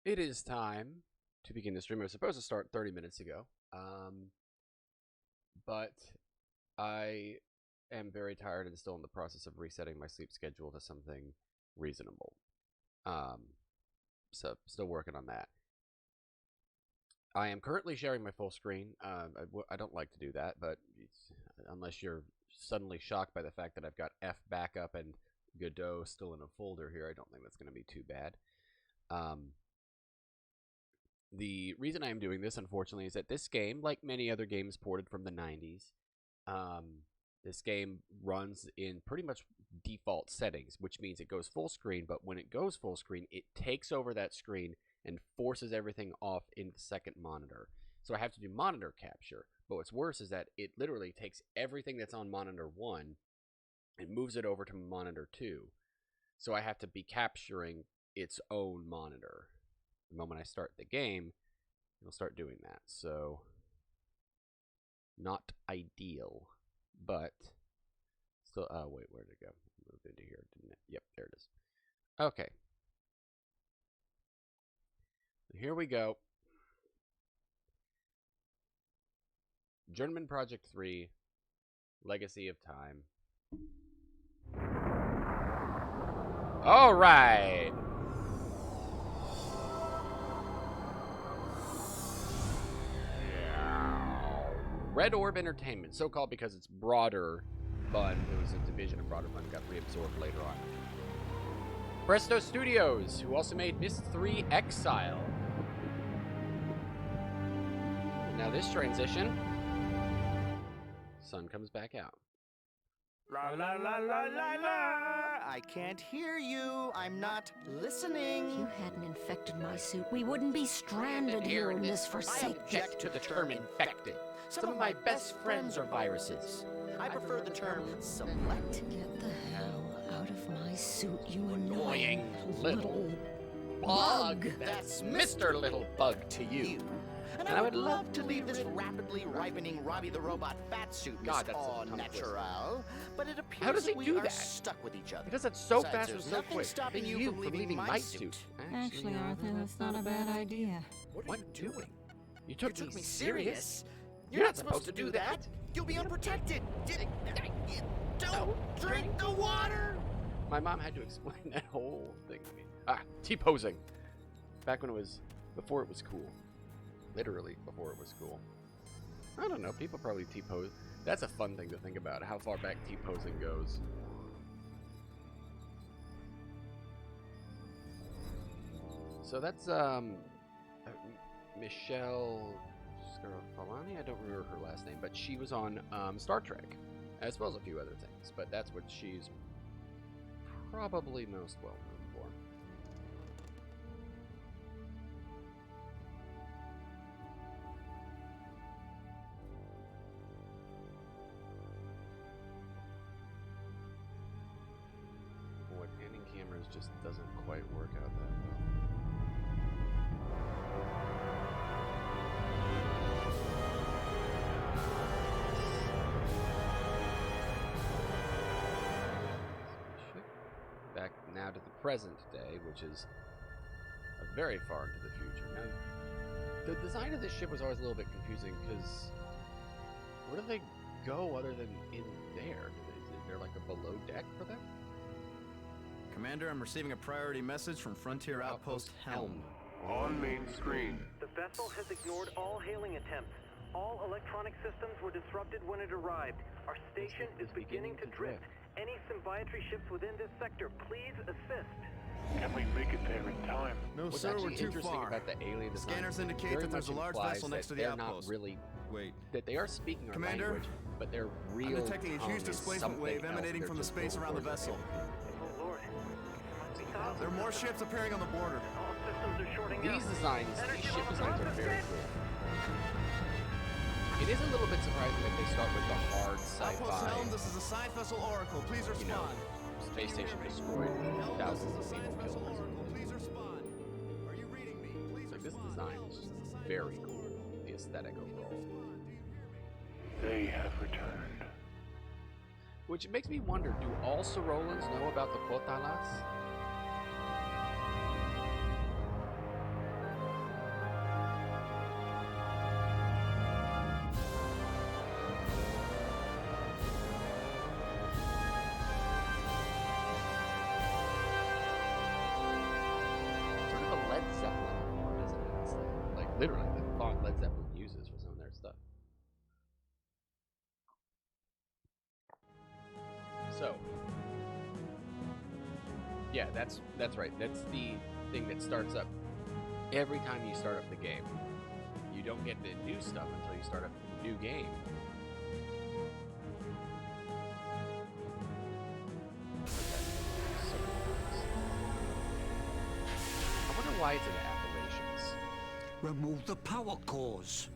It is time to begin the stream. I was supposed to start 30 minutes ago, but I am very tired and still in the process of resetting my sleep schedule to something reasonable. So still working on that. I am currently sharing my full screen. I don't like to do that, but unless you're suddenly shocked by the fact that I've got F backup and Godot still in a folder here, I don't think that's going to be too bad. The reason I am doing this, unfortunately, is that this game, like many other games ported from the 90s, this game runs in pretty much default settings, which means it goes full screen, but when it goes full screen, it takes over that screen and forces everything off into the second monitor. So I have to do monitor capture, but what's worse is that it literally takes everything that's on monitor 1 and moves it over to monitor 2. So I have to be capturing its own monitor. The moment I start the game, it'll start doing that. So not ideal, but still. Oh wait, where did it go? Moved into here, didn't it? Yep, there it is. Okay, here we go. Journeyman Project 3, Legacy of Time. All right. Red Orb Entertainment, so called because it's Broader Fun. It was a division of Broader Fun, got reabsorbed later on. Presto Studios, who also made Myst 3 Exile. Now this transition, sun comes back out. La la la la la la! I can't hear you. I'm not listening. If you hadn't infected my suit, we wouldn't be stranded here in this forsaken... I object to the term infected. Some of my best friends are viruses. I prefer the term select. Get the hell out of my suit, you Annoying annoying little bug. That's Mr. Little Bug to you. And I would love to leave this rapidly ripening Robbie the Robot fat suit, God, Miss that's a All tongue Natural. But it appears How does he that we do are that? stuck with each other. He does that so Besides, fast and there's so nothing quick. stopping Hey, you from leaving my suit. Actually, Arthur, that's not a bad idea. What are you doing? You took me serious? You're not supposed to do that. You'll be unprotected. Don't drink the water. My mom had to explain that whole thing to me. T-posing. Back when it was, before it was cool. Literally before it was cool. I don't know, people probably T-pose. That's a fun thing to think about, how far back T-posing goes. So that's, Michelle Scarafalani? I don't remember her last name, but she was on Star Trek, as well as a few other things. But that's what she's probably most well known for. Boy, panning cameras just doesn't quite work out that well. Back now to the present day, which is very far into the future. Now, the design of this ship was always a little bit confusing because where do they go other than in there? Is there like a below deck for them? Commander, I'm receiving a priority message from Frontier Outpost Helm. On main screen. The vessel has ignored all hailing attempts. All electronic systems were disrupted when it arrived. Our station is beginning to drift. Any symbiometry ships within this sector, please assist. Can we make it there in time? No, What's sir, we're actually too interesting far. about the alien design Scanners indicate very that there's a much large implies vessel next that to the they're outpost. not really, Wait, that they are speaking our Commander? language, but their real I'm detecting a tongue huge is displacement wave something emanating else. from the They're space just around the over vessel. Oh Lord, there must be thousands. There are more ships appearing on the border. All systems are shorting out. These designs, Energy these ship levels designs are are very suspended. cool. It is a little bit surprising that they start with the hard Outpost Helm, sci-fi, this is a side vessel Oracle. Please you know, respond. space station destroyed, Helm, this thousands is a of side people vessel killed. Oracle. Please respond. Are you reading me? Please So this respond. design is just very cool, the aesthetic overall. They have returned. Which makes me wonder, do all Sorolans know about the Potalas? literally the font Led Zeppelin uses for some of their stuff. So, yeah, that's right. That's the thing that starts up every time you start up the game. You don't get the new stuff until you start up the new game. I wonder why it's in Appalachians. Remove the power cores.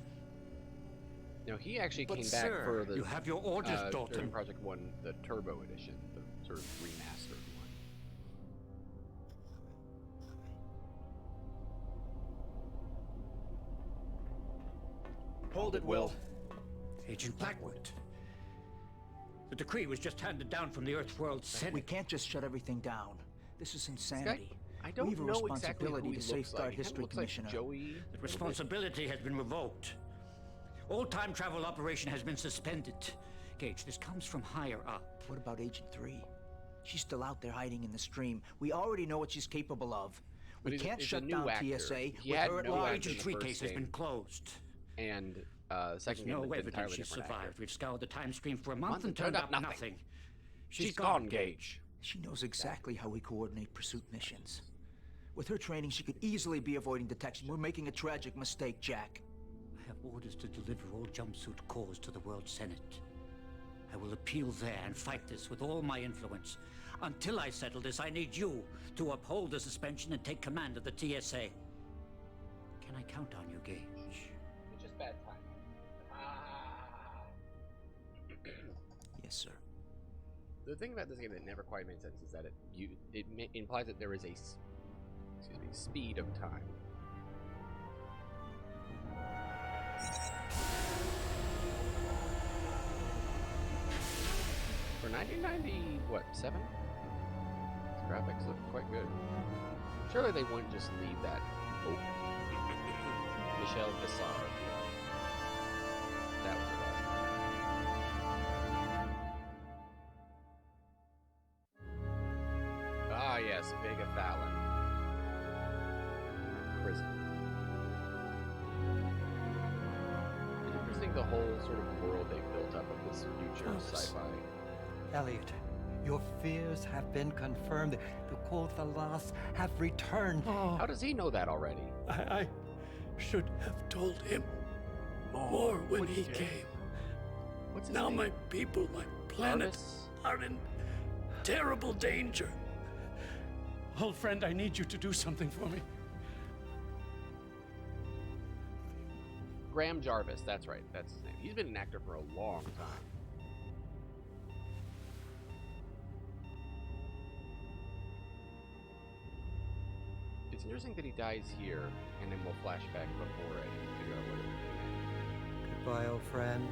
No, he actually But came sir, back for the you have your orders, Dalton. during Project 1, the Turbo Edition, the sort of remastered one. Hold it, Will. Agent Blackwood. The decree was just handed down from the Earthworld Senate. We can't just shut everything down. This is insanity. I don't we have a know exactly who responsibility he to looks safeguard like. He kinda history, looks like Commissioner. Joey. The responsibility has been revoked. All time travel operation has been suspended. Gage, this comes from higher up. What about Agent 3? She's still out there hiding in the stream. We already know what she's capable of. But We he's a- can't he's a shut new down actor. TSA He with had her at no large. actor in Agent the 3 first case has game. been closed. And second There's game, no an evidence entirely she different survived. actor. We've scoured the time stream for a month and turned up nothing. She's gone, Gage. She knows exactly how we coordinate pursuit missions. With her training, she could easily be avoiding detection. We're making a tragic mistake, Jack. I have orders to deliver all jumpsuit cores to the World Senate. I will appeal there and fight this with all my influence. Until I settle this, I need you to uphold the suspension and take command of the TSA. Can I count on you, Gage? It's just bad timing. Yes, sir. The thing about this game that never quite made sense is that it implies that there is a speed of time. For 1997? These graphics look quite good. Surely they wouldn't just leave that open. Michelle Visser. That was her last name. Ah, yes, Vega Fallon. Prison. It's interesting the whole sort of world they've built up of this future sci-fi. Elliot, your fears have been confirmed. The Quothalas have returned. How does he know that already? I should have told him more when he came. What's his Now name? my people, my planet, Jarvis? are in terrible danger. Old friend, I need you to do something for me. Graham Jarvis, that's right, that's his name. He's been an actor for a long time. It's interesting that he dies here, and then we'll flash back before it and figure out what it was. Goodbye, old friend.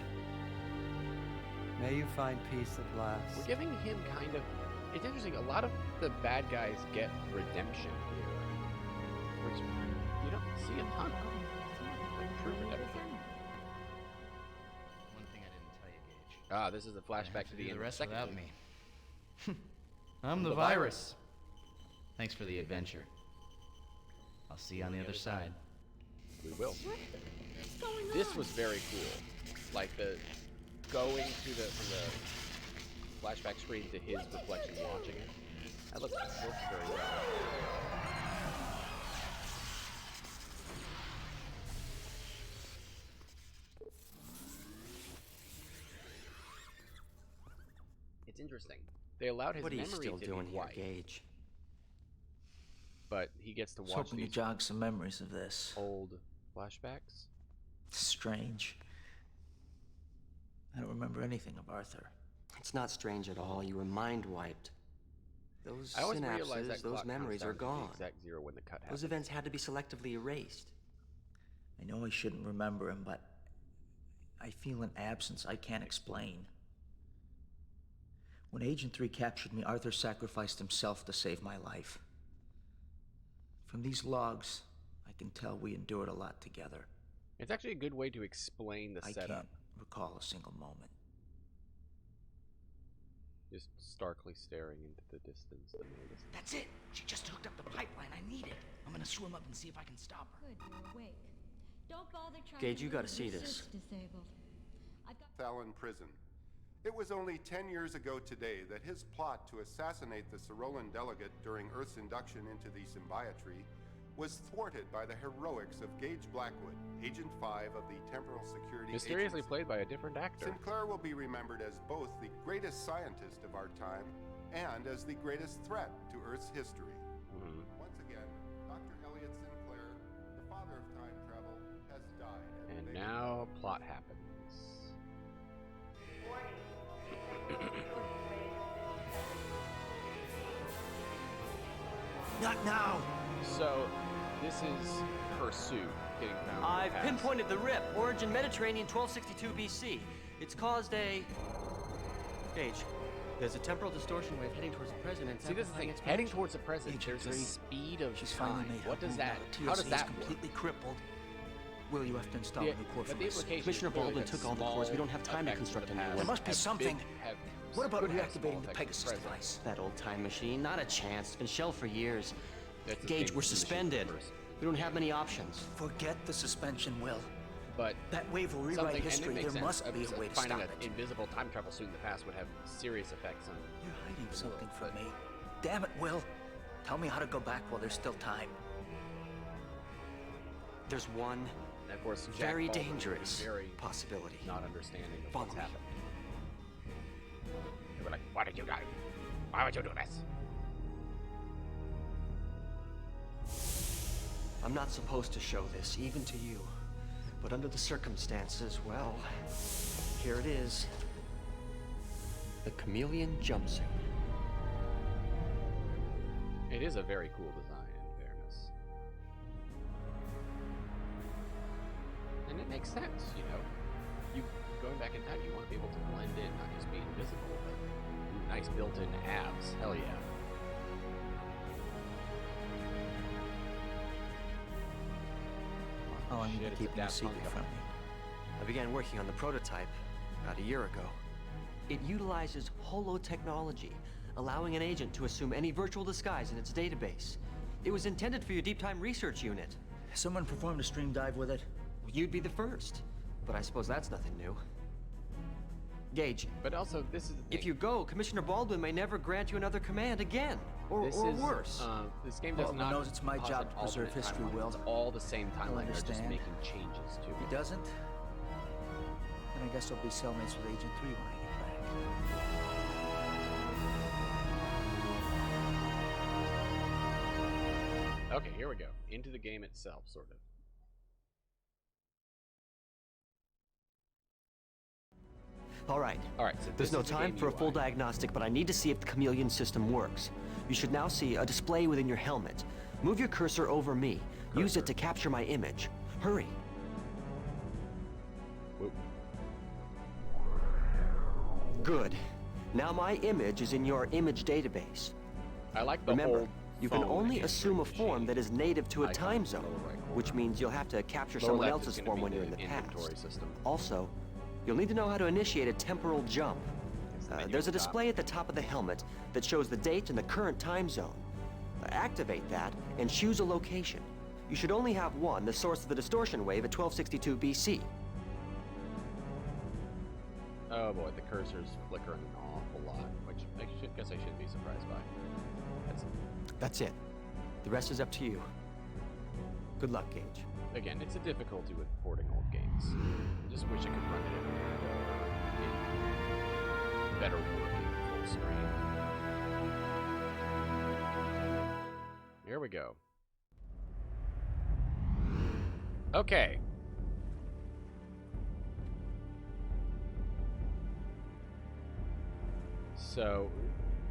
May you find peace at last. We're giving him kind of... It's interesting, a lot of the bad guys get redemption here, which you don't see a ton of. Like true redemption. One thing I didn't tell you, Gage. Ah, this is a flashback to the end the of the rest second without game. me. I'm the virus. Thanks for the adventure. I'll see you on the other side. We will. This was very cool. Like the going to the from the flashback screen to his reflection watching it. That looks very well. It's interesting. They allowed his What are you memory still to doing be here, white, Gage? but he gets to I was watch hoping to these jog some memories of this. old flashbacks. Strange. I don't remember anything of Arthur. It's not strange at all. You were mind wiped. Those I always realized synapses, that those clock memories counts are down to the gone. exact zero when the cut happens. Those events had to be selectively erased. I know I shouldn't remember him, but I feel an absence I can't explain. When Agent 3 captured me, Arthur sacrificed himself to save my life. From these logs, I can tell we endured a lot together. It's actually a good way to explain the I setup. can't recall a single moment. Just starkly staring into the distance. That's it! She just hooked up the pipeline. I need it. I'm gonna swim up and see if I can stop her. Good, you're awake. Don't bother trying Gage, to you gotta move. see Your this. suit's disabled. I've got Fallon Prison. It was only 10 years ago today that his plot to assassinate the Cyrolan delegate during Earth's induction into the Symbiotry was thwarted by the heroics of Gage Blackwood, Agent 5 of the Temporal Security Mysteriously Agency. played by a different actor. Sinclair will be remembered as both the greatest scientist of our time and as the greatest threat to Earth's history. Once again, Dr. Elliot Sinclair, the father of time travel, has died. And now plot happens. Not now! So, this is her suit getting found. I've pinpointed the rip. Origin Mediterranean 1262 BC. It's caused a... Gage, there's a temporal distortion wave heading towards the president. See, this is the thing. Heading towards the president, there's a speed of She's time. finally made What her does move that? now. How does TLC that is work? completely crippled. Will, you have to install a new core but for the my suit. implication is Commissioner clearly Baldwin that took all the cores. We don't have time to small construct a effects new in one. the There must be past have something. have What about could have reactivating small the effects in Pegasus present. device? That old time machine, not a chance. It's been shelved for years. That's the Gage, thing we're with the machine suspended. first. We don't have many options. Forget the suspension, Will. But that wave will rewrite something, history. and it makes There sense. must be a way to Finding stop an it. invisible time travel suit in the past would have serious effects on. You're hiding something from me. Damn it, Will. Tell me how to go back while there's still time. There's one And of course, Jack very Baldwin was dangerous very possibility. not understanding of Follow what's me. happened. They were like, "Why did you do? Why would you do this?" I'm not supposed to show this, even to you. But under the circumstances, well, here it is. The chameleon jumpsuit. It is a very cool design, in fairness. And it makes sense, you know. You going back in time, you want to be able to blend in, not just be invisible, but ooh, nice built-in abs. Hell yeah. Oh, I'm Shit, gonna it's keep a it a Daft Punk secret from album. me. I began working on the prototype about a year ago. It utilizes holotechnology, allowing an agent to assume any virtual disguise in its database. It was intended for your deep time research unit. Someone performed a stream dive with it? You'd be the first, but I suppose that's nothing new. Gage, But also, this is the thing. if you go, Commissioner Baldwin may never grant you another command again, or This is, worse. This game Well, does he not. knows it's my cause job an to preserve alternate history, timeline. Will. It's all the same He'll timeline. They're just understand. making changes to He it. doesn't? Then I guess I'll be cellmates with Agent 3 when I get back. Okay, here we go. Into the game itself, sort of. All right. All right. So There's this no is the time game for a UI. full diagnostic, but I need to see if the chameleon system works. You should now see a display within your helmet. Move your cursor over me. Use it to capture my image. Hurry. Whoop. Good. Now my image is in your image database. I like the Remember, whole you can phone only answering assume a form machine that is native to a icon time in the zone, lower right corner. which means you'll have to capture Lower someone left is else's gonna form be when you're in the inventory past. system. Also, you'll need to know how to initiate a temporal jump. It's the menu There's a at the top. display at the top of the helmet that shows the date and the current time zone. Activate that and choose a location. You should only have one, the source of the distortion wave at 1262 BC. Oh boy, the cursor's flickering an awful lot, which I guess I shouldn't be surprised by. That's it. The rest is up to you. Good luck, Gage. Again, it's a difficulty with porting old games. I just wish I could run it in better working full screen. Here we go. Okay. So,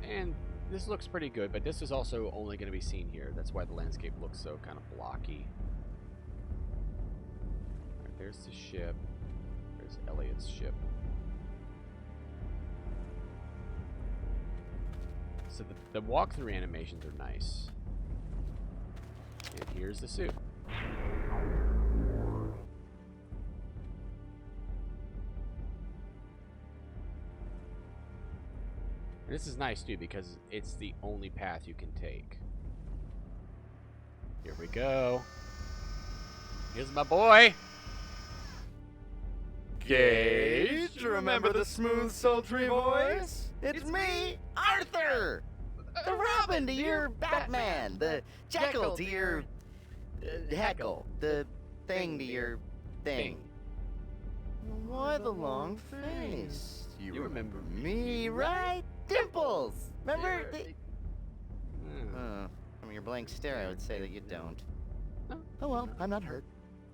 and this looks pretty good, but this is also only going to be seen here. That's why the landscape looks so kind of blocky. Alright, there's the ship. There's Elliot's ship. So the walkthrough animations are nice. And here's the suit. And this is nice too because it's the only path you can take. Here we go. Here's my boy. Gage, remember the smooth, sultry voice? It's me, Arthur! The Robin to your Batman, the Jekyll to your Heckle, the Thing to your Thing. Why the long face? You remember me, right? Dimples! Remember? From your blank stare, I would say that you don't. Oh well, I'm not hurt.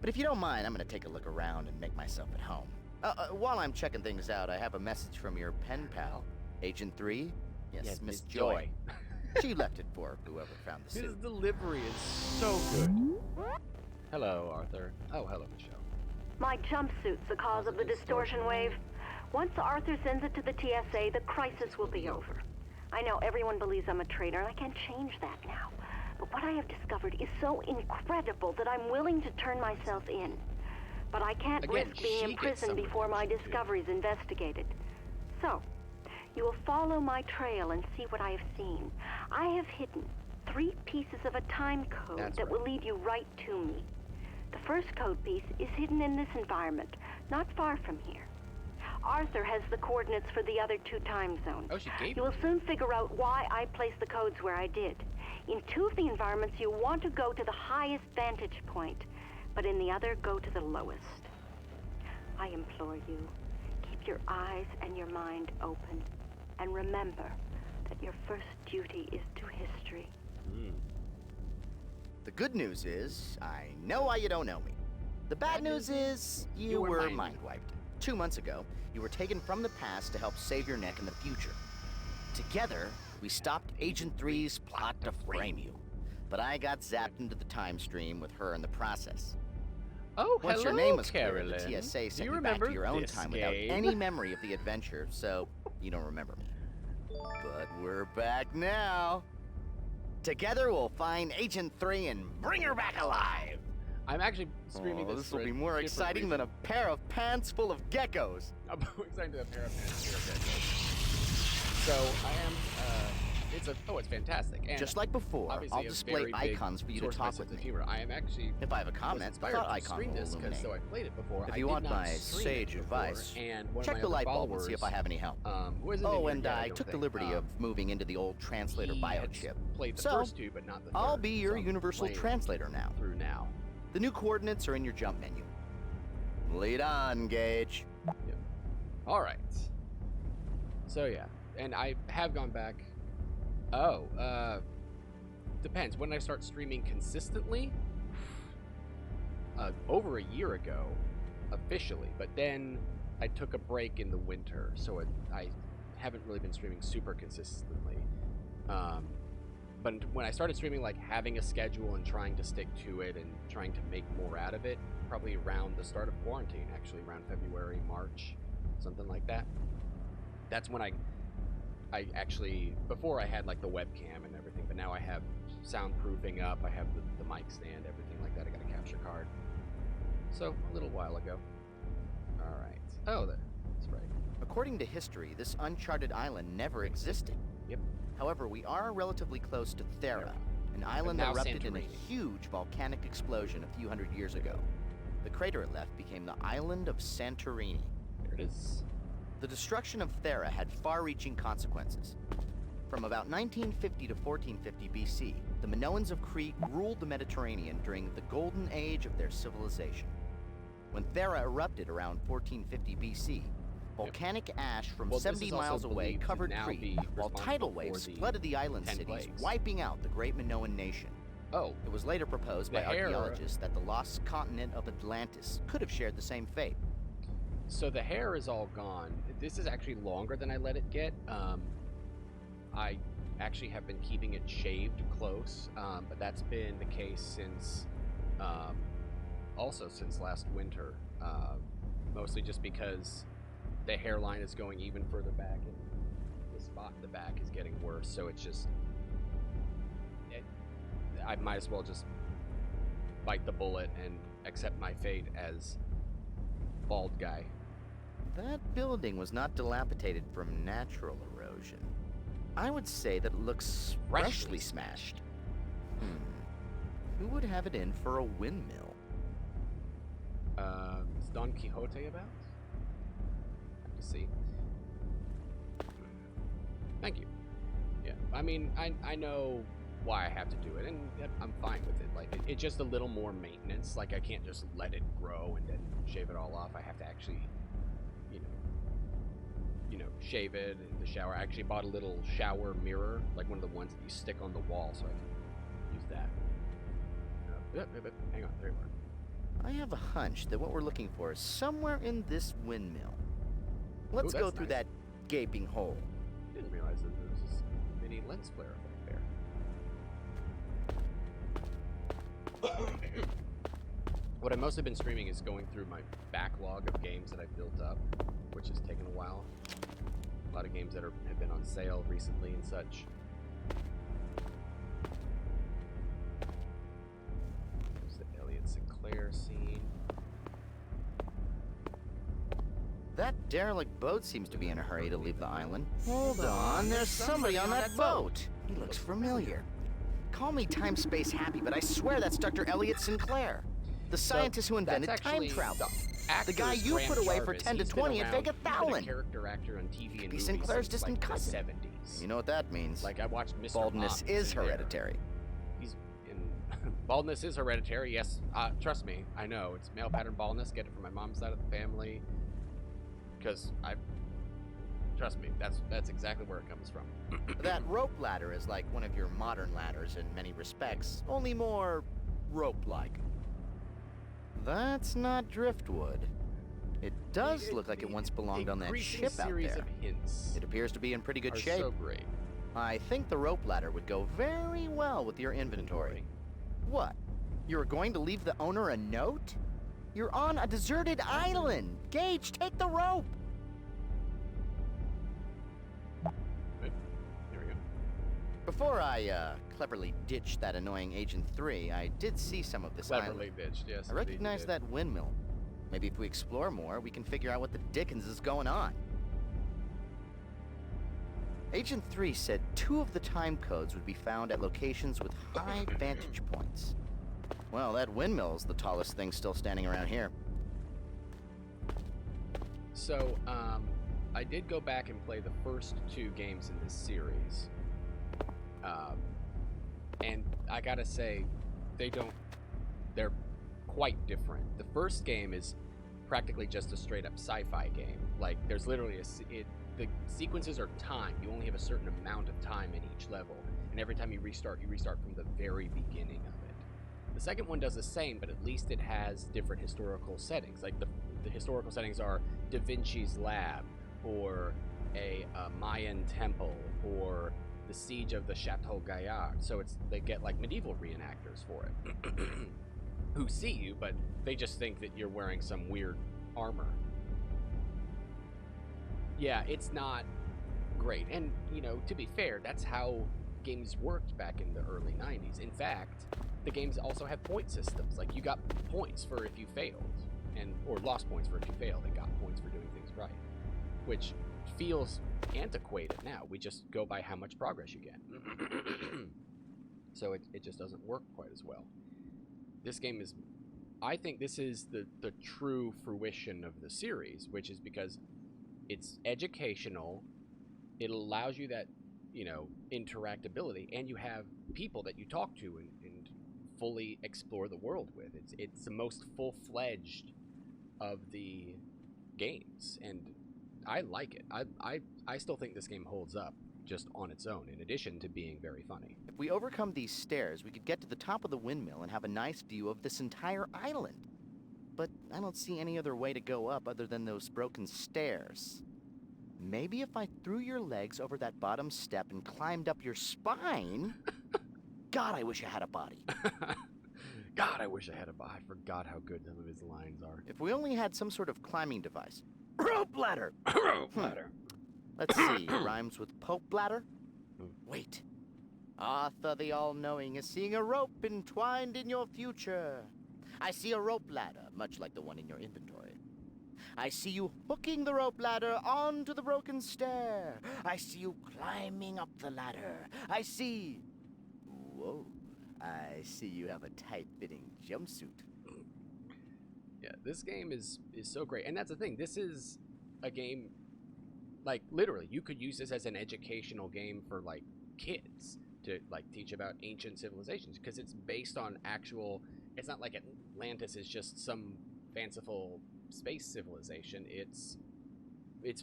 But if you don't mind, I'm gonna take a look around and make myself at home. While I'm checking things out, I have a message from your pen pal, Agent 3. Yes, Miss Joy. She left it for whoever found the suit. His delivery is so good. Hello, Arthur. Oh, hello, Michelle. My jumpsuit's the cause of the distortion wave. Once Arthur sends it to the TSA, the crisis will be over. I know everyone believes I'm a traitor, and I can't change that now. But what I have discovered is so incredible that I'm willing to turn myself in. But I can't risk being imprisoned before my discovery's investigated. So, you will follow my trail and see what I have seen. I have hidden 3 pieces of a time code that will lead you right to me. The first code piece is hidden in this environment, not far from here. Arthur has the coordinates for the other 2 time zones. Oh, she gave You will soon figure out why I placed the codes where I did. In 2 of the environments, you want to go to the highest vantage point, but in the other, go to the lowest. I implore you, keep your eyes and your mind open, and remember that your first duty is to history. The good news is, I know why you don't know me. The bad news is, you were mind-wiped. 2 months ago, you were taken from the past to help save your neck in the future. Together, we stopped Agent 3's plot to frame you. But I got zapped into the time stream with her in the process. Oh, Once hello, your name was Carolyn. cleared, the TSA sent you you back remember to your own this time without game? any memory of the adventure, so you don't remember me. But we're back now. Together, we'll find Agent 3 and bring her back alive. I'm actually streaming this. This will be more exciting than a pair of pants full of geckos. I'm more excited than a pair of pants full of geckos. So I am. It's fantastic. And just like before, I'll display icons for you to talk with me. Humor. I am actually. If I have a comment, the thought icon will illuminate. So I played it before. If you want my sage advice, check the light bulb and see if I have any help. And I took the liberty of moving into the old translator biochip. Played the first 2, but not the third. I'll be your universal translator now. Through now. The new coordinates are in your jump menu. Lead on, Gage. Yep. All right. So yeah, and I have gone back. Depends. When I start streaming consistently? Over a year ago, officially. But then I took a break in the winter, so I haven't really been streaming super consistently. But when I started streaming, like having a schedule and trying to stick to it and trying to make more out of it, probably around the start of quarantine, actually around February, March, something like that. That's when I actually, before I had like the webcam and everything, but now I have soundproofing up, I have the mic stand, everything like that. I got a capture card. So a little while ago. All right. Oh, that's right. According to history, this uncharted island never existed. Yep. However, we are relatively close to Thera, an island that erupted in a huge volcanic explosion a few hundred years ago. The crater it left became the island of Santorini. There it is. The destruction of Thera had far-reaching consequences. From about 1950 to 1450 BC, the Minoans of Crete ruled the Mediterranean during the golden age of their civilization. When Thera erupted around 1450 BC, volcanic ash from 70 miles away covered Crete, while tidal waves flooded the island cities, wiping out the great Minoan nation. It was later proposed by archaeologists that the lost continent of Atlantis could have shared the same fate. So the hair is all gone. This is actually longer than I let it get. I actually have been keeping it shaved close, but that's been the case since, also since last winter. Mostly just because the hairline is going even further back, and the spot in the back is getting worse. So it's just, I might as well just bite the bullet and accept my fate as bald guy. That building was not dilapidated from natural erosion. I would say that it looks freshly smashed. Who would have it in for a windmill? Is Don Quixote about? to see. Thank you. Yeah, I mean, I know why I have to do it, and I'm fine with it. Like, it's just a little more maintenance. Like, I can't just let it grow and then shave it all off. I have to actually, you know, shave it in the shower. I actually bought a little shower mirror, like one of the ones that you stick on the wall, so I can use that. Hang on, there you are. I have a hunch that what we're looking for is somewhere in this windmill. Let's go through that gaping hole. I didn't realize that there was this mini lens flare effect there. What I've mostly been streaming is going through my backlog of games that I've built up, which has taken a while. A lot of games that have been on sale recently and such. There's the Elliot Sinclair scene. That derelict boat seems to be in a hurry to leave the island. Hold on, there's somebody on that boat. He looks familiar. Call me time-space happy, but I swear that's Dr. Elliot Sinclair, the scientist who invented time travel. The guy you put away for 10 to 20 at Vega Fallon. Character actor on TV and movies Sinclair's since, distant like, cousin. the 70s. You know what that means? Like, I watched Mr. Baldness Mom, is there. hereditary. He's in baldness is hereditary. Yes, trust me, I know it's male pattern baldness. Get it from my mom's side of the family. Because trust me, that's exactly where it comes from. That rope ladder is like one of your modern ladders in many respects, only more rope-like. That's not driftwood. It does look like it once belonged on that ship out series there. of hints It appears to be in pretty good shape. so great. I think the rope ladder would go very well with your inventory. What? You're going to leave the owner a note? You're on a deserted island. Gage, take the rope. Good. There we go. Before I cleverly ditched that annoying Agent 3, I did see some of this Cleverly island. ditched, yes. I recognize that windmill. Maybe if we explore more, we can figure out what the dickens is going on. Agent 3 said 2 of the time codes would be found at locations with high vantage points. Well, that windmill's the tallest thing still standing around here. So, I did go back and play the first 2 games in this series. And I gotta say, they're quite different. The first game is practically just a straight up sci-fi game. Like, there's literally the sequences are timed. You only have a certain amount of time in each level. And every time you restart from the very beginning of it. The second one does the same, but at least it has different historical settings. Like, the historical settings are Da Vinci's lab, or a Mayan temple, or the siege of the Chateau Gaillard. So they get like medieval reenactors for it, who see you, but they just think that you're wearing some weird armor. Yeah, it's not great. And, to be fair, that's how games worked back in the early 90s. In fact, the games also have point systems. Like, you got points for if you failed, or lost points for if you failed, and got points for doing things right, which feels antiquated now. We just go by how much progress you get. So it just doesn't work quite as well. This game is, I think this is the true fruition of the series, which is because it's educational, it allows you that, interactability, and you have people that you talk to and fully explore the world with. It's the most full-fledged of the games, and I like it. I still think this game holds up just on its own, in addition to being very funny. If we overcome these stairs, we could get to the top of the windmill and have a nice view of this entire island. But I don't see any other way to go up other than those broken stairs. Maybe if I threw your legs over that bottom step and climbed up your spine... God, I wish I had a body. God, I wish I had a body. I forgot how good some of his lines are. If we only had some sort of climbing device. Rope ladder! Rope ladder. Let's see, rhymes with Pope bladder? Wait. Arthur the All-Knowing is seeing a rope entwined in your future. I see a rope ladder, much like the one in your inventory. I see you hooking the rope ladder onto the broken stair. I see you climbing up the ladder. I see... Whoa. I see you have a tight-fitting jumpsuit. Yeah, this game is so great. And that's the thing. This is a game Like, literally, you could use this as an educational game for, like, kids to, like, teach about ancient civilizations, because it's based on actual... It's not like Atlantis is just some fanciful space civilization. It's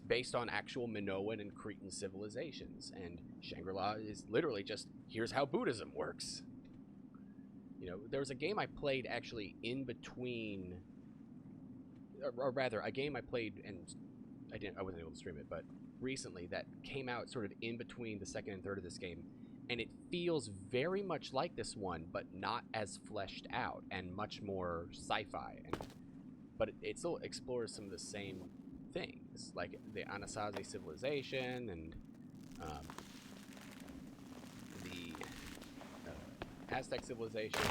based on actual Minoan and Cretan civilizations, and Shangri-La is literally just, here's how Buddhism works. You know, there was a game I played actually in between, or rather, a game I played and I wasn't able to stream it, but recently that came out sort of in between the second and third of this game, and it feels very much like this one, but not as fleshed out and much more sci-fi. But it still explores some of the same things, like the Anasazi civilization and the Aztec civilization.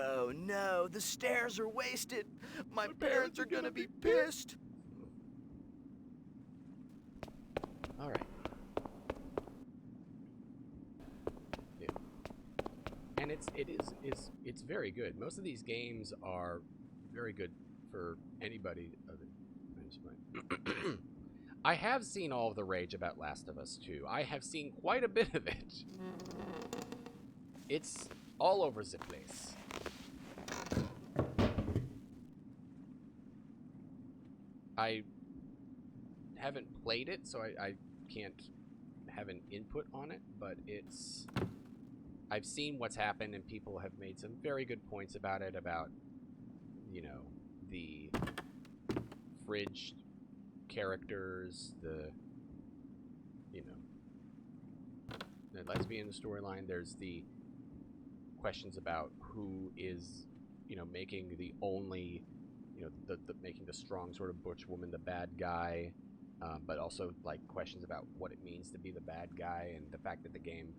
Oh no, the stairs are wasted. My parents are gonna be pissed. All right. Yeah. And it's very good. Most of these games are very good for anybody. I have seen all of the rage about Last of Us 2. I have seen quite a bit of it. It's all over the place. I haven't played it, so I can't have an input on it, but I've seen what's happened, and people have made some very good points about it, about, you know, the fridge characters, you know, the lesbian storyline. There's the questions about who is, you know, making the only, you know, making the strong sort of butch woman the bad guy, but also like questions about what it means to be the bad guy, and the fact that the game,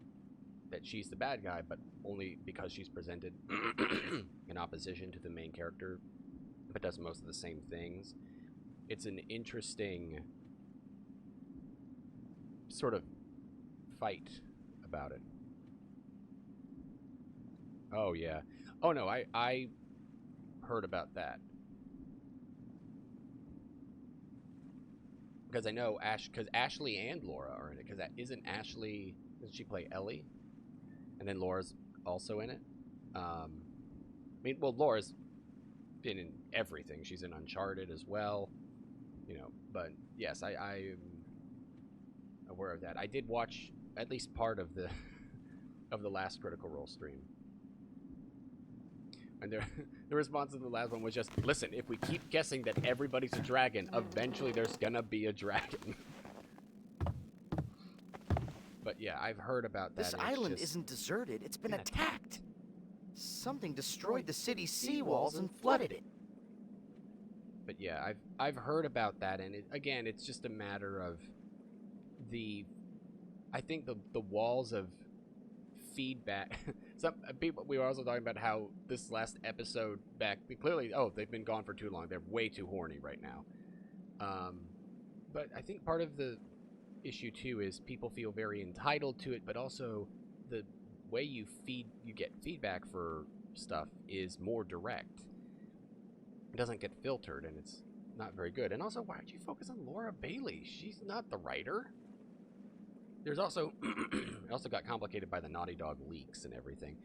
that she's the bad guy, but only because she's presented in opposition to the main character, but does most of the same things. It's an interesting sort of fight about it. Oh yeah. Oh no, I heard about that. Because I know because Ashley and Laura are in it. Because doesn't she play Ellie? And then Laura's also in it. I mean, well, Laura's been in everything. She's in Uncharted as well. You know, but yes, I am aware of that. I did watch at least part of the of the last Critical Role stream. And the response to the last one was just, listen, if we keep guessing that everybody's a dragon, eventually there's gonna be a dragon. But yeah, I've heard about that. This island isn't deserted, it's been attacked. Something destroyed the city's seawalls and flooded it. But yeah, I've heard about that, and again, it's just a matter of I think the walls of feedback. Some people, we were also talking about how this last episode back, clearly, they've been gone for too long. They're way too horny right now. But I think part of the issue too is people feel very entitled to it, but also the way you get feedback for stuff is more direct. It doesn't get filtered, and it's not very good. And also, why did you focus on Laura Bailey? She's not the writer. There's also, it also got complicated by the Naughty Dog leaks and everything.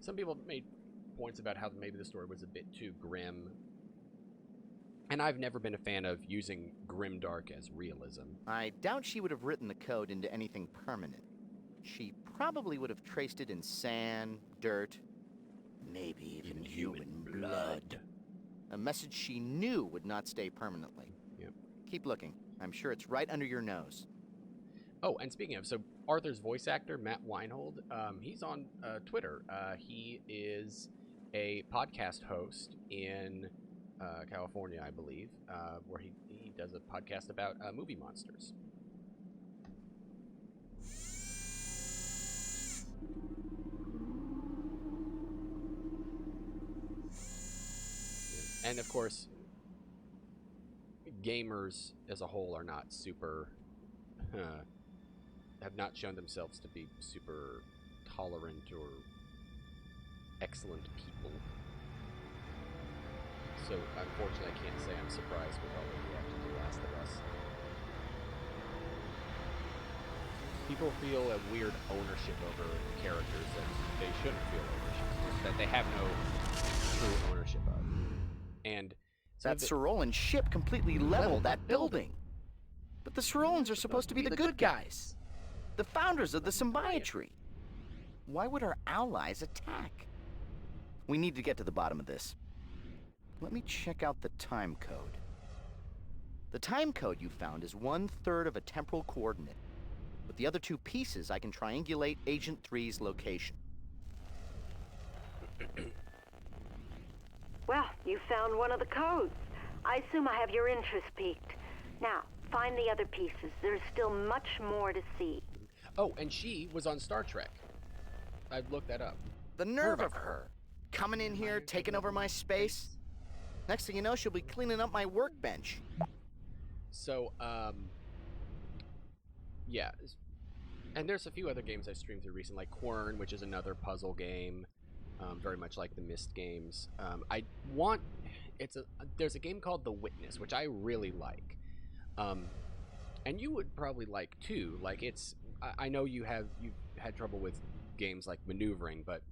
Some people made points about how maybe the story was a bit too grim. And I've never been a fan of using grimdark as realism. I doubt she would have written the code into anything permanent. She probably would have traced it in sand, dirt, maybe even human blood. A message she knew would not stay permanently. Yep. Keep looking. I'm sure it's right under your nose. Oh, and speaking of, so Arthur's voice actor, Matt Weinhold, he's on Twitter. He is a podcast host in California, I believe, where he does a podcast about movie monsters. And of course, gamers as a whole are not super... have not shown themselves to be super tolerant or excellent people. So unfortunately, I can't say I'm surprised with all of the actions of Last of Us. People feel a weird ownership over characters that they shouldn't feel ownership, that they have no true ownership of. And that Cyrolan ship completely leveled that building. But the Cyrolans are supposed to be the good guys. The founders of the Symbiotree. Why would our allies attack? We need to get to the bottom of this. Let me check out the time code. The time code you found is 1/3 of a temporal coordinate. With the other 2 pieces, I can triangulate Agent 3's location. Well, you found one of the codes. I assume I have your interest piqued. Now, find the other pieces. There's still much more to see. Oh, and she was on Star Trek. I've looked that up. The nerve of her. Coming in here, taking over my space. Next thing you know, she'll be cleaning up my workbench. So, yeah. And there's a few other games I streamed through recently, like Quern, which is another puzzle game, very much like the Myst games. There's a game called The Witness, which I really like. And you would probably like too. Like I know you've had trouble with games like maneuvering, but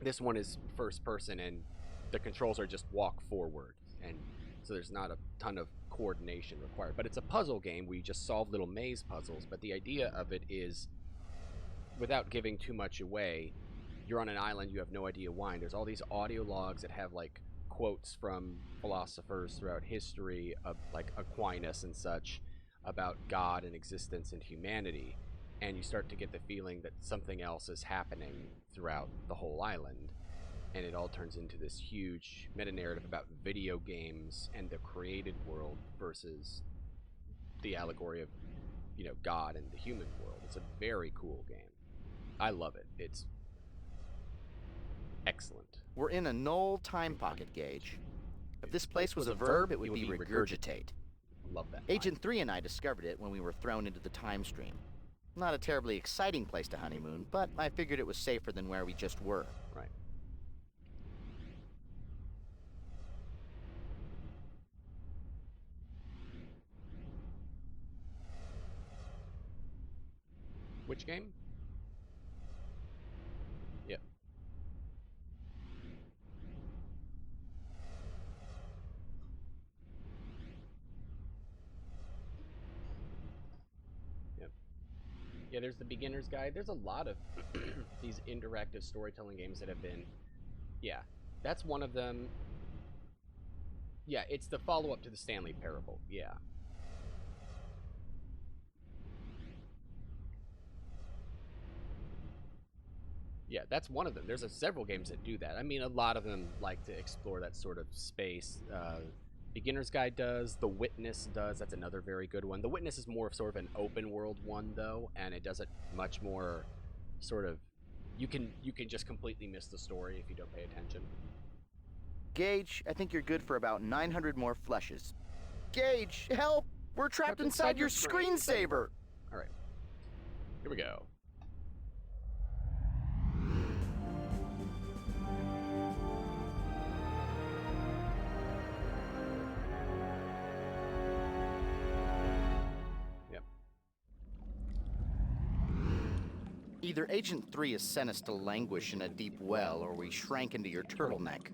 this one is first person and the controls are just walk forward, and so there's not a ton of coordination required. But it's a puzzle game where you just solve little maze puzzles. But the idea of it is, without giving too much away, you're on an island, you have no idea why. And there's all these audio logs that have like quotes from philosophers throughout history, like Aquinas and such, about God and existence and humanity. And you start to get the feeling that something else is happening throughout the whole island. And it all turns into this huge meta-narrative about video games and the created world versus the allegory of, God and the human world. It's a very cool game. I love it. It's excellent. We're in a null time pocket, Gage. If this place was a verb, it would be regurgitate. Love that. Agent 3 and I discovered it when we were thrown into the time stream. Not a terribly exciting place to honeymoon, but I figured it was safer than where we just were. Right. Which game? Yep. Yep. Yeah, there's the beginner's guide. There's a lot of these interactive storytelling games that have been, yeah, that's one of them. Yeah, it's the follow-up to the Stanley Parable. Yeah. Yeah, that's one of them. There's several games that do that. I mean, a lot of them like to explore that sort of space. Beginner's Guide does. The Witness does. That's another very good one. The Witness is more of sort of an open world one, though, and it does it much more sort of... You can just completely miss the story if you don't pay attention. Gage, I think you're good for about 900 more flushes. Gage, help! We're trapped inside your screensaver! All right. Here we go. Either Agent 3 has sent us to languish in a deep well, or we shrank into your turtleneck.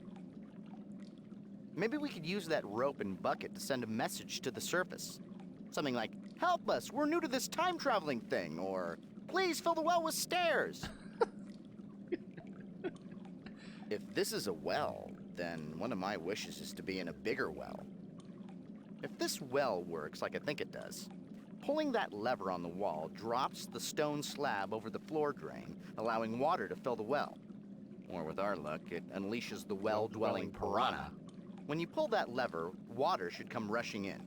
Maybe we could use that rope and bucket to send a message to the surface. Something like, "Help us, we're new to this time-traveling thing," or, "Please fill the well with stairs." If this is a well, then one of my wishes is to be in a bigger well. If this well works like I think it does, pulling that lever on the wall drops the stone slab over the floor drain, allowing water to fill the well. Or with our luck, it unleashes the well-dwelling piranha. When you pull that lever, water should come rushing in.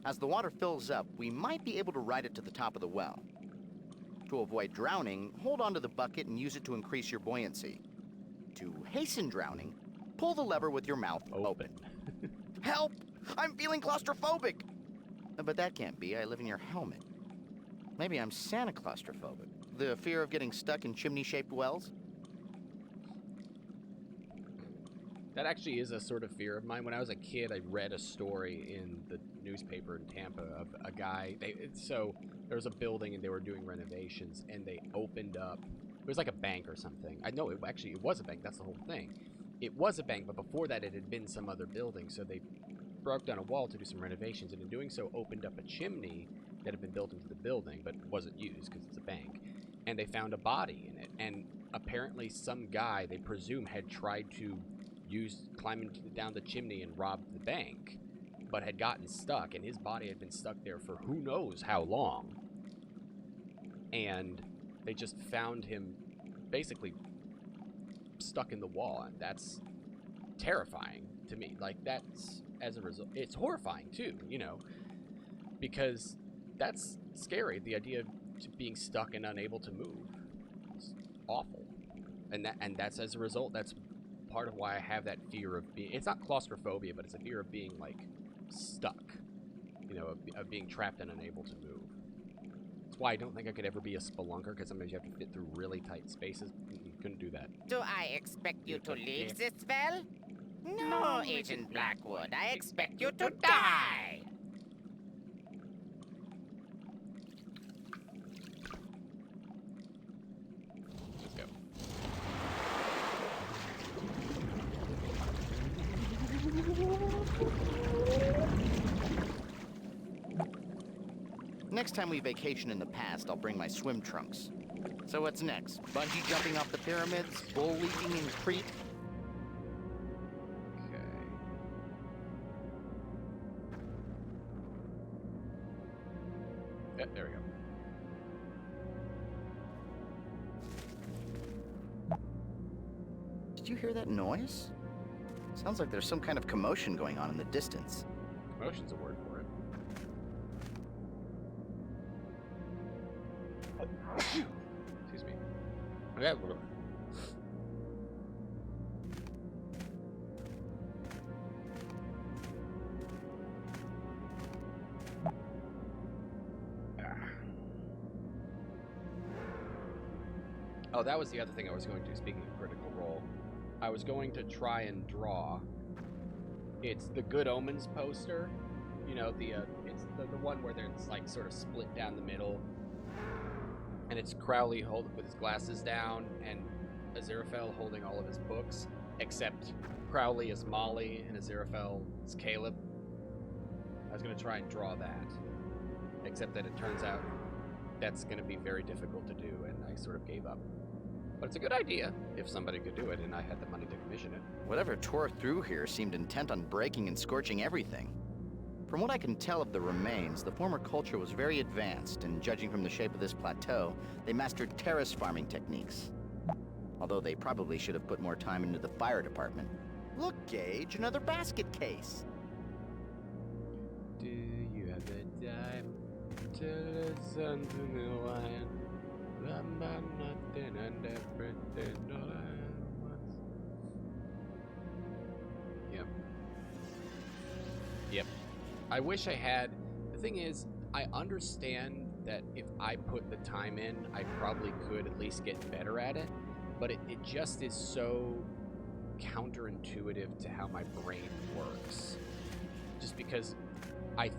As the water fills up, we might be able to ride it to the top of the well. To avoid drowning, hold onto the bucket and use it to increase your buoyancy. To hasten drowning, pull the lever with your mouth open. Help! I'm feeling claustrophobic! But that can't be. I live in your helmet. Maybe I'm Santa claustrophobic. The fear of getting stuck in chimney-shaped wells? That actually is a sort of fear of mine. When I was a kid, I read a story in the newspaper in Tampa of a guy. So there was a building and they were doing renovations, and they opened up. It was like a bank or something. I know it was a bank. That's the whole thing. It was a bank, but before that, it had been some other building. So they broke down a wall to do some renovations, and in doing so, opened up a chimney that had been built into the building, but wasn't used because it's a bank. And they found a body in it, and apparently some guy, they presume, had tried to climbing down the chimney and robbed the bank, but had gotten stuck, and his body had been stuck there for who knows how long. And they just found him basically stuck in the wall, and that's terrifying to me. Like, that's, as a result, it's horrifying too, because that's scary. The idea of being stuck and unable to move is awful. And that's as a result, that's part of why I have that fear of being, it's not claustrophobia, but it's a fear of being, like, stuck, of being trapped and unable to move. That's why I don't think I could ever be a spelunker, because sometimes you have to fit through really tight spaces. Couldn't do that. Do I expect you to leave this well? No, Agent Blackwood. I expect you to die! Let's go. Next time we vacation in the past, I'll bring my swim trunks. So what's next? Bungee jumping off the pyramids? Bull leaping in Crete? Okay. There we go. Did you hear that noise? Sounds like there's some kind of commotion going on in the distance. Commotion's a word for it. Excuse me. Okay. Oh, that was the other thing I was going to, speaking of Critical Role. I was going to try and draw. It's the Good Omens poster. It's the one where it's like sort of split down the middle. And it's Crowley with his glasses down, and Aziraphale holding all of his books, except Crowley is Molly and Aziraphale is Caleb. I was going to try and draw that, except that it turns out that's going to be very difficult to do, and I sort of gave up. But it's a good idea if somebody could do it, and I had the money to commission it. Whatever tore through here seemed intent on breaking and scorching everything. From what I can tell of the remains, the former culture was very advanced, and judging from the shape of this plateau, they mastered terrace farming techniques. Although they probably should have put more time into the fire department. Look, Gage, another basket case. Do you have the time to listen to me whine about nothing and everything all at once? Yep. I wish I had. The thing is, I understand that if I put the time in, I probably could at least get better at it, but it just is so counterintuitive to how my brain works. Just because I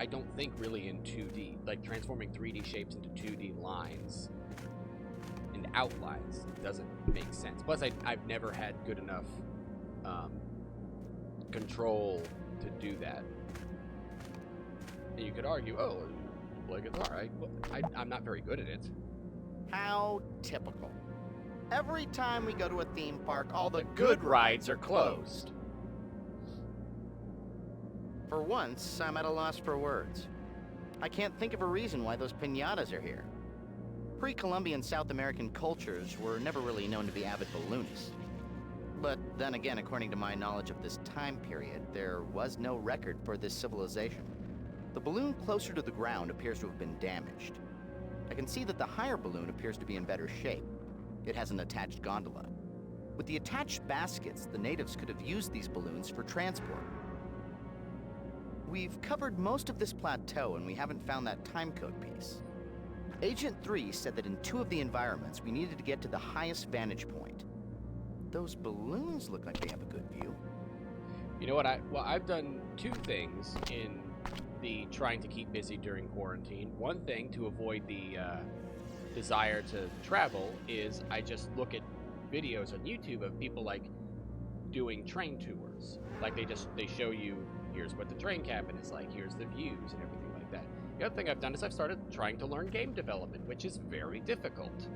don't think really in 2D, like transforming 3D shapes into 2D lines and outlines doesn't make sense. Plus, I've never had good enough control to do that. And you could argue, oh, you play guitar. I'm not very good at it. How typical. Every time we go to a theme park, all the good rides are closed. For once, I'm at a loss for words. I can't think of a reason why those piñatas are here. Pre-Columbian South American cultures were never really known to be avid balloonists. But then again, according to my knowledge of this time period, there was no record for this civilization. The balloon closer to the ground appears to have been damaged. I can see that the higher balloon appears to be in better shape. It has an attached gondola. With the attached baskets, the natives could have used these balloons for transport. We've covered most of this plateau and we haven't found that timecode piece. Agent 3 said that in 2 of the environments we needed to get to the highest vantage point. those balloons look like they have a good view. You know what? I've done two things in the trying to keep busy during quarantine. One thing to avoid the desire to travel is I just look at videos on YouTube of people like doing train tours. Like they show you, here's what the train cabin is like, here's the views and everything like that. The other thing I've done is I've started trying to learn game development, which is very difficult.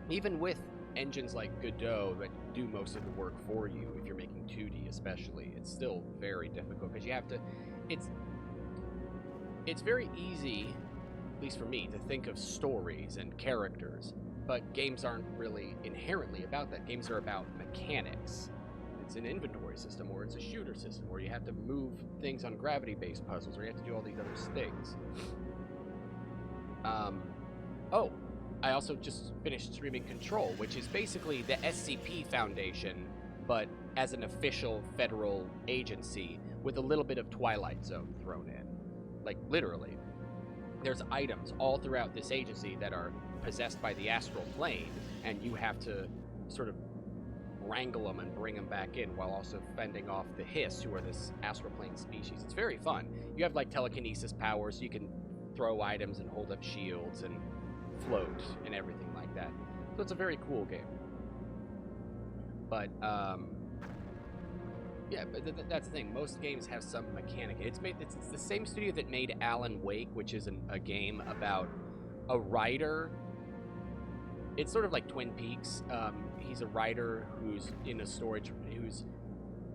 Even with engines like Godot that do most of the work for you, if you're making 2D especially, it's still very difficult because you have to, it's very easy, at least for me, to think of stories and characters, but games aren't really inherently about that. Games are about mechanics. It's an inventory system, or it's a shooter system, or you have to move things on gravity-based puzzles, or you have to do all these other things. Oh, I also just finished streaming Control, which is basically the SCP Foundation, but as an official federal agency with a little bit of Twilight Zone thrown in. Like, literally. There's items all throughout this agency that are possessed by the astral plane, and you have to sort of wrangle them and bring them back in while also fending off the Hiss, who are this astral plane species. It's very fun. You have, like, telekinesis powers, so you can throw items and hold up shields and float and everything like that. So it's a very cool game. But, yeah, but that's the thing. Most games have some mechanic. It's the same studio that made Alan Wake, which is a game about a writer. It's sort of like Twin Peaks. He's a writer who's in a storage, who's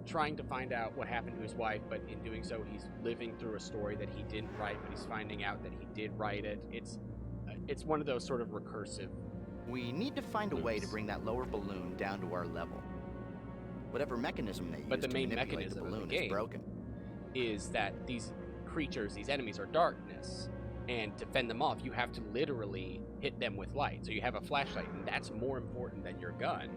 trying to find out what happened to his wife, but in doing so, he's living through a story that he didn't write, but he's finding out that he did write it. It's one of those sort of recursive. We need to find a way to bring that lower balloon down to our level. Whatever mechanism they use The main to manipulate mechanism the of balloon the game is broken. Is that these creatures, these enemies, are darkness, and to fend them off, you have to literally hit them with light. So you have a flashlight, and that's more important than your gun.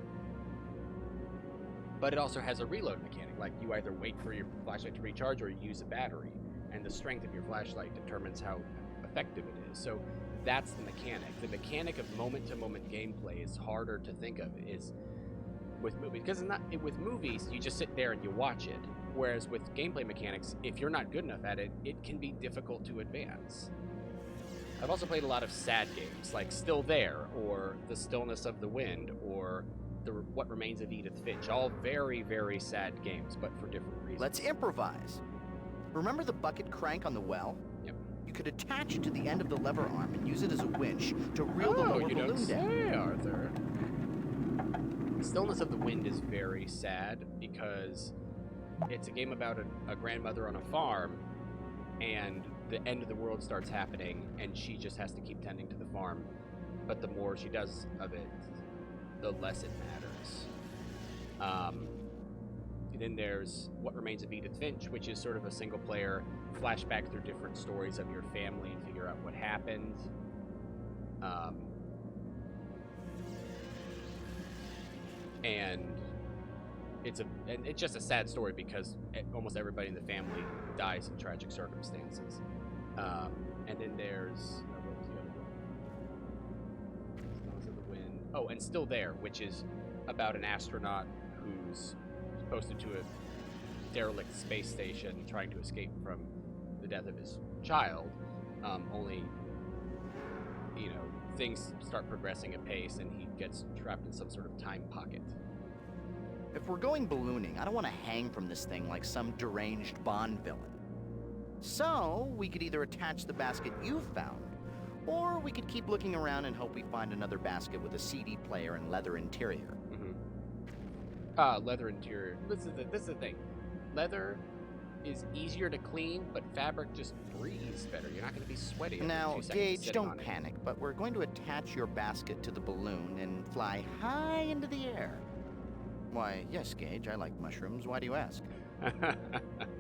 But it also has a reload mechanic. Like, you either wait for your flashlight to recharge or you use a battery, and the strength of your flashlight determines how effective it is. So that's the mechanic. The mechanic of moment-to-moment gameplay is harder to think of. Is with movies, because with movies you just sit there and you watch it. Whereas with gameplay mechanics, if you're not good enough at it, it can be difficult to advance. I've also played a lot of sad games, like Still There, or The Stillness of the Wind, or What Remains of Edith Finch. All very, very sad games, but for different reasons. Let's improvise. Remember the bucket crank on the well? Yep. You could attach it to the end of the lever arm and use it as a winch to reel the lower balloon down. Hey, Arthur. Stillness of the Wind is very sad because it's a game about a grandmother on a farm, and the end of the world starts happening, and she just has to keep tending to the farm. But the more she does of it, the less it matters. And then there's What Remains of Edith Finch, which is sort of a single-player flashback through different stories of your family and figure out what happened. And it's just a sad story because almost everybody in the family dies in tragic circumstances. And then there's what was the other one? Stillness of the Wind. Oh, and Still There, which is about an astronaut who's posted to a derelict space station trying to escape from the death of his child. Only, things start progressing apace, and he gets trapped in some sort of time pocket. If we're going ballooning, I don't want to hang from this thing like some deranged Bond villain. So, we could either attach the basket you found, or we could keep looking around and hope we find another basket with a CD player and leather interior. Leather interior. This is the thing. Leather is easier to clean, but fabric just breathes better. You're not going to be sweaty. Now, Gage, don't panic, but we're going to attach your basket to the balloon and fly high into the air. Why, yes, Gage, I like mushrooms. Why do you ask?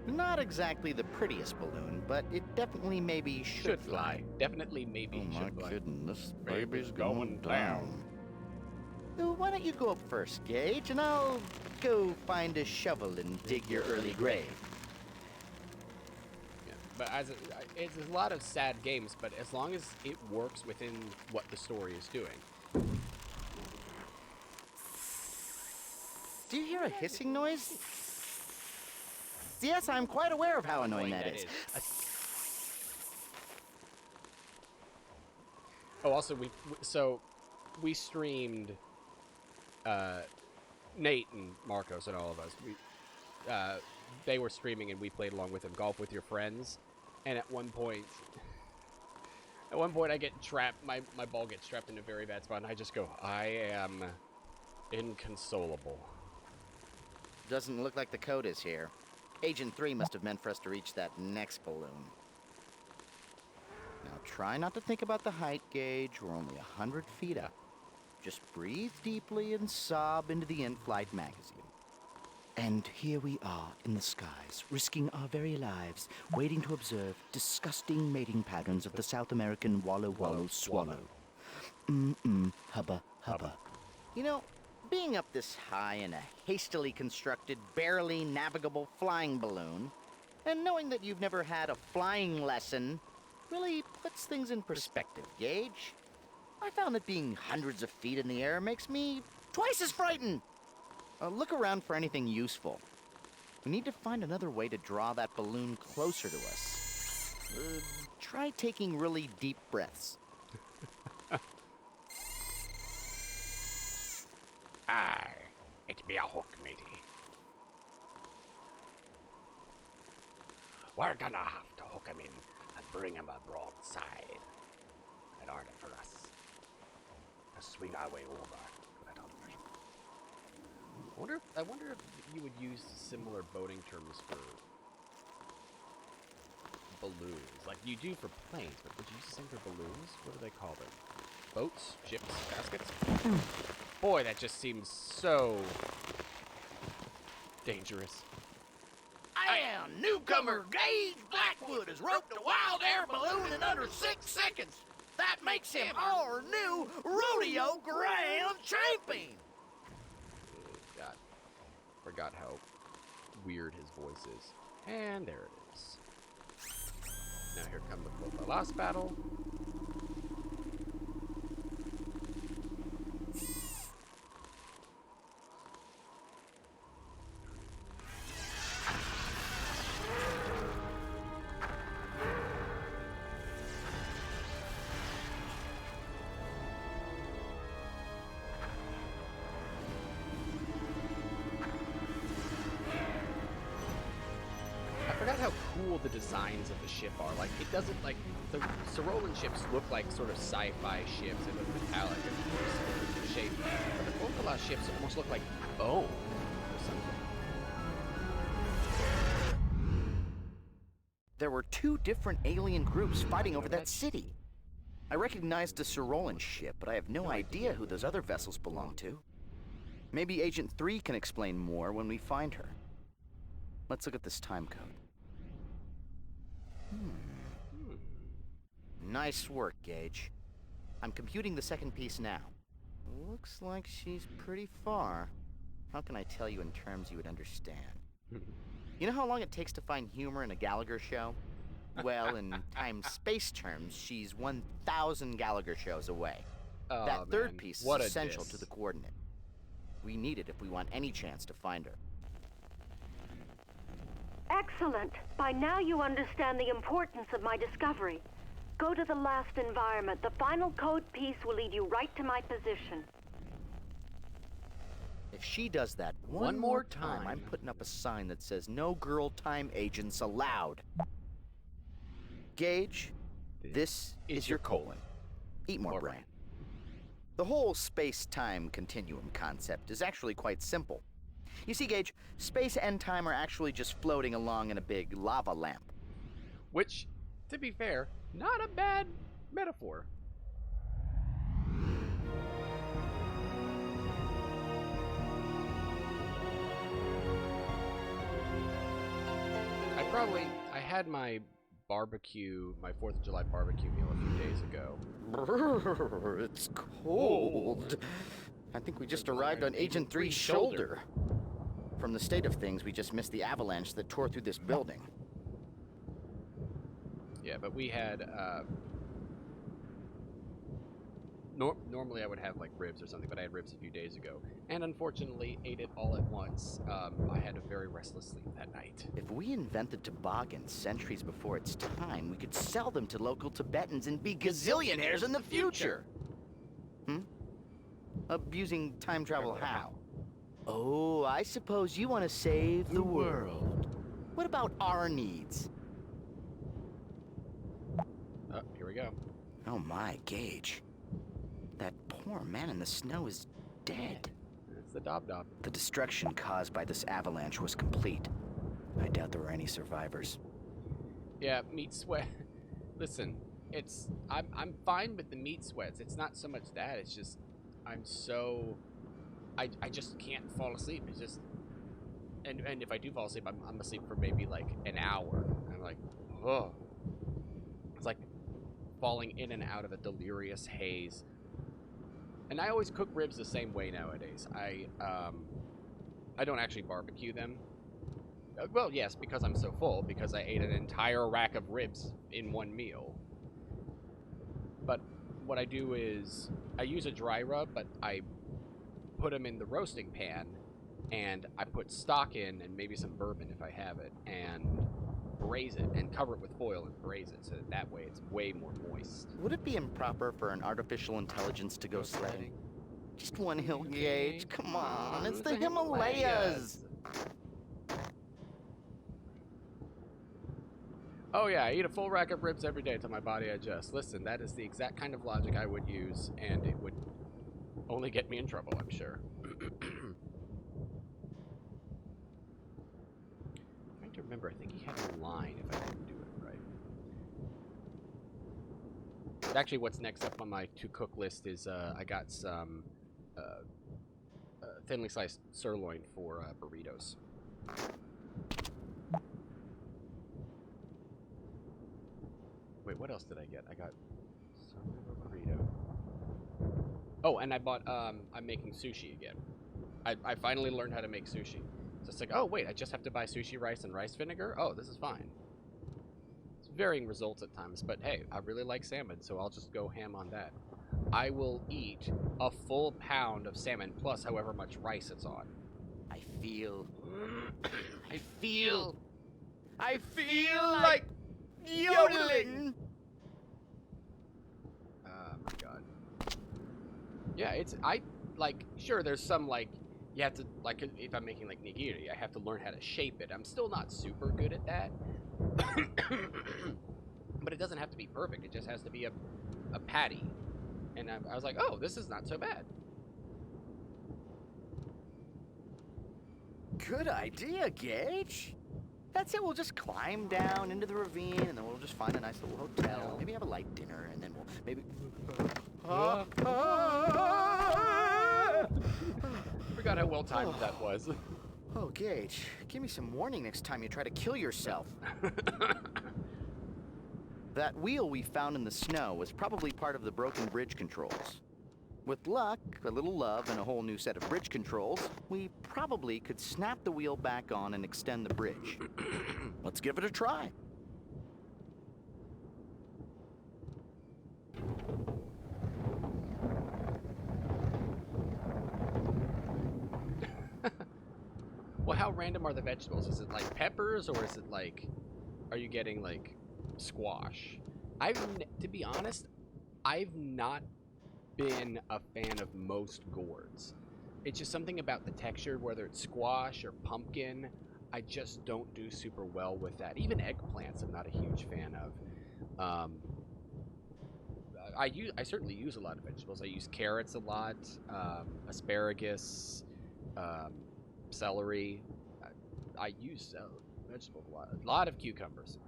Not exactly the prettiest balloon, but it definitely maybe should fly. Definitely maybe should fly. Oh, my goodness. Baby's going down. Why don't you go up first, Gage, and I'll go find a shovel and dig your early grave. Yeah, but it's a lot of sad games, but as long as it works within what the story is doing. Do you hear a hissing noise? Yes, I'm quite aware of how annoying that is. Oh, also, we streamed Nate and Marcos and all of us. They were streaming and we played along with them. Golf with your friends, and at one point, I get trapped. My ball gets trapped in a very bad spot, and I just go, I am inconsolable. Doesn't look like the code is here. Agent 3 must have meant for us to reach that next balloon. Now try not to think about the height, Gage. We're only 100 feet up. Just breathe deeply and sob into the in-flight magazine. And here we are in the skies, risking our very lives, waiting to observe disgusting mating patterns of the South American wallow swallow. Hubba hubba. You know, being up this high in a hastily constructed, barely navigable flying balloon, and knowing that you've never had a flying lesson, really puts things in perspective, Gage. I found that being hundreds of feet in the air makes me twice as frightened. Look around for anything useful. We need to find another way to draw that balloon closer to us. Try taking really deep breaths. Aye, it be a hook, matey. We're gonna have to hook him in and bring him a broadside. In order for us to swing our way over to that other version. I wonder if you would use similar boating terms for balloons, like you do for planes, but would you use the same for balloons? What do they call them? Boats? Ships? Baskets? Boy, that just seems so dangerous. And newcomer Gage Blackwood has roped a wild air balloon in under 6 seconds. That makes him our new rodeo ground champion. God, forgot how weird his voice is. And there it is. Now here come the last battle. I forgot how cool the designs of the ship are. Like, it doesn't, like, the Cyrolan ships look like sort of sci-fi ships. They look metallic and shape. But the Volkala ships almost look like bone or something. There were 2 different alien groups fighting over that city. I recognized a Cyrolan ship, but I have no idea who those other vessels belong to. Maybe Agent 3 can explain more when we find her. Let's look at this time code. Nice work, Gage. I'm computing the second piece now. Looks like she's pretty far. How can I tell you in terms you would understand? You know how long it takes to find humor in a Gallagher show? Well, in time-space terms, she's 1,000 Gallagher shows away. That third piece is essential to the coordinate. We need it if we want any chance to find her. Excellent. By now you understand the importance of my discovery. Go to the last environment. The final code piece will lead you right to my position. If she does that one more time, I'm putting up a sign that says no girl time agents allowed. Gage, this is your colon. Eat more brain. The whole space-time continuum concept is actually quite simple. You see, Gage, space and time are actually just floating along in a big lava lamp. Which, to be fair, not a bad metaphor. I had my barbecue, my 4th of July barbecue meal a few days ago. It's cold. I think we just arrived on Agent 3's shoulder. From the state of things, we just missed the avalanche that tore through this building. Yeah, but we had, Normally I would have like ribs or something, but I had ribs a few days ago, and unfortunately ate it all at once. I had a very restless sleep that night. If we invented toboggans centuries before its time, we could sell them to local Tibetans and be gazillionaires in the future. Using time travel how? Oh, I suppose you want to save the world. What about our needs? Oh, here we go. Oh my, Gage. That poor man in the snow is dead. It's the Dob-Dob. The destruction caused by this avalanche was complete. I doubt there were any survivors. Yeah, meat sweat. Listen, I'm fine with the meat sweats. It's not so much that, it's just I just can't fall asleep. It's just and if I do fall asleep, I'm asleep for maybe like an hour. I'm like, oh. It's like falling in and out of a delirious haze. And I always cook ribs the same way nowadays. I don't actually barbecue them. Well, yes, because I'm so full, because I ate an entire rack of ribs in one meal. But what I do is I use a dry rub, but I put them in the roasting pan, and I put stock in and maybe some bourbon if I have it, and braise it and cover it with foil and braise it, so that way it's way more moist. Would it be improper for an artificial intelligence to go sledding? Just one hill, Gage. Come on, it's the Himalayas. Oh yeah, I eat a full rack of ribs every day until my body adjusts. Listen, that is the exact kind of logic I would use, and it would only get me in trouble, I'm sure. Trying to remember, I think he had a line if I didn't do it right. Actually, what's next up on my to-cook list is I got some thinly sliced sirloin for burritos. Wait, what else did I get? I got sirloin for burrito. Oh, and I bought, I'm making sushi again. I finally learned how to make sushi. So it's like, oh, wait, I just have to buy sushi rice and rice vinegar? Oh, this is fine. It's varying results at times, but hey, I really like salmon, so I'll just go ham on that. I will eat a full pound of salmon plus however much rice it's on. I feel like yodeling. Oh my god. Yeah, sure, there's some, like, you have to, like, if I'm making, like, nigiri, I have to learn how to shape it. I'm still not super good at that. But it doesn't have to be perfect. It just has to be a patty. And I was like, oh, this is not so bad. Good idea, Gage. That's it, we'll just climb down into the ravine, and then we'll just find a nice little hotel. Maybe have a light dinner, and then we'll maybe... Forgot how well timed that was. Oh, Gage, give me some warning next time you try to kill yourself. That wheel we found in the snow was probably part of the broken bridge controls. With luck, a little love, and a whole new set of bridge controls, we probably could snap the wheel back on and extend the bridge. Let's give it a try. Well, how random are the vegetables? Is it like peppers, or is it like, are you getting like squash? To be honest, I've not been a fan of most gourds. It's just something about the texture, whether it's squash or pumpkin, I just don't do super well with that. Even eggplants I'm not a huge fan of. I certainly use a lot of vegetables. I use carrots a lot, asparagus, celery. I use vegetables a lot. A lot of cucumbers.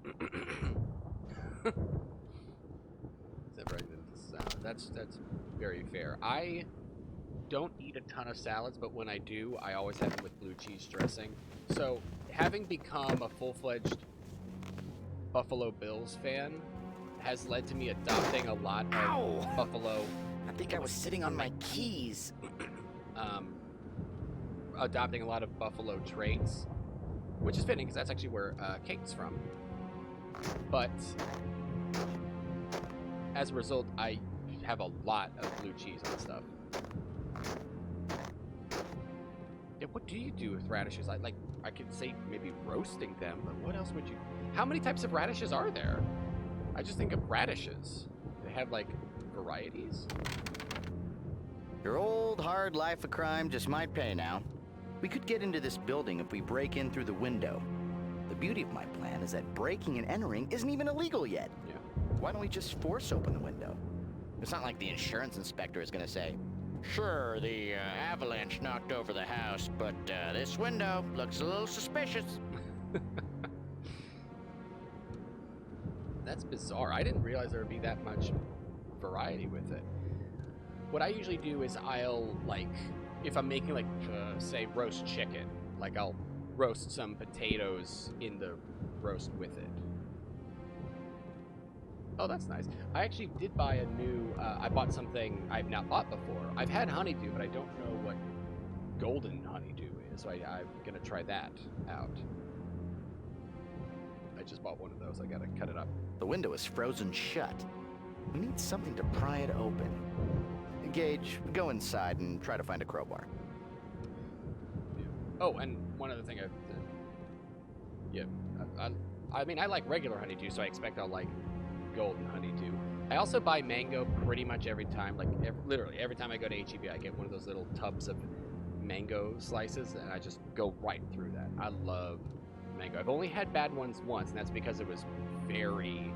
That's very fair. I don't eat a ton of salads, but when I do, I always have them with blue cheese dressing. So, having become a full-fledged Buffalo Bills fan has led to me adopting a lot of Buffalo... I think I was sitting on my keys. Adopting a lot of Buffalo traits, which is fitting because that's actually where Kate's from. But as a result, I have a lot of blue cheese on stuff. Yeah, what do you do with radishes? I could say maybe roasting them, but what else would you... How many types of radishes are there? I just think of radishes. They have, like, varieties? Your old hard life of crime just might pay now. We could get into this building if we break in through the window. The beauty of my plan is that breaking and entering isn't even illegal yet. Yeah. Why don't we just force open the window? It's not like the insurance inspector is gonna say, Sure, the avalanche knocked over the house, but this window looks a little suspicious. That's bizarre. I didn't realize there would be that much variety with it. What I usually do is I'll, like, if I'm making, like, say, roast chicken, like, I'll roast some potatoes in the roast with it. Oh, that's nice. I actually did buy a new, I bought something I've not bought before. I've had honeydew, but I don't know what golden honeydew is, so I'm going to try that out. I just bought one of those. I got to cut it up. the window is frozen shut. We need something to pry it open. Gage, go inside and try to find a crowbar. Oh, and one other thing I mean, I like regular honeydew, so I expect I'll like golden honeydew. I also buy mango pretty much every time, like literally every time I go to HEB, I get one of those little tubs of mango slices, and I just go right through that. I love mango. I've only had bad ones once, and that's because it was very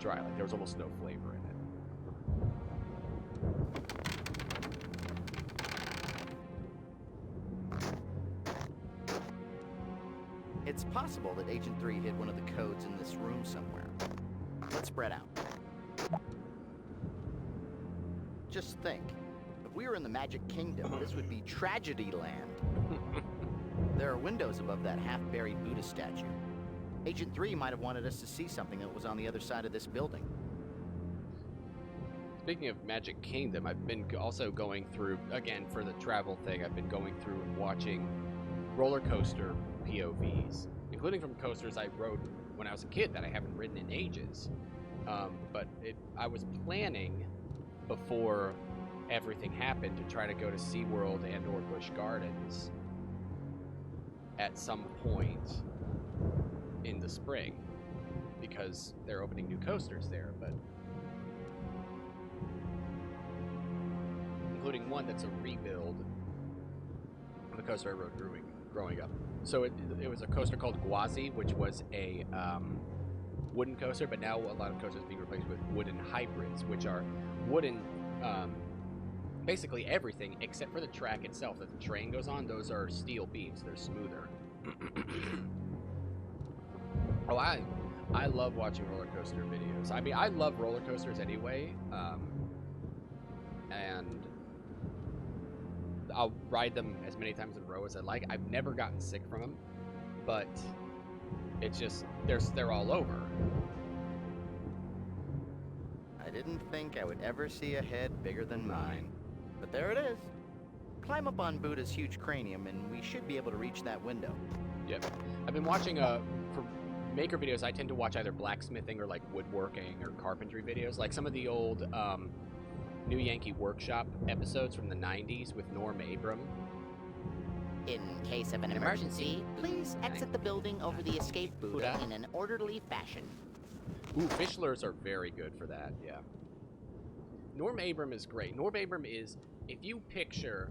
dry. Like there was almost no flavor in it. It's possible that Agent 3 hid one of the codes in this room somewhere. Let's spread out. Just think, if we were in the Magic Kingdom, this would be Tragedy Land. There are windows above that half-buried Buddha statue. Agent 3 might have wanted us to see something that was on the other side of this building. Speaking of Magic Kingdom, I've been also going through, again, for the travel thing, I've been going through and watching roller coaster POVs, including from coasters I rode when I was a kid that I haven't ridden in ages. But I was planning before everything happened to try to go to SeaWorld and or Busch Gardens at some point in the spring because they're opening new coasters there, but including one that's a rebuild of the coaster I rode growing up. So it was a coaster called Gwazi, which was a wooden coaster, but now a lot of coasters are being replaced with wooden hybrids, which are wooden, basically everything except for the track itself that the train goes on. Those are steel beams. They're smoother. Oh, I love watching roller coaster videos. I mean, I love roller coasters anyway, and I'll ride them as many times in a row as I like. I've never gotten sick from them, but it's just they're all over. I didn't think I would ever see a head bigger than mine, but there it is. Climb up on Buddha's huge cranium and we should be able to reach that window. Yep. I've been watching for maker videos. I tend to watch either blacksmithing or like woodworking or carpentry videos, like some of the old New Yankee Workshop episodes from the 90s with Norm Abram. In case of an emergency, please exit the building over the escape Buddha in an orderly fashion. Ooh, Fischlers are very good for that, yeah. Norm Abram is great. Norm Abram is, if you picture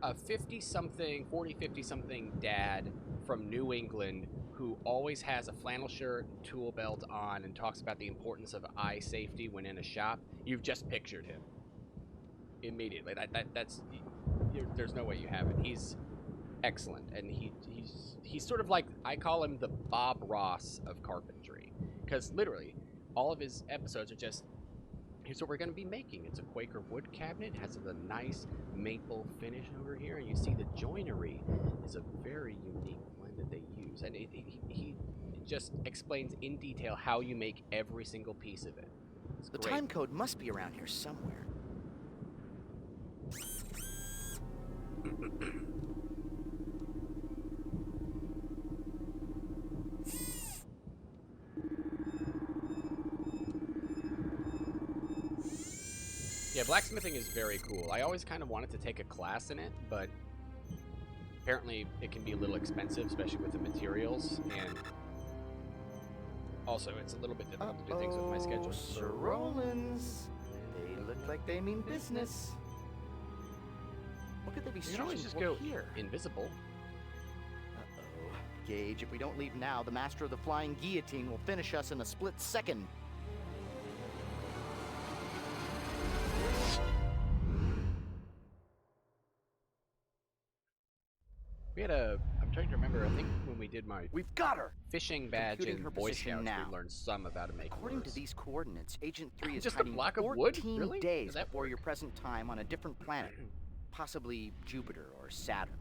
a 50-something, 40, 50-something dad from New England who always has a flannel shirt, tool belt on, and talks about the importance of eye safety when in a shop, you've just pictured him. Immediately. That's there's no way you haven't. He's excellent, and he's sort of like, I call him the Bob Ross of carpentry, because literally all of his episodes are just, here's what we're going to be making. It's a Quaker wood cabinet. It has a nice maple finish over here, and you see the joinery is a very unique blend that they use, and he just explains in detail how you make every single piece of it. It's the great. time code must be around here somewhere. Yeah, blacksmithing is very cool. I always kind of wanted to take a class in it, but apparently it can be a little expensive, especially with the materials, and also it's a little bit difficult to do things with my schedule. Sir Rollins. They look like they mean business. What could they be You can searching always just for go here? invisible. Uh-oh. Gage, if we don't leave now, the master of the flying guillotine will finish us in a split second. We had a. I'm trying to remember. I think when we did my We've got her! fishing badge Computing in her Boy position Scouts, now. we learned some about how to make According lures. to these coordinates, Agent 3 is Just a hiding block of 14 wood? Really? days Does that before work? your present time on a different planet. Possibly Jupiter or Saturn.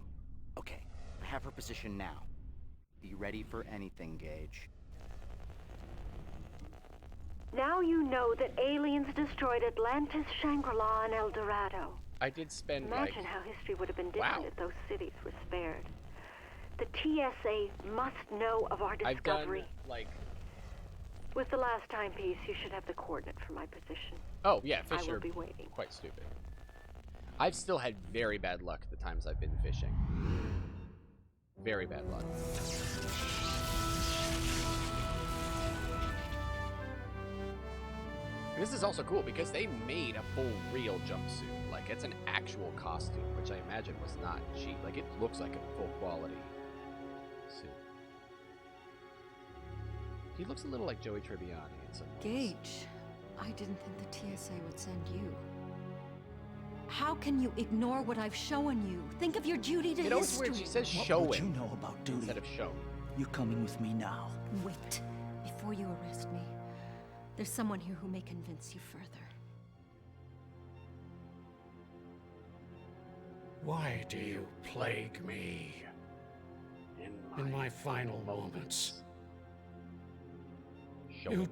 Okay, I have her position now. Be ready for anything, Gage. Now you know that aliens destroyed Atlantis, Shangri-La, and El Dorado. I did spend Imagine like how history would have been different Wow. if those cities were spared. The TSA must know of our I've done discovery. like With the last timepiece, you should have the coordinate for my position. oh yeah, I fish will are be waiting. quite stupid. I've still had very bad luck the times I've been fishing. Very bad luck. This is also cool because they made a full real jumpsuit. Like, it's an actual costume, which I imagine was not cheap. Like, it looks like a full quality suit. He looks a little like Joey Tribbiani in some ways. Gage, I didn't think the TSA would send you. How can you ignore what I've shown you? Think of your duty to You know, it's history. weird. She says What show would him you know about duty? instead of show. You're coming with me now. Wait, before you arrest me. There's someone here who may convince you further. Why do you plague me in my final moments? Show You him.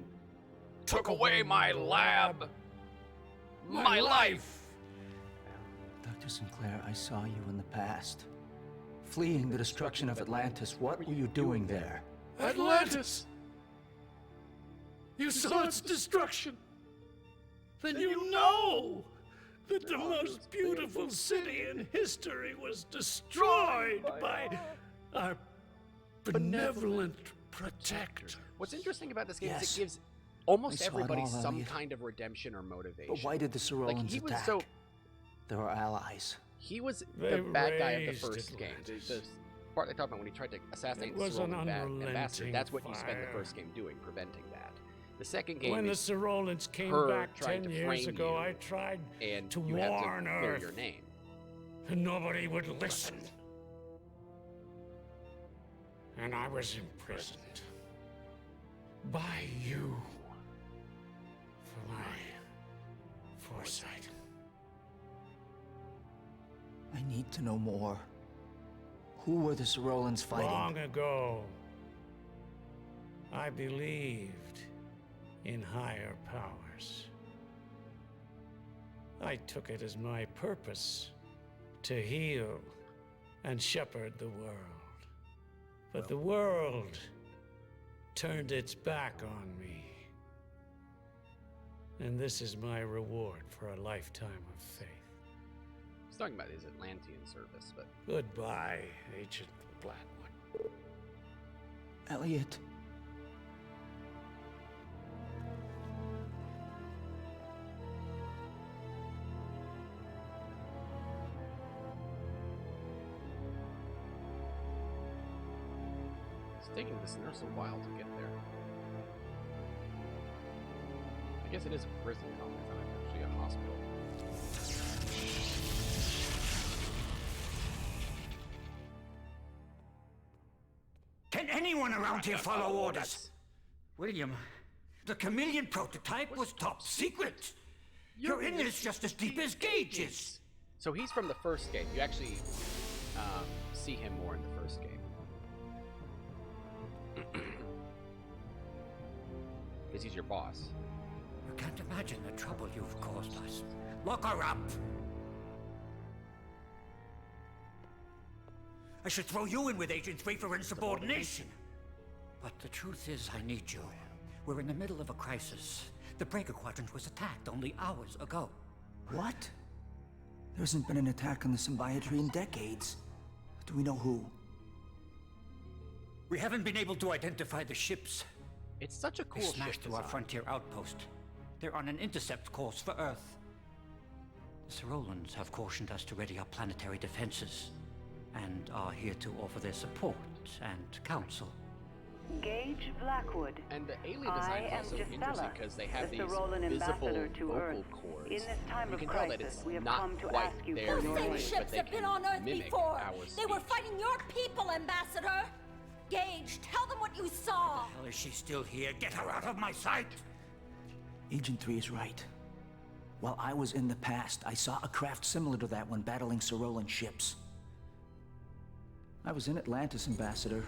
took away my lab, my life. Dr. Sinclair, I saw you in the past. Fleeing the destruction of Atlantis, what were you doing there? Atlantis! You saw its destruction. Then you know that the most beautiful city in history was destroyed by our benevolent protector. What's interesting about this game is Yes. it gives almost I saw it everybody all, some Elliot. kind of redemption or motivation. But why did the Sorolans Like, he was attack? so... They were allies. He was They the bad guy of the raised first game. Atlantis. The part they talk about when he tried to assassinate It the was an Sorolin ambassador, unrelenting that's what you spent the fire. first game doing, preventing that. The second game When the is Sorolans came her back trying 10 to years frame ago, you, I tried and to you have warn to clear Earth. your name. And nobody would listen. And I was imprisoned by you for my foresight. I need to know more. Who were the Sorolans fighting? Long ago, I believed in higher powers. I took it as my purpose to heal and shepherd the world. But the world turned its back on me. And this is my reward for a lifetime of faith. He's talking about his Atlantean service, but Goodbye, Agent Blackwood. Elliot. it's taking this nurse a while to get there. I guess it is a prison colony, it's not actually a hospital. Can anyone around here follow orders? William, the chameleon prototype was top secret. You're in this just as deep as Gage is. So he's from the first game. You actually see him more in the first game. Because he's your boss. You can't imagine the trouble you've caused us. Lock her up! I should throw you in with Agent 3 for insubordination. But the truth is, I need you. We're in the middle of a crisis. The Breaker Quadrant was attacked only hours ago. What? There hasn't been an attack on the Symbiotry in decades. Do we know who? We haven't been able to identify the ships. It's such a cool They ship smashed through our design. frontier outpost. They're on an intercept course for Earth. The Cerolans have cautioned us to ready our planetary defenses, and are here to offer their support and counsel. Gage Blackwood. And the alien design is also interesting because they have the these Cerolan visible ambassador to vocal Earth. cords. In this time You of can tell that crisis, it's we have not come to quite ask you their for your Those aid. same but ships they have been can on Earth mimic before. our They were speech. fighting your people, Ambassador. Gage, tell them what you saw. Hell, is she still here? Get her out of my sight! Agent 3 is right. While I was in the past, I saw a craft similar to that when battling Cerolan ships. I was in Atlantis, Ambassador.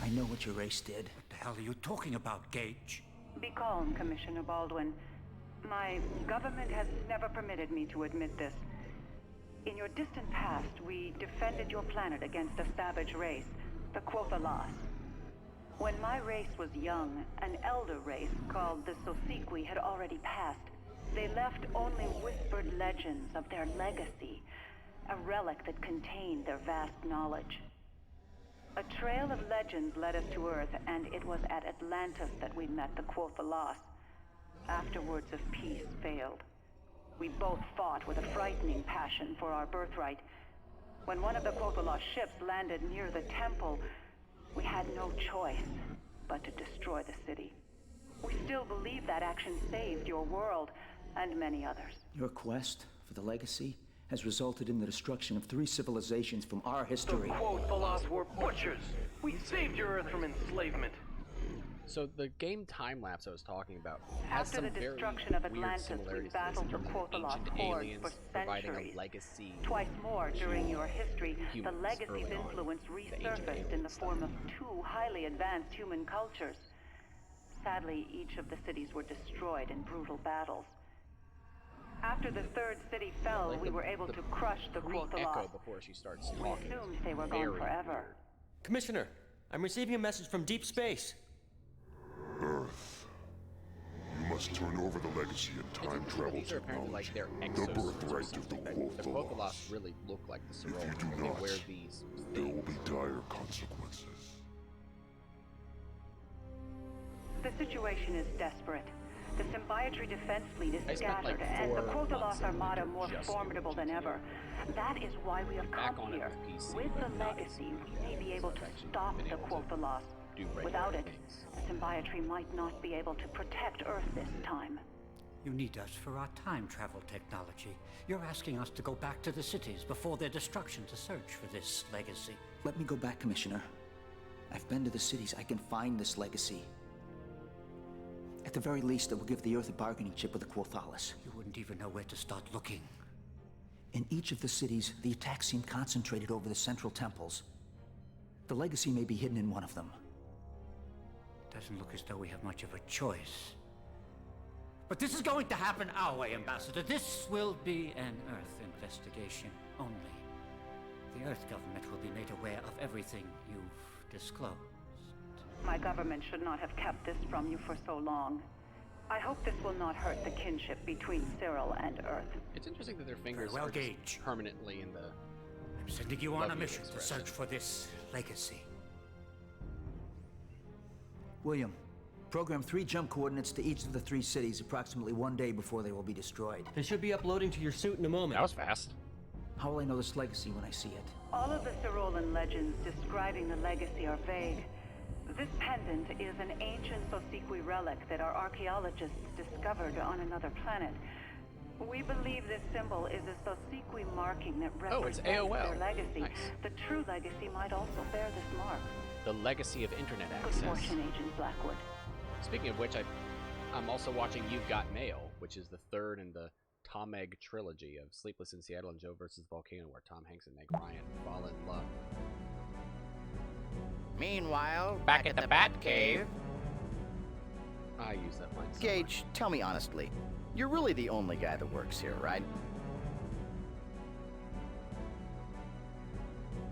I know what your race did. What the hell are you talking about, Gage? Be calm, Commissioner Baldwin. My government has never permitted me to admit this. In your distant past, we defended your planet against a savage race, the Quothalas. When my race was young, an elder race called the Sosequi had already passed. They left only whispered legends of their legacy, a relic that contained their vast knowledge. A trail of legends led us to Earth, and it was at Atlantis that we met the Quothalas. After words of peace failed. We both fought with a frightening passion for our birthright. When one of the Quothalas ships landed near the temple, we had no choice but to destroy the city. We still believe that action saved your world, and many others. Your quest for the legacy has resulted in the destruction of 3 civilizations from our history. The Quothalas were butchers. We saved your Earth from enslavement. So the game time lapse I was talking about has After some the very destruction of weird Atlantis, we similarities battled to the this in terms of Quothalas ancient hordes aliens for providing centuries. a legacy. Twice more during your history, the humans legacy's early on, influence the ancient resurfaced in the aliens form of 2 highly advanced human cultures. Sadly, each of the cities were destroyed in brutal battles. After the 3rd city fell, we were able to crush the Quothalas. Echo before she starts We talking. assumed they were Very gone forever. weird. Commissioner, I'm receiving a message from deep space. Earth. You must turn over the legacy and It's time interesting travel that these are apparently like their technology. The exosuits or birthright of the something. The Quothalas. Quothalas really look like the If you Cerolans, do and they not, wear these there will be things. dire consequences. The situation is desperate. The Symbiotry defense fleet is I spent, like, scattered, and the 4 months Quothalas in Armada winter more just formidable doing than GTA. ever. That is why we have Back come on it here. with PC, With but the not legacy, as we may be able to I've actually stop been the able to Quothalas. do regular Without it, things. the Symbiotry might not be able to protect Earth this time. You need us for our time travel technology. You're asking us to go back to the cities before their destruction to search for this legacy. Let me go back, Commissioner. I've been to the cities. I can find this legacy. At the very least, it will give the Earth a bargaining chip with the Quothalas. You wouldn't even know where to start looking. In each of the cities, the attacks seem concentrated over the central temples. The legacy may be hidden in one of them. Doesn't look as though we have much of a choice. But this is going to happen our way, Ambassador. This will be an Earth investigation only. The Earth government will be made aware of everything you've disclosed. My government should not have kept this from you for so long. I hope this will not hurt the kinship between Cyril and Earth. It's interesting that their fingers well, are just Gage. permanently in the. I'm sending you on Love a you, mission to expression. search for this legacy. William, program 3 jump coordinates to each of the 3 cities approximately 1 day before they will be destroyed. They should be uploading to your suit in a moment. That was fast. How will I know this legacy when I see it? All of the Cerolan legends describing the legacy are vague. This pendant is an ancient Sosequi relic that our archaeologists discovered on another planet. We believe this symbol is a Sosequi marking that Oh, it's represents AOL. their legacy. Nice. The true legacy might also bear this mark. The legacy of internet Good access. fortune, Agent Blackwood. Speaking of which, I'm also watching You've Got Mail, which is the 3rd in the Tom Egg trilogy of Sleepless in Seattle and Joe vs. Volcano, where Tom Hanks and Meg Ryan fall in love. Meanwhile, Back at the Batcave. I use that line. So Gage, tell me honestly, you're really the only guy that works here, right?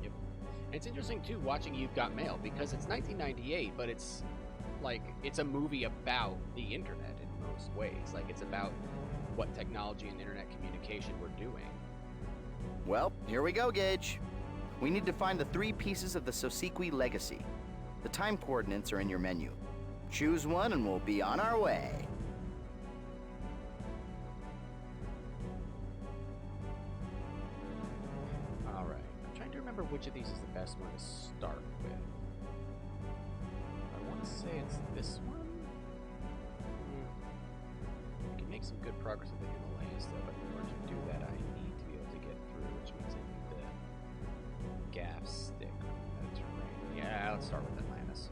Yep. It's interesting too watching You've Got Mail because it's 1998, but it's like it's a movie about the internet in most ways. Like, it's about what technology and internet communication we're doing. Well, here we go, Gage. We need to find the 3 pieces of the Sosequi legacy. The time coordinates are in your menu. Choose one and we'll be on our way. Alright, I'm trying to remember which of these is the best one to start with. I want to say it's this one? I can make some good progress with the Himalayas, though, but in order to do that, I need to be able to get through, which means I need the gaff stick from the Mediterranean. Yeah, let's start with Atlantis.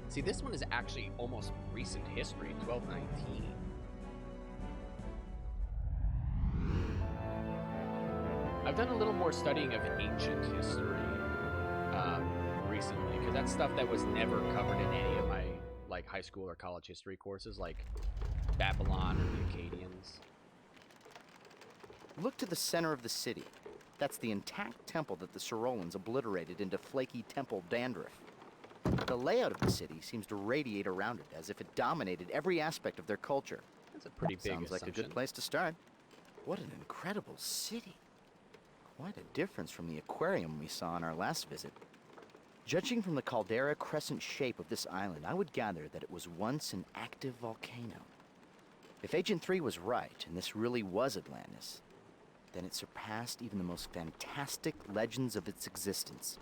See, this one is actually almost recent history, 1219. I've done a little more studying of ancient history recently, because that's stuff that was never covered in any of my like high school or college history courses, like Babylon or the Akkadians. Look to the center of the city. That's the intact temple that the Sorolans obliterated into flaky temple dandruff. The layout of the city seems to radiate around it, as if it dominated every aspect of their culture. That's a pretty big Sounds like a good place to start. What an incredible city. Quite a difference from the aquarium we saw on our last visit. Judging from the caldera crescent shape of this island, I would gather that it was once an active volcano. If Agent 3 was right, and this really was Atlantis, then it surpassed even the most fantastic legends of its existence.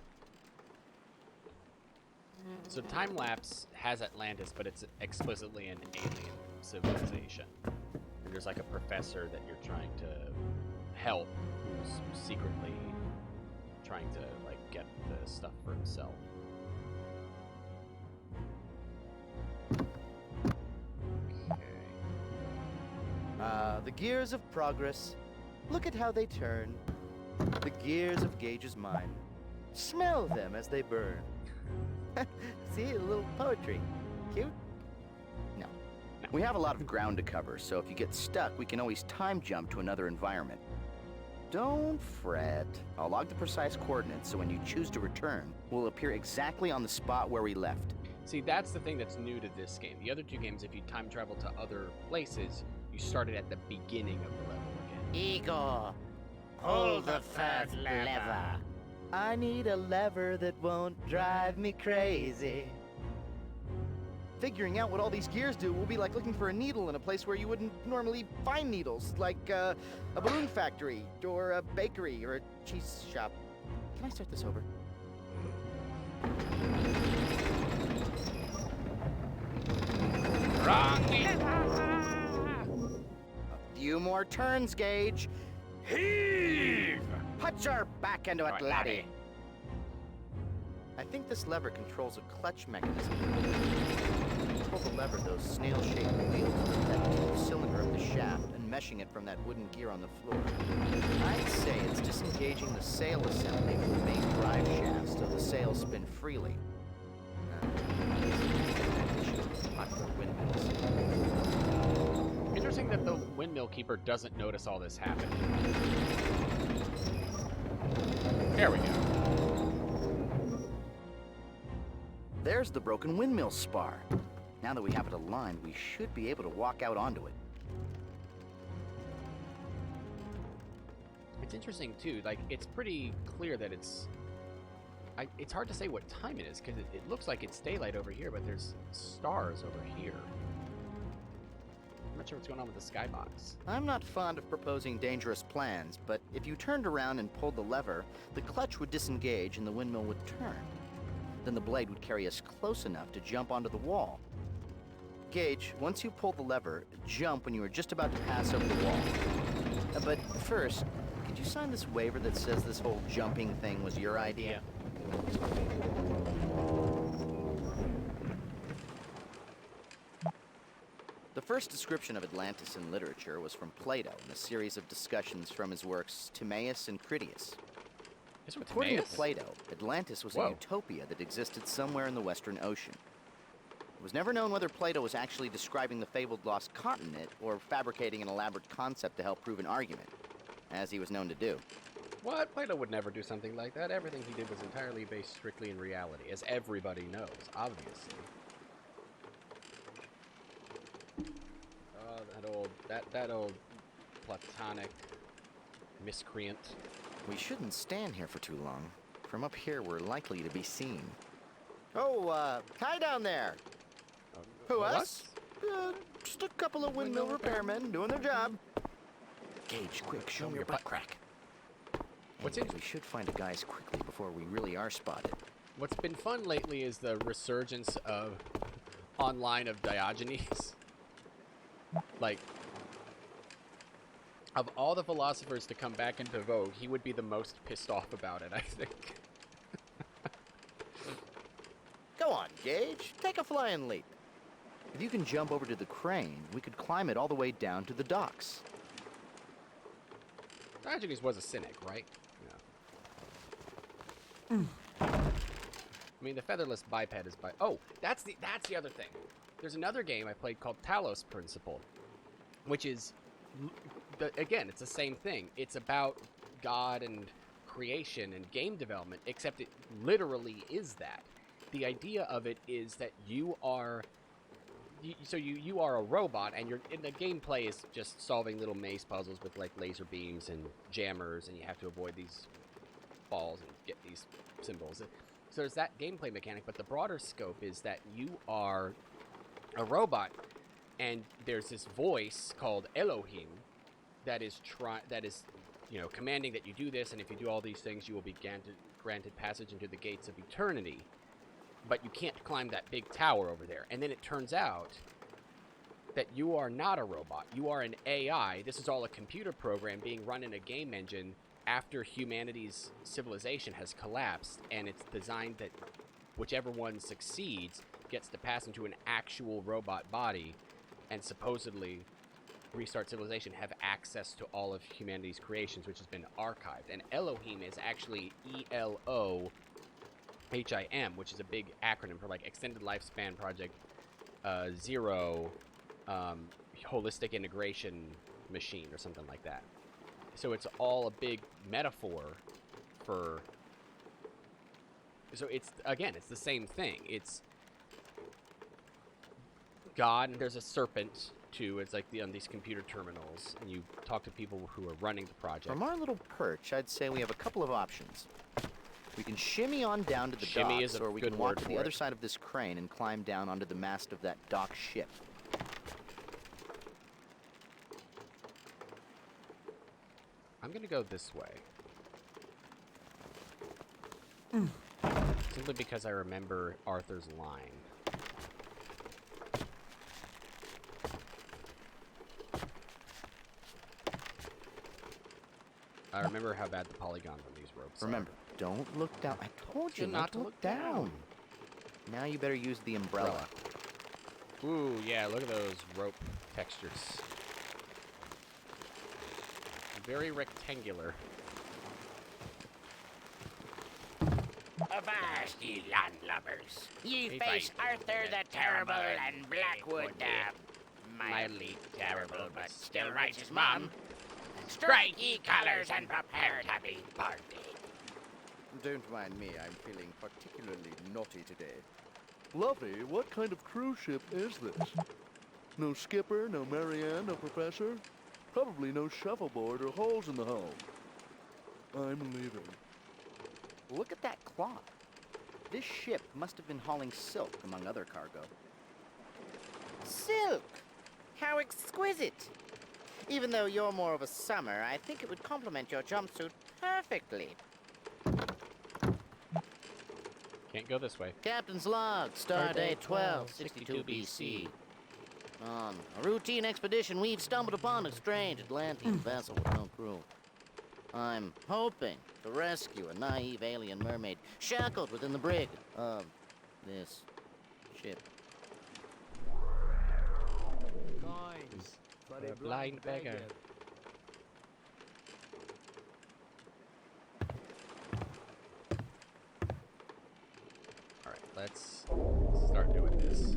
So time-lapse has Atlantis, but it's explicitly an alien civilization. And there's like a professor that you're trying to help who's secretly trying to like get the stuff for himself. The gears of progress. Look at how they turn. The gears of Gage's mind. Smell them as they burn. See, a little poetry. Cute? No. We have a lot of ground to cover, so if you get stuck, we can always time jump to another environment. Don't fret. I'll log the precise coordinates, so when you choose to return, we'll appear exactly on the spot where we left. See, that's the thing that's new to this game. The other two games, if you time travel to other places, you started at the beginning of the level again. Igor, pull the third lever. I need a lever that won't drive me crazy. Figuring out what all these gears do will be like looking for a needle in a place where you wouldn't normally find needles, like a balloon factory, or a bakery, or a cheese shop. Can I start this over? Wrong lever. A few more turns, Gage. Heave! Put your back into it, Right, laddie. laddie. I think this lever controls a clutch mechanism. Pull the lever, those snail-shaped wheels with that cylinder of the shaft, and meshing it from that wooden gear on the floor. I'd say it's disengaging the sail assembly from the main drive shaft so the sails spin freely. Popular windmills. Interesting that the windmill keeper doesn't notice all this happening. There we go. There's the broken windmill spar. Now that we have it aligned, we should be able to walk out onto it. It's interesting too. Like, it's pretty clear that it's hard to say what time it is because it looks like it's daylight over here, but there's stars over here. I'm not sure what's going on with the skybox. I'm not fond of proposing dangerous plans, but if you turned around and pulled the lever, the clutch would disengage and the windmill would turn. Then the blade would carry us close enough to jump onto the wall. Gage, once you pull the lever, jump when you are just about to pass over the wall. But first, could you sign this waiver that says this whole jumping thing was your idea? The first description of Atlantis in literature was from Plato in a series of discussions from his works Timaeus and Critias. According to Plato, Atlantis was a utopia that existed somewhere in the Western Ocean. It was never known whether Plato was actually describing the fabled lost continent or fabricating an elaborate concept to help prove an argument, as he was known to do. What? Plato would never do something like that. Everything he did was entirely based strictly in reality, as everybody knows, obviously. That old platonic miscreant. We shouldn't stand here for too long. From up here, we're likely to be seen. Oh, hi down there. Who, us? Just a couple of windmill repairmen doing their job. Gage, quick, show me your butt crack. We should find the guys quickly before we really are spotted. What's been fun lately is the resurgence of online of Diogenes. Like, of all the philosophers to come back into vogue, he would be the most pissed off about it, I think. Go on, Gage. Take a flying leap. If you can jump over to the crane, we could climb it all the way down to the docks. Diogenes was a cynic, right? Yeah. I mean, the featherless biped is Oh, that's the other thing. There's another game I played called Talos Principle, which is, again, it's the same thing. It's about God and creation and game development, except it literally is that. The idea of it is that you are a robot, and the gameplay is just solving little maze puzzles with like laser beams and jammers, and you have to avoid these balls and get these symbols. So there's that gameplay mechanic, but the broader scope is that you are a robot, and there's this voice called Elohim that is commanding that you do this, and if you do all these things, you will be granted passage into the gates of eternity. But you can't climb that big tower over there. And then it turns out that you are not a robot. You are an AI. This is all a computer program being run in a game engine after humanity's civilization has collapsed. And it's designed that whichever one succeeds gets to pass into an actual robot body and supposedly restart civilization, have access to all of humanity's creations, which has been archived. And Elohim is actually ELOHIM, which is a big acronym for like Extended Lifespan Project Zero Holistic Integration Machine or something like that. So it's all a big metaphor for... So it's the same thing. It's God, and there's a serpent too. It's like on these computer terminals, and you talk to people who are running the project. From our little perch, I'd say we have a couple of options. We can shimmy on down to the docks, or we can walk to the other side of this crane and climb down onto the mast of that dock ship. I'm gonna go this way. Simply because I remember Arthur's line. I remember how bad the polygons on these ropes Remember, don't look down. I told you not to look down. Now you better use the umbrella. Ooh, yeah, look at those rope textures. Very rectangular. Avast, ye landlubbers. Ye face Arthur the Terrible and Blackwood, mildly terrible but still righteous mum. Strike ye colors and prepare to be party. Don't mind me, I'm feeling particularly naughty today. Lovely, what kind of cruise ship is this? No skipper, no Marianne, no professor? Probably no shuffleboard or holes in the hull. I'm leaving. Look at that cloth. This ship must have been hauling silk, among other cargo. Silk! How exquisite! Even though you're more of a summer, I think it would complement your jumpsuit perfectly. Can't go this way. Captain's log, stardate 1262 BC. On a routine expedition, we've stumbled upon a strange Atlantean vessel with no crew. I'm hoping to rescue a naive alien mermaid shackled within the brig of this ship. Coins for The blind beggar. Alright, let's start doing this.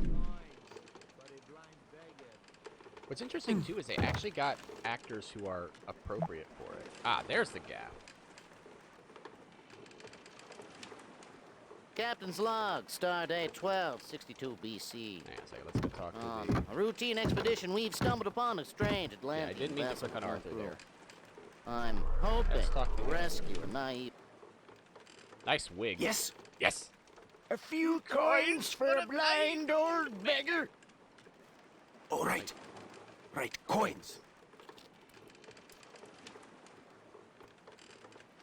What's interesting too is they actually got actors who are appropriate for it. Ah, there's the gap. Captain's log, stardate 1262 BC. Hang on a second, let's go talk to the... A routine expedition, we've stumbled upon a strange Atlantean I didn't mean to vessel click on Arthur crew. there. I'm hoping Let's talk to to him. rescue a naive... Nice wig. Yes? Yes! A few coins for a blind old beggar. All right. Right, coins.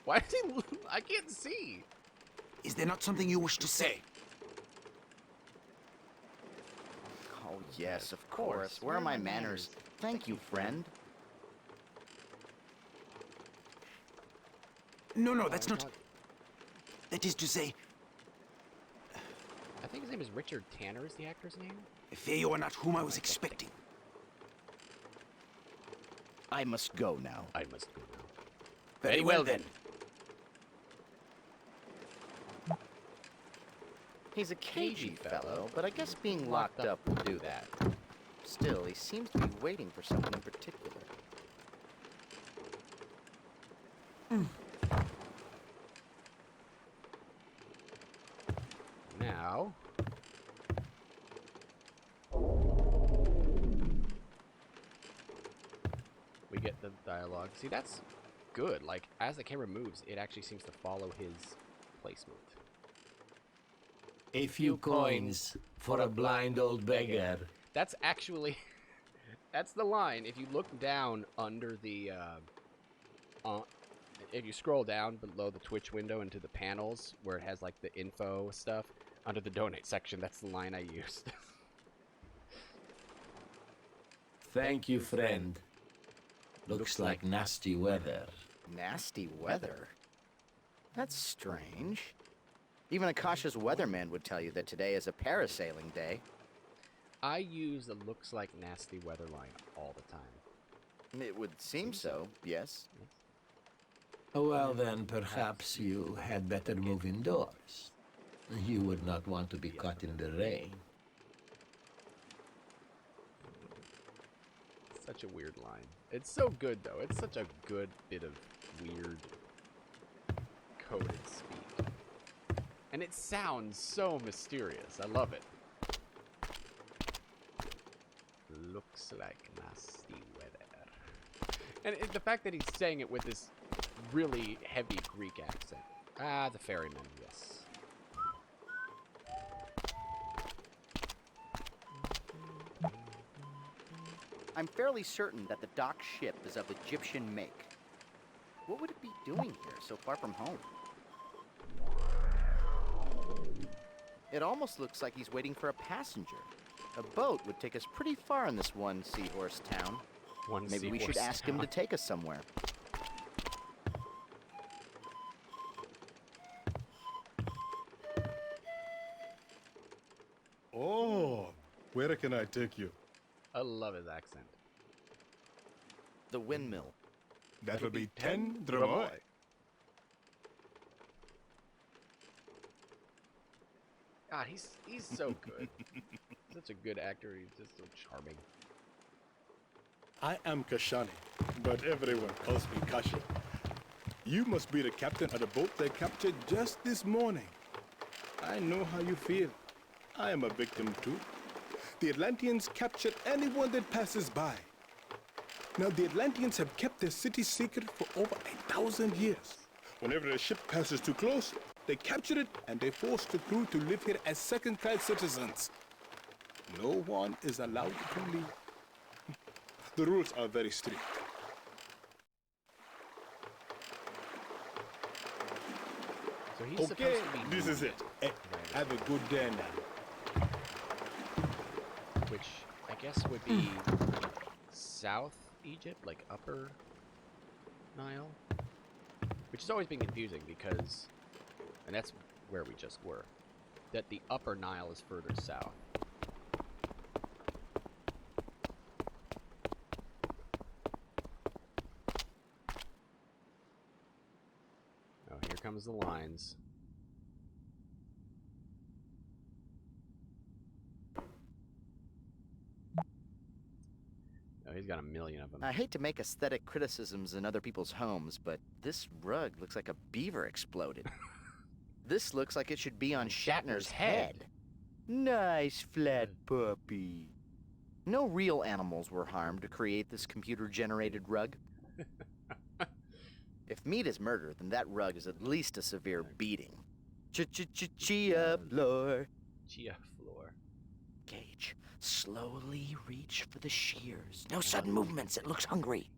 Why does he... I can't see. Is there not something you wish to say? Oh, yes, of course. Where are my manners? Thank you, friend. No, that's not... That is to say, I think his name is Richard Tanner is the actor's name? if you are not whom I was expecting. I must go now. I must go now. Very well then. He's a cagey fellow, but I guess being locked up will do that. Still, he seems to be waiting for someone in particular. Now... we get the dialogue. See, that's good. Like, as the camera moves, it actually seems to follow his placement. A few coins for a blind old beggar. That's actually... that's the line. If you look down under the... if you scroll down below the Twitch window into the panels, where it has, like, the info stuff, under the donate section, that's the line I used. Thank you, friend. Looks like nasty weather. Nasty weather? That's strange. Even a cautious weatherman would tell you that today is a parasailing day. I use the looks like nasty weather line all the time. It would seem so, yes. Well then, perhaps you had better move indoors. You would not want to be caught in the rain. Such a weird line. It's so good, though. It's such a good bit of weird coded speak. And it sounds so mysterious. I love it. Looks like nasty weather. And the fact that he's saying it with this really heavy Greek accent. Ah, the ferryman, yes. I'm fairly certain that the docked ship is of Egyptian make. What would it be doing here so far from home? It almost looks like he's waiting for a passenger. A boat would take us pretty far in this one seahorse town. Maybe we should ask him to take us somewhere. Oh, where can I take you? I love his accent. The windmill. That will be 10 dromoi. God, he's so good. Such a good actor. He's just so charming. I am Kashani, but everyone calls me Kashi. You must be the captain of the boat they captured just this morning. I know how you feel. I am a victim too. The Atlanteans capture anyone that passes by. Now, the Atlanteans have kept their city secret for over 1,000 years. Whenever a ship passes too close, they capture it and they force the crew to live here as second-class citizens. No one is allowed to leave. The rules are very strict. So he's Okay, supposed to be this is it. Hey, have a good day now. Which I guess would be South Egypt, like Upper Nile. Which has always been confusing because, and that's where we just were, that the Upper Nile is further south. Oh, here comes the lines. Oh, he's got a million of them. I hate to make aesthetic criticisms in other people's homes, but this rug looks like a beaver exploded. This looks like it should be on Shatner's head. Nice flat puppy. No real animals were harmed to create this computer-generated rug. If meat is murder, then that rug is at least a severe beating. Chia floor. Chia floor. Gage, slowly reach for the shears. No sudden movements, it looks hungry.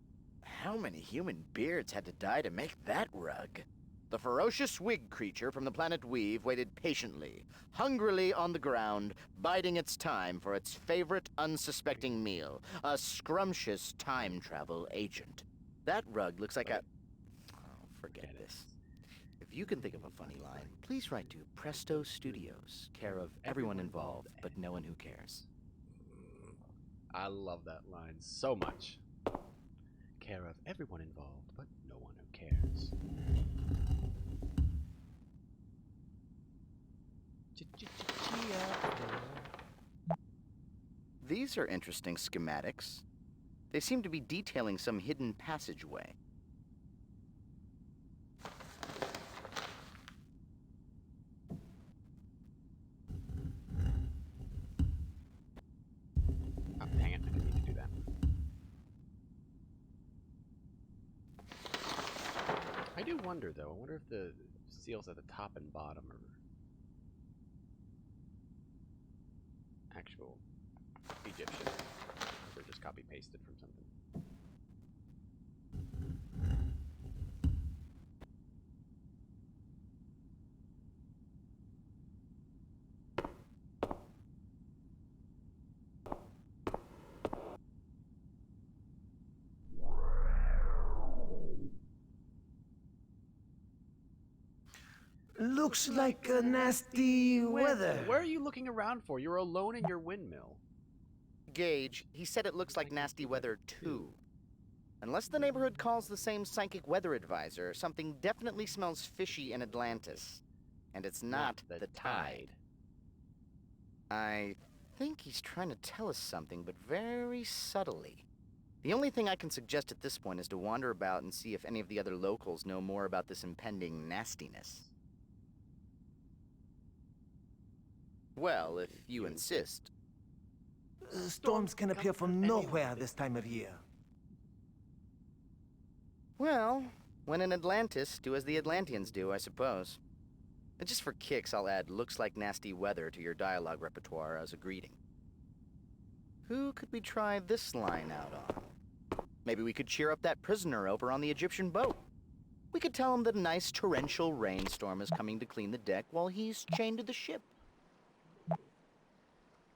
How many human beards had to die to make that rug? The ferocious wig creature from the planet Weave waited patiently, hungrily on the ground, biding its time for its favorite unsuspecting meal, a scrumptious time travel agent. That rug looks like a... Oh, forget this. If you can think of a funny line, please write to Presto Studios, care of everyone involved, but no one who cares. I love that line so much. Care of everyone involved, but no one who cares. These are interesting schematics. They seem to be detailing some hidden passageway. Oh, dang it, I didn't mean to do that. I do wonder, though. I wonder if the seals at the top and bottom are actual Egyptian. Or they're just copy-pasted from something. Looks like a nasty weather. Where are you looking around for? You're alone in your windmill. Gage, he said it looks like nasty weather too. Unless the neighborhood calls the same psychic weather advisor, something definitely smells fishy in Atlantis. And it's not the tide. I think he's trying to tell us something, but very subtly. The only thing I can suggest at this point is to wander about and see if any of the other locals know more about this impending nastiness. Well, if you insist. Storms can appear from nowhere this time of year. Well, when in Atlantis, do as the Atlanteans do, I suppose. And just for kicks, I'll add looks like nasty weather to your dialogue repertoire as a greeting. Who could we try this line out on? Maybe we could cheer up that prisoner over on the Egyptian boat. We could tell him that a nice torrential rainstorm is coming to clean the deck while he's chained to the ship.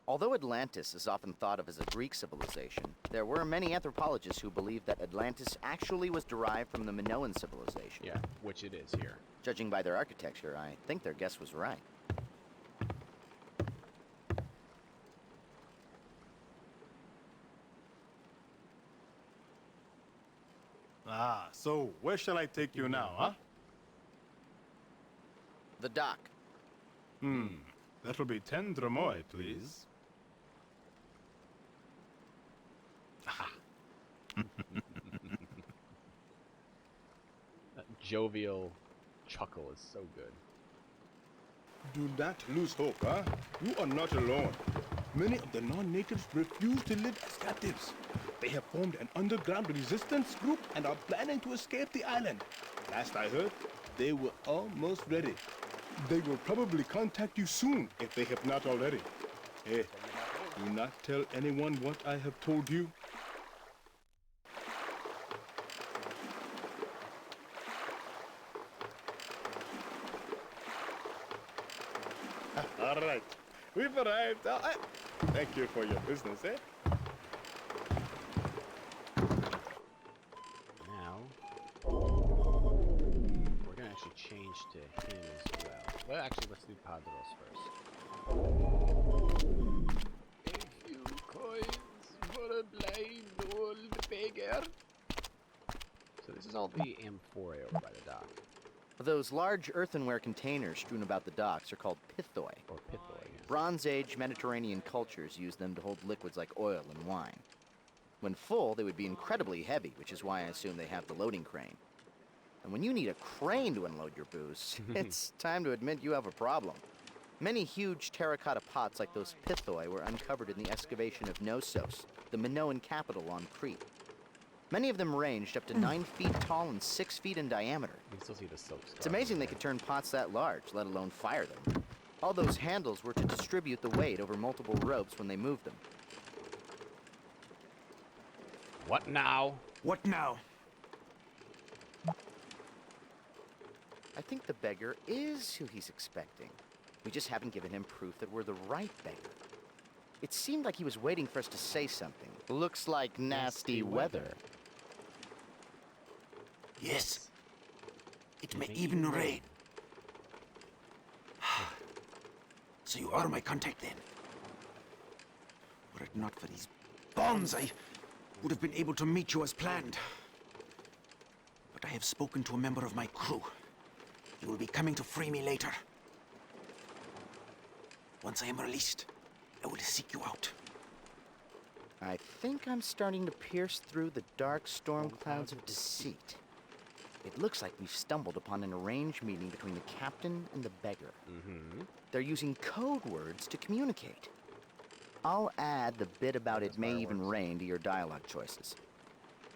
Although Atlantis is often thought of as a Greek civilization, there were many anthropologists who believed that Atlantis actually was derived from the Minoan civilization. Yeah, which it is here. Judging by their architecture, I think their guess was right. Ah, so where shall I take you now, huh? The dock. That'll be 10 dromoi, please. That jovial chuckle is so good. Do not lose hope, huh? You are not alone. Many of the non-natives refuse to live as captives. They have formed an underground resistance group and are planning to escape the island. Last I heard, they were almost ready. They will probably contact you soon if they have not already. Hey, do not tell anyone what I have told you. All right, we've arrived. Thank you for your business, eh? Now, we're gonna actually change to him as well. Well, actually, let's do Padros first. A few coins for a blind old beggar. So this is all the amphorae over by the dock. Those large earthenware containers strewn about the docks are called pithoi. Or pithoi, yeah. Bronze Age Mediterranean cultures used them to hold liquids like oil and wine. When full, they would be incredibly heavy, which is why I assume they have the loading crane. And when you need a crane to unload your booze, it's time to admit you have a problem. Many huge terracotta pots like those pithoi were uncovered in the excavation of Knossos, the Minoan capital on Crete. Many of them ranged up to 9 feet tall and 6 feet in diameter. You can still see the silk scarf. It's amazing they could turn pots that large, let alone fire them. All those handles were to distribute the weight over multiple ropes when they moved them. What now? What now? I think the beggar is who he's expecting. We just haven't given him proof that we're the right beggar. It seemed like he was waiting for us to say something. Looks like nasty weather. Yes. It may even rain. So you are my contact then? Were it not for these bombs, I would have been able to meet you as planned. But I have spoken to a member of my crew. He will be coming to free me later. Once I am released, I will seek you out. I think I'm starting to pierce through the dark storm clouds of deceit. It looks like we've stumbled upon an arranged meeting between the captain and the beggar. They're using code words to communicate. I'll add the bit about it may even rain to your dialogue choices.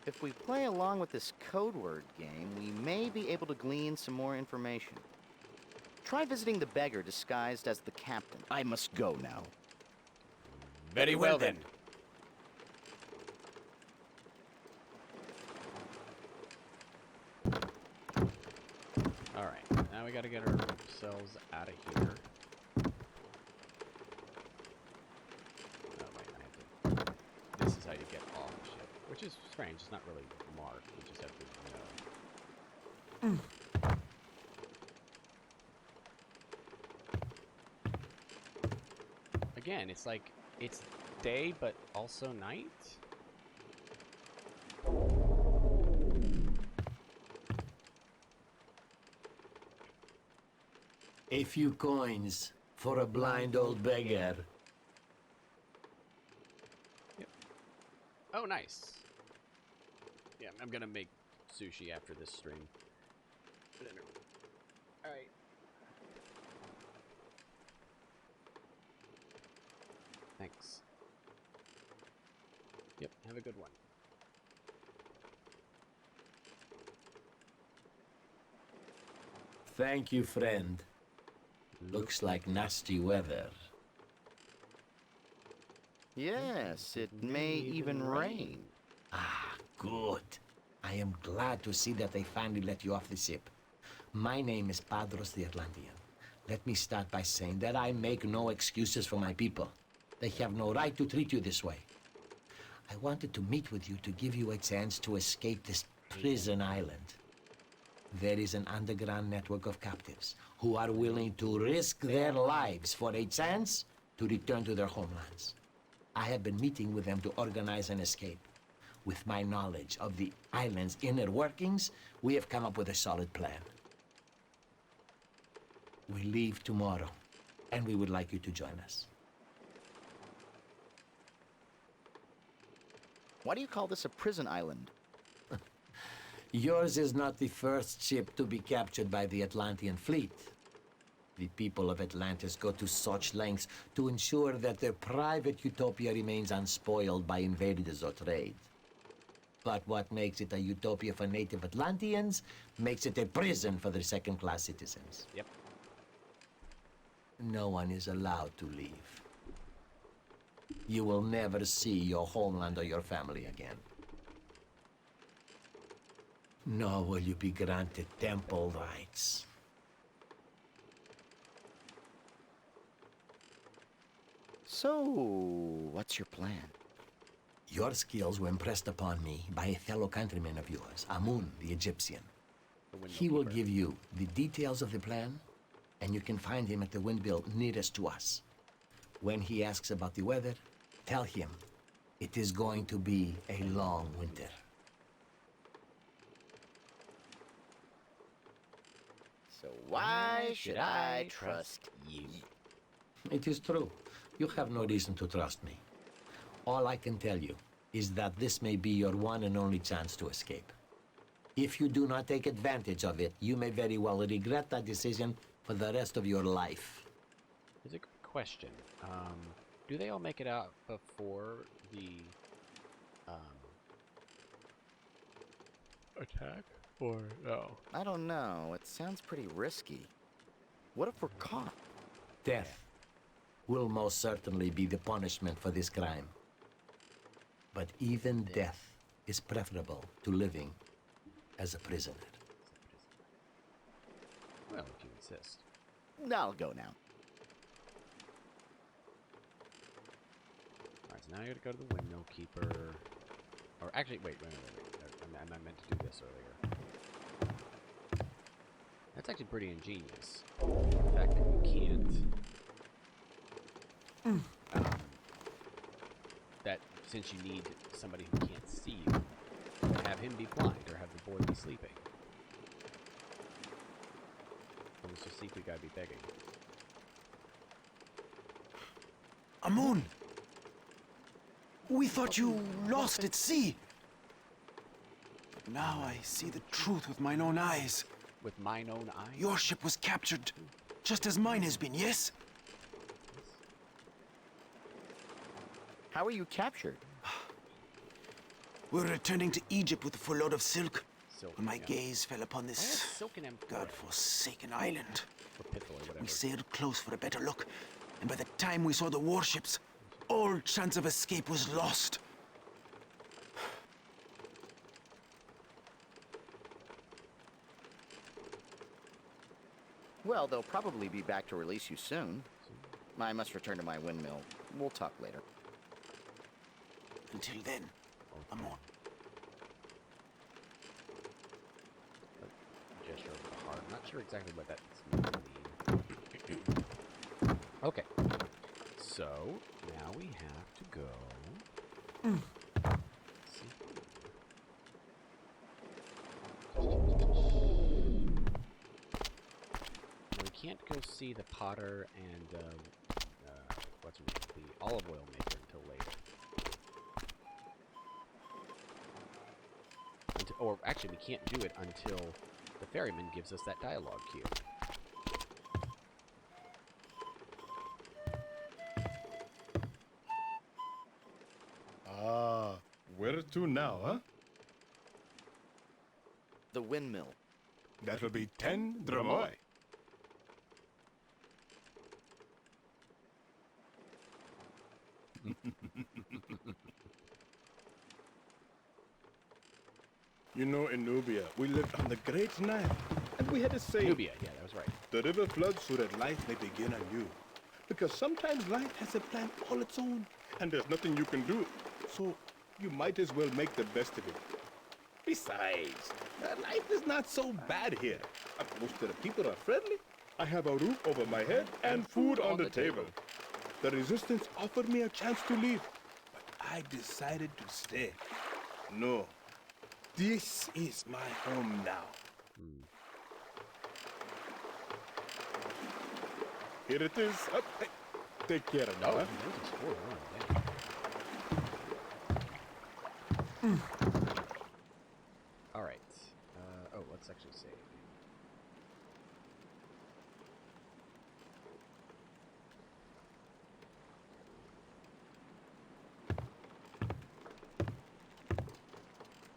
If we play along with this code word game, we may be able to glean some more information. Try visiting the beggar disguised as the captain. I must go now. Very well then. Alright, now we gotta get ourselves out of here. Oh wait, I have to... This is how you get off the ship. Which is strange, it's not really marked, you just have to know. Again, it's like, it's day, but also night? A few coins for a blind old beggar. Yep. Oh, nice. Yeah, I'm gonna make sushi after this stream. For dinner. Alright. Thanks. Yep, have a good one. Thank you, friend. Looks like nasty weather. Yes, it may even rain. Ah, good. I am glad to see that they finally let you off the ship. My name is Padros the Atlantean. Let me start by saying that I make no excuses for my people. They have no right to treat you this way. I wanted to meet with you to give you a chance to escape this prison island. There is an underground network of captives who are willing to risk their lives for a chance to return to their homelands. I have been meeting with them to organize an escape. With my knowledge of the island's inner workings, we have come up with a solid plan. We leave tomorrow, and we would like you to join us. Why do you call this a prison island? Yours is not the first ship to be captured by the Atlantean fleet. The people of Atlantis go to such lengths to ensure that their private utopia remains unspoiled by invaders or trade. But what makes it a utopia for native Atlanteans makes it a prison for their second-class citizens. Yep. No one is allowed to leave. You will never see your homeland or your family again. Nor will you be granted temple rights. So, what's your plan? Your skills were impressed upon me by a fellow countryman of yours, Amun, the Egyptian. He will give you the details of the plan, and you can find him at the windmill nearest to us. When he asks about the weather, tell him it is going to be a long winter. So why should I trust you? It is true. You have no reason to trust me. All I can tell you is that this may be your one and only chance to escape. If you do not take advantage of it, you may very well regret that decision for the rest of your life. It's a good question. Do they all make it out before the attack, or no? I don't know. It sounds pretty risky. What if we're caught? Death will most certainly be the punishment for this crime. But even death is preferable to living as a prisoner. Well, if you insist. I'll go now. Alright, so now you gotta go to the windmill keeper. Or actually, wait. I meant to do this earlier. That's actually pretty ingenious. The fact that you can't... that since you need somebody who can't see you, have him be blind or have the boy be sleeping. Let's just see if we gotta be begging. Amun! We thought you lost at sea. But now I see the truth with mine own eyes. With mine own eyes? Your ship was captured, just as mine has been, yes? How were you captured? We're returning to Egypt with a full load of silk. When my yeah. gaze fell upon this god-forsaken island. We sailed close for a better look, and by the time we saw the warships, all chance of escape was lost. Well, they'll probably be back to release you soon. I must return to my windmill. We'll talk later. Until then, Amun. Gesture over the heart. I'm not sure exactly what that's meant to mean. Okay. So, now we have to go... See. Now, we can't go see the potter and, what's her name? The olive oil maker until later. Or actually, we can't do it until the ferryman gives us that dialogue cue. Ah, where to now, huh? The windmill. That will be 10 dromoi. You know, in Nubia, we lived on the Great Nile, and we had a saying. Nubia, yeah, that was right. The river floods so that life may begin anew. Because sometimes life has a plan all its own, and there's nothing you can do. So you might as well make the best of it. Besides, life is not so bad here. Most of the people are friendly. I have a roof over my head and food on the table. The resistance offered me a chance to leave, but I decided to stay. No. This is my home now. Here it is. Up. Hey, take care of it. Oh, all right. Oh, let's actually save.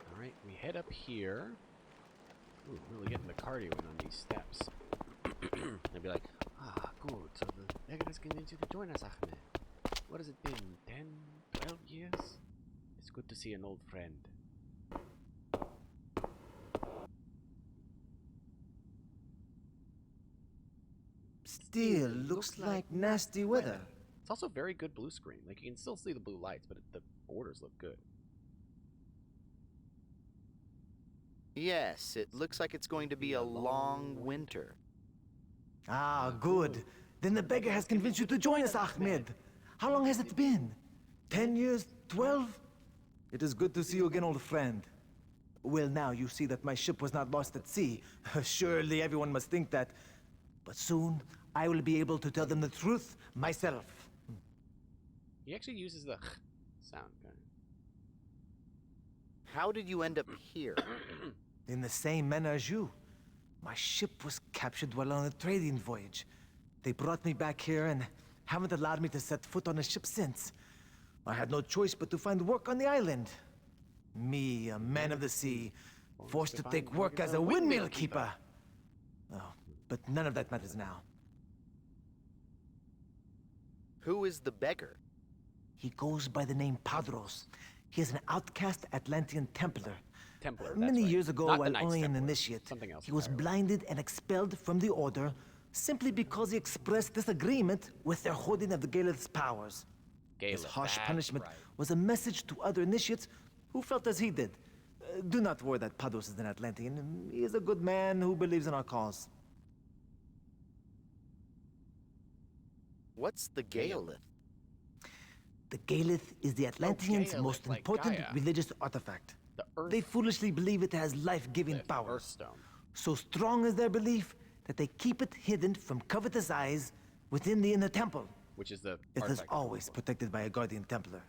All right, we head up here. Ooh, really getting the cardio in on these steps. I'd be like, good. So the Egg has convinced you to join us, Ahmed. What has it been? 10, 12 years? It's good to see an old friend. Still looks like nasty weather. It's also very good blue screen. Like, you can still see the blue lights, but the borders look good. Yes, it looks like it's going to be a long winter. Ah, good. Then the beggar has convinced you to join us, Ahmed. How long has it been? 10 years? 12? It is good to see you again, old friend. Well, now you see that my ship was not lost at sea. Surely everyone must think that. But soon, I will be able to tell them the truth myself. He actually uses the sound. How did you end up here? In the same manner as you. My ship was captured while on a trading voyage. They brought me back here and haven't allowed me to set foot on a ship since. I had no choice but to find work on the island. Me, a man of the sea, forced to take work as a windmill keeper. Oh, but none of that matters now. Who is the beggar? He goes by the name Padros. He is an outcast Atlantean Templar. Templar, Many right. years ago, Not the while Knights only an Templar. initiate, Something else he was entirely. blinded and expelled from the Order simply because he expressed disagreement with their holding of the Galeth's powers. His harsh that's punishment right. was a message to other initiates who felt as he did. Do not worry that Padros is an Atlantean. He is a good man who believes in our cause. What's the Galeth? The Galeth is the Atlanteans' Gaelith, most like important Gaia. religious artifact. The Earth. They foolishly believe it has life-giving powers. Earthstone. So strong is their belief that they keep it hidden from covetous eyes within the inner temple. Which is the It is artifact. always protected by a guardian Templar.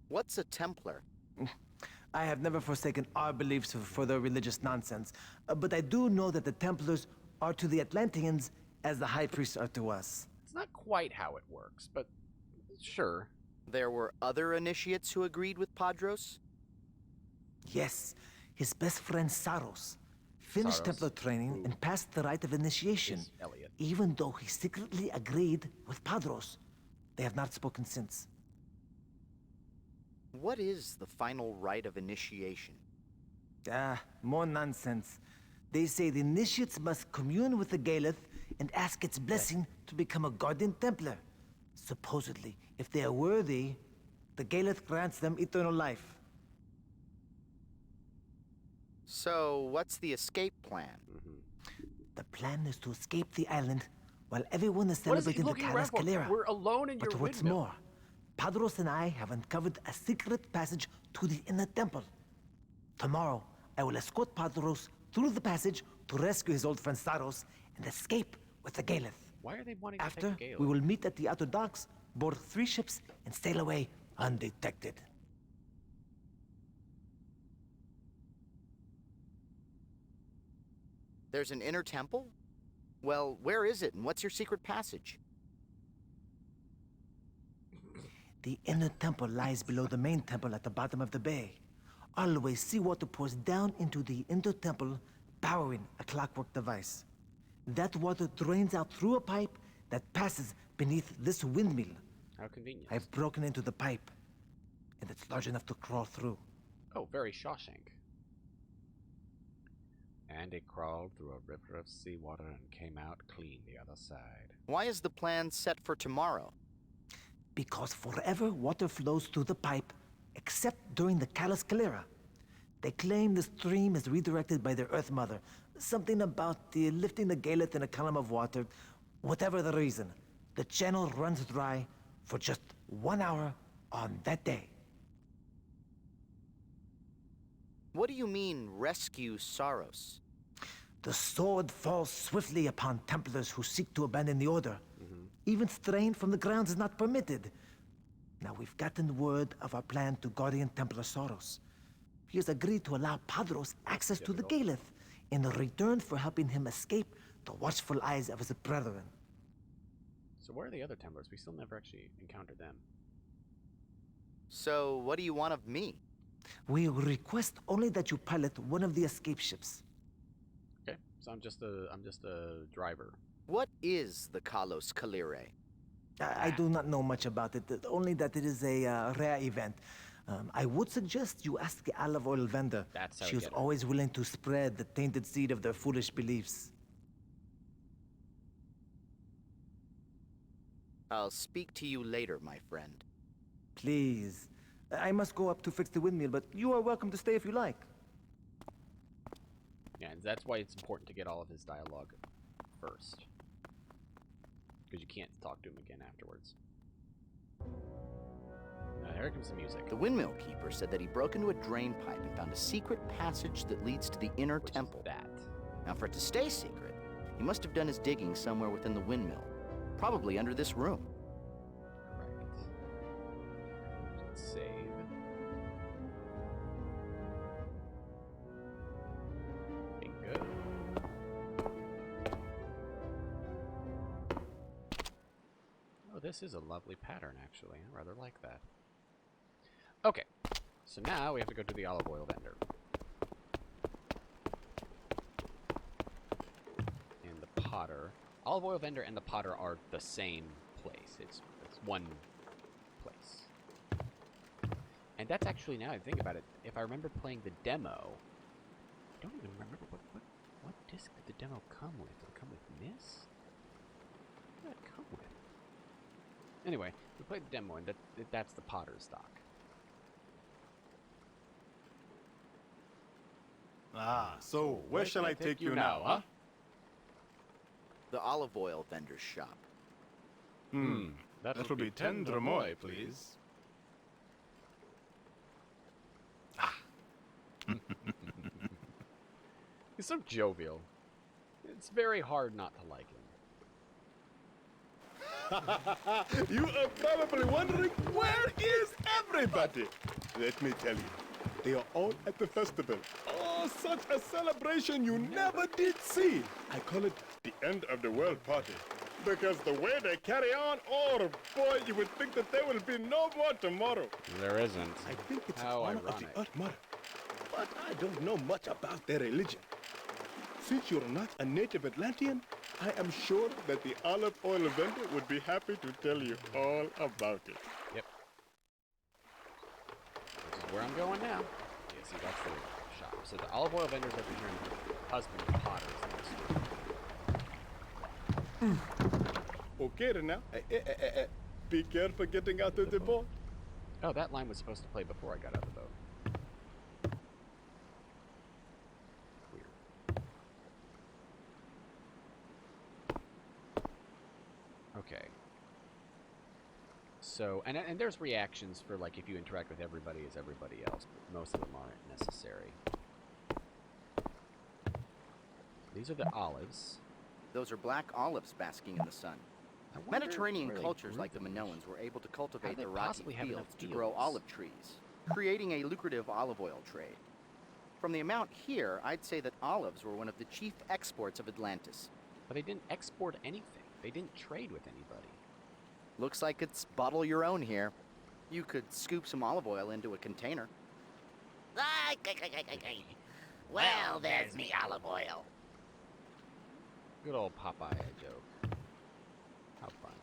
What's a Templar? I have never forsaken our beliefs for their religious nonsense, but I do know that the Templars are to the Atlanteans as the High Priests are to us. It's not quite how it works, but sure. There were other initiates who agreed with Padros? Yes, his best friend Saros finished Saros, Templar training and passed the rite of initiation, is Elliot. even though he secretly agreed with Padros. They have not spoken since. What is the final rite of initiation? More nonsense. They say the initiates must commune with the Galeth and ask its blessing to become a guardian Templar. Supposedly, if they are worthy, the Galeth grants them eternal life. So, what's the escape plan? The plan is to escape the island while everyone is What is he celebrating the looking around for? Calera. We're alone in But your what's windmill. more, Padros and I have uncovered a secret passage to the inner temple. Tomorrow, I will escort Padros through the passage to rescue his old friend Saros and escape with the Galeth. Why are they wanting to After, take the Gaelic? we will meet at the outer docks, board 3 ships, and sail away undetected. There's an inner temple? Well, where is it, and what's your secret passage? The inner temple lies below the main temple at the bottom of the bay. Always seawater pours down into the inner temple, powering a clockwork device. That water drains out through a pipe that passes beneath this windmill. How convenient. I've broken into the pipe, and it's large enough to crawl through. Oh, very Shawshank. And it crawled through a river of seawater and came out clean the other side. Why is the plan set for tomorrow? Because forever water flows through the pipe, except during the Callus Calera. They claim the stream is redirected by their Earth Mother. Something about the lifting the Galeth in a column of water. Whatever the reason, the channel runs dry for just 1 hour on that day. What do you mean, rescue Saros? The sword falls swiftly upon Templars who seek to abandon the Order. Even straying from the grounds is not permitted. Now we've gotten word of our plan to Guardian Templar Saros. He has agreed to allow Padros access to the Galeth in return for helping him escape the watchful eyes of his brethren. So where are the other Templars? We still never actually encountered them. So, what do you want of me? We request only that you pilot one of the escape ships. Okay, so I'm just a driver. What is the Kalos Kalire? I do not know much about it, only that it is a rare event. I would suggest you ask the olive oil vendor. That's how she we is get her. always willing to spread the tainted seed of their foolish beliefs. I'll speak to you later, my friend. Please. I must go up to fix the windmill, but you are welcome to stay if you like. Yeah, and that's why it's important to get all of his dialogue first. Because you can't talk to him again afterwards. Now here comes the music. The windmill keeper said that he broke into a drain pipe and found a secret passage that leads to the inner temple. That. Now, for it to stay secret, he must have done his digging somewhere within the windmill. Probably under this room. Correct. Let's save. this is a lovely pattern, actually. I rather like that. Okay, so now we have to go to the olive oil vendor. And the potter. Olive oil vendor and the potter are the same place. It's one place. And that's actually, now I think about it, if I remember playing the demo, I don't even remember what disc did the demo come with. Did it come with this? What did it come with? Anyway, we played the demo, and that's the potter stock. Ah, so where shall I take you now, huh? The olive oil vendor's shop. That will be 10 dromoi, please. He's so jovial. It's very hard not to like him. You are probably wondering, where is everybody? Let me tell you, they are all at the festival. Oh, such a celebration you never did see. I call it the end of the world party. Because the way they carry on, oh boy, you would think that there will be no more tomorrow. There isn't. I think it's How an honor of ironic. the Earth Mother. But I don't know much about their religion. Since you're not a native Atlantean, I am sure that the olive oil vendor would be happy to tell you all about it. Yep. Which is where I'm going now. Yeah, see, that's the shop. So the olive oil vendor's over here, and the husband of Potter's next door. Okay, then now. Be careful getting out of the boat. Oh, that line was supposed to play before I got out of the boat. Okay. So, and there's reactions for, like, if you interact with everybody as everybody else, but most of them aren't necessary. These are the olives. Those are black olives basking in the sun. Mediterranean cultures like the Minoans were able to cultivate the rocky fields to grow olive trees, creating a lucrative olive oil trade. From the amount here, I'd say that olives were one of the chief exports of Atlantis. But they didn't export anything. They didn't trade with anybody. Looks like it's bottle your own here. You could scoop some olive oil into a container. Well, there's me olive oil. Good old Popeye joke. How fun.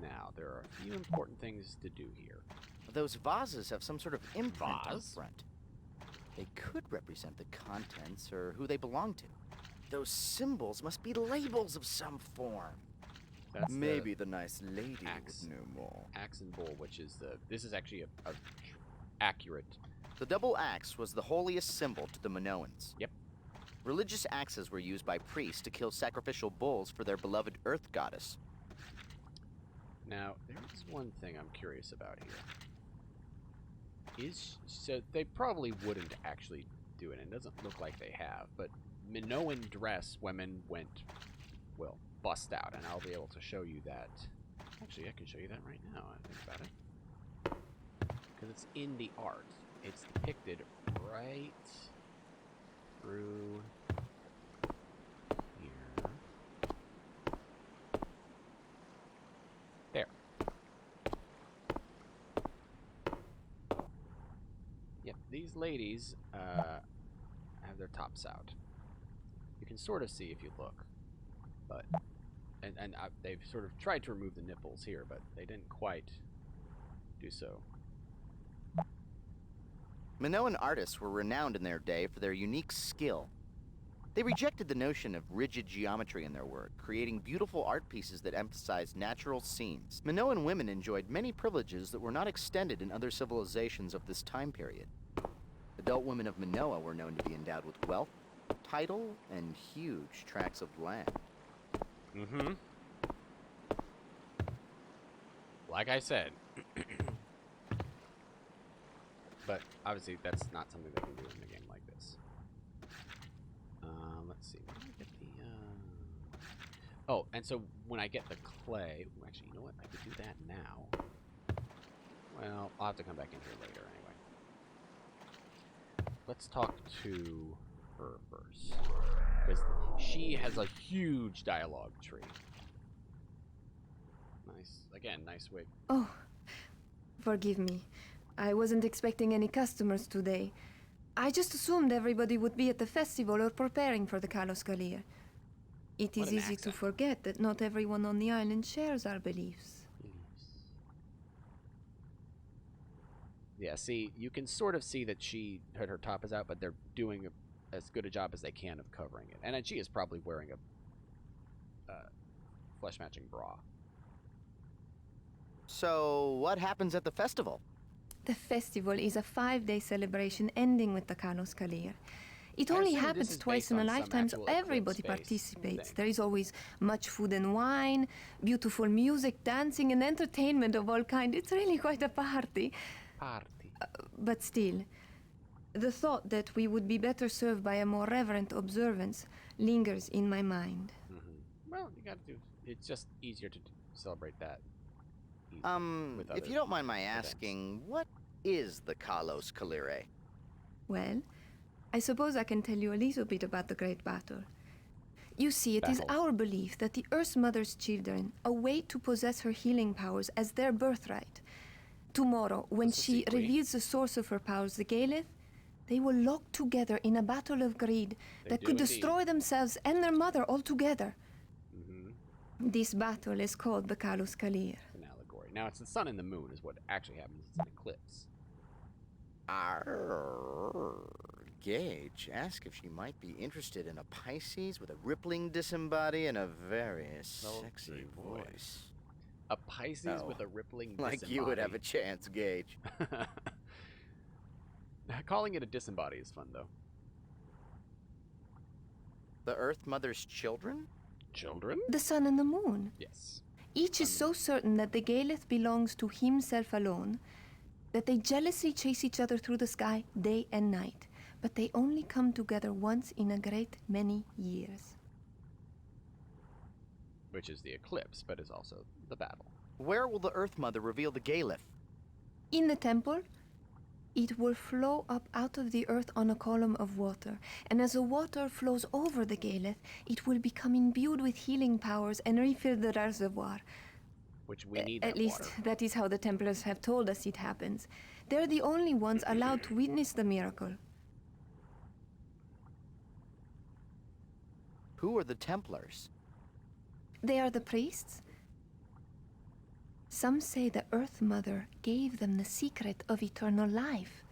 Now, there are a few important things to do here. Those vases have some sort of imprint on front. They could represent the contents or who they belong to. Those symbols must be labels of some form. That's Maybe the nice lady axe, would know more. Axe and bull, which is this is actually a accurate. The double axe was the holiest symbol to the Minoans. Yep. Religious axes were used by priests to kill sacrificial bulls for their beloved earth goddess. Now, there is one thing I'm curious about here. So they probably wouldn't actually do it. It doesn't look like they have, but Minoan dress women went, well, bust out, and I'll be able to show you that. Actually, I can show you that right now. I think about it, because it's in the art. It's depicted right through here. There. Yep, these ladies have their tops out. You can sort of see if you look, but and they've sort of tried to remove the nipples here, but they didn't quite do so. Minoan artists were renowned in their day for their unique skill. They rejected the notion of rigid geometry in their work, creating beautiful art pieces that emphasized natural scenes. Minoan women enjoyed many privileges that were not extended in other civilizations of this time period. Adult women of Minoa were known to be endowed with wealth, title, and huge tracts of land. Mm-hmm. Like I said. But obviously that's not something they can do in a game like this. Let's see. Where do I get the Oh, and so when I get the clay, actually, you know what? I could do that now. Well, I'll have to come back in here later anyway. Let's talk to her first. because she has a huge dialogue tree. Nice. Again, nice wig. Oh, forgive me. I wasn't expecting any customers today. I just assumed everybody would be at the festival or preparing for the Kalos Kalir. It is easy to forget that not everyone on the island shares our beliefs. Yeah, see, you can sort of see that her top is out, but they're doing as good a job as they can of covering it. And she is probably wearing a flesh-matching bra. So, what happens at the festival? The festival is a 5-day celebration ending with the Kalos Kalir. It only happens twice in a lifetime, so everybody participates. There is always much food and wine, beautiful music, dancing, and entertainment of all kinds. It's really quite a party. But still, the thought that we would be better served by a more reverent observance lingers in my mind. Well, you gotta do. It's just easier to celebrate that. If you don't mind my asking, what is the Kalos Kalire? Well, I suppose I can tell you a little bit about the Great Battle. You see, it is our belief that the Earth Mother's children await to possess her healing powers as their birthright. Tomorrow, when she reveals the source of her powers, the Galeth, they will lock together in a battle of greed that could destroy themselves and their mother altogether. This battle is called the Kalos Kalir. An allegory. Now, it's the sun and the moon is what actually happens. It's an eclipse. Gage, ask if she might be interested in a Pisces with a rippling disembody and a very sexy voice. A Pisces with a rippling disembody. Like you would have a chance, Gage. Calling it a disembody is fun, though. The Earth Mother's children? Children? The sun and the moon. Yes. Each is so certain that the Galeth belongs to himself alone that they jealously chase each other through the sky day and night, but they only come together once in a great many years. Which is the eclipse, but is also the battle. Where will the Earth Mother reveal the Galeth? In the temple, it will flow up out of the earth on a column of water, and as the water flows over the Galeth, it will become imbued with healing powers and refill the reservoir. Which we need At least, that is how the Templars have told us it happens. They're the only ones allowed to witness the miracle. Who are the Templars? They are the priests. Some say the Earth Mother gave them the secret of eternal life.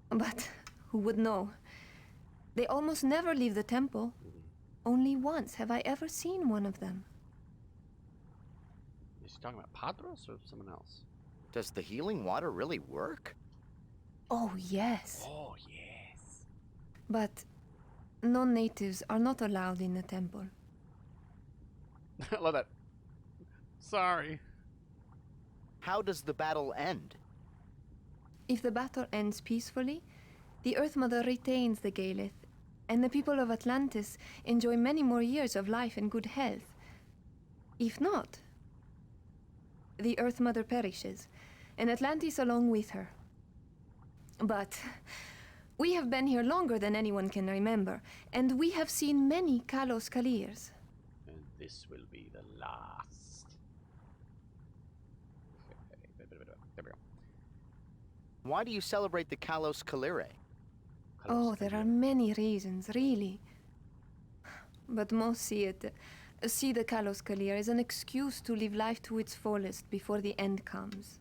But who would know? They almost never leave the temple. Only once have I ever seen one of them. Is she talking about Padros or someone else? Does the healing water really work? Oh, yes. Oh, yes. But non-natives are not allowed in the temple. I love that. Sorry. How does the battle end? If the battle ends peacefully, the Earth Mother retains the Galeth, and the people of Atlantis enjoy many more years of life and good health. If not, the Earth Mother perishes, and Atlantis along with her. But we have been here longer than anyone can remember, and we have seen many Kalos Kalirs. And this will be the last. There we go. Why do you celebrate the Kalos Kalire? Oh, there are many reasons, really. But most see the Kalos Kalir as an excuse to live life to its fullest before the end comes.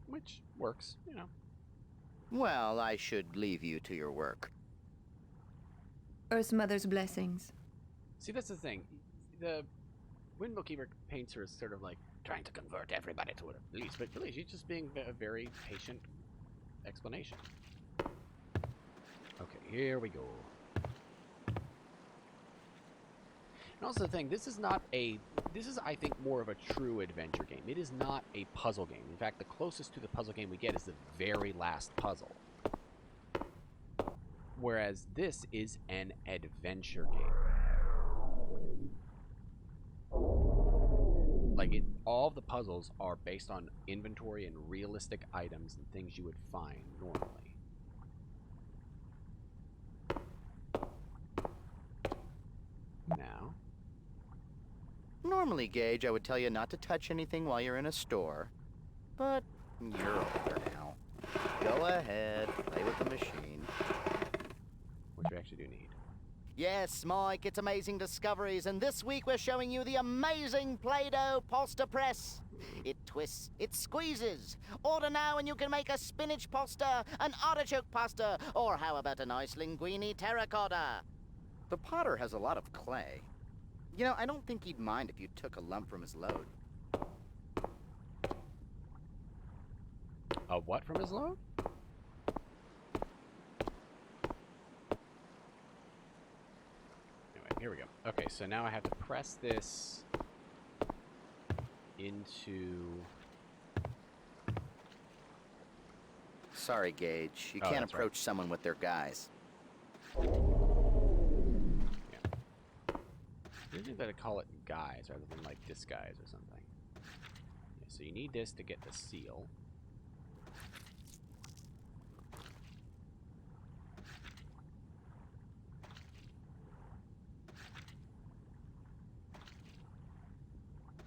Which works, you know. Well, I should leave you to your work. Earth Mother's blessings. See, that's the thing. The Windmill Keeper paints her as sort of like trying to convert everybody to her beliefs, but really she's just being a very patient explanation. Okay, here we go. And also the thing, this is, I think, more of a true adventure game. It is not a puzzle game. In fact, the closest to the puzzle game we get is the very last puzzle. Whereas this is an adventure game. Like, all the puzzles are based on inventory and realistic items and things you would find normally. Normally, Gage, I would tell you not to touch anything while you're in a store. But you're older now. Go ahead, play with the machine. Which we actually do need. Yes, Mike, it's Amazing Discoveries, and this week we're showing you the amazing Play-Doh Pasta Press. It twists, it squeezes. Order now and you can make a spinach pasta, an artichoke pasta, or how about a nice linguine terracotta? The potter has a lot of clay. You know, I don't think he'd mind if you took a lump from his load. A what from his load? Anyway, here we go. Okay, so now I have to press this into... Sorry, Gage. You can't approach someone with their guys. Usually better call it guys rather than like disguise or something. Yeah, so you need this to get the seal.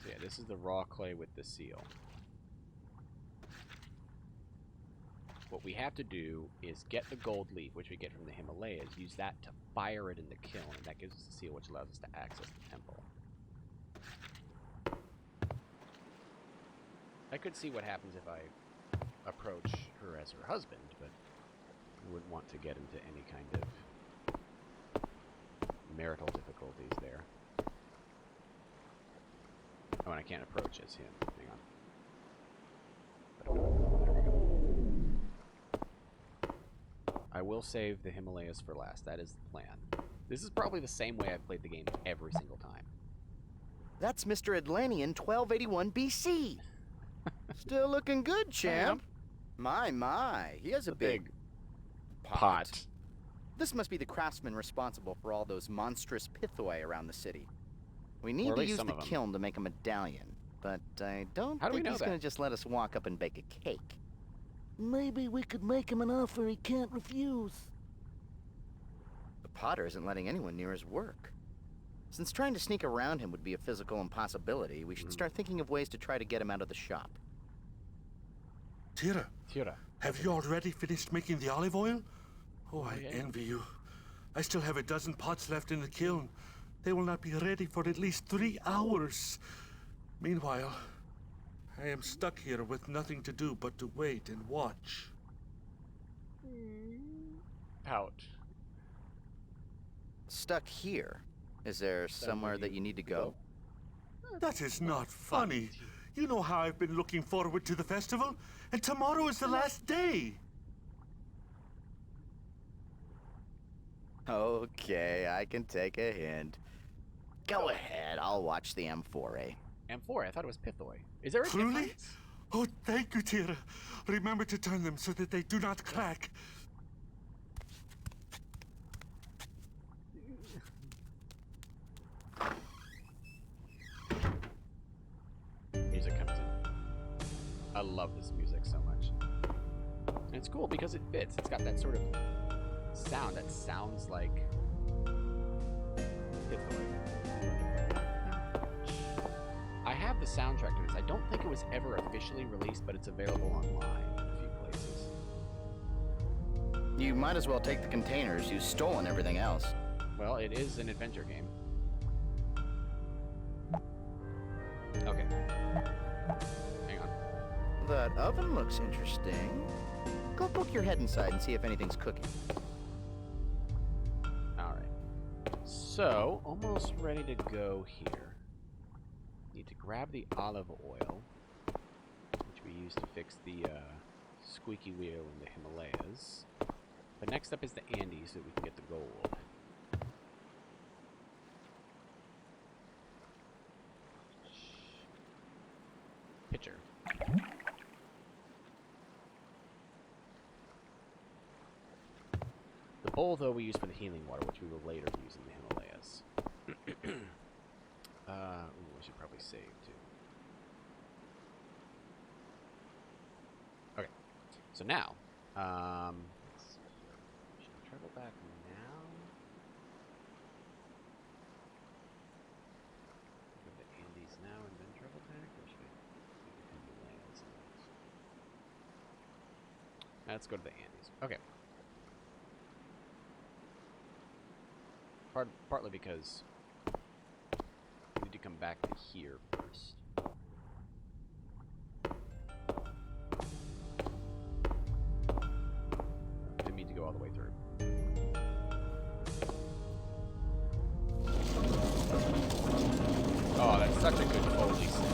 So yeah, this is the raw clay with the seal. What we have to do is get the gold leaf, which we get from the Himalayas, use that to fire it in the kiln, and that gives us the seal, which allows us to access the temple. I could see what happens if I approach her as her husband, but I wouldn't want to get into any kind of marital difficulties there. Oh, and I can't approach as him. Hang on. There we go. I will save the Himalayas for last. That is the plan. This is probably the same way I've played the game every single time. That's Mr. Atlantean 1281 BC. Still looking good, champ. My. He has a big pot. This must be the craftsman responsible for all those monstrous pithoi around the city. We need to use the kiln to make a medallion, but I don't think he's going to just let us walk up and bake a cake. Maybe we could make him an offer he can't refuse. The potter isn't letting anyone near his work. Since trying to sneak around him would be a physical impossibility, we should start thinking of ways to try to get him out of the shop. Tira, have you already finished making the olive oil? Oh, I envy you. I still have a dozen pots left in the kiln. They will not be ready for at least 3 hours. Meanwhile, I am stuck here with nothing to do but to wait and watch. Ouch. Stuck here? Is there somewhere that you need to go? That is not funny. You know how I've been looking forward to the festival, and tomorrow is the last day. Okay, I can take a hint. Go ahead, I'll watch the amphorae. Amphorae? I thought it was pithoi. Is there a Truly? difference? Oh, thank you, Tira. Remember to turn them so that they do not crack. Music comes in. I love this music so much. And it's cool because it fits. It's got that sort of sound that sounds like pithoi. I have the soundtrack to this. I don't think it was ever officially released, but it's available online in a few places. You might as well take the containers. You've stolen everything else. Well, it is an adventure game. Okay. Hang on. That oven looks interesting. Go poke your head inside and see if anything's cooking. Alright. So, almost ready to go here. Need to grab the olive oil, which we use to fix the squeaky wheel in the Himalayas. But next up is the Andes so we can get the gold. Pitcher. The bowl, though, we use for the healing water, which we will later use in the Himalayas. Ooh, I should probably save, too. Okay. So now, let's see here. Should I travel back now? Go to the Let's go to the Andes. Okay. Partly because we need to come back to here first. Didn't mean to go all the way through. Oh, that's such a good Foley sound.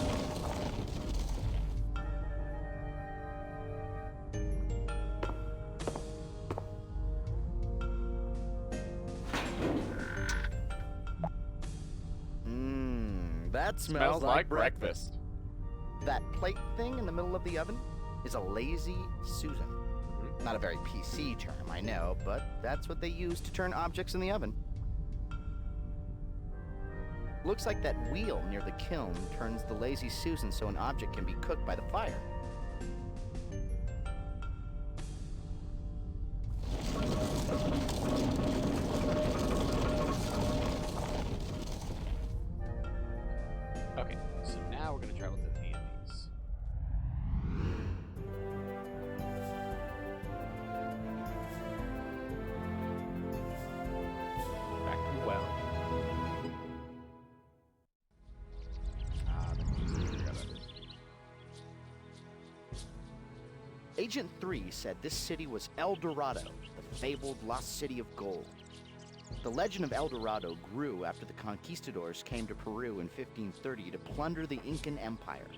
That smells like breakfast. That plate thing in the middle of the oven is a lazy Susan. Not a very PC term, I know, but that's what they use to turn objects in the oven. Looks like that wheel near the kiln turns the lazy Susan so an object can be cooked by the fire. Okay, so now we're going to travel to the Andes. Back to the well. Agent 3 said this city was El Dorado, the fabled lost city of gold. The legend of El Dorado grew after the conquistadors came to Peru in 1530 to plunder the Incan Empire.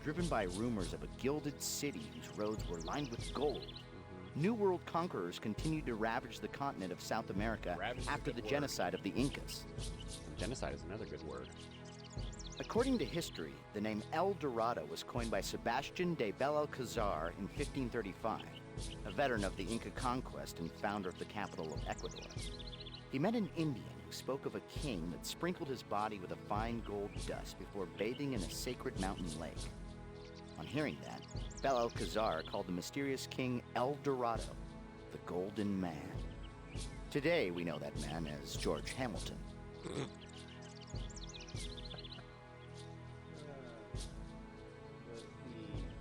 Driven by rumors of a gilded city whose roads were lined with gold, New World conquerors continued to ravage the continent of South America after the genocide of the Incas. Genocide is another good word. According to history, the name El Dorado was coined by Sebastian de Belalcazar in 1535, a veteran of the Inca conquest and founder of the capital of Ecuador. He met an Indian who spoke of a king that sprinkled his body with a fine gold dust before bathing in a sacred mountain lake. On hearing that, Belalcazar called the mysterious king El Dorado, the Golden Man. Today, we know that man as George Hamilton.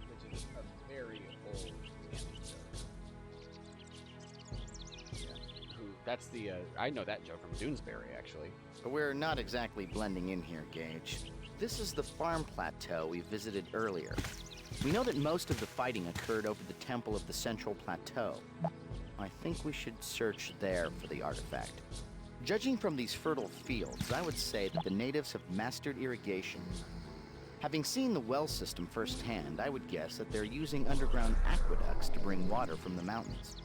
Which is a very old anecdote. Yeah. That's the, I know that joke from Doonesbury, actually. But we're not exactly blending in here, Gage. This is the farm plateau we visited earlier. We know that most of the fighting occurred over the temple of the Central Plateau. I think we should search there for the artifact. Judging from these fertile fields, I would say that the natives have mastered irrigation. Having seen the well system firsthand, I would guess that they're using underground aqueducts to bring water from the mountains.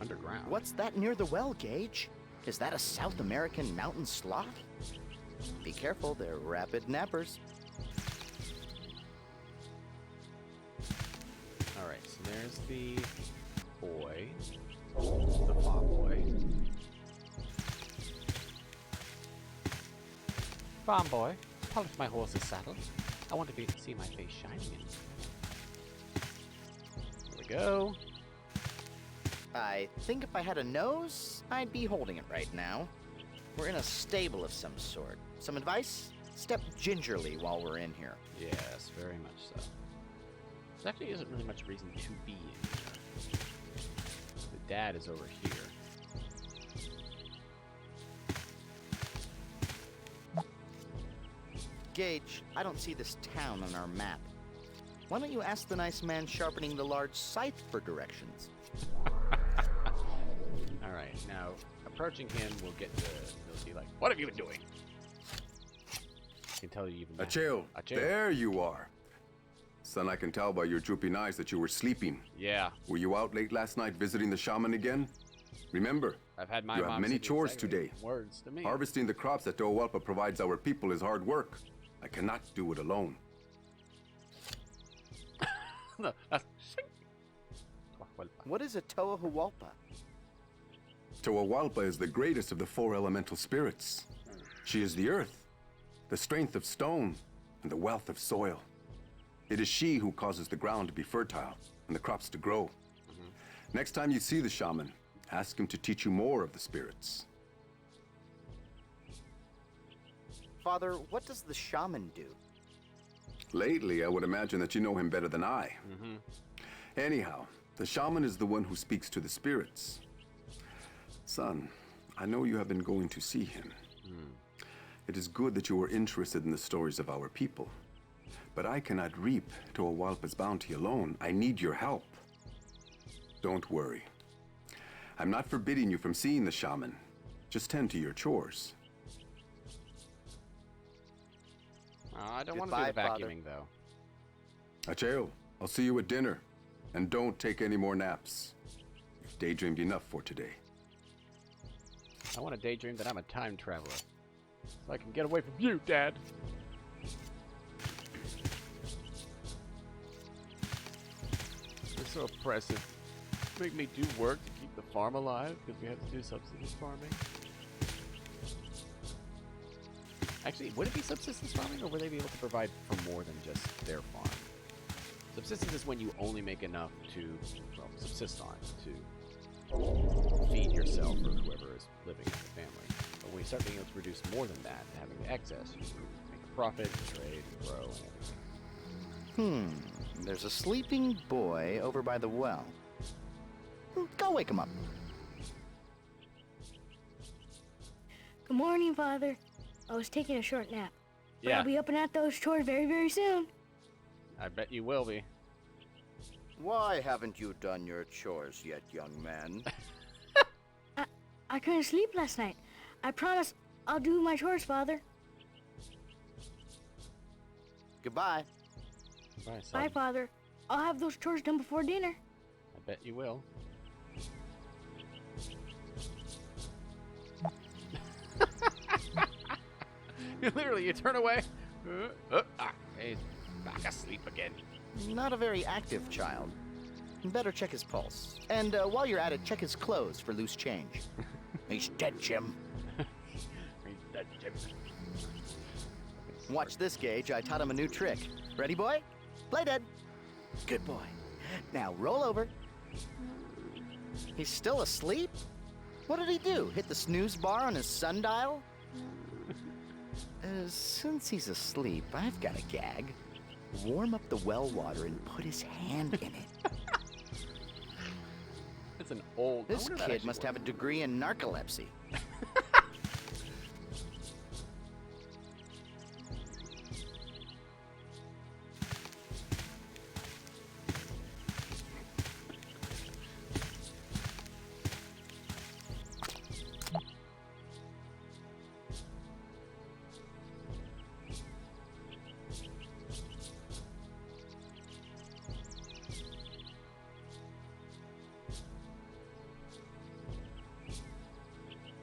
Underground? What's that near the well, Gage? Is that a South American mountain sloth? Be careful, they're rapid nappers. Alright, so there's the boy. The farm boy. Farm boy, polish my horse's saddle. I want to be able to see my face shining in it. Here we go. I think if I had a nose, I'd be holding it right now. We're in a stable of some sort. Some advice? Step gingerly while we're in here. Yes, very much so. There actually isn't really much reason to be in here. The dad is over here. Gage, I don't see this town on our map. Why don't you ask the nice man sharpening the large scythe for directions? Alright, now, approaching him, we'll get to, he'll be like, what have you been doing? I can tell you even now. Acheo, there you are. Son, I can tell by your drooping eyes that you were sleeping. Yeah. Were you out late last night visiting the shaman again? Remember, I've had my you have mom many say the chores exact today. words to me. Harvesting the crops that Tohualpa provides our people is hard work. I cannot do it alone. What is a Tohualpa? Tohualpa is the greatest of the four elemental spirits. She is the earth, the strength of stone, and the wealth of soil. It is she who causes the ground to be fertile and the crops to grow. Next time you see the shaman, ask him to teach you more of the spirits. Father, what does the shaman do? Lately, I would imagine that you know him better than I. Anyhow, The shaman is the one who speaks to the spirits. Son, I know you have been going to see him. It is good that you are interested in the stories of our people. But I cannot reap Toawalpa's bounty alone. I need your help. Don't worry. I'm not forbidding you from seeing the shaman. Just tend to your chores. I don't want to do the vacuuming, though. Acheo, I'll see you at dinner. And don't take any more naps. You've daydreamed enough for today. I want to daydream that I'm a time traveler. So I can get away from you, Dad. It's so oppressive. Make me do work to keep the farm alive because we have to do subsistence farming. Actually, would it be subsistence farming, or would they be able to provide for more than just their farm? Subsistence is when you only make enough to, well, subsist on, to feed yourself or whoever is living in the family. But when you start being able to produce more than that, having the excess, you can make a profit, trade, grow, and everything. There's a sleeping boy over by the well. Go wake him up. Good morning, Father. I was taking a short nap. But Yeah. I'll be up and at those chores very, very soon. I bet you will be. Why haven't you done your chores yet, young man? I couldn't sleep last night. I promise I'll do my chores, Father. Goodbye. Goodbye, son. Bye, Father. I'll have those chores done before dinner. I bet you will. Literally, you turn away. He's back asleep again. Not a very active child. Better check his pulse. And while you're at it, check his clothes for loose change. He's dead, Jim. He's dead, Jim. Watch this, Gage. I taught him a new trick. Ready, boy? Play dead. Good boy. Now roll over. He's still asleep? What did he do? Hit the snooze bar on his sundial? Since he's asleep, I've got a gag. Warm up the well water and put his hand in it. It's an old... This kid must have a degree in narcolepsy.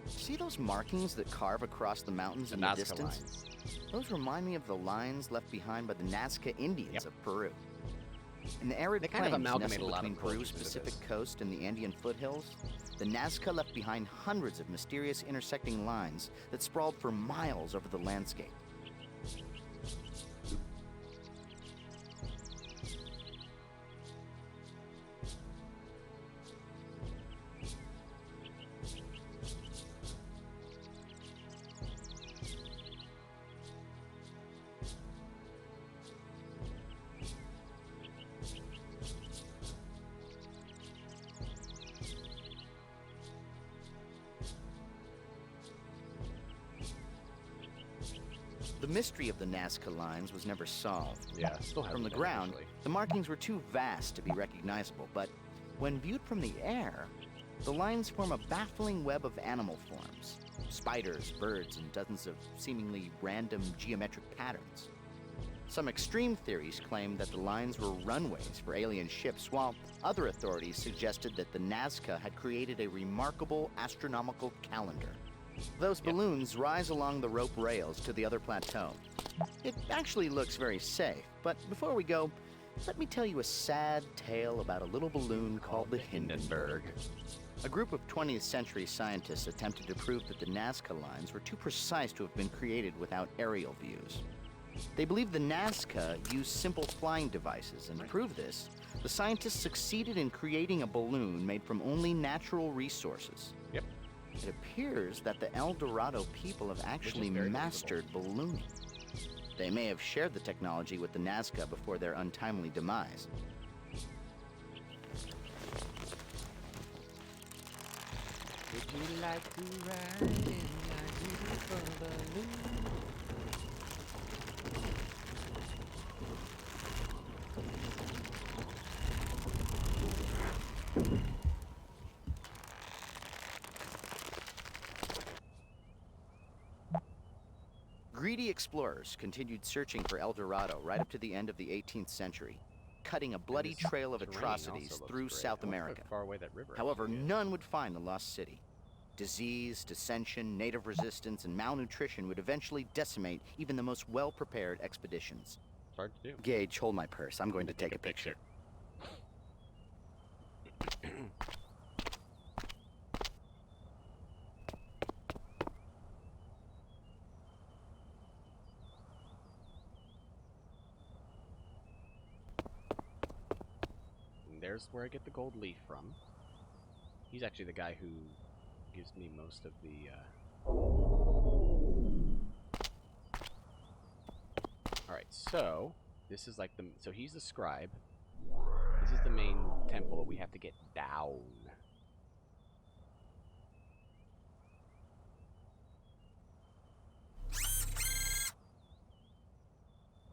See those markings that carve across the mountains in the Nazca distance? lines. Those remind me of the lines left behind by the Nazca Indians of Peru. In the arid They kind of plains amalgamate nestled a lot of between Peru's cultures into Pacific this. coast and the Andean foothills, the Nazca left behind hundreds of mysterious intersecting lines that sprawled for miles over the landscape. The mystery of the Nazca lines was never solved. Yeah, still hasn't From the been, ground, actually. the markings were too vast to be recognizable, but when viewed from the air, the lines form a baffling web of animal forms. Spiders, birds, and dozens of seemingly random geometric patterns. Some extreme theories claim that the lines were runways for alien ships, while other authorities suggested that the Nazca had created a remarkable astronomical calendar. Those balloons rise along the rope rails to the other plateau. It actually looks very safe, but before we go, let me tell you a sad tale about a little balloon called the Hindenburg. A group of 20th century scientists attempted to prove that the Nazca lines were too precise to have been created without aerial views. They believed the Nazca used simple flying devices, and to prove this, the scientists succeeded in creating a balloon made from only natural resources. Yep. It appears that the El Dorado people have actually mastered ballooning. They may have shared the technology with the Nazca before their untimely demise. Would you like to ride in my beautiful balloon? Greedy explorers continued searching for El Dorado right up to the end of the 18th century, cutting a bloody trail of atrocities through South America. However, none would find the lost city. Disease, dissension, native resistance, and malnutrition would eventually decimate even the most well-prepared expeditions. It's hard to do. Gage, hold my purse. I'm going to take a picture. And there's where I get the gold leaf from. He's actually the guy who gives me most of the, Alright, so, this is like the... So he's the scribe. This is the main temple that we have to get down.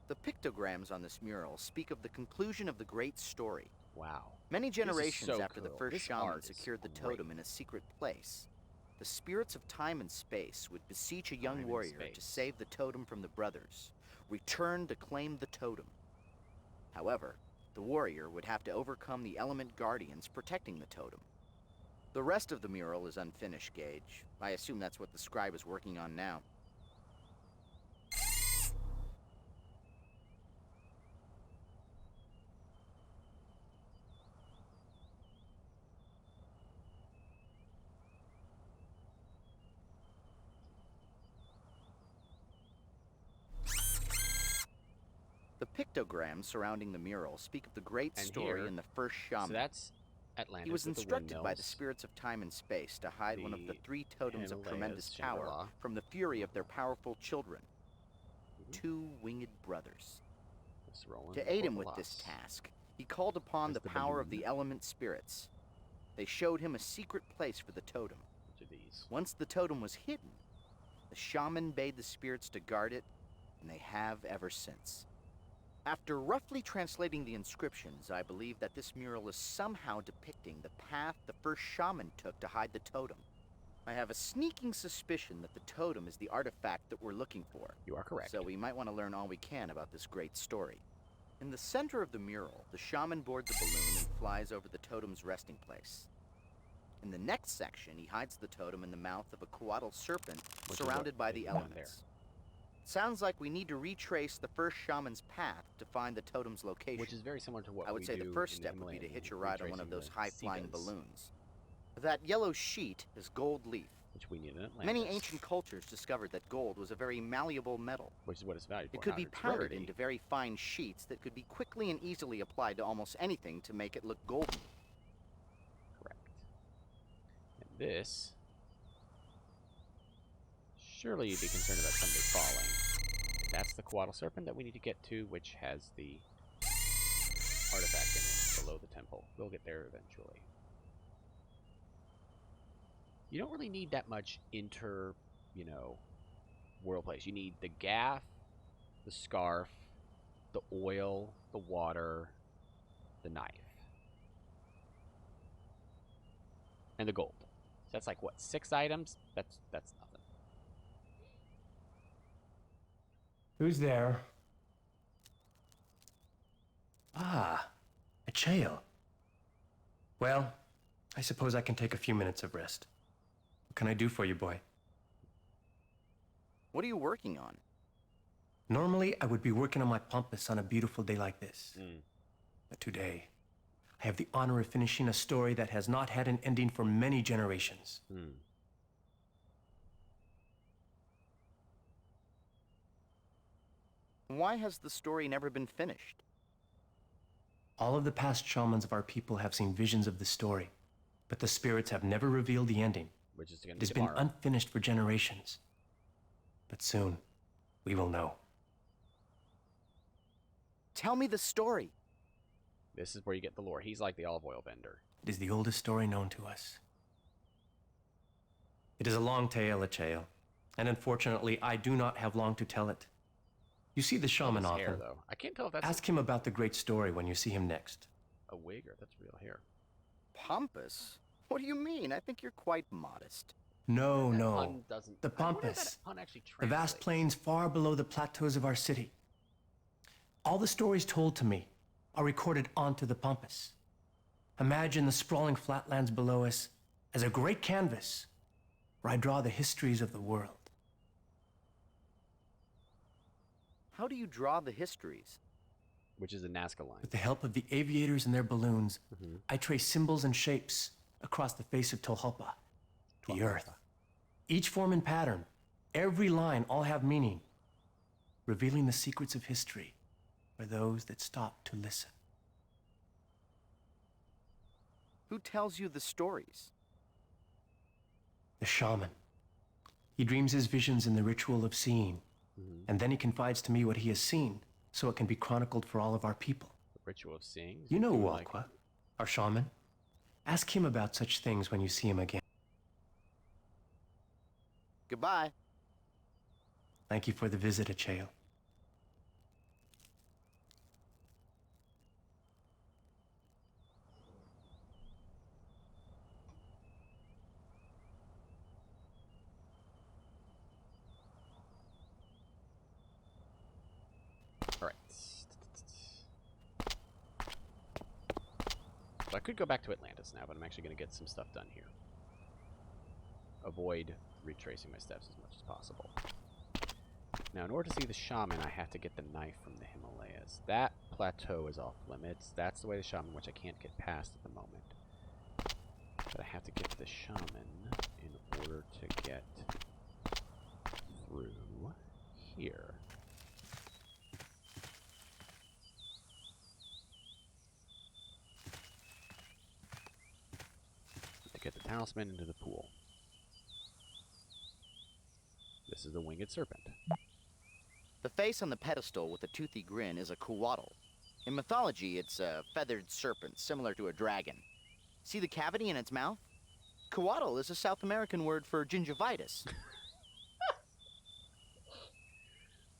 The pictograms on this mural speak of the conclusion of the great story. Wow. Many generations so after the cool. first This shaman art is secured the great. totem in a secret place, the spirits of time and space would beseech a young warrior to save the totem from the brothers, return to claim the totem. However, the warrior would have to overcome the element guardians protecting the totem. The rest of the mural is unfinished, Gage. I assume that's what the scribe is working on now. The pictograms surrounding the mural speak of the great story in the first shaman. So that's Atlantis. He was with the instructed by the windmills, spirits of time and space to hide one of the 3 totems of Himalayas, tremendous power Shangri-La. from the fury of their powerful children, 2 winged brothers. To aid him with this task, he called upon the power of the element spirits. They showed him a secret place for the totem. Once the totem was hidden, the shaman bade the spirits to guard it, and they have ever since. After roughly translating the inscriptions, I believe that this mural is somehow depicting the path the first shaman took to hide the totem. I have a sneaking suspicion that the totem is the artifact that we're looking for. You are correct. So we might want to learn all we can about this great story. In the center of the mural, the shaman boards a balloon and flies over the totem's resting place. In the next section, he hides the totem in the mouth of a coatl serpent surrounded by the elements. Sounds like we need to retrace the first shaman's path to find the totem's location. Which is very similar to what I would we say do the first in step the would be to Himalayan, hitch a ride on one of retracing those the high-flying Sikas, balloons. That yellow sheet is gold leaf. which we need in Atlantis. Many ancient cultures discovered that gold was a very malleable metal. Which is what it's valued for. It could be not its powdered rarity. into very fine sheets that could be quickly and easily applied to almost anything to make it look golden. Correct. And this... Surely you'd be concerned about somebody falling. That's the coatl serpent that we need to get to, which has the artifact in it below the temple. We'll get there eventually. You don't really need that much world place. You need the gaff, the scarf, the oil, the water, the knife. And the gold. So that's like, what, 6 items? That's nothing. Who's there? Ah, a Chael. Well, I suppose I can take a few minutes of rest. What can I do for you, boy? What are you working on? Normally, I would be working on my pampas on a beautiful day like this. But today, I have the honor of finishing a story that has not had an ending for many generations. Why has the story never been finished? All of the past shamans of our people have seen visions of the story, but the spirits have never revealed the ending. Which is It has been unfinished for generations. But soon, we will know. Tell me the story. This is where you get the lore. He's like the olive oil vendor. It is the oldest story known to us. It is a long tale, Achael, and unfortunately, I do not have long to tell it. You see the shaman often. Hair, though. I can't tell if that's Ask him about the great story when you see him next. a wig or if that's real hair. Pompous? What do you mean? I think you're quite modest. No, That no. pun doesn't- The I wonder if pampas. that pun actually The vast translates. plains far below the plateaus of our city. All the stories told to me are recorded onto the pampas. Imagine the sprawling flatlands below us as a great canvas where I draw the histories of the world. How do you draw the histories? Which is a Nazca line. With the help of the aviators and their balloons, I trace symbols and shapes across the face of Tolhopa, the earth. Each form and pattern, every line, all have meaning, revealing the secrets of history for those that stop to listen. Who tells you the stories? The shaman. He dreams his visions in the ritual of seeing, and then he confides to me what he has seen, so it can be chronicled for all of our people. The ritual of seeing? You know Wakwa, our shaman. Ask him about such things when you see him again. Goodbye. Thank you for the visit, Achael. Alright. So I could go back to Atlantis now, but I'm actually going to get some stuff done here. Avoid retracing my steps as much as possible. Now, in order to see the shaman, I have to get the knife from the Himalayas. That plateau is off limits. That's the way the shaman, which I can't get past at the moment. But I have to get to the shaman in order to get through here. To get the talisman into the pool. This is the winged serpent. The face on the pedestal with a toothy grin is a coatl. In mythology, it's a feathered serpent, similar to a dragon. See the cavity in its mouth? Coatl is a South American word for gingivitis.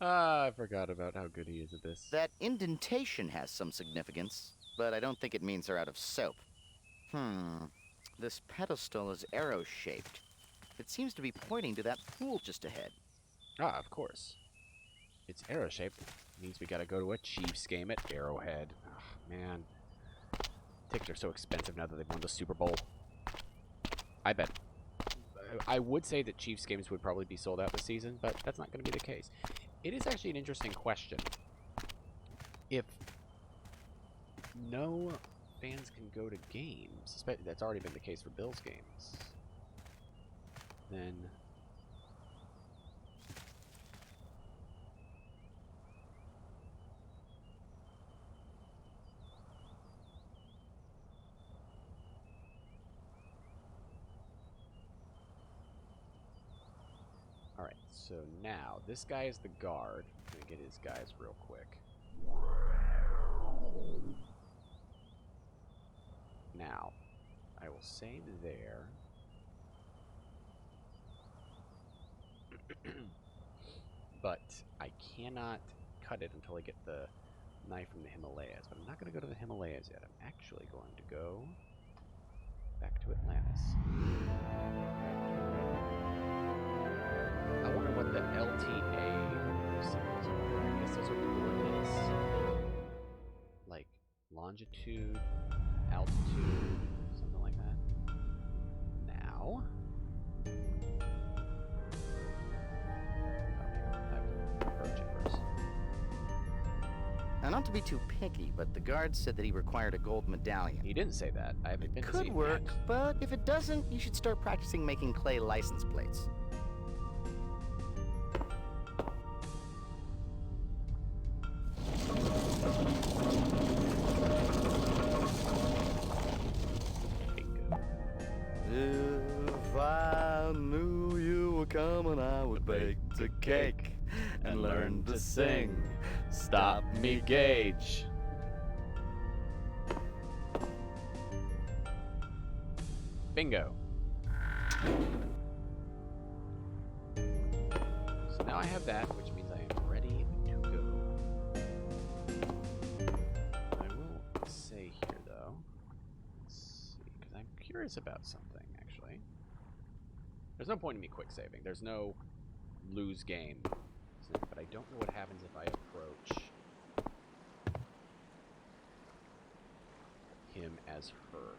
I forgot about how good he is at this. That indentation has some significance, but I don't think it means they're out of soap. This pedestal is arrow-shaped. It seems to be pointing to that pool just ahead. Ah, of course. It's arrow-shaped. Means we gotta go to a Chiefs game at Arrowhead. Oh, man. Tickets are so expensive now that they've won the Super Bowl. I bet. I would say that Chiefs games would probably be sold out this season, but that's not going to be the case. It is actually an interesting question. If no fans can go to games, that's already been the case for Bills games, then alright, so now this guy is the guard. I'm gonna get his guys real quick. Now, I will save there. But I cannot cut it until I get the knife from the Himalayas. But I'm not going to go to the Himalayas yet. I'm actually going to go back to Atlantis. I wonder what the LTA symbols are. I guess those are coordinates. Like longitude, altitude, something like that. Now. Now, not to be too picky, but the guard said that he required a gold medallion. He didn't say that. I haven't been to see Could him work, yet. but if it doesn't, you should start practicing making clay license plates. If I knew you were coming, I would bake the cake and learn to sing. Stop me, Gage. Bingo. So now I have that, which means I am ready to go. I will say here, though. Let's see, because I'm curious about something, actually. There's no point in me quick saving. There's no lose game. But I don't know what happens if I approach him as her.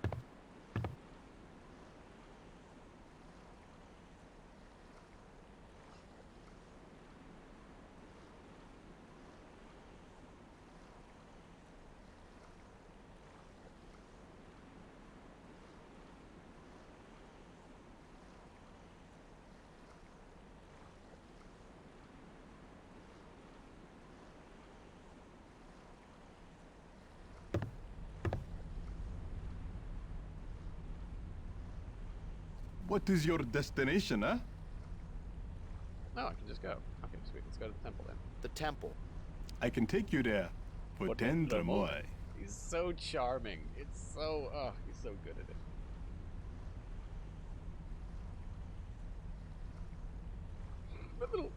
What is your destination, huh? Oh, I can just go. Okay, sweet. Let's go to the temple then. The temple. I can take you there for 10 drachmae. He's so charming. It's so, oh, he's so good at it. But little,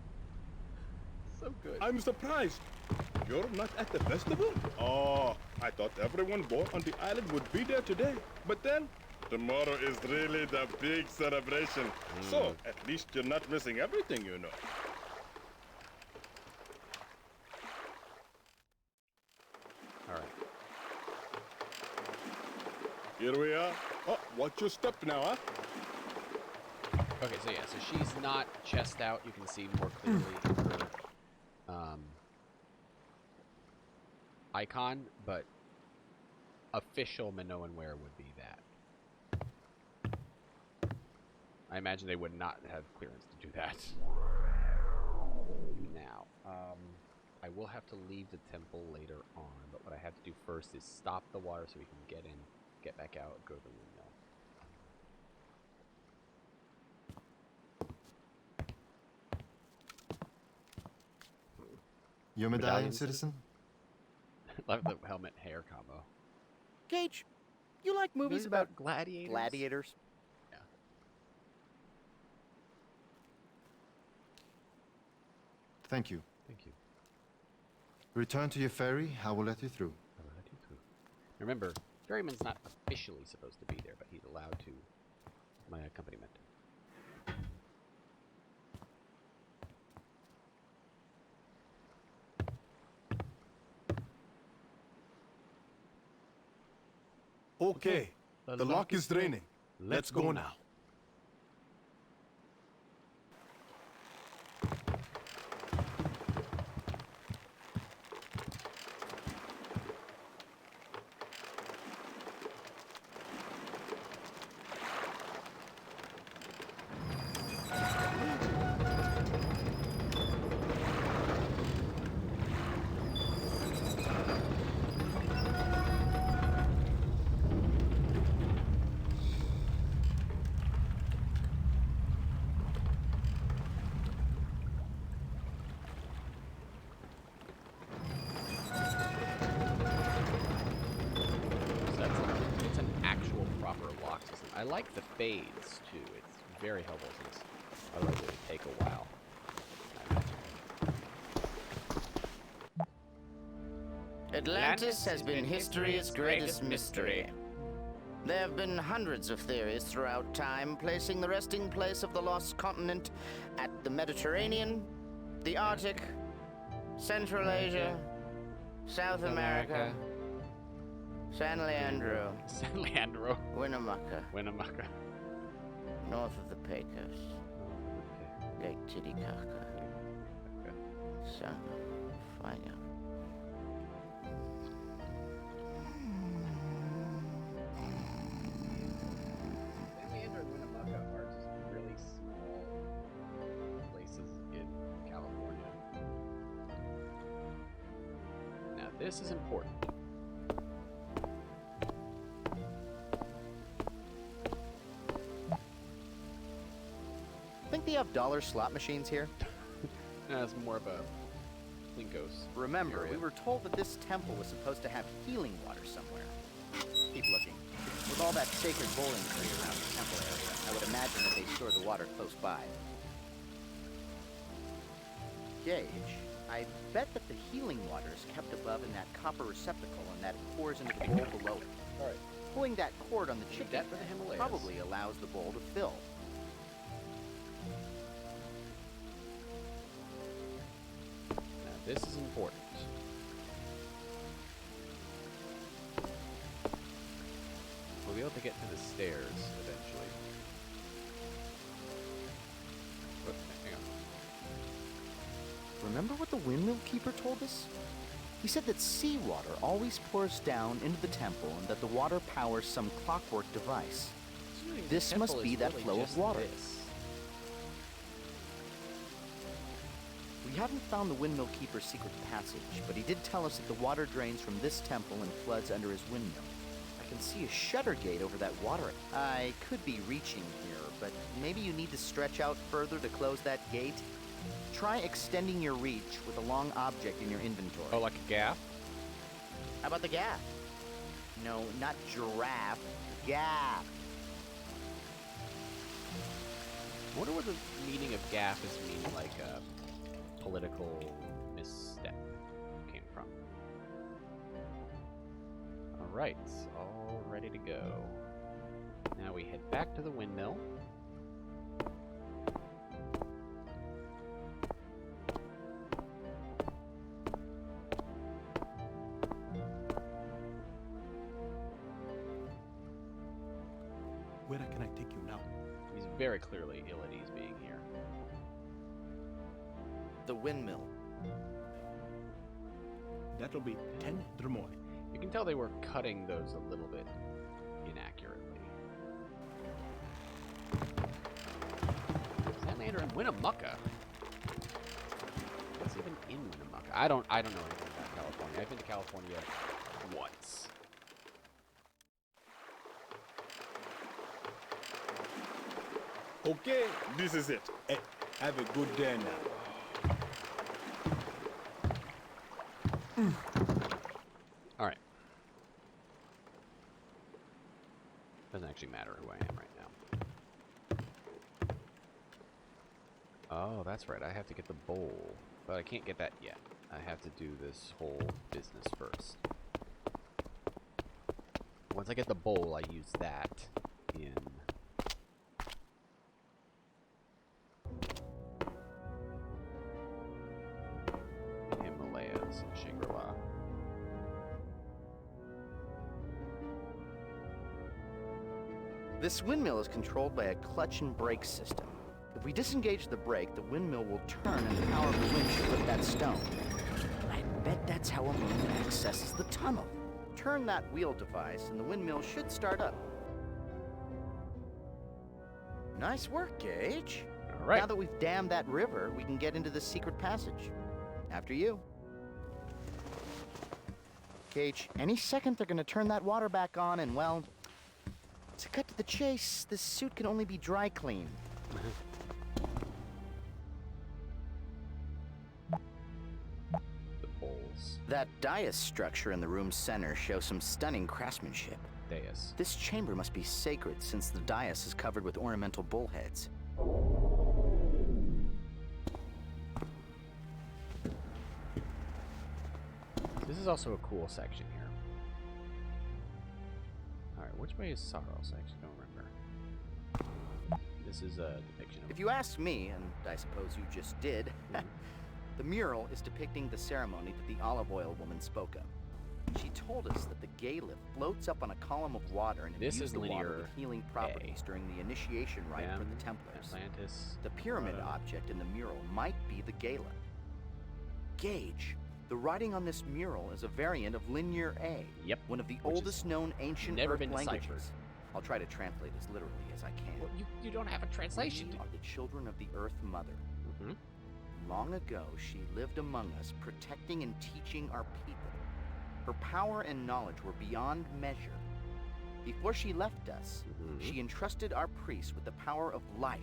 so good. I'm surprised. You're not at the festival? Oh, I thought everyone born on the island would be there today. But then, tomorrow is really the big celebration. So, at least you're not missing everything, you know. All right. Here we are. Oh, watch your step now, huh? Okay, so yeah, so she's not chest out. You can see more clearly her icon, but official Minoan wear would be that. I imagine they would not have clearance to do that. Now, I will have to leave the temple later on, but what I have to do first is stop the water so we can get in, get back out, go to the windmill. Your medallion, citizen? Love the helmet hair combo. Gage, you like movies about gladiators? Gladiators? Yeah. Thank you. Thank you. Return to your ferry. I will let you through. I will let you through. Remember, ferryman's not officially supposed to be there, but he's allowed to with my accompaniment. Okay, the lock is draining. Let's go now. I like the fades too. It's very helpful since otherwise it would take a while. Atlantis has been history's greatest mystery. There have been hundreds of theories throughout time, placing the resting place of the lost continent at the Mediterranean, the Arctic, Central South America, San Leandro, Winnemucca, north of the Pecos, Lake Titicaca, Son of Fire. San Leandro and Winnemucca are just really small places in California. Now this is important. Think they have dollar slot machines here? No, it's more of a Plinko's. Remember, area. we were told that this temple was supposed to have healing water somewhere. Keep looking. With all all that sacred bowling tree around the temple area, I would imagine that they store the water close by. Gage, I bet that the healing water is kept above in that copper receptacle and that it pours into the bowl below it. All right. Pulling that cord on the chicken that for the Himalayas. probably allows the bowl to fill. Now this is important. We'll be able to get to the stairs eventually. Oh, hang on. Remember what the windmill keeper told us? He said that seawater always pours down into the temple and that the water powers some clockwork device. This must be that flow of water. We haven't found the windmill keeper's secret passage, but he did tell us that the water drains from this temple and floods under his windmill. I can see a shutter gate over that water. I could be reaching here, but maybe you need to stretch out further to close that gate. Try extending your reach with a long object in your inventory. Oh, like a gaff? How about the gaff? No, not giraffe. Gaff. I wonder what the meaning of gaff is meaning, like a political misstep came from. Alright, all ready to go. Now we head back to the windmill. Where can I take you now? He's very clearly ill at ease being here. The windmill. That'll be 10 dromoi. You can tell they were cutting those a little bit inaccurately. Salamander in Winnemucca? What's even in Winnemucca? I don't know anything about California. I've been to California once. Okay, this is it. Hey, have a good day now. Alright. Doesn't actually matter who I am right now. Oh, that's right. I have to get the bowl. But I can't get that yet. I have to do this whole business first. Once I get the bowl, I use that in... Himalayas, Shangri-La. This windmill is controlled by a clutch and brake system. If we disengage the brake, the windmill will turn and power the winch to lift that stone. I bet that's how a moon accesses the tunnel. Turn that wheel device and the windmill should start up. Nice work, Gage. All right. Now that we've dammed that river, we can get into the secret passage. After you. Gage, any second they're gonna turn that water back on and, well, to cut to the chase, this suit can only be dry cleaned. The bowls. That dais structure in the room's center shows some stunning craftsmanship. Dais. This chamber must be sacred since the dais is covered with ornamental bullheads. This is also a cool section here. Alright, which way is Saros? I actually don't remember. This is a depiction of... If you ask me, and I suppose you just did, the mural is depicting the ceremony that the olive oil woman spoke of. She told us that the Gaelith floats up on a column of water and imbues the water with healing properties during the initiation rite for the Templars. Atlantis. The pyramid object in the mural might be the Gaelith. Gage, the writing on this mural is a variant of Linear A. Yep. One of the oldest known ancient never Earth been languages. deciphered. I'll try to translate as literally as I can. Well, you don't have a translation. We are the children of the Earth Mother. Long ago, she lived among us, protecting and teaching our people. Her power and knowledge were beyond measure. Before she left us, she entrusted our priests with the power of life,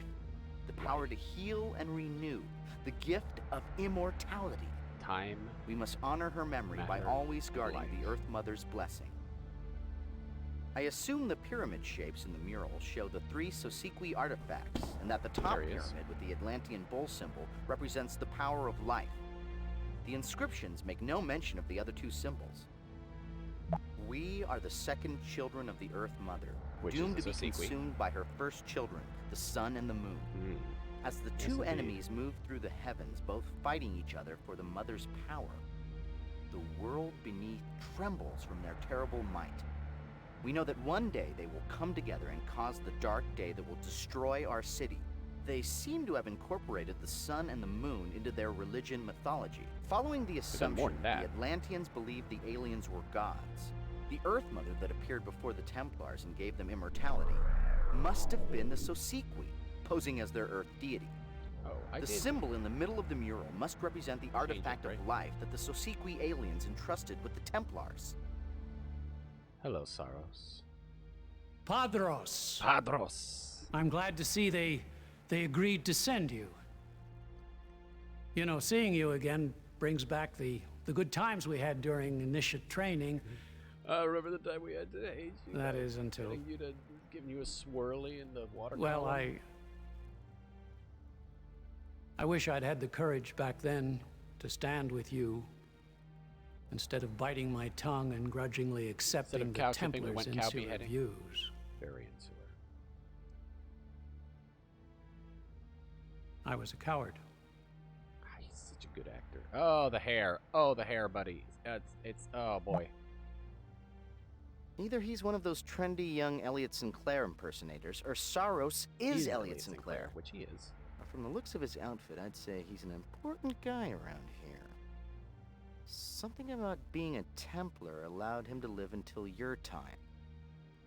the power to heal and renew, the gift of immortality. Time. We must honor her memory by always guarding the Earth Mother's blessing. I assume the pyramid shapes in the mural show the 3 Sosequi artifacts, and that the top pyramid with the Atlantean bull symbol represents the power of life. The inscriptions make no mention of the other 2 symbols. We are the second children of the Earth Mother, doomed to be consumed by her first children, the sun and the moon. As the 2 enemies move through the heavens, both fighting each other for the Mother's power, the world beneath trembles from their terrible might. We know that one day they will come together and cause the dark day that will destroy our city. They seem to have incorporated the sun and the moon into their religion mythology. Following the assumption the Atlanteans believed the aliens were gods, the Earth Mother that appeared before the Templars and gave them immortality must have been the Sosequi, posing as their Earth deity. The symbol in the middle of the mural must represent the artifact of life that the Sosequi aliens entrusted with the Templars. Hello, Saros. Padros. Padros. I'm glad to see they agreed to send you. You know, seeing you again brings back the good times we had during initiate training. I remember the time we had to age you. That is until... Giving you a swirly in the water Well, column. I wish I'd had the courage back then to stand with you instead of biting my tongue and grudgingly accepting the Templars' insular views. Very insular. I was a coward. He's such a good actor. Oh, the hair. Oh, the hair, buddy. It's oh, boy. Either he's one of those trendy young Elliot Sinclair impersonators, or Saros is Elliot Sinclair. Which he is. From the looks of his outfit, I'd say he's an important guy around here. Something about being a Templar allowed him to live until your time.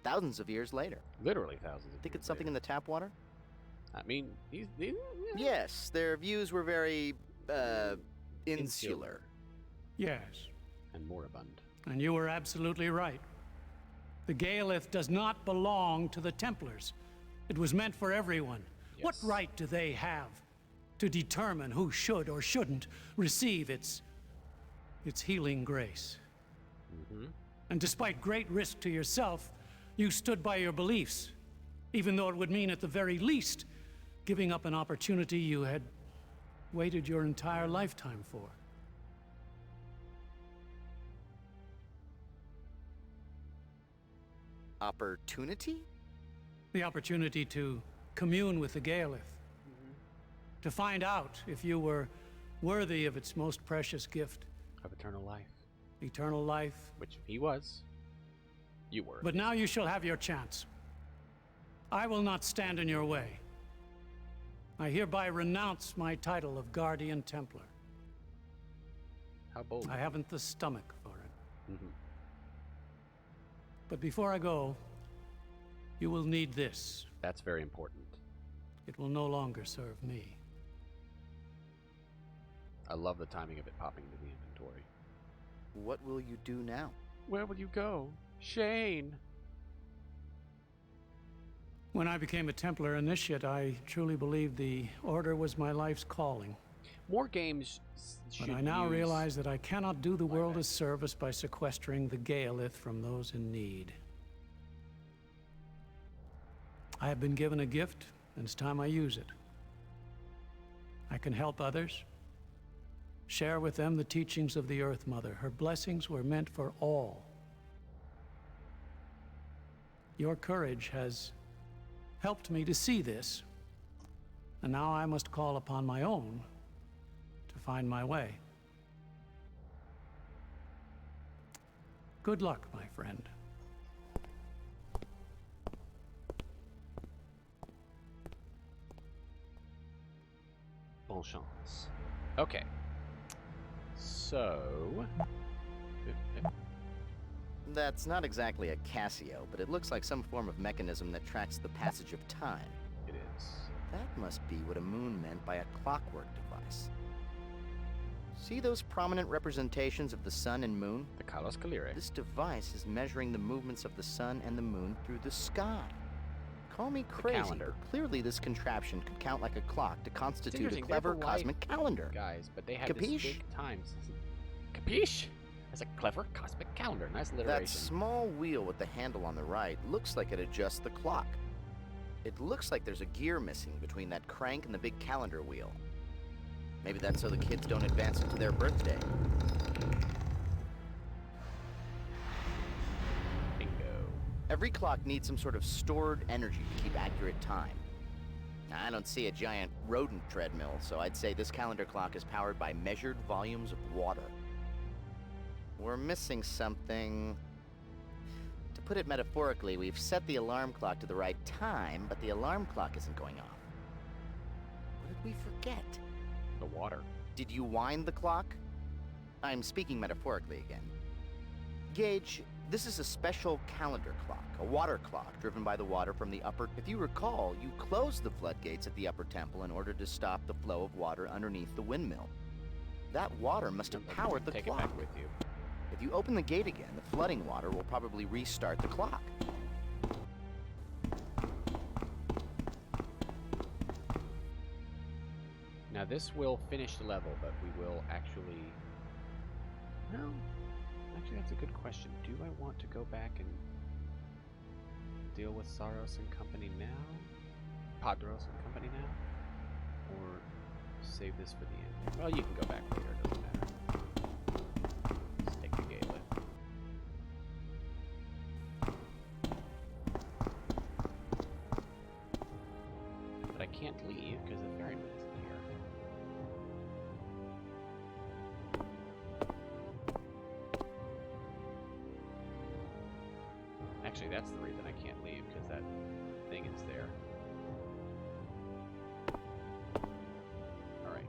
Thousands of years later. Literally thousands of years. Think it's something in the tap water? I mean, he's Yes, their views were very, insular. Yes. And moribund. And you were absolutely right. The Gaelith does not belong to the Templars. It was meant for everyone. Yes. What right do they have to determine who should or shouldn't receive its healing grace? And despite great risk to yourself, you stood by your beliefs, even though it would mean at the very least giving up an opportunity you had waited your entire lifetime for. Opportunity? The opportunity to commune with the Gaelith. To find out if you were worthy of its most precious gift. Of eternal life. Eternal life. Which he was. You were. But now you shall have your chance. I will not stand in your way. I hereby renounce my title of Guardian Templar. How bold. I haven't the stomach for it. But before I go, you will need this. That's very important. It will no longer serve me. I love the timing of it popping into the inventory. What will you do now? Where will you go? Shane! When I became a Templar initiate, I truly believed the Order was my life's calling. More games should But I now realize that I cannot do the world a service by sequestering the Gaelith from those in need. I have been given a gift, and it's time I use it. I can help others, share with them the teachings of the Earth Mother. Her blessings were meant for all. Your courage has helped me to see this, and now I must call upon my own to find my way. Good luck, my friend. Bon chance. Okay. So... That's not exactly a Casio, but it looks like some form of mechanism that tracks the passage of time. It is. That must be what a moon meant by a clockwork device. See those prominent representations of the sun and moon? The Kalos Kalire. This device is measuring the movements of the sun and the moon through the sky. Call me crazy, but clearly this contraption could count like a clock to constitute a clever cosmic calendar. Guys, but they had Capiche? this big times. Capiche? It's a clever cosmic calendar. Nice alliteration. That small wheel with the handle on the right looks like it adjusts the clock. It looks like there's a gear missing between that crank and the big calendar wheel. Maybe that's so the kids don't advance into their birthday. Bingo. Every clock needs some sort of stored energy to keep accurate time. I don't see a giant rodent treadmill, so I'd say this calendar clock is powered by measured volumes of water. We're missing something. To put it metaphorically, we've set the alarm clock to the right time, but the alarm clock isn't going off. What did we forget? The water. Did you wind the clock? I'm speaking metaphorically again. Gage, this is a special calendar clock, a water clock driven by the water from the upper... If you recall, you closed the floodgates at the upper temple in order to stop the flow of water underneath the windmill. That water must have powered the Take clock. it back with you. If you open the gate again, the flooding water will probably restart the clock. Now this will finish the level, but we will actually... No. Actually, that's a good question. Do I want to go back and deal with Saros and company now? Padros and company now? Or save this for the end? Well, you can go back later, it doesn't matter. Let's take the gate lift. But I can't leave because the ferryman isn't here. Actually, that's the reason I can't leave, because that thing is there. Alright.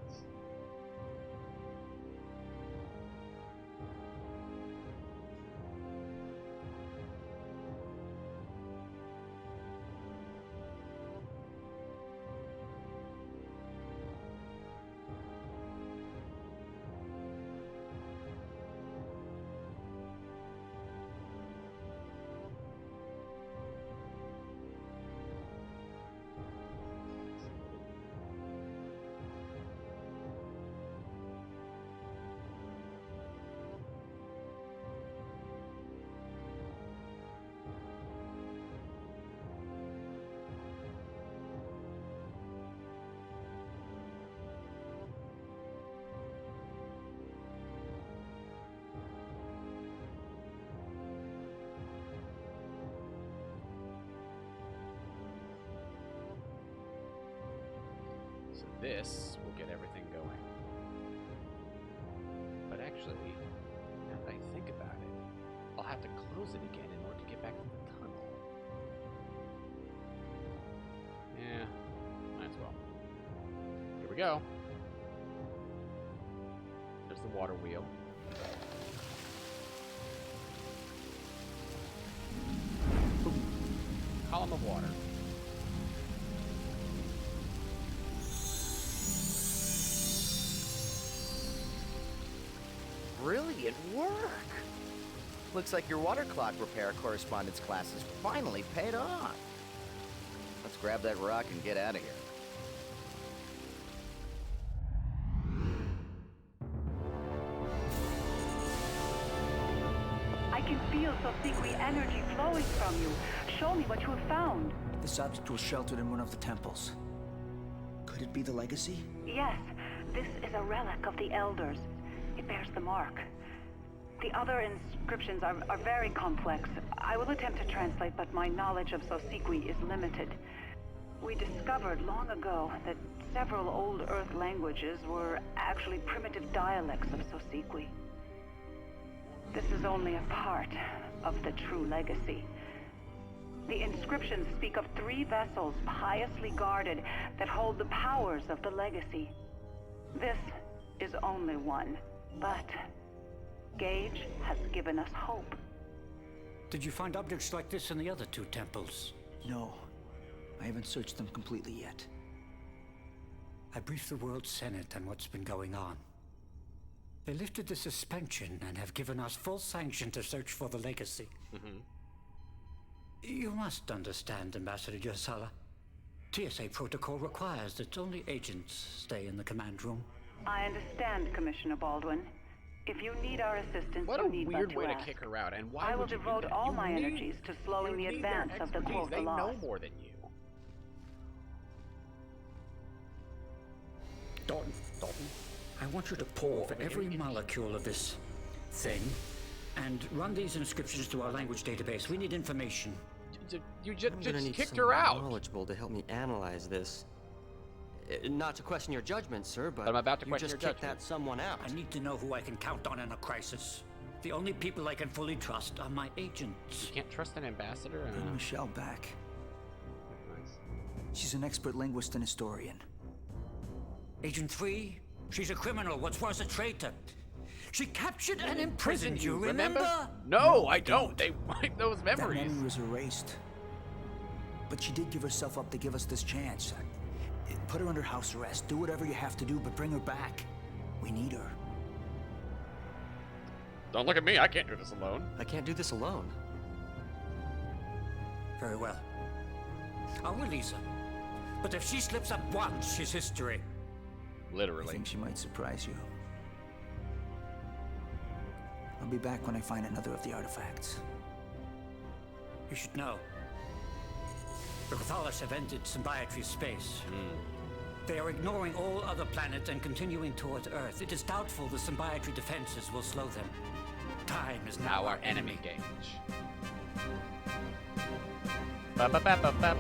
So this will get everything going. But actually, now that I think about it, I'll have to close it again in order to get back to the tunnel. Yeah, might as well. Here we go. There's the water wheel. Column of water. Brilliant work! Looks like your water clock repair correspondence class has finally paid off. Let's grab that rock and get out of here. I can feel Sosikwi energy flowing from you. Show me what you have found. This object was sheltered in one of the temples. Could it be the legacy? Yes, this is a relic of the Elders. It bears the mark. The other inscriptions are very complex. I will attempt to translate, but my knowledge of Sosikwi is limited. We discovered long ago that several old Earth languages were actually primitive dialects of Sosikwi. This is only a part of the true legacy. The inscriptions speak of 3 vessels piously guarded that hold the powers of the legacy. This is only one, but Gage has given us hope. Did you find objects like this in the other 2 temples? No. I haven't searched them completely yet. I briefed the World Senate on what's been going on. They lifted the suspension and have given us full sanction to search for the legacy. You must understand, Ambassador Yosala. TSA protocol requires that only agents stay in the command room. I understand, Commissioner Baldwin. If you need our assistance, What a you need but weird to way to ask. kick her out, and why I will would you do devote that? all You my need- energies to slowing the you need their advance of the expertise. Quoth They know Lost. more than you. Dalton, I want you to pour over every molecule of this thing and run these inscriptions to our language database. We need information. You I'm gonna just need kicked someone her out. knowledgeable to help me analyze this. Not to question your judgment, sir, but I'm about to you question just your kicked judgment. that someone out. I need to know who I can count on in a crisis. The only people I can fully trust are my agents. You can't trust an ambassador? Bring Michelle back. Nice. She's an expert linguist and historian. Agent 3? She's a criminal. What's worse, a traitor. She captured and imprisoned you, remember? No, I don't. They wiped those That memories. memory was erased. But she did give herself up to give us this chance. Put her under house arrest. Do whatever you have to do, but bring her back. We need her. Don't look at me. I can't do this alone. I can't do this alone. Very well. I'll release her. But if she slips up once, she's history. I Literally. think she might surprise you. I'll be back when I find another of the artifacts. You should know. The Catholics have entered Symbiotry's space. They are ignoring all other planets and continuing towards Earth. It is doubtful the Symbiotry defenses will slow them. Time is now our enemy gauge. Ba-ba-ba-ba-ba.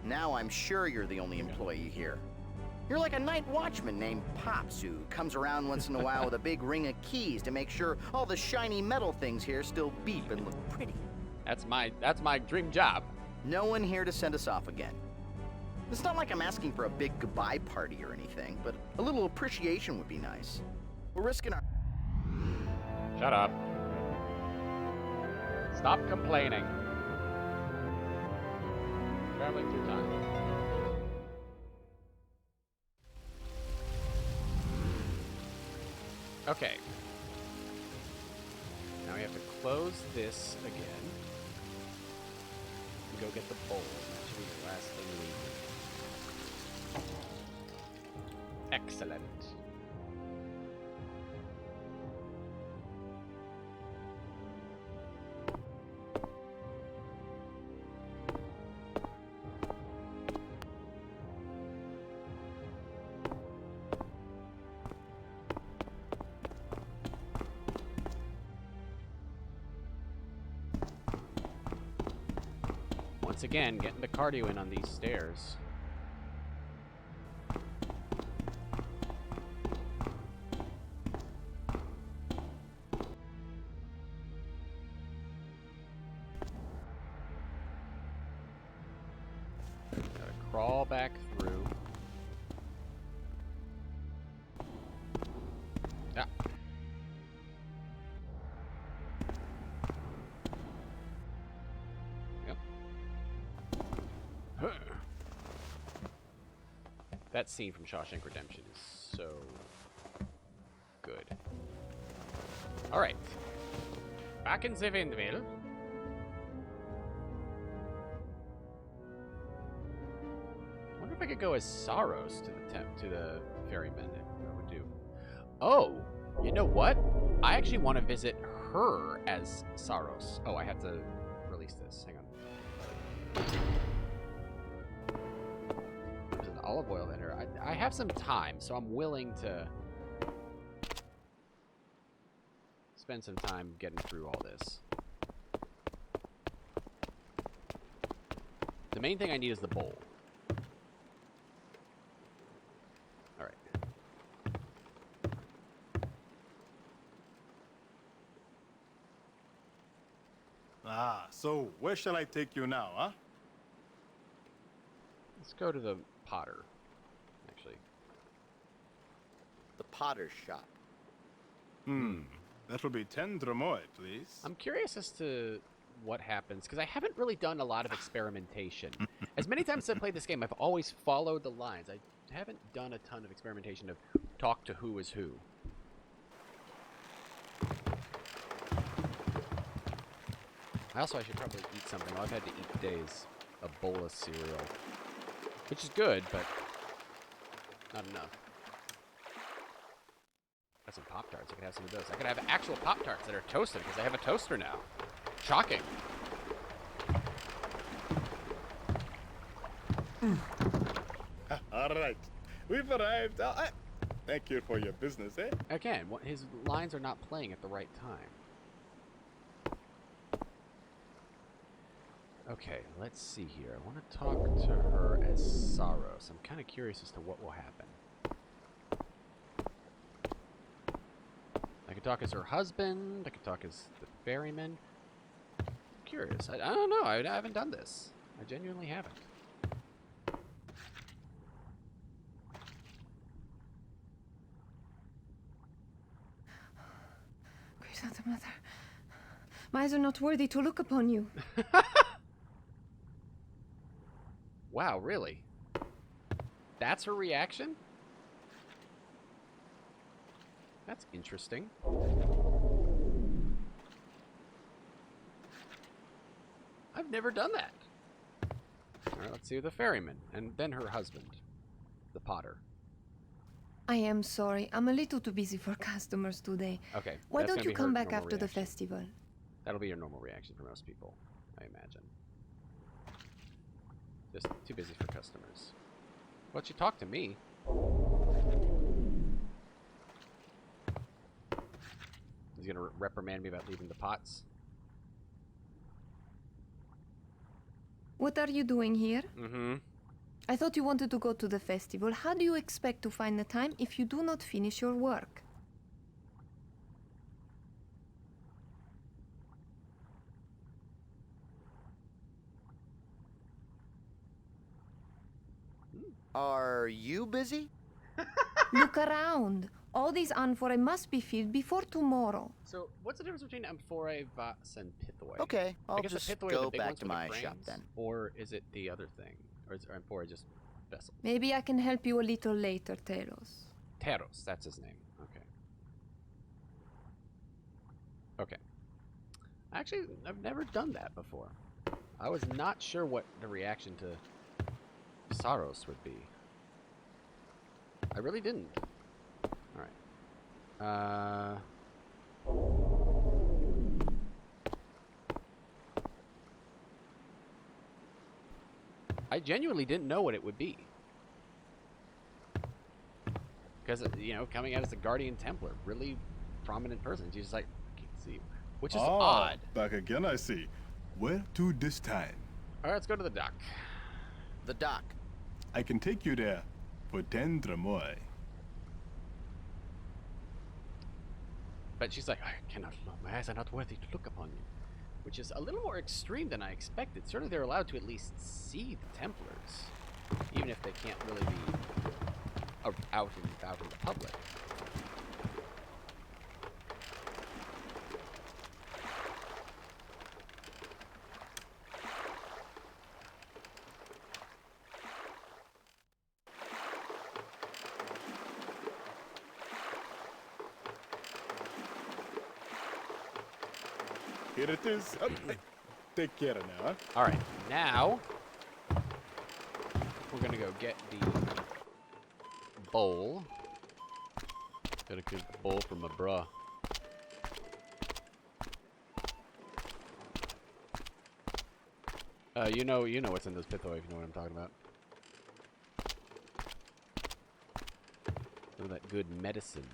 Now I'm sure you're the only employee here. You're like a night watchman named Pops who comes around once in a while with a big ring of keys to make sure all the shiny metal things here still beep and look pretty. That's my dream job. No one here to send us off again. It's not like I'm asking for a big goodbye party or anything, but a little appreciation would be nice. We're risking our... Shut up. Stop complaining. Traveling through time. Okay. Now we have to close this again. And go get the bowl. That should be the last thing we need. Excellent. Once again, getting the cardio in on these stairs. Gotta crawl back through. Yeah. That scene from Shawshank Redemption is so good. All right, back in the Windville. I wonder if I could go as Saros to the ferryman. That would do. Oh, you know what? I actually want to visit her as Saros. Oh, I have to release this. Hang on. There's an olive oil in her. I have some time, so I'm willing to spend some time getting through all this. The main thing I need is the bowl. All right. Ah, so where shall I take you now, huh? Let's go to the potter, actually. The potter's shop. That will be 10 dromoi, please. I'm curious as to what happens, because I haven't really done a lot of experimentation. As many times as I've played this game, I've always followed the lines. I haven't done a ton of experimentation of talk to who is who. I should probably eat something. I've had to eat days. A bowl of cereal. Which is good, but Not enough. Got some Pop-Tarts. I could have some of those. I could have actual Pop-Tarts that are toasted because I have a toaster now. Shocking. All right. We've arrived. Thank you for your business, eh? Again, his lines are not playing at the right time. Okay, let's see here. I want to talk to her as Saros. I'm kind of curious as to what will happen. I could talk as her husband. I could talk as the ferryman. I'm curious. I don't know. I haven't done this. I genuinely haven't. Great Mother. My eyes are not worthy to look upon you. Wow, really? That's her reaction? That's interesting. I've never done that. Alright, let's see the ferryman, and then her husband, the potter. I am sorry. I'm a little too busy for customers today. Okay. Why don't you come back after the festival? That'll be your normal reaction for most people, I imagine. Just too busy for customers. Why don't you talk to me? He's gonna reprimand me about leaving the pots. What are you doing here? Mm-hmm. I thought you wanted to go to the festival. How do you expect to find the time if you do not finish your work? Are you busy? Look around. All these amphorae must be filled before tomorrow. So, what's the difference between amphorae, vats, and pithoi? Okay, I'll I guess just the pithoi are go the big back ones to with the my shop cranes, then. Or is it the other thing? Or is amphorae just vessels? Maybe I can help you a little later, Teros. Teros, that's his name. Okay. Okay. Actually, I've never done that before. I was not sure what the reaction to Saros would be. I really didn't. Alright. I genuinely didn't know what it would be. Because, you know, coming out as a Guardian Templar, really prominent person. She's just like, I can't see. Which is odd. Back again, I see. Where to this time? Alright, let's go to the dock. The dock. I can take you there for 10 dromoi. But she's like, I cannot, my eyes are not worthy to look upon you. Which is a little more extreme than I expected. Certainly they're allowed to at least see the Templars. Even if they can't really be out and about in the public. Here it is. Take care now. All right, now we're gonna go get the bowl. Got a good bowl from my bruh. You know what's in this pithoi if you know what I'm talking about. Some of that good medicine.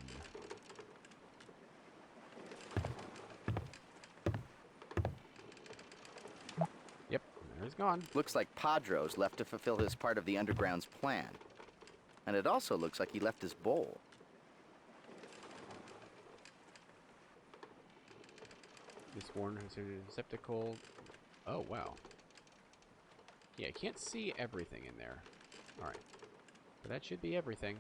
He's gone. Looks like Padros left to fulfill his part of the Underground's plan. And it also looks like he left his bowl. This one has a receptacle. Oh, wow. Yeah, I can't see everything in there. Alright. But that should be everything.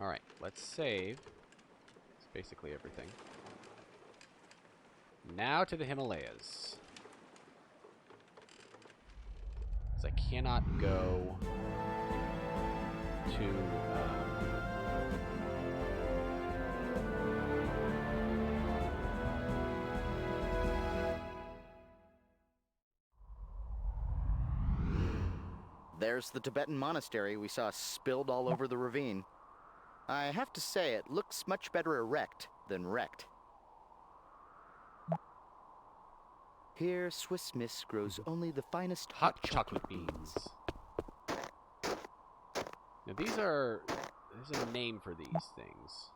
Alright, let's save. It's basically everything. Now to the Himalayas. Because I cannot go to... there's the Tibetan monastery we saw spilled all over the ravine. I have to say, it looks much better erect than wrecked. Here, Swiss Miss grows only the finest hot chocolate beans. Now there's a name for these things.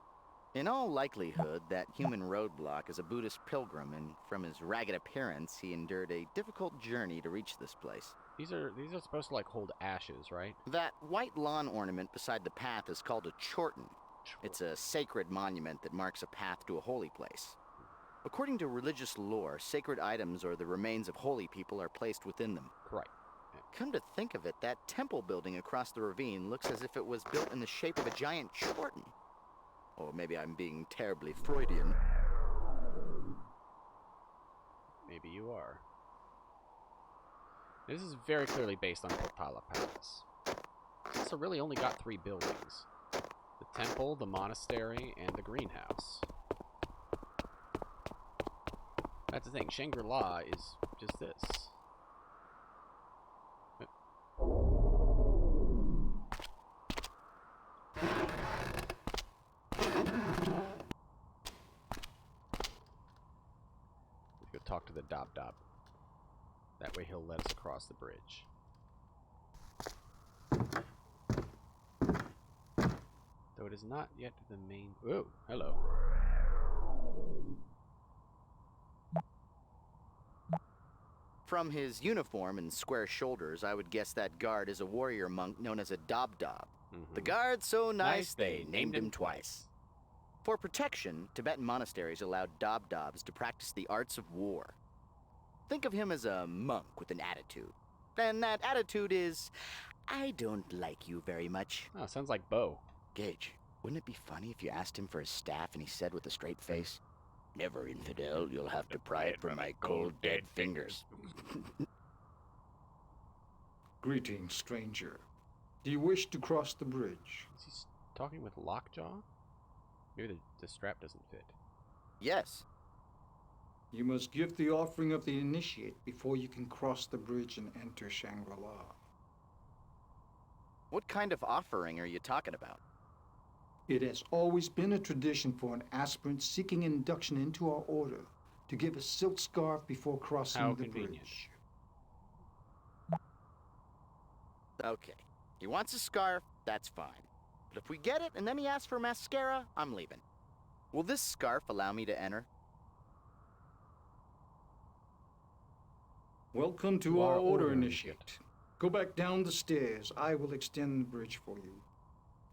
In all likelihood, that human roadblock is a Buddhist pilgrim, and from his ragged appearance, he endured a difficult journey to reach this place. These are supposed to like hold ashes, right? That white lawn ornament beside the path is called a chorten. It's a sacred monument that marks a path to a holy place. According to religious lore, sacred items or the remains of holy people are placed within them. Right. Come to think of it, that temple building across the ravine looks as if it was built in the shape of a giant chorten. Or maybe I'm being terribly Freudian. Maybe you are. This is very clearly based on Potala Palace. It's also really only got 3 buildings. The temple, the monastery, and the greenhouse. That's the thing, Shangri-La is just this. Let's go talk to the Dob. That way he'll let us across the bridge. Though it is not yet the main... Oh, hello. From his uniform and square shoulders, I would guess that guard is a warrior monk known as a Dob. The guard so nice, they named him twice. For protection, Tibetan monasteries allowed Dobs to practice the arts of war. Think of him as a monk with an attitude. And that attitude is, I don't like you very much. Oh, sounds like Bo. Gage, wouldn't it be funny if you asked him for his staff and he said with a straight face, "Never, infidel, you'll have to pry it from my cold, dead fingers." Greetings, stranger. Do you wish to cross the bridge? Is he talking with Lockjaw? Maybe the strap doesn't fit. Yes. You must give the offering of the initiate before you can cross the bridge and enter Shangri-La. What kind of offering are you talking about? It has always been a tradition for an aspirant seeking induction into our order to give a silk scarf before crossing the bridge. Okay. He wants a scarf, that's fine. But if we get it and then he asks for mascara, I'm leaving. Will this scarf allow me to enter? Welcome to our order, initiate. Go back down the stairs. I will extend the bridge for you.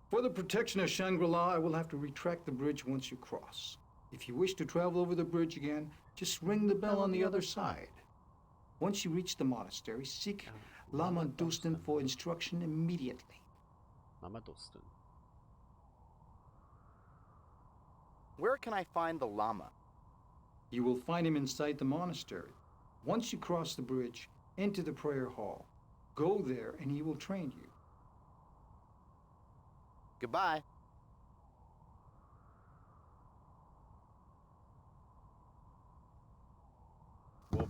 For the protection of Shangri-La, I will have to retract the bridge once you cross. If you wish to travel over the bridge again, just ring the bell on the other side. Once you reach the monastery, seek Lama Dostan for instruction immediately. Lama Dostan. Where can I find the Lama? You will find him inside the monastery. Once you cross the bridge, enter the prayer hall. Go there and he will train you. Goodbye.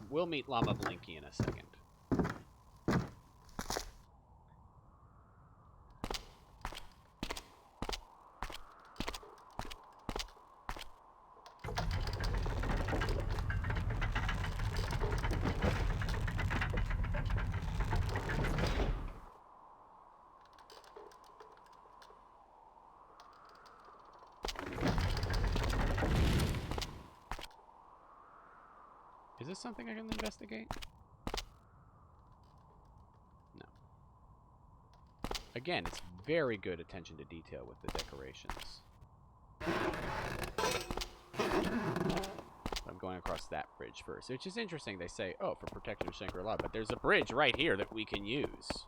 We'll meet Lama Blinky in a second. Is this something I can investigate? No. Again, it's very good attention to detail with the decorations. I'm going across that bridge first, which is interesting. They say, oh, for protection of Shangri-La, but there's a bridge right here that we can use.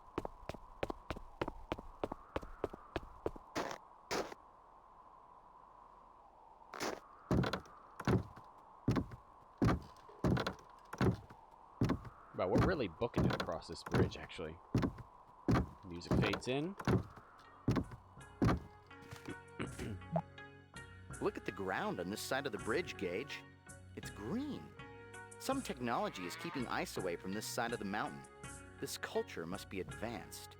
But we're really booking it across this bridge, actually. Music fades in. Look at the ground on this side of the bridge, Gage. It's green. Some technology is keeping ice away from this side of the mountain. This culture must be advanced.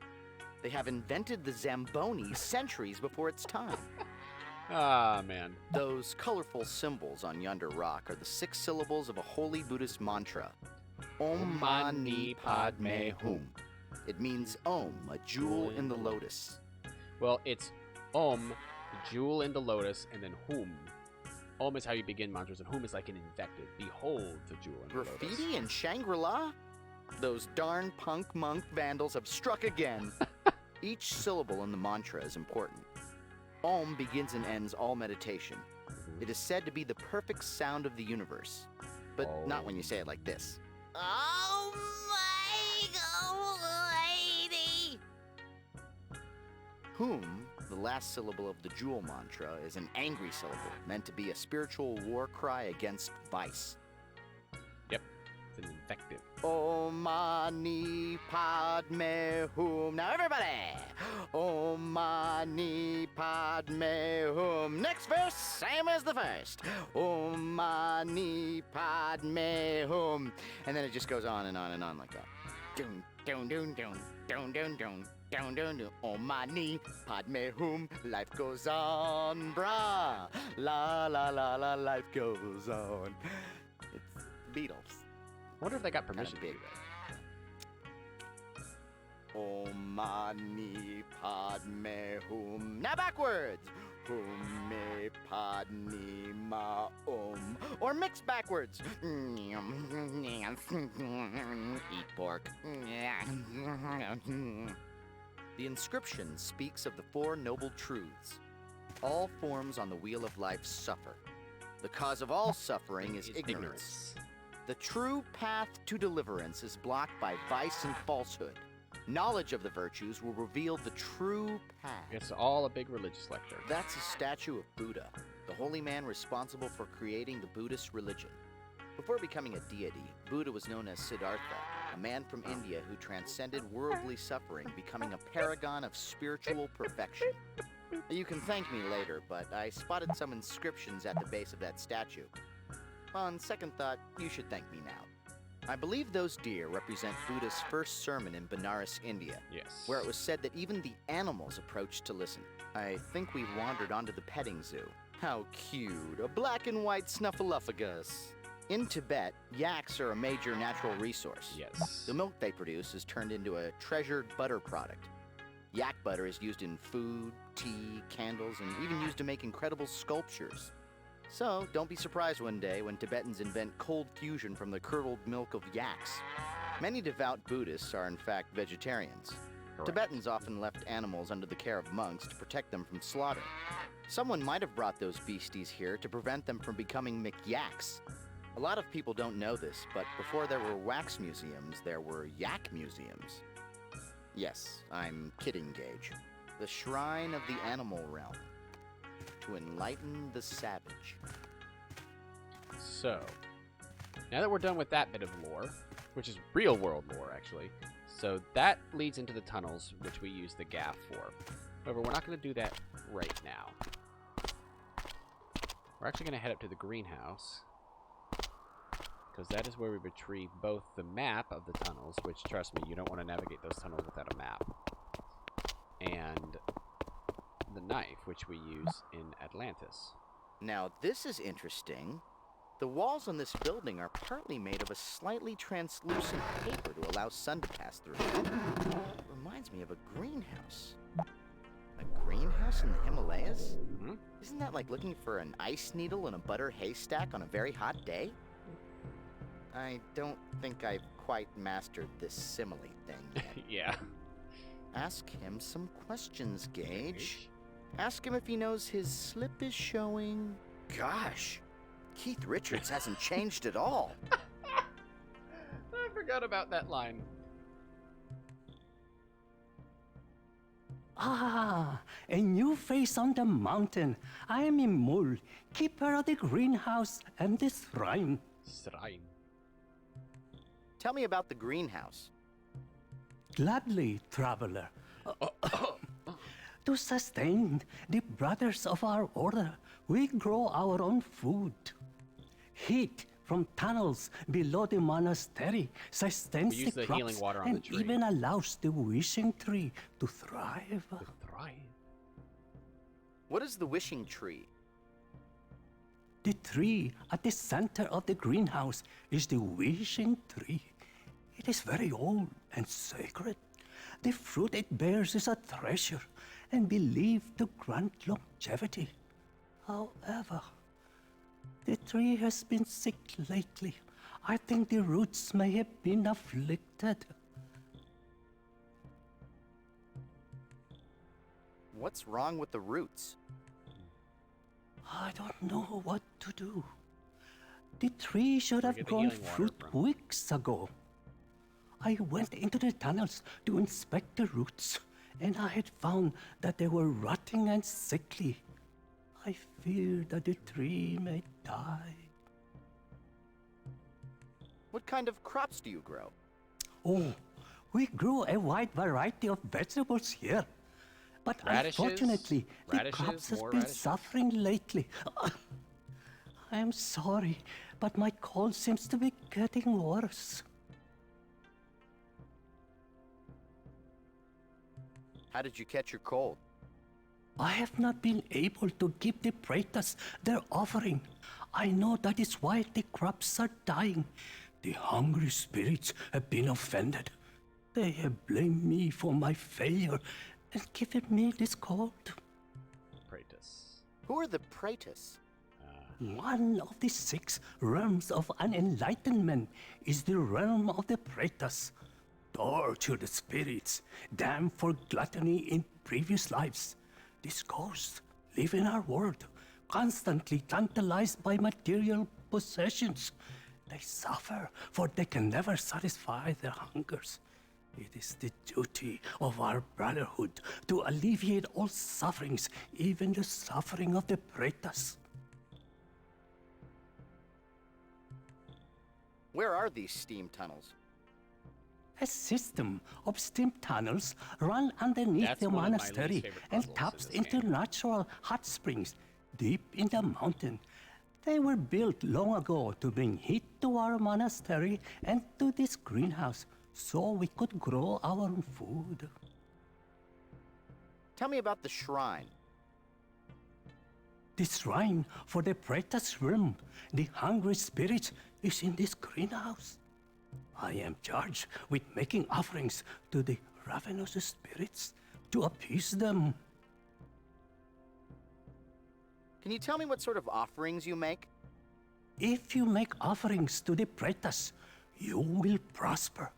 They have invented the Zamboni centuries before its time. Ah, man. Those colorful symbols on yonder rock are the 6 syllables of a holy Buddhist mantra. Om Mani Padme Hum. It means Om, a jewel in the lotus. Well, it's Om, the jewel in the lotus, and then Hum. Om is how you begin mantras, and Hum is like an invective. Behold the jewel in the lotus. Graffiti in Shangri-La? Those darn punk monk vandals have struck again. Each syllable in the mantra is important. Om begins and ends all meditation. It is said to be the perfect sound of the universe. But not when you say it like this. Oh my lady! Hum, the last syllable of the jewel mantra, is an angry syllable meant to be a spiritual war cry against vice. Yep, it's an invective. Om Mani Padme Hum. Now everybody! Om Mani Padme Hum. Next verse, same as the first. Om Mani Padme Hum. And then it just goes on and on and on like that. Dun, dun, dun, dun, dun, dun, dun. Down, down, down. Om Mani Padme Hum. Life goes on, brah. La la la la. Life goes on. It's Beatles. I wonder if they got permission to do that. Om Mani Padme Hum. Now backwards. Hum me padme ma Or mix backwards. Eat pork. The inscription speaks of the 4 noble truths. All forms on the wheel of life suffer. The cause of all suffering is ignorance. The true path to deliverance is blocked by vice and falsehood. Knowledge of the virtues will reveal the true path. It's all a big religious lecture. That's a statue of Buddha, the holy man responsible for creating the Buddhist religion. Before becoming a deity, Buddha was known as Siddhartha, a man from India who transcended worldly suffering, becoming a paragon of spiritual perfection. You can thank me later, but I spotted some inscriptions at the base of that statue. On second thought, you should thank me now. I believe those deer represent Buddha's first sermon in Benares, India. Yes. Where it was said that even the animals approached to listen. I think we wandered onto the petting zoo. How cute, a black and white snuffleupagus. In Tibet, yaks are a major natural resource. Yes. The milk they produce is turned into a treasured butter product. Yak butter is used in food, tea, candles, and even used to make incredible sculptures. So, don't be surprised one day when Tibetans invent cold fusion from the curdled milk of yaks. Many devout Buddhists are in fact vegetarians. Correct. Tibetans often left animals under the care of monks to protect them from slaughter. Someone might have brought those beasties here to prevent them from becoming McYaks. A lot of people don't know this, but before there were wax museums, there were yak museums. Yes, I'm kidding, Gage. The shrine of the animal realm. To enlighten the savage. So, now that we're done with that bit of lore, which is real world lore, actually, so that leads into the tunnels, which we use the gaff for. However, we're not going to do that right now. We're actually going to head up to the greenhouse, because that is where we retrieve both the map of the tunnels, which, trust me, you don't want to navigate those tunnels without a map, and the knife, which we use in Atlantis. Now, this is interesting. The walls on this building are partly made of a slightly translucent paper to allow sun to pass through. Reminds me of a greenhouse. A greenhouse in the Himalayas? Mm-hmm. Isn't that like looking for an ice needle in a butter haystack on a very hot day? I don't think I've quite mastered this simile thing yet. Yeah. Ask him some questions, Gage. Ask him if he knows his slip is showing. Gosh, Keith Richards hasn't changed at all. I forgot about that line. Ah, a new face on the mountain. I am Imul, keeper of the greenhouse and the shrine. Shrine. Tell me about the greenhouse. Gladly, traveler. To sustain the brothers of our order, we grow our own food. Heat from tunnels below the monastery, sustains We use the crops healing water on and the tree. even allows the wishing tree to thrive. What is the wishing tree? The tree at the center of the greenhouse is the wishing tree. It is very old and sacred. The fruit it bears is a treasure and believed to grant longevity. However, the tree has been sick lately. I think the roots may have been afflicted. What's wrong with the roots? I don't know what to do. The tree should have grown fruit weeks ago. I went into the tunnels to inspect the roots, and I had found that they were rotting and sickly. I fear that the tree may die. What kind of crops do you grow? Oh, we grew a wide variety of vegetables here. But Radishes? unfortunately, the Radishes? crops has More been radishes? suffering lately. I am sorry, but my cold seems to be getting worse. How did you catch your cold? I have not been able to give the Praetors their offering. I know that is why the crops are dying. The hungry spirits have been offended. They have blamed me for my failure and given me this cold. Praetus. Who are the Praetus? One of the 6 realms of unenlightenment is the realm of the Praetors. Tortured spirits, damned for gluttony in previous lives. These ghosts live in our world, constantly tantalized by material possessions. They suffer, for they can never satisfy their hungers. It is the duty of our brotherhood to alleviate all sufferings, even the suffering of the Praetors. Where are these steam tunnels? A system of steam tunnels run underneath That's the one of my monastery least favorite and puzzles in taps this into game. natural hot springs deep in the mountain. They were built long ago to bring heat to our monastery and to this greenhouse, so we could grow our own food. Tell me about the shrine. The shrine for the Praetor's realm, the hungry spirit, is in this greenhouse. I am charged with making offerings to the ravenous spirits to appease them. Can you tell me what sort of offerings you make? If you make offerings to the Praetors, you will prosper.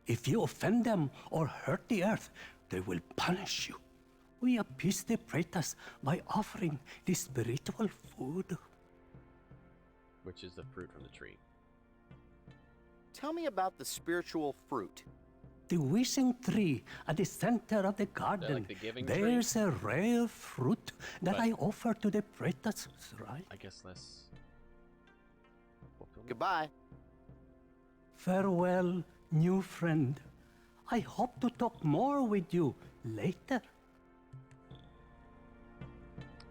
If you offend them or hurt the earth, they will punish you. We appease the Praetors by offering the spiritual food. Which is the fruit from the tree. Tell me about the spiritual fruit. The wishing tree at the center of the garden. Like the giving tree? There's a rare fruit that But- I offer to the Praetors, right? I guess less. Goodbye. Farewell, new friend. I hope to talk more with you later.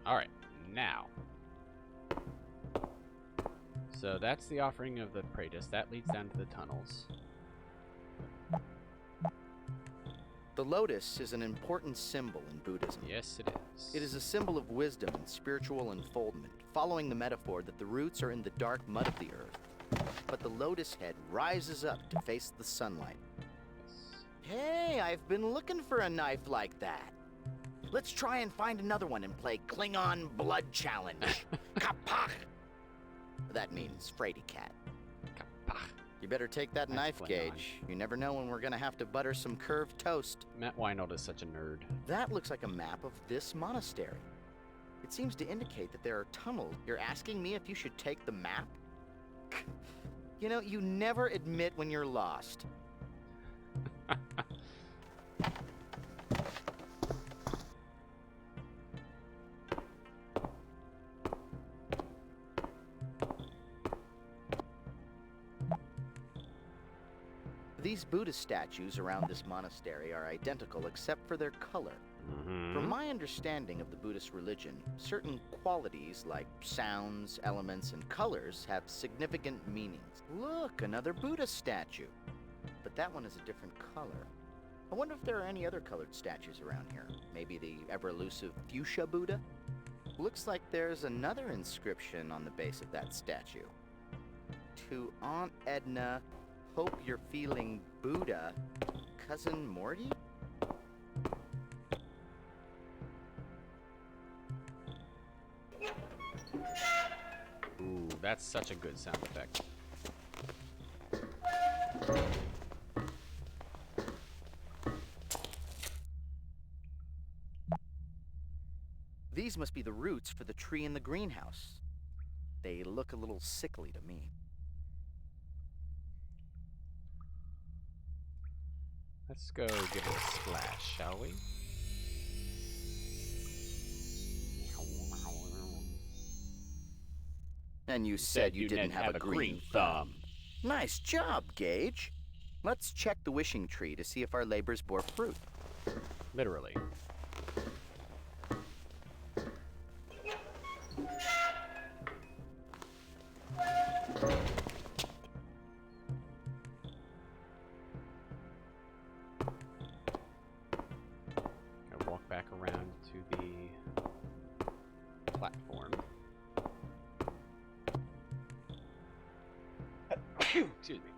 Alright, now. So that's the offering of the Praetus. That leads down to the tunnels. The lotus is an important symbol in Buddhism. Yes, it is. It is a symbol of wisdom and spiritual unfoldment, following the metaphor that the roots are in the dark mud of the earth, but the lotus head rises up to face the sunlight. Hey, I've been looking for a knife like that. Let's try and find another one and play Klingon Blood Challenge. Kapach! That means Frady Cat. Kapach. You better take that knife, Klingon. Gage. You never know when we're gonna have to butter some curved toast. Matt Weinhold is such a nerd. That looks like a map of this monastery. It seems to indicate that there are tunnels. You're asking me if you should take the map? You know, you never admit when you're lost. These Buddha statues around this monastery are identical except for their color. From my understanding of the Buddhist religion, certain qualities like sounds, elements, and colors have significant meanings. Look, another Buddha statue. But that one is a different color. I wonder if there are any other colored statues around here. Maybe the ever-elusive fuchsia Buddha? Looks like there's another inscription on the base of that statue. To Aunt Edna, hope you're feeling Buddha, Cousin Morty? Ooh, that's such a good sound effect. These must be the roots for the tree in the greenhouse. They look a little sickly to me. Let's go give it a splash, shall we? And you said you didn't have a green thumb. Nice job, Gage. Let's check the wishing tree to see if our labors bore fruit. Literally. Gotta walk back around to the platform. Excuse me.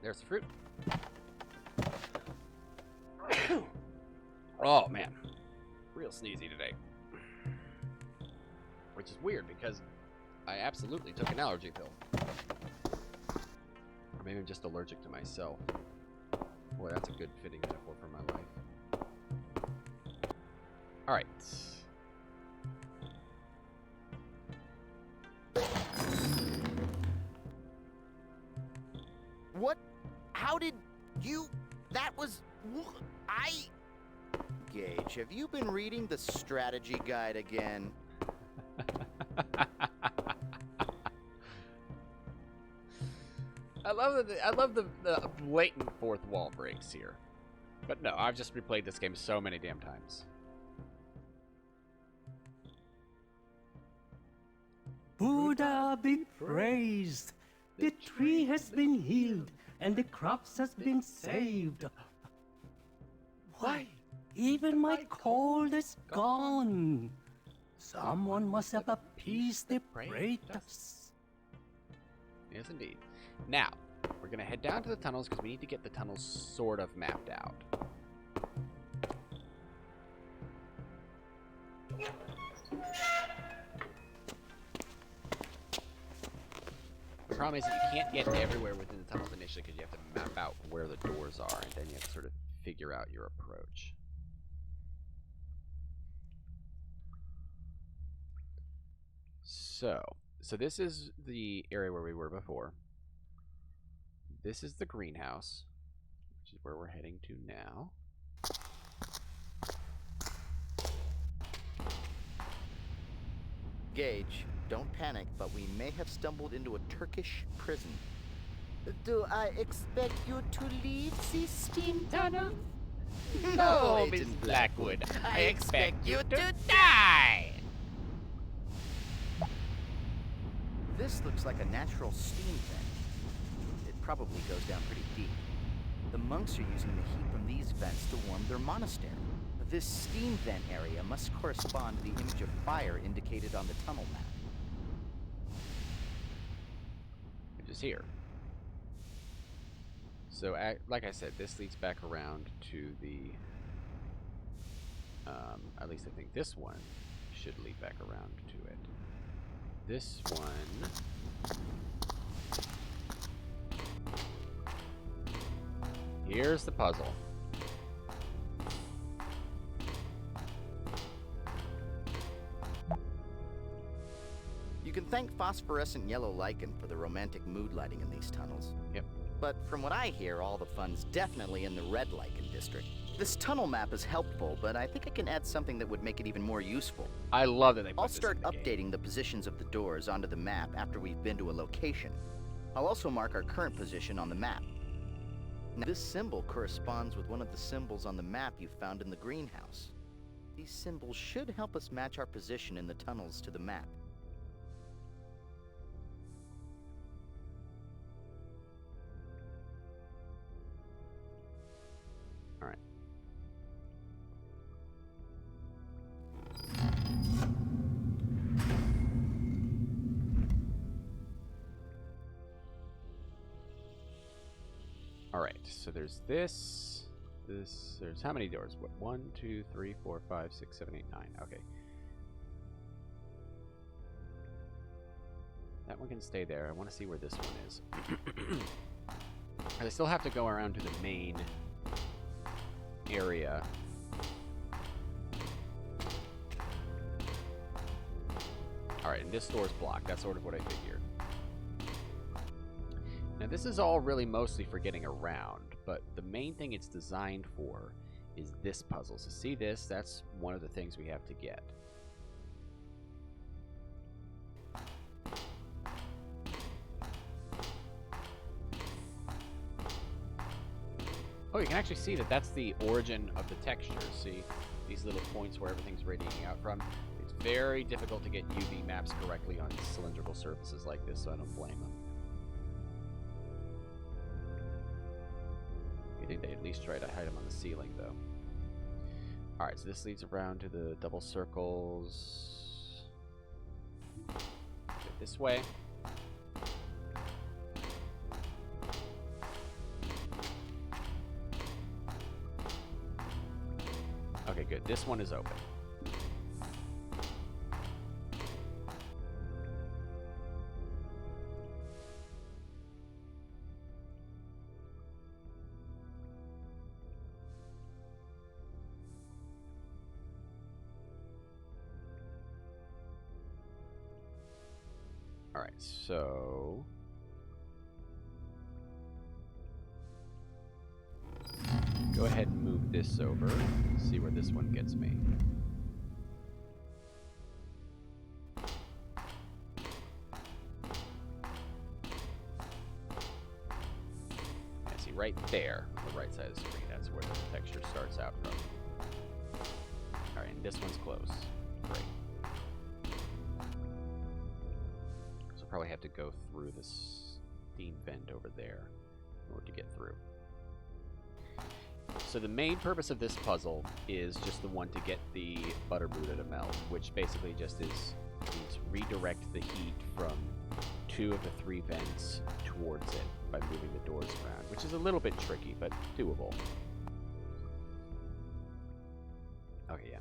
There's the fruit. Oh man, real sneezy today. Which is weird because I absolutely took an allergy pill. Or maybe I'm just allergic to myself. Boy, that's a good fitting metaphor for my life. Alright. What? How did you... That was... Gage, have you been reading the strategy guide again? I love the blatant fourth wall breaks here. But no, I've just replayed this game so many damn times. Buddha be praised. The tree has been healed and the crops has been saved. Why, even my cold is gone. Someone must have appeased the Praetus. Yes, indeed. Now, we're going to head down to the tunnels because we need to get the tunnels sort of mapped out. The problem is that you can't get everywhere within the tunnels initially because you have to map out where the doors are, and then you have to sort of figure out your approach. So this is the area where we were before. This is the greenhouse, which is where we're heading to now. Gage, don't panic, but we may have stumbled into a Turkish prison. Do I expect you to leave the steam tunnel? No, Miss Blackwood. I expect you to die! This looks like a natural steam vent. It probably goes down pretty deep. The monks are using the heat from these vents to warm their monastery. This steam vent area must correspond to the image of fire indicated on the tunnel map. Which is here. So, like I said, this leads back around to the... at least I think this one should lead back around to it. This one... Here's the puzzle. You can thank phosphorescent yellow lichen for the romantic mood lighting in these tunnels. Yep. But from what I hear, all the fun's definitely in the red lichen district. This tunnel map is helpful, but I think I can add something that would make it even more useful. I love that they put I'll this start in the updating game. the positions of the doors onto the map after we've been to a location. I'll also mark our current position on the map. Now, this symbol corresponds with one of the symbols on the map you found in the greenhouse. These symbols should help us match our position in the tunnels to the map. All right. All right, so there's this, there's how many doors? What, 1, 2, 3, 4, 5, 6, 7, 8, 9. Okay. That one can stay there. I want to see where this one is. I still have to go around to the main area. All right, and this door's blocked. That's sort of what I figured. Now, this is all really mostly for getting around, but the main thing it's designed for is this puzzle. So see this? That's one of the things we have to get. Oh, you can actually see that that's the origin of the texture. See these little points where everything's radiating out from? It's very difficult to get UV maps correctly on cylindrical surfaces like this, so I don't blame them. I think they at least try to hide them on the ceiling, though. Alright, so this leads around to the double circles. Go this way. Okay, good. This one is open. All right, so go ahead and move this over. See where this one gets me. Yeah, see right there on the right side of the screen. That's where the texture starts out from. All right, and this one's close. Great. Probably have to go through this steam vent over there in order to get through. So the main purpose of this puzzle is just the one to get the butter Buddha to melt, which basically just is to redirect the heat from 2 of the 3 vents towards it by moving the doors around, which is a little bit tricky, but doable. Okay, yeah.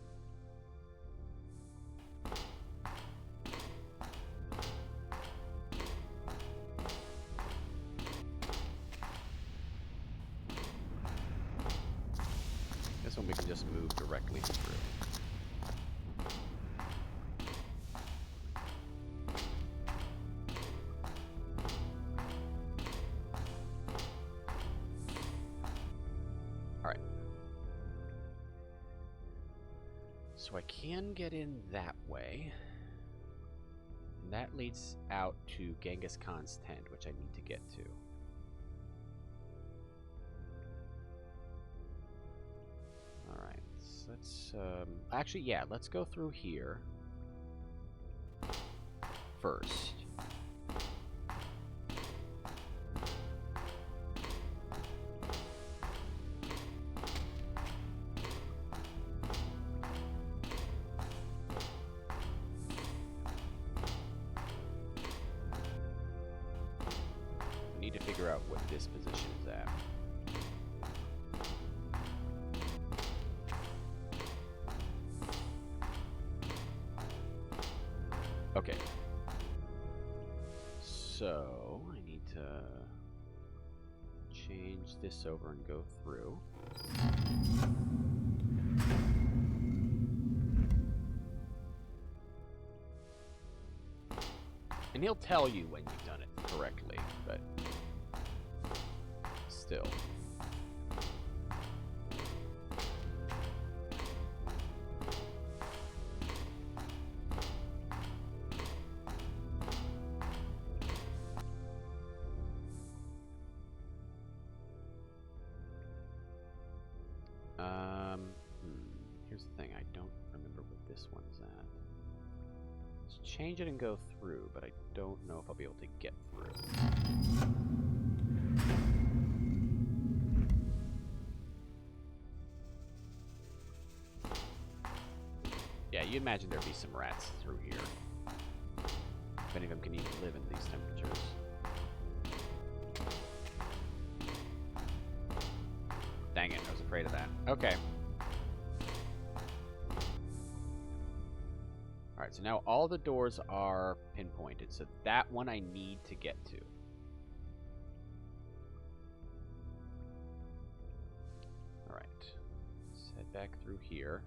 We can just move directly through. All right. So I can get in that way. And that leads out to Genghis Khan's tent, which I need to get to. Let's, actually, yeah, let's go through here first. I need to figure out what this position is at. Okay, so I need to change this over and go through. And he'll tell you when you've done it correctly, but still. this one's at. Let's change it and go through, but I don't know if I'll be able to get through. Yeah, you imagine there'd be some rats through here. If any of them can even live in these temperatures. Dang it, I was afraid of that. Okay. Alright, so now all the doors are pinpointed, so that one I need to get to. Alright. Let's head back through here.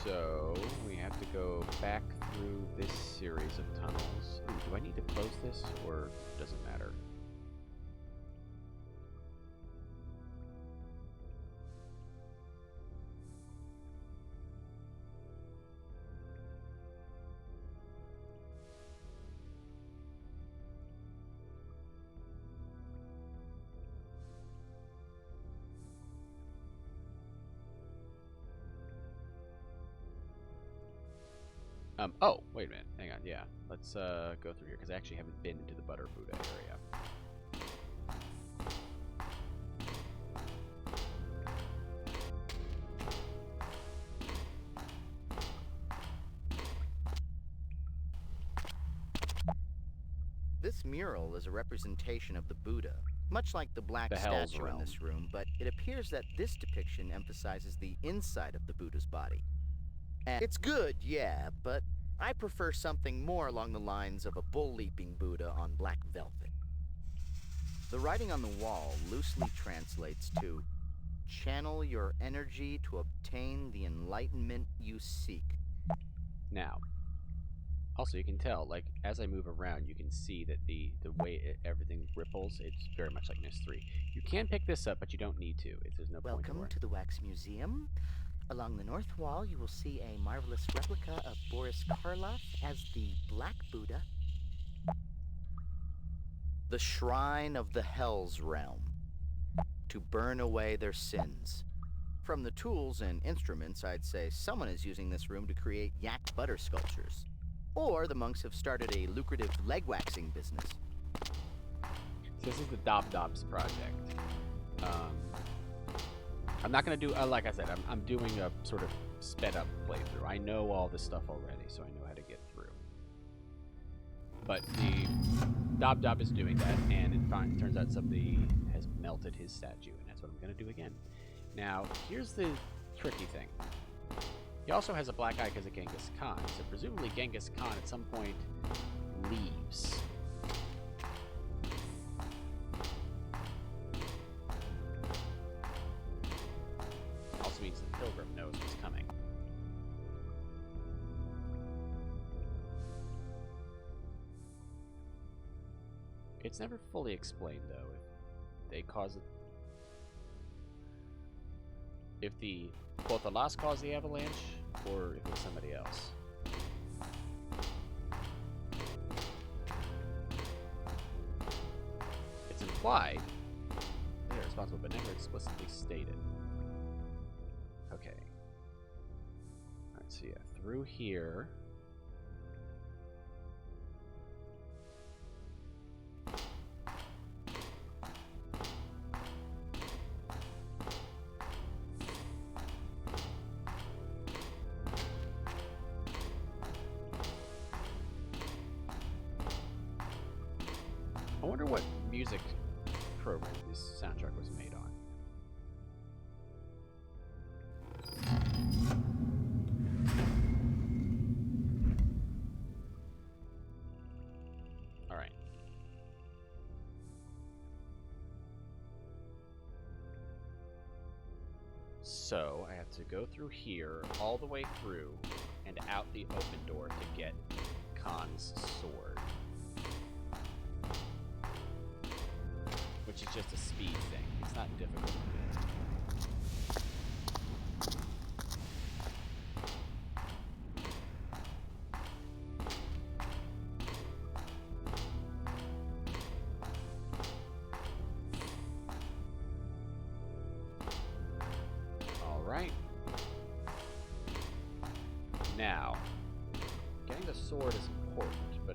So, we have to go back through this series of tunnels. Ooh, do I need to close this, or does it matter? Oh, wait a minute. Hang on, yeah. Let's go through here, because I actually haven't been into the Butter Buddha area. This mural is a representation of the Buddha, much like the black statue in this room, but it appears that this depiction emphasizes the inside of the Buddha's body. And it's good, yeah, but I prefer something more along the lines of a bull-leaping Buddha on black velvet. The writing on the wall loosely translates to, "Channel your energy to obtain the enlightenment you seek." Now, also you can tell, like, as I move around, you can see that the way everything ripples, it's very much like Myst 3. You can pick this up, but you don't need to. There's no point Welcome to the Wax Museum. Along the north wall, you will see a marvelous replica of Boris Karloff as the Black Buddha. The Shrine of the Hell's Realm, to burn away their sins. From the tools and instruments, I'd say someone is using this room to create yak butter sculptures. Or the monks have started a lucrative leg waxing business. So this is the Dobs project. I'm not going to do, like I said, I'm doing a sort of sped up playthrough. I know all this stuff already, so I know how to get through. But the Dob is doing that, and it turns out somebody has melted his statue, and that's what I'm going to do again. Now, here's the tricky thing. He also has a black eye because of Genghis Khan, so presumably Genghis Khan at some point leaves. Also means the pilgrim knows what's coming. It's never fully explained, though, if they cause it. If the Pothalas caused the avalanche, or if it was somebody else. It's implied they're responsible, but never explicitly stated. Okay. Alright, so yeah, through here. I wonder what music program this soundtrack was made on. Alright. So, I have to go through here, all the way through, and out the open door to get Khan's sword. Which is just a speed thing. It's not difficult.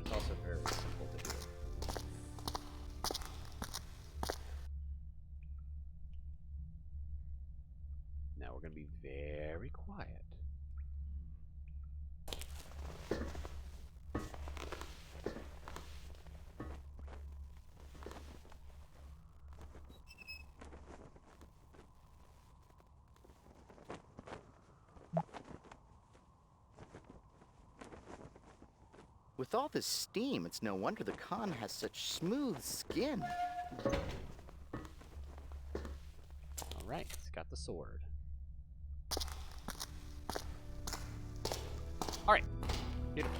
it's also very simple to do. Now we're going to be very quiet. With all this steam, it's no wonder the Khan has such smooth skin. Alright, it's got the sword. Alright, beautiful.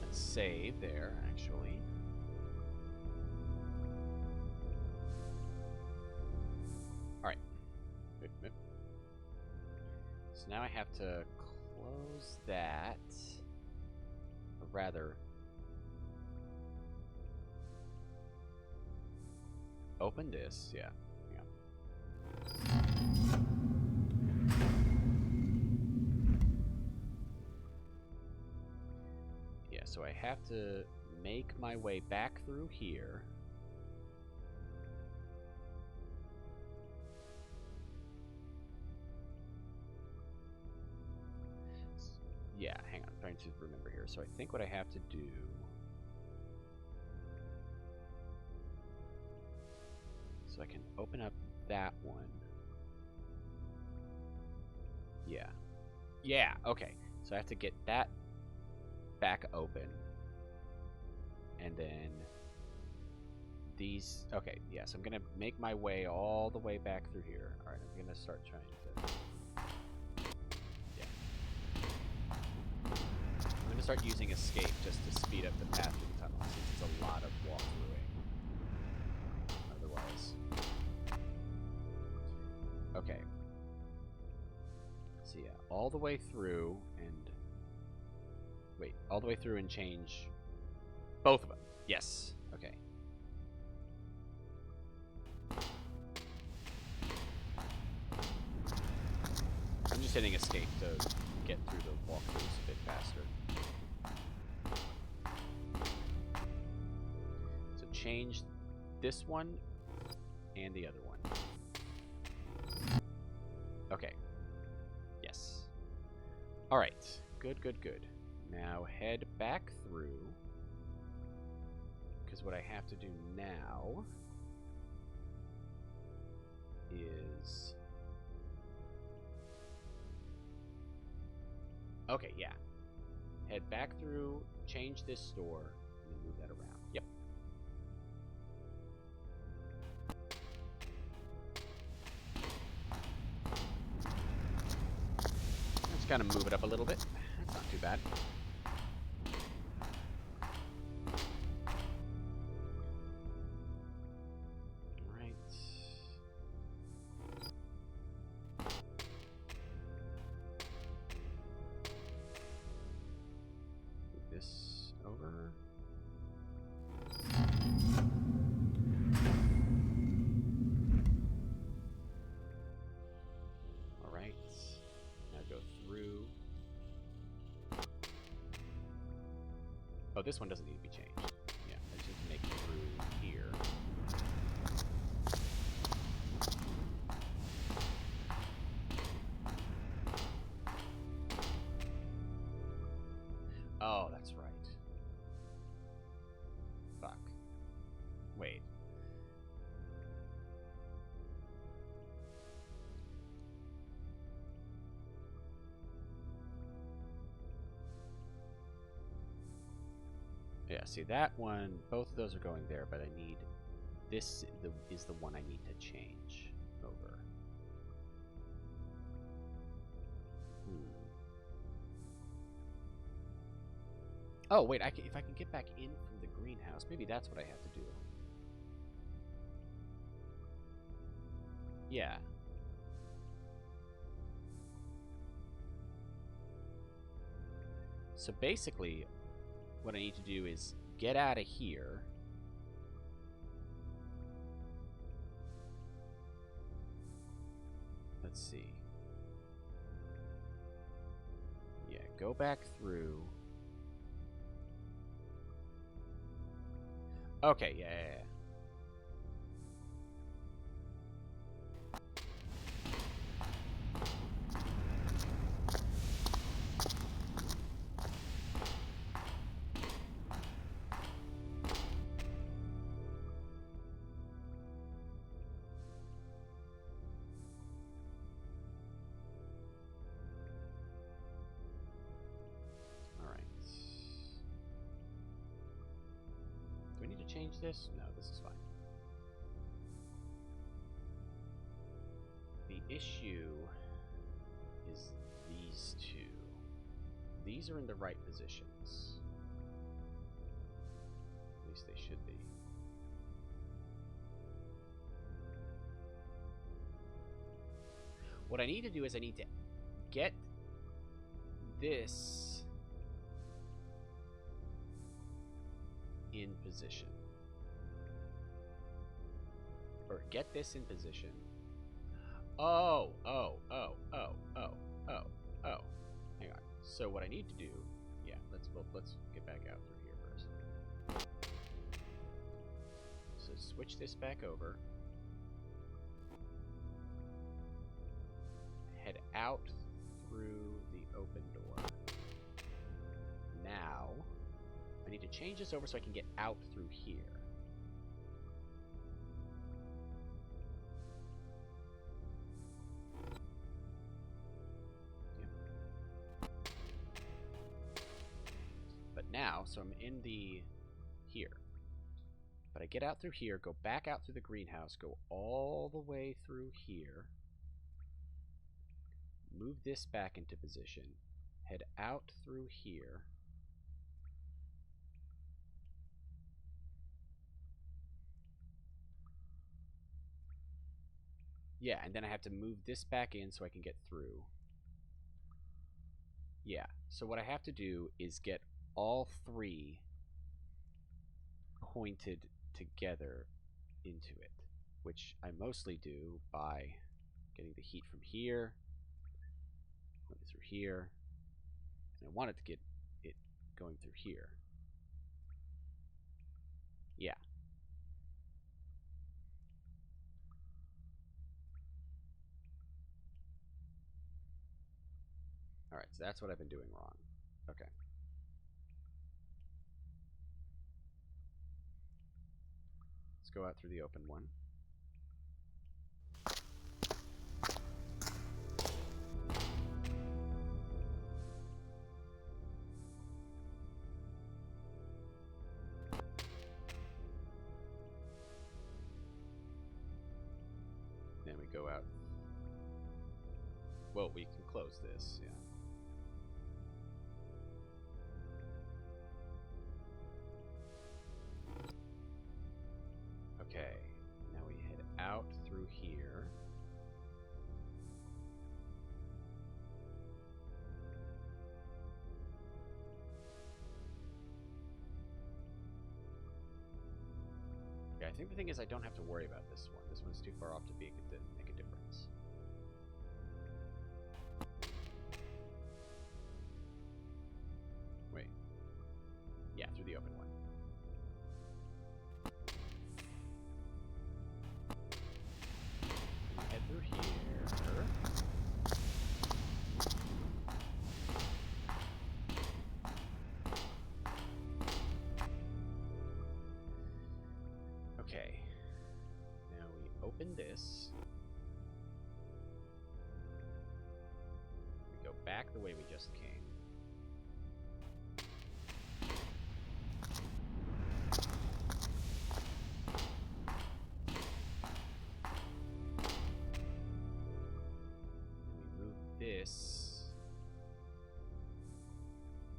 Let's save there, actually. Alright. So now I have to close that. Or rather, open this, yeah. Hang on. Yeah, so I have to make my way back through here. Yeah, hang on, I'm trying to remember here. So I think what I have to do... So I can open up that one. Yeah. Yeah, okay. So I have to get that back open. And then these... Okay, yeah, so I'm going to make my way all the way back through here. Alright, I'm going to start trying to... Yeah. I'm going to start using escape just to speed up the path through the tunnel, since it's a lot of walkthroughing. Otherwise... Okay. So yeah, all the way through and... Wait, all the way through and change both of them. Yes. Okay. I'm just hitting escape to get through the walkthroughs a bit faster. So change this one and the other one. Okay. Yes. Alright. Good, good, good. Now head back through. Because what I have to do now is... Okay, yeah. Head back through, change this store, and then move that around. Yep. Let's kind of move it up a little bit. That's not too bad. This over. All right. Now go through. Oh, this one doesn't need to be changed. Yeah, I just need to make it through here. Oh, that's right. Fuck. Wait. Yeah, see that one, both of those are going there, but I need this is the one I need to change over. Oh, wait, if I can get back in from the greenhouse, maybe that's what I have to do. Yeah. So basically, what I need to do is get out of here. Let's let's see. Yeah, go back through. Okay, yeah. Do I need to change this? No, this is fine. The issue is these two. These are in the right positions. At least they should be. What I need to do is I need to get this in position. Or get this in position. Oh. Hang on. So what I need to do, yeah, let's get back out through here first. So switch this back over. Head out through the open door. Now, I need to change this over so I can get out through here. But now, so I'm in the here. But I get out through here, go back out through the greenhouse, go all the way through here. Move this back into position. Head out through here. Yeah, and then I have to move this back in so I can get through. Yeah, so what I have to do is get all three pointed together into it, which I mostly do by getting the heat from here, going through here, and I wanted to get it going through here. Yeah. Alright, so that's what I've been doing wrong. Okay. Let's go out through the open one. Then we go out. Well, we can close this, yeah. Okay, now we head out through here. Okay, I think the thing is I don't have to worry about this one. This one's too far off to make a difference. Wait. Yeah, through the open one. Head through here. Okay. Now we open this. We go back the way we just came. This,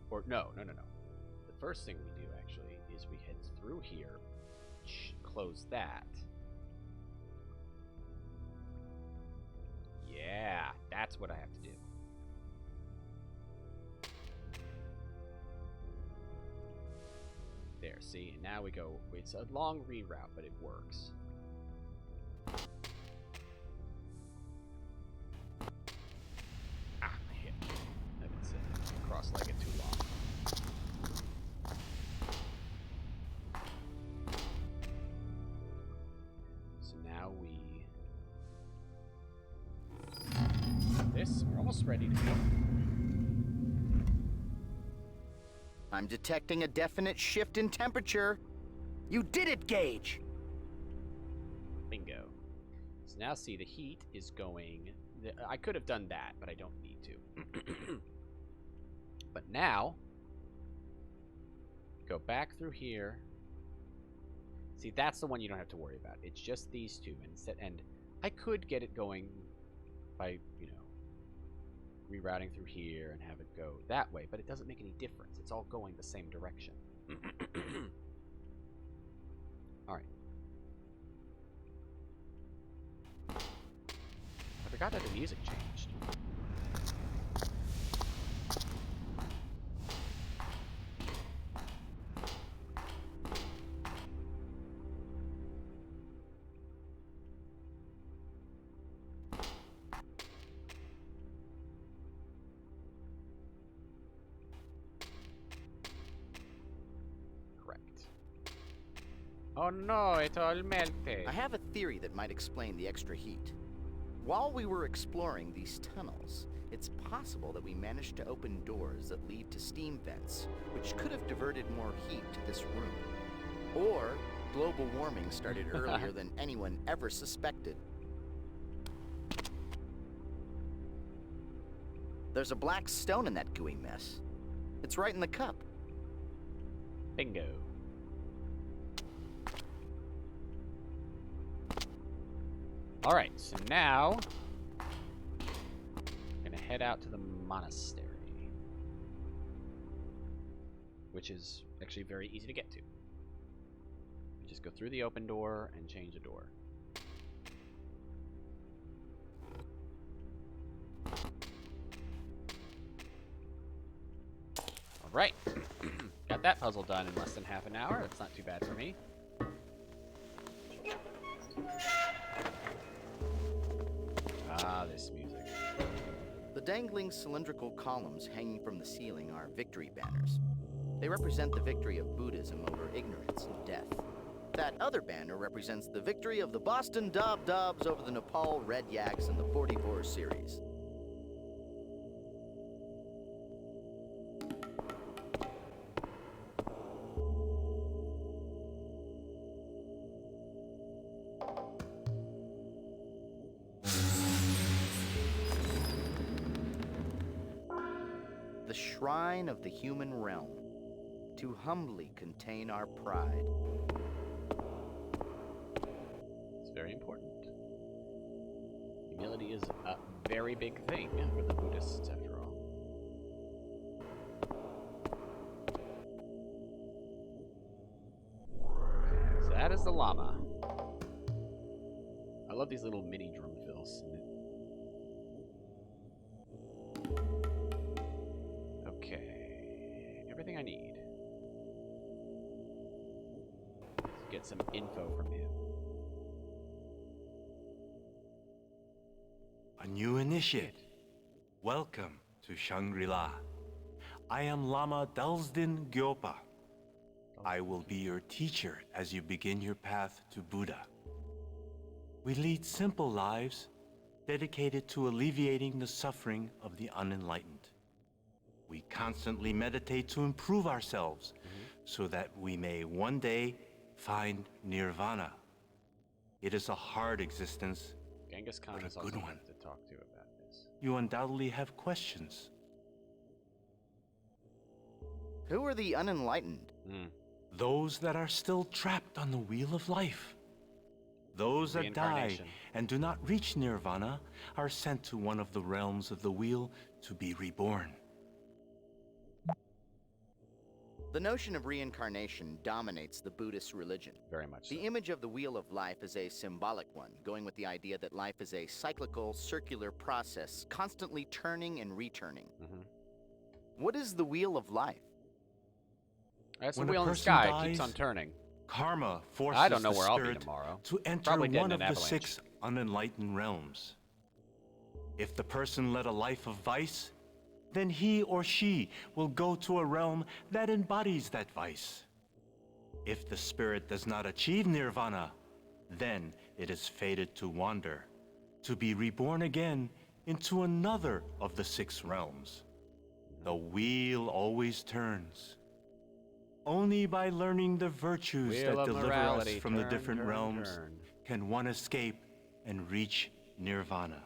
or no. The first thing we do actually is we head through here, close that. Yeah, that's what I have to do. There, see, and now we go, it's a long reroute, but it works. this. We're almost ready to go. I'm detecting a definite shift in temperature. You did it, Gage! Bingo. So now see, the heat is going... I could have done that, but I don't need to. But now, go back through here. See, that's the one you don't have to worry about. It's just these two. And I could get it going by, you know, rerouting through here and have it go that way, but it doesn't make any difference. It's all going the same direction. All right. I forgot that the music changed. Oh no, it all melted. I have a theory that might explain the extra heat. While we were exploring these tunnels, it's possible that we managed to open doors that lead to steam vents, which could have diverted more heat to this room. Or global warming started earlier than anyone ever suspected. There's a black stone in that gooey mess. It's right in the cup. Bingo. Alright, so now I'm gonna head out to the monastery, which is actually very easy to get to. You just go through the open door and change a door. Alright, got that puzzle done in less than half an hour. That's not too bad for me. Ah, this music. The dangling cylindrical columns hanging from the ceiling are victory banners. They represent the victory of Buddhism over ignorance and death. That other banner represents the victory of the Boston Dobs over the Nepal Red Yaks in the 44 series. The shrine of the human realm, to humbly contain our pride. It's very important. Humility is a very big thing for the Buddhists, after all. So that is the llama. I love these little mini drum fills. Okay, everything I need. Let's get some info from him. A new initiate. Welcome to Shangri-La. I am Lama Dalsdin Gyopa. I will be your teacher as you begin your path to Buddha. We lead simple lives dedicated to alleviating the suffering of the unenlightened. We constantly meditate to improve ourselves so that we may one day find nirvana. It is a hard existence, Genghis Khan but is a also good one. to talk to about this. You undoubtedly have questions. Who are the unenlightened? Those that are still trapped on the wheel of life. Those that die Reincarnation. and do not reach nirvana are sent to one of the realms of the wheel to be reborn. The notion of reincarnation dominates the Buddhist religion. Very much so. The image of the Wheel of Life is a symbolic one, going with the idea that life is a cyclical, circular process, constantly turning and returning. What is the Wheel of Life? That's the When a wheel in the person sky. It dies, keeps on turning. Karma forces I don't know the where I'll be spirit tomorrow. to enter Probably dead one in of an the avalanche. 6 unenlightened realms. If the person led a life of vice, then he or she will go to a realm that embodies that vice. If the spirit does not achieve nirvana, then it is fated to wander, to be reborn again into another of the 6 realms. The wheel always turns. Only by learning the virtues Wheel that of deliver us morality, from the turn, different turn, realms turn. can one escape and reach nirvana.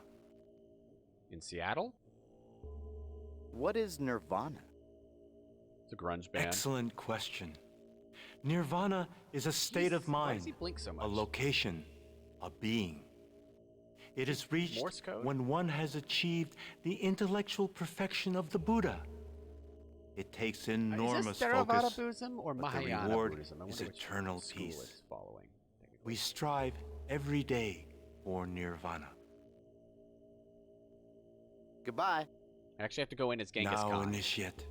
In Seattle? What is nirvana? It's a grunge band. Excellent question. Nirvana is a state of Why mind, does he blink so much? a location, a being. It is reached Morse code? when one has achieved the intellectual perfection of the Buddha. It takes enormous is this Theravada focus, Buddhism or but the Mahayana reward Buddhism? I is wonder which eternal school peace. it's following. We strive every day for nirvana. Goodbye. I actually have to go in as Genghis Now, Khan. initiate,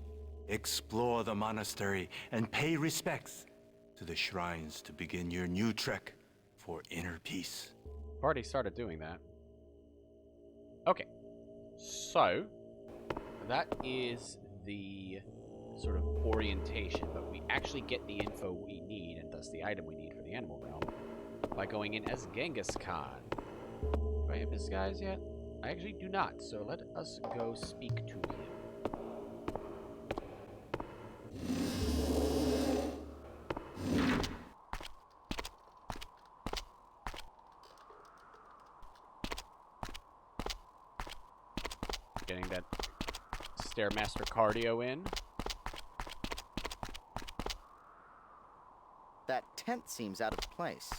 explore the monastery and pay respects to the shrines to begin your new trek for inner peace. I've already started doing that. Okay. So, that is the sort of orientation, but we actually get the info we need, and thus the item we need for the animal realm, by going in as Genghis Khan. Do I have his guys yet? I actually do not, so let us go speak to him. Getting that Stairmaster cardio in. That tent seems out of place.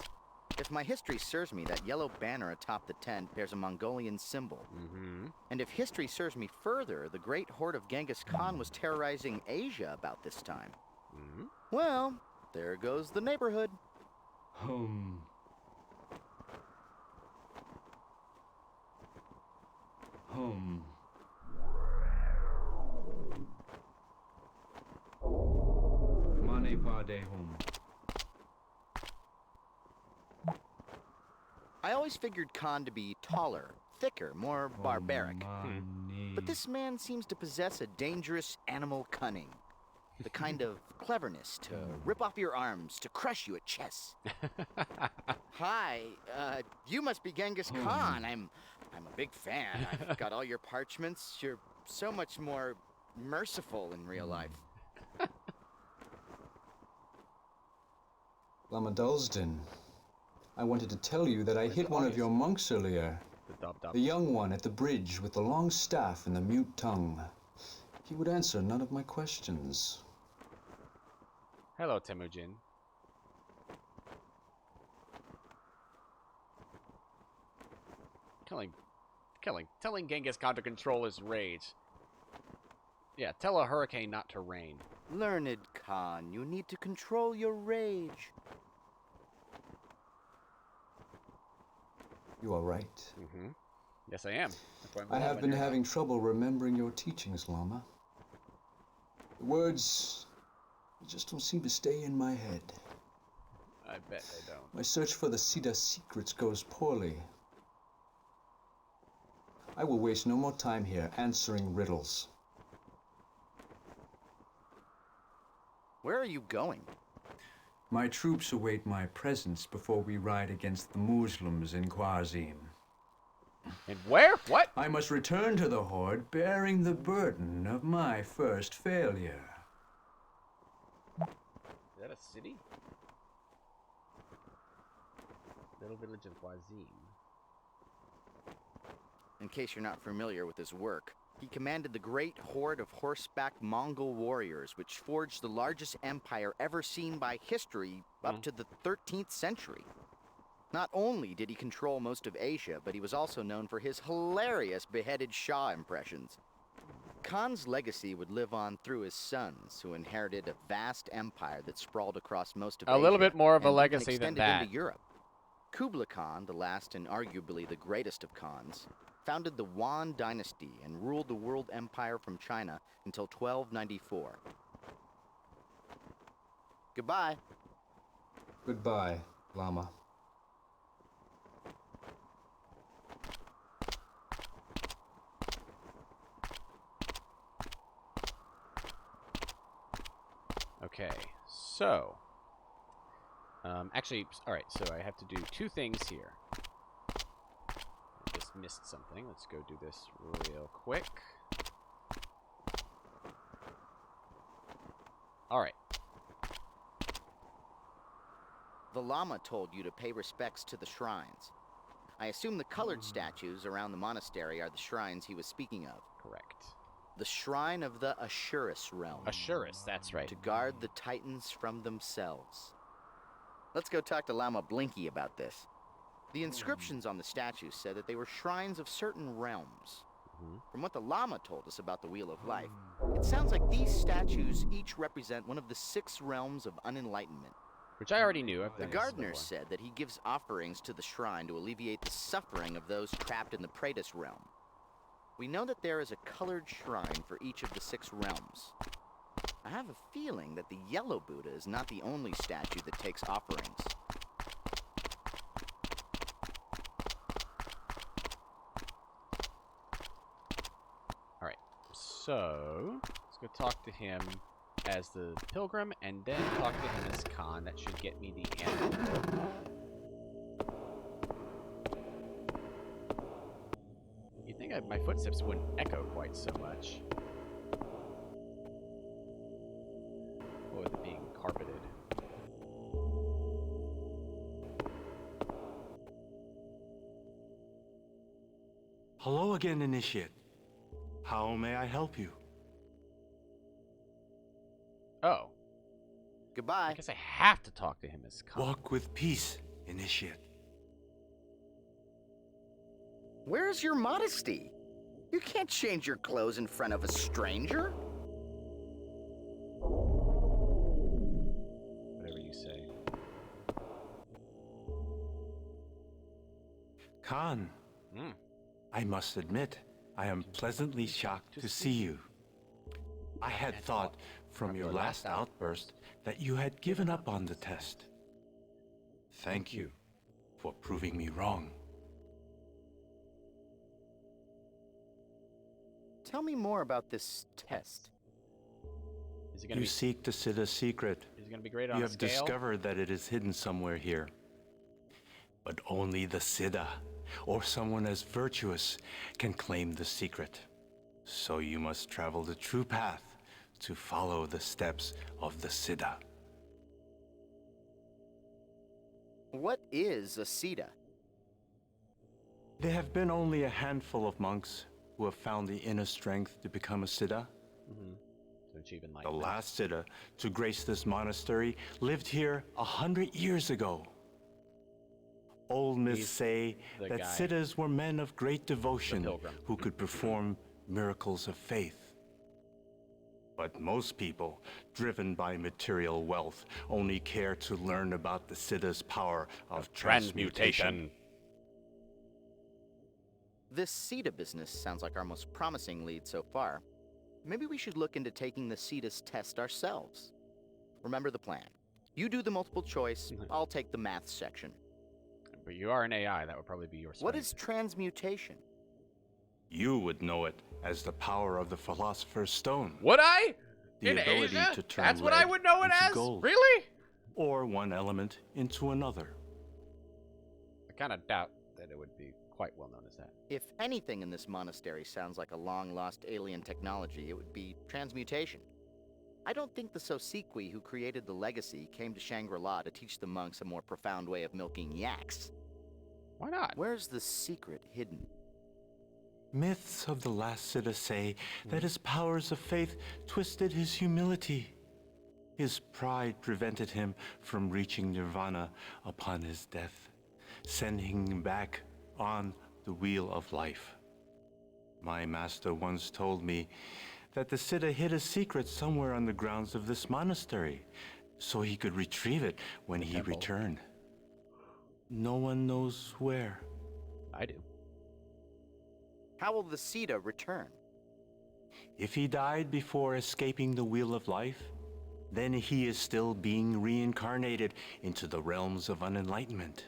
If my history serves me, that yellow banner atop the tent bears a Mongolian symbol. And if history serves me further, the great horde of Genghis Khan was terrorizing Asia about this time. Well, there goes the neighborhood. Home. Home. Mane Pade home. I always figured Khan to be taller, thicker, more barbaric. But this man seems to possess a dangerous animal cunning. The kind of cleverness to rip off your arms, to crush you at chess. Hi, you must be Genghis Khan. I'm a big fan. I've got all your parchments. You're so much more merciful in real life. Lama Dulsden, I wanted to tell you that I hit one of your monks earlier. The young one at the bridge with the long staff and the mute tongue. He would answer none of my questions. Hello, Temujin. Telling Genghis Khan to control his rage. Yeah, tell a hurricane not to rain. Learned Khan, you need to control your rage. You are right. Yes, I am. That's why I'm I have loving been it. having trouble remembering your teachings, Lama. The words just don't seem to stay in my head. I bet they don't. My search for the Siddha secrets goes poorly. I will waste no more time here answering riddles. Where are you going? My troops await my presence before we ride against the Muslims in Khwarazm. And where? What? I must return to the Horde bearing the burden of my first failure. Is that a city? Little village of Wazim. In case you're not familiar with his work, he commanded the great horde of horseback Mongol warriors, which forged the largest empire ever seen by history up to the 13th century. Not only did he control most of Asia, but he was also known for his hilarious beheaded Shah impressions. Khan's legacy would live on through his sons, who inherited a vast empire that sprawled across most of Asia. A little bit more of a and even legacy than extended that. into Europe. Kublai Khan, the last and arguably the greatest of Khans, founded the Yuan dynasty and ruled the world empire from China until 1294. Goodbye. Goodbye, Lama. Okay, so actually, all right. So I have to do two things here. This missed something. Let's go do this real quick. Alright. The llama told you to pay respects to the shrines. I assume the colored statues around the monastery are the shrines he was speaking of. Correct. The shrine of the Ashurus realm. Ashurus, that's right. To guard the Titans from themselves. Let's go talk to Lama Blinky about this. The inscriptions on the statues said that they were shrines of certain realms. From what the Lama told us about the Wheel of Life, it sounds like these statues each represent one of the 6 realms of unenlightenment. Which I already knew. The gardener said that he gives offerings to the shrine to alleviate the suffering of those trapped in the Praetus realm. We know that there is a colored shrine for each of the 6 realms. I have a feeling that the yellow Buddha is not the only statue that takes offerings. Alright, so let's go talk to him as the pilgrim, and then talk to him as Khan. That should get me the animal. You'd think my footsteps wouldn't echo quite so much. Or they're being carpeted. Hello again, Initiate. How may I help you? Oh. Goodbye. I guess I have to talk to him as Khan. Walk with peace, Initiate. Where's your modesty? You can't change your clothes in front of a stranger. Whatever you say. Khan, I must admit, I am pleasantly shocked to see you. I had thought, from your last outburst, that you had given up on the test. Thank you for proving me wrong. Tell me more about this test. Is it gonna You seek to sit a secret. Is it gonna be great on You a have scale? discovered that it is hidden somewhere here. But only the Siddha, or someone as virtuous, can claim the secret. So you must travel the true path to follow the steps of the Siddha. What is a Siddha? There have been only a handful of monks who have found the inner strength to become a Siddha. To achieve The enlightenment. last Siddha to grace this monastery lived here 100 years ago. Old myths say the that guy. Siddhas were men of great devotion pilgrim. who could perform miracles of faith. But most people, driven by material wealth, only care to learn about the Siddha's power of transmutation. This Siddha business sounds like our most promising lead so far. Maybe we should look into taking the Siddha's test ourselves. Remember the plan. You do the multiple choice, I'll take the math section. But you are an AI, that would probably be your strength. What is transmutation? You would know it as the power of the Philosopher's Stone. Would I? The In ability Asia? to turn That's what I lead would know it into as? gold. Really? Or one element into another. I kind of doubt that it would be quite well known as that. If anything in this monastery sounds like a long-lost alien technology, it would be transmutation. I don't think the Sosequi who created the legacy came to Shangri-La to teach the monks a more profound way of milking yaks. Why not? Where's the secret hidden? Myths of the last Siddha say that his powers of faith twisted his humility. His pride prevented him from reaching nirvana upon his death, sending him back on the wheel of life. My master once told me that the Siddha hid a secret somewhere on the grounds of this monastery, so he could retrieve it when he returned. No one knows where. I do. How will the Siddha return? If he died before escaping the Wheel of Life, then he is still being reincarnated into the realms of unenlightenment.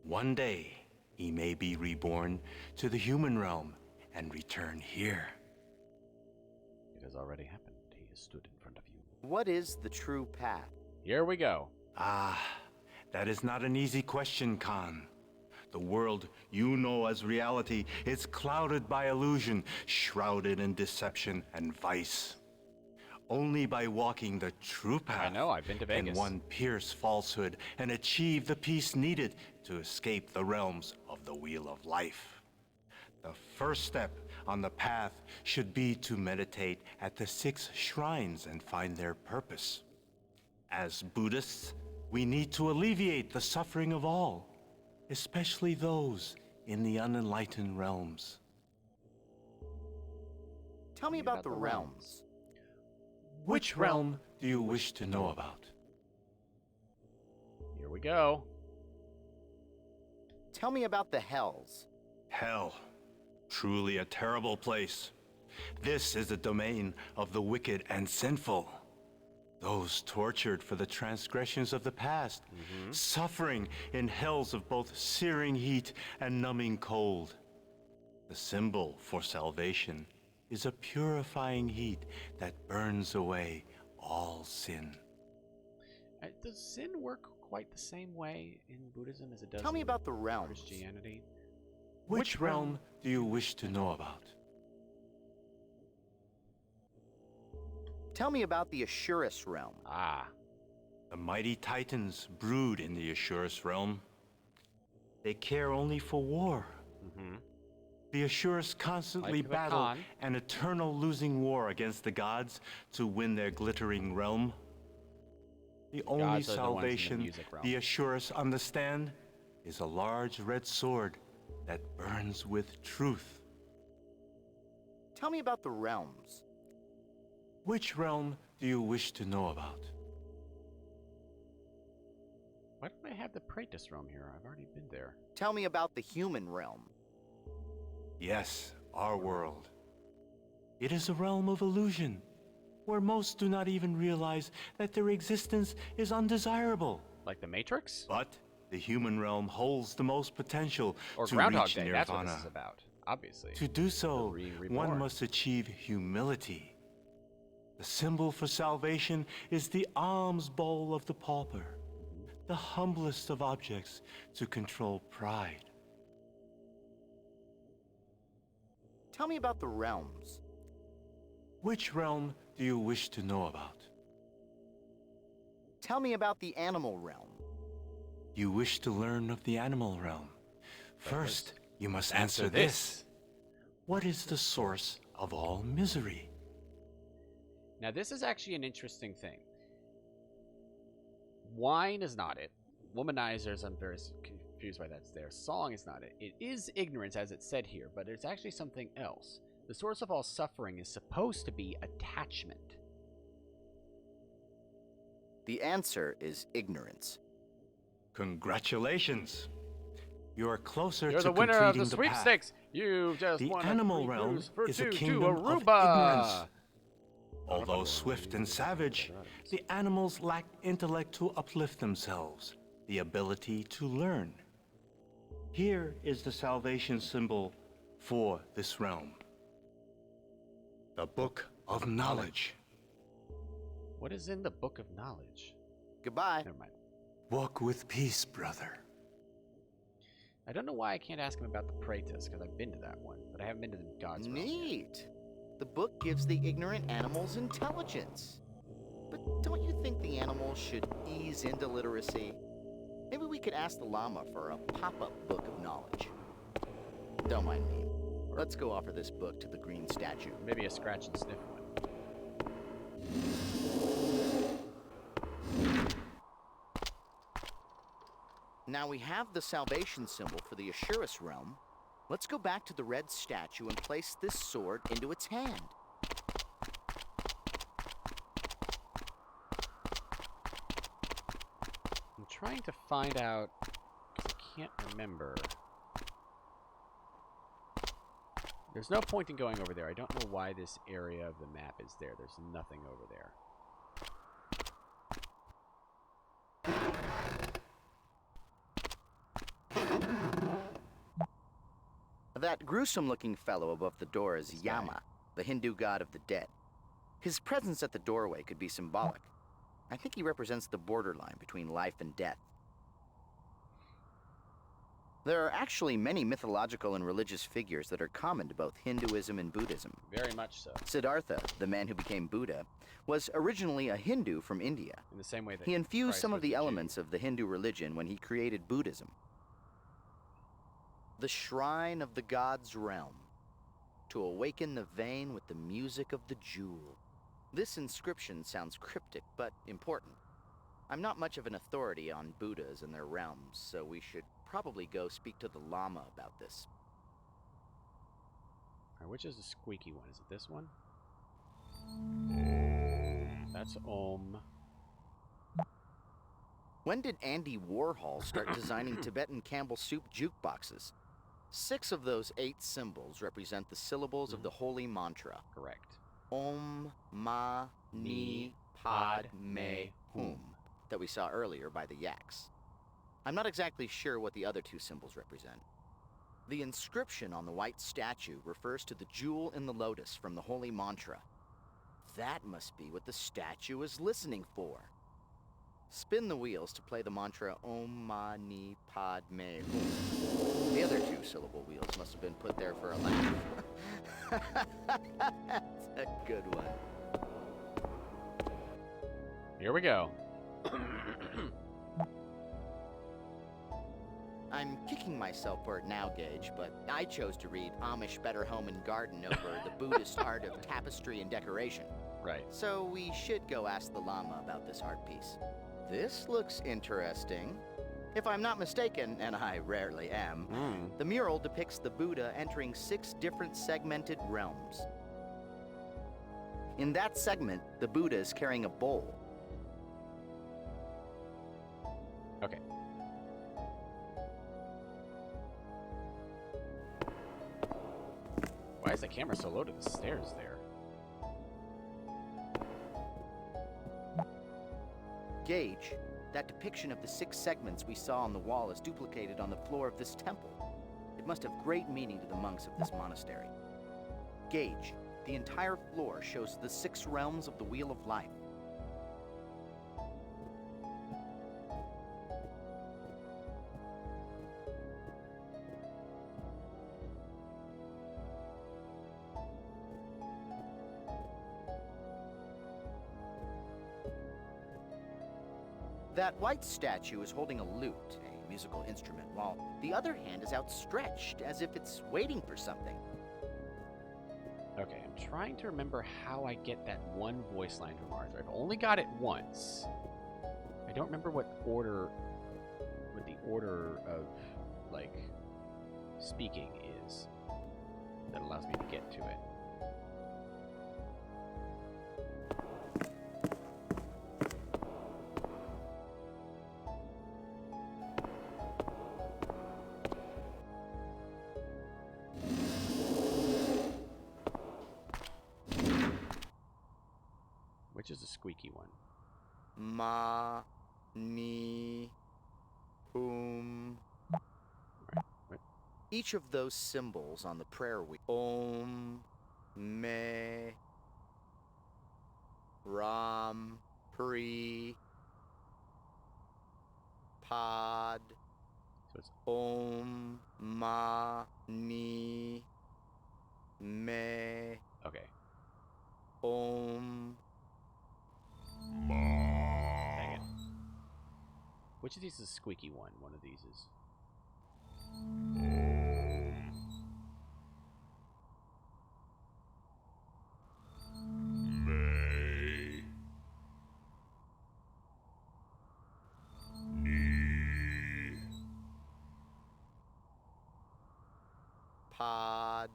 One day, he may be reborn to the human realm and return here. It has already happened. He has stood in front of you. What is the true path? Here we go. Ah, that is not an easy question, Khan. The world you know as reality is clouded by illusion, shrouded in deception and vice. Only by walking the true path I know, I've been to Vegas. can one pierce falsehood and achieve the peace needed to escape the realms of the Wheel of Life. The first step on the path should be to meditate at the 6 shrines and find their purpose. As Buddhists, we need to alleviate the suffering of all, especially those in the unenlightened realms. Tell me about the realms. Which realm do you wish to know about? Here we go. Tell me about the hells. Hell. Truly a terrible place. This is the domain of the wicked and sinful. Those tortured for the transgressions of the past, suffering in hells of both searing heat and numbing cold. The symbol for salvation is a purifying heat that burns away all sin. Does sin work quite the same way in Buddhism as it does Tell me in about the realms. Christianity? Which realm do you wish to know about? Tell me about the Ashurus realm. Ah. The mighty titans brood in the Ashurus realm. They care only for war. The Ashurus constantly Like the battle Khan. an eternal losing war against the gods to win their glittering realm. The only gods are the ones in the salvation music realm. the Ashurus understand is a large red sword that burns with truth. Tell me about the realms. Which realm do you wish to know about? Why don't I have the Praetus realm here? I've already been there. Tell me about the human realm. Yes, our world. It is a realm of illusion, where most do not even realize that their existence is undesirable. Like the Matrix? But the human realm holds the most potential Or to Groundhog reach Day, nirvana. that's what this is about, obviously. To do so, Being one reborn. must achieve humility. The symbol for salvation is the alms bowl of the pauper, the humblest of objects to control pride. Tell me about the realms. Which realm do you wish to know about? Tell me about the animal realm. You wish to learn of the animal realm. First, you must answer this. What is the source of all misery? Now, this is actually an interesting thing. Wine is not it. Womanizers, I'm very confused why that's there. Song is not it. It is ignorance, as it's said here, but it's actually something else. The source of all suffering is supposed to be attachment. The answer is ignorance. Congratulations. You are closer You're to the winner of completing the path. sweepstakes. You just The won animal a free realm cruise for is a two to kingdom of Aruba. ignorance. Although swift and savage, the animals lack intellect to uplift themselves, the ability to learn. Here is the salvation symbol for this realm. The Book of Knowledge. What is in the Book of Knowledge? Goodbye. Never mind. Walk with peace, brother. I don't know why I can't ask him about the Praetus, because I've been to that one, but I haven't been to the God's Realm yet. Neat. The book gives the ignorant animals intelligence. But don't you think the animals should ease into literacy? Maybe we could ask the llama for a pop-up book of knowledge. Don't mind me. Let's go offer this book to the green statue. Maybe a scratch and sniff one. Now we have the salvation symbol for the Ashurus realm. Let's go back to the red statue and place this sword into its hand. I'm trying to find out, because I can't remember. There's no point in going over there. I don't know why this area of the map is there. There's nothing over there. That gruesome-looking fellow above the door is Yama, the Hindu god of the dead. His presence at the doorway could be symbolic. I think he represents the borderline between life and death. There are actually many mythological and religious figures that are common to both Hinduism and Buddhism. Very much so. Siddhartha, the man who became Buddha, was originally a Hindu from India. In the same way that he infused Christ some of was the a Jew. elements of the Hindu religion when he created Buddhism. The Shrine of the God's Realm, to awaken the vein with the music of the jewel. This inscription sounds cryptic, but important. I'm not much of an authority on Buddhas and their realms, so we should probably go speak to the Lama about this. Alright, which is the squeaky one? Is it this one? That's Om. When did Andy Warhol start designing Tibetan Campbell soup jukeboxes? 6 of those 8 symbols represent the syllables of the holy mantra. Correct. Om Mani Padme Hum, that we saw earlier by the yaks. I'm not exactly sure what the other 2 symbols represent. The inscription on the white statue refers to the jewel in the lotus from the holy mantra. That must be what the statue is listening for. Spin the wheels to play the mantra Om Mani Padme Hum. The other 2-syllable wheels must have been put there for a laugh. That's a good one. Here we go. I'm kicking myself for it now, Gage, but I chose to read Amish Better Home and Garden over the Buddhist art of tapestry and decoration. Right. So we should go ask the Lama about this art piece. This looks interesting. If I'm not mistaken, and I rarely am, the mural depicts the Buddha entering 6 different segmented realms. In that segment, the Buddha is carrying a bowl. Okay. Why is the camera so low to the stairs there? Gage, that depiction of the 6 segments we saw on the wall is duplicated on the floor of this temple. It must have great meaning to the monks of this monastery. Gage, the entire floor shows the 6 realms of the Wheel of Life. That white statue is holding a lute, a musical instrument, while the other hand is outstretched as if it's waiting for something. Okay, I'm trying to remember how I get that one voice line from Arthur. I've only got it once. I don't remember what the order of, like, speaking is that allows me to get to it. Which is the squeaky one? Ma, ni, hum. Right. Each of those symbols on the prayer wheel. Om, me, ram, pri, pod. So it's Om, ma, ni, me. okay. Om. Dang it. Which of these is the squeaky one? One of these is. May. Knee. Pod.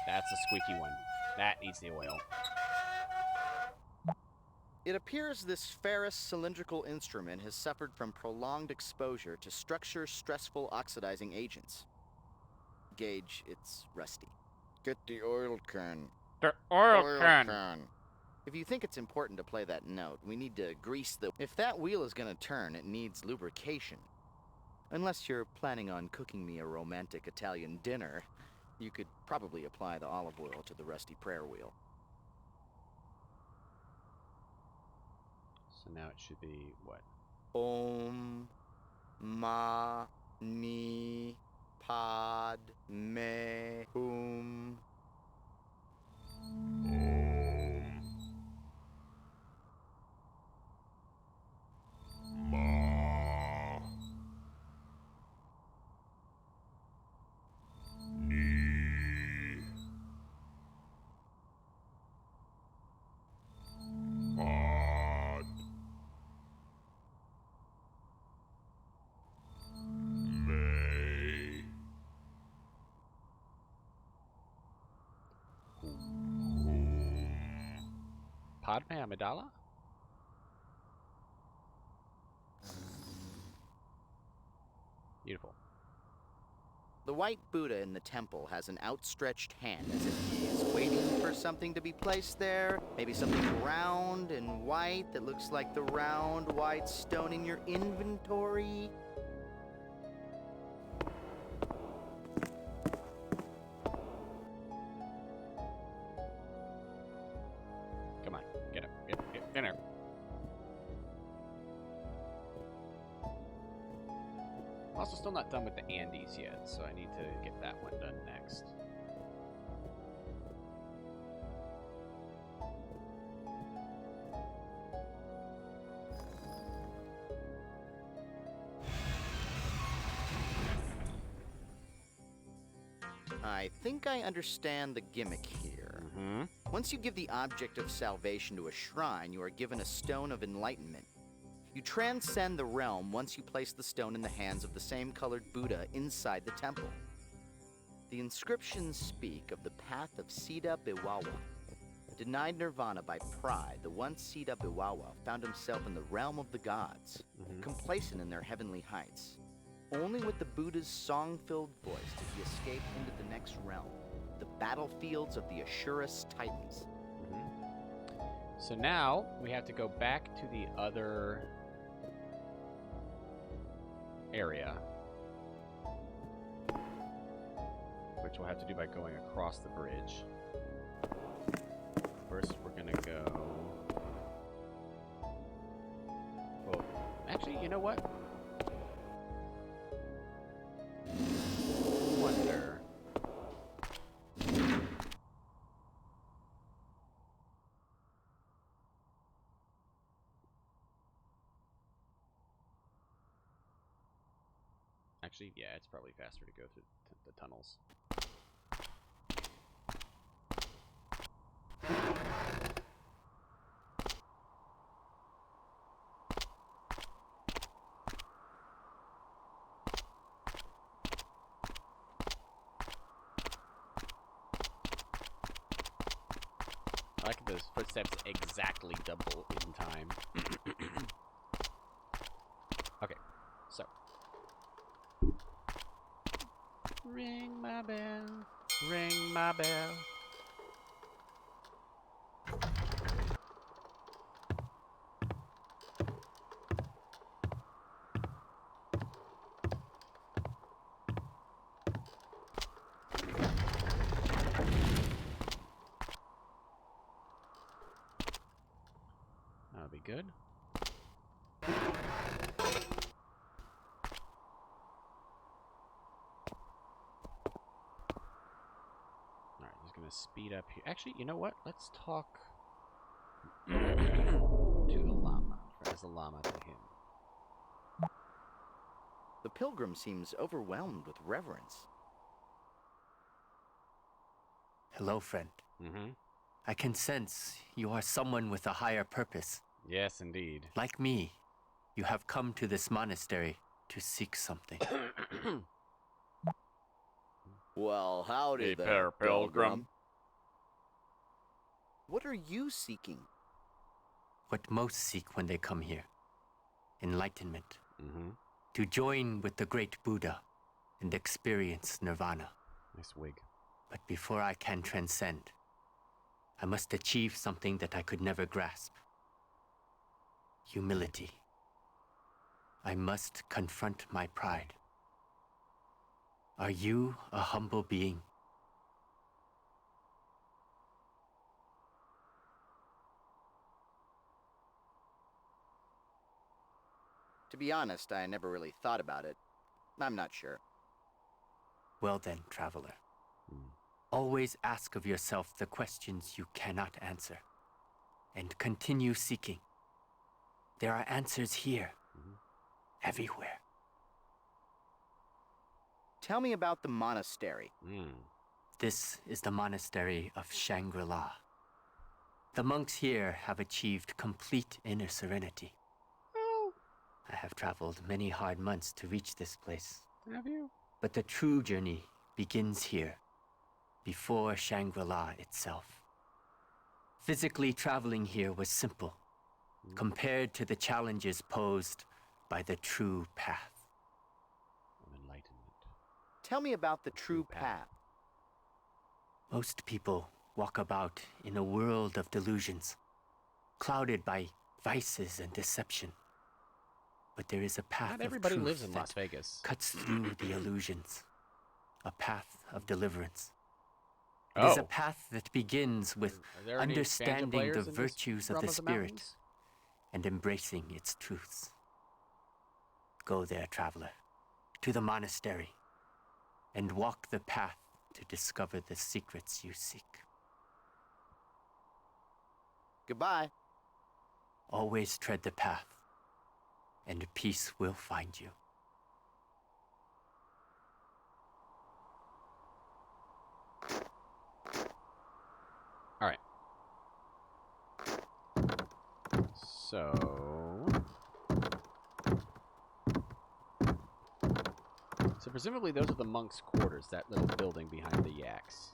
That's the squeaky one. That needs the oil. It appears this ferrous cylindrical instrument has suffered from prolonged exposure to structure-stressful oxidizing agents. Gage, it's rusty. Get the oil can. The oil can. If you think it's important to play that note, we need to grease the... If that wheel is gonna turn, it needs lubrication. Unless you're planning on cooking me a romantic Italian dinner, you could probably apply the olive oil to the rusty prayer wheel. So now it should be what? Om, ma, Ni. Pod. Me. Hum. Padme Amidala? Beautiful. The white Buddha in the temple has an outstretched hand as if he is waiting for something to be placed there. Maybe something round and white that looks like the round white stone in your inventory. Come on, get up, get in there. I'm also still not done with the Andes yet, so I need to get that one done next. I think I understand the gimmick here. Once you give the object of salvation to a shrine, you are given a stone of enlightenment. You transcend the realm once you place the stone in the hands of the same colored Buddha inside the temple. The inscriptions speak of the path of Siddha Biwawa. Denied nirvana by pride, the once Siddha Biwawa found himself in the realm of the gods, complacent in their heavenly heights. Only with the Buddha's song-filled voice did he escape into the next realm, the battlefields of the Ashurus Titans. So now we have to go back to the other area, which we'll have to do by going across the bridge. First, we're gonna go... Well, actually, you know what? Wonder. Actually, yeah, it's probably faster to go through the tunnels. I like those footsteps exactly double in time. Okay, so. Ring my bell, ring my bell. That'll be good. Speed up here. Actually, you know what? Let's talk to the llama. As the llama to him. The pilgrim seems overwhelmed with reverence. Hello, friend. I can sense you are someone with a higher purpose. Yes, indeed. Like me, you have come to this monastery to seek something. Well, howdy there, pilgrim. What are you seeking? What most seek when they come here. Enlightenment. To join with the great Buddha and experience nirvana. Nice wig. But before I can transcend, I must achieve something that I could never grasp. Humility. I must confront my pride. Are you a humble being? To be honest, I never really thought about it. I'm not sure. Well then, traveler. Always ask of yourself the questions you cannot answer, and continue seeking. There are answers here, everywhere. Tell me about the monastery. This is the monastery of Shangri-La. The monks here have achieved complete inner serenity. I have traveled many hard months to reach this place. Have you? But the true journey begins here, before Shangri-La itself. Physically traveling here was simple, compared to the challenges posed by the true path. Enlightenment. Tell me about the true path. Most people walk about in a world of delusions, clouded by vices and deception. But there is a path Not everybody of truth lives in that Las Vegas. cuts through the illusions. A path of deliverance. It is a path that begins with understanding the virtues of the spirit and embracing its truths. Go there, traveler, to the monastery, and walk the path to discover the secrets you seek. Goodbye. Always tread the path, and peace will find you. All right. So presumably those are the monks' quarters, that little building behind the yaks.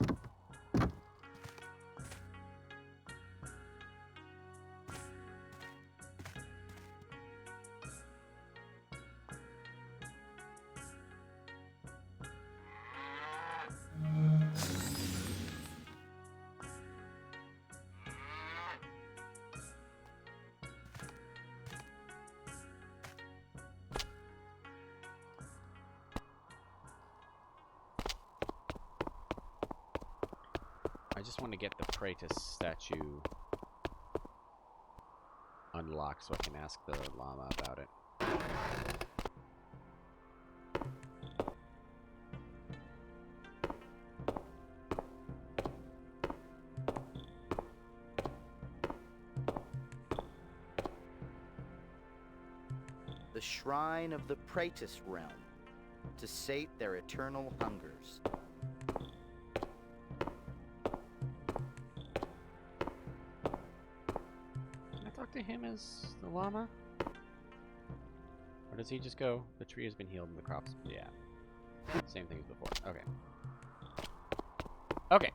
I just want to get the Praetus statue unlocked so I can ask the llama about it. The shrine of the Praetus realm, to sate their eternal hungers. To him as the llama? Or does he just go, the tree has been healed and the crops? Yeah. Same thing as before. Okay. Okay.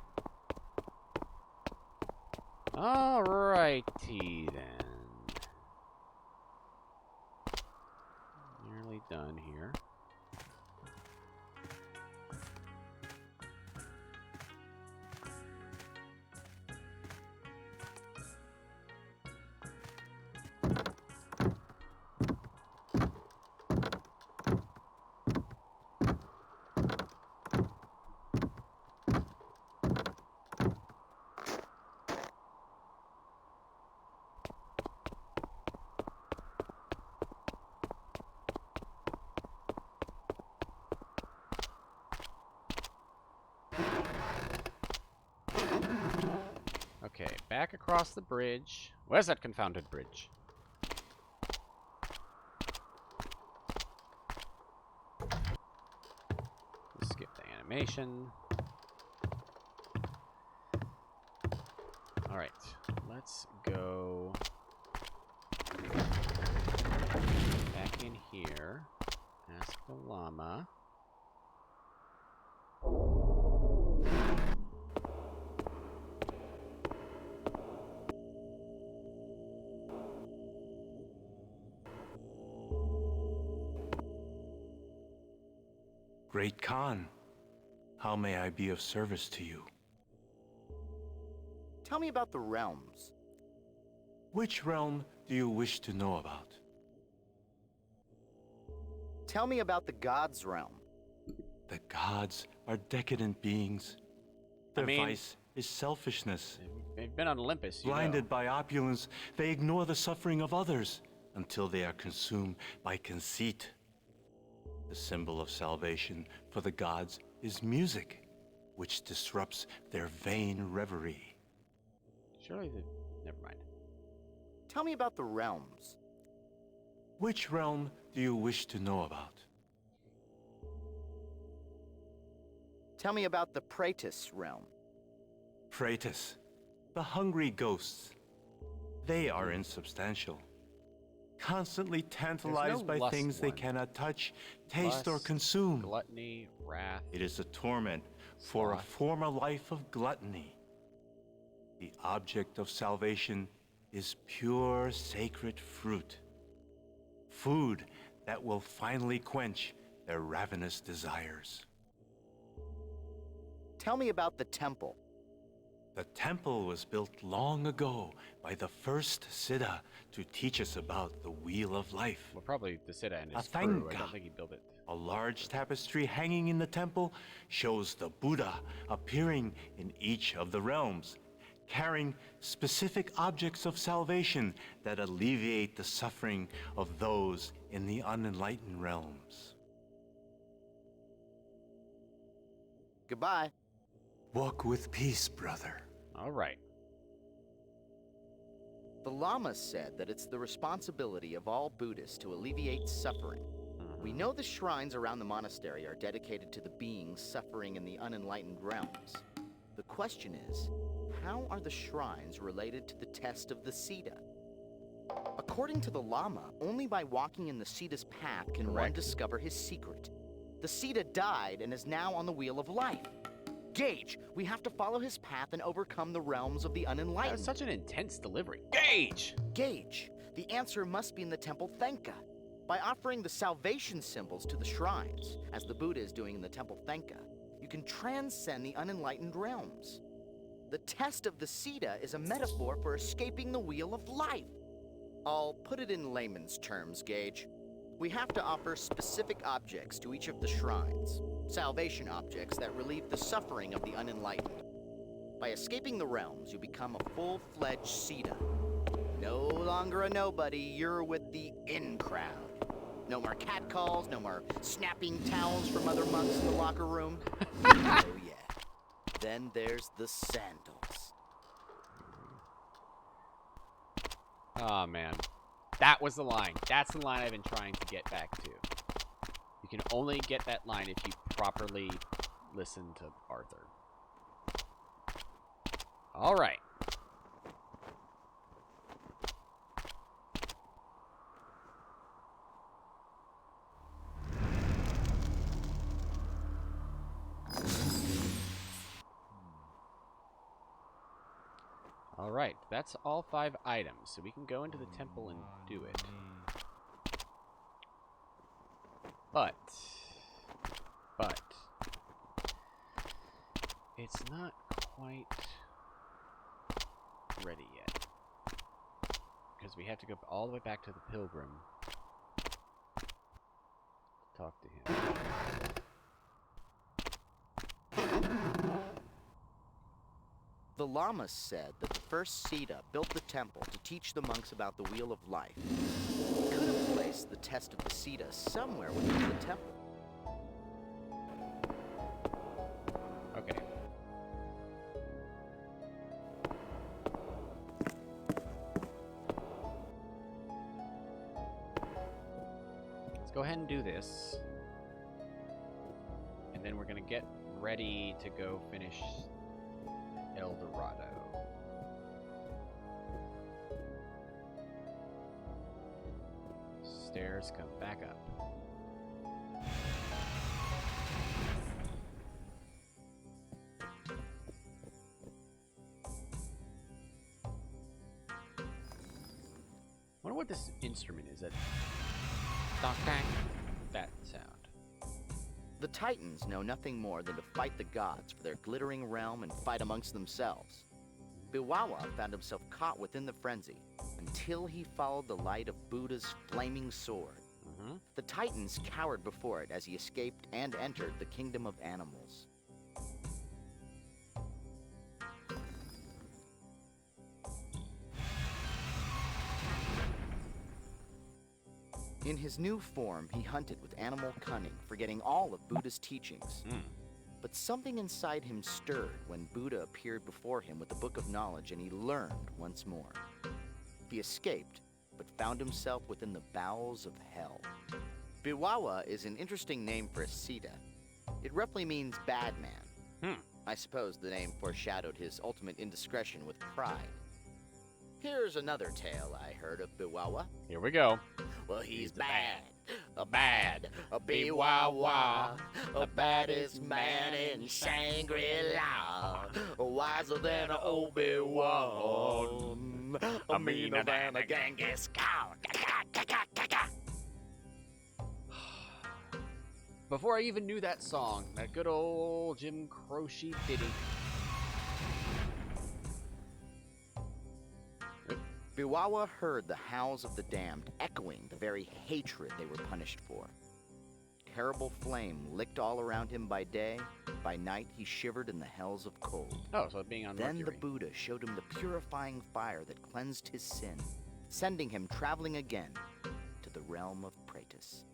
Alrighty then. Nearly done here. Okay, back across the bridge. Where's that confounded bridge? Skip the animation. Alright, let's go back in here. Ask the llama. Great Khan, how may I be of service to you? Tell me about the realms. Which realm do you wish to know about? Tell me about the gods' realm. The gods are decadent beings. Their vice is selfishness. They've been on Olympus, Blinded by opulence, they ignore the suffering of others until they are consumed by conceit. The symbol of salvation for the gods is music, which disrupts their vain reverie. Surely never mind. Tell me about the realms. Which realm do you wish to know about? Tell me about the Praetus realm. Praetus, the hungry ghosts. They are insubstantial, constantly tantalized by things they cannot touch, taste, or consume. Gluttony, wrath. It is a torment for a former life of gluttony. The object of salvation is pure sacred fruit. Food that will finally quench their ravenous desires. Tell me about the temple. The temple was built long ago by the first Siddha to teach us about the Wheel of Life. Well, probably the Siddha and his Athanga, crew. I don't think he built it. a large tapestry hanging in the temple, shows the Buddha appearing in each of the realms, carrying specific objects of salvation that alleviate the suffering of those in the unenlightened realms. Goodbye. Walk with peace, brother. All right. The Lama said that it's the responsibility of all Buddhists to alleviate suffering. We know the shrines around the monastery are dedicated to the beings suffering in the unenlightened realms. The question is, how are the shrines related to the test of the Siddha? According to the Lama, only by walking in the Siddha's path can one discover his secret. The Siddha died and is now on the Wheel of Life. Gage, we have to follow his path and overcome the realms of the unenlightened. That was such an intense delivery. Gage! Gage, the answer must be in the Temple Thenka. By offering the salvation symbols to the shrines, as the Buddha is doing in the Temple Thenka, you can transcend the unenlightened realms. The test of the Siddha is a metaphor for escaping the Wheel of Life. I'll put it in layman's terms, Gage. We have to offer specific objects to each of the shrines, salvation objects that relieve the suffering of the unenlightened. By escaping the realms, you become a full-fledged Siddha. No longer a nobody, you're with the in-crowd. No more catcalls, no more snapping towels from other monks in the locker room. Oh yeah. Then there's the sandals. Oh, man. That was the line. That's the line I've been trying to get back to. You can only get that line if you properly listen to Arthur. All right. All right, that's all 5 items, so we can go into the temple and do it. But, it's not quite ready yet. Because we have to go all the way back to the pilgrim to talk to him. The Lamas said that the first Siddha built the temple to teach the monks about the Wheel of Life. He could have placed the test of the Siddha somewhere within the temple. Okay. Let's go ahead and do this. And then we're going to get ready to go finish El Dorado. Stairs come back up. I wonder what this instrument is. That sound. The Titans know nothing more than to fight the gods for their glittering realm and fight amongst themselves. Biwawa found himself caught within the frenzy until he followed the light of Buddha's flaming sword. The Titans cowered before it as he escaped and entered the kingdom of animals. In his new form, he hunted with animal cunning, forgetting all of Buddha's teachings. But something inside him stirred when Buddha appeared before him with the Book of Knowledge, and he learned once more. He escaped, but found himself within the bowels of hell. Biwawa is an interesting name for a Sita. It roughly means bad man. I suppose the name foreshadowed his ultimate indiscretion with pride. Here's another tale I heard of Biwawa. Here we go. Well, he's bad, a Biwawa, a baddest man in Shangri-La, wiser than an Obi-Wan, a meaner than a Genghis Khan. Before I even knew that song, that good old Jim Croce ditty. Biwawa heard the howls of the damned, echoing the very hatred they were punished for. Terrible flame licked all around him by day. By night, he shivered in the hells of cold. Oh, so being on Then Mercury. the Buddha showed him the purifying fire that cleansed his sin, sending him traveling again to the realm of Praetus.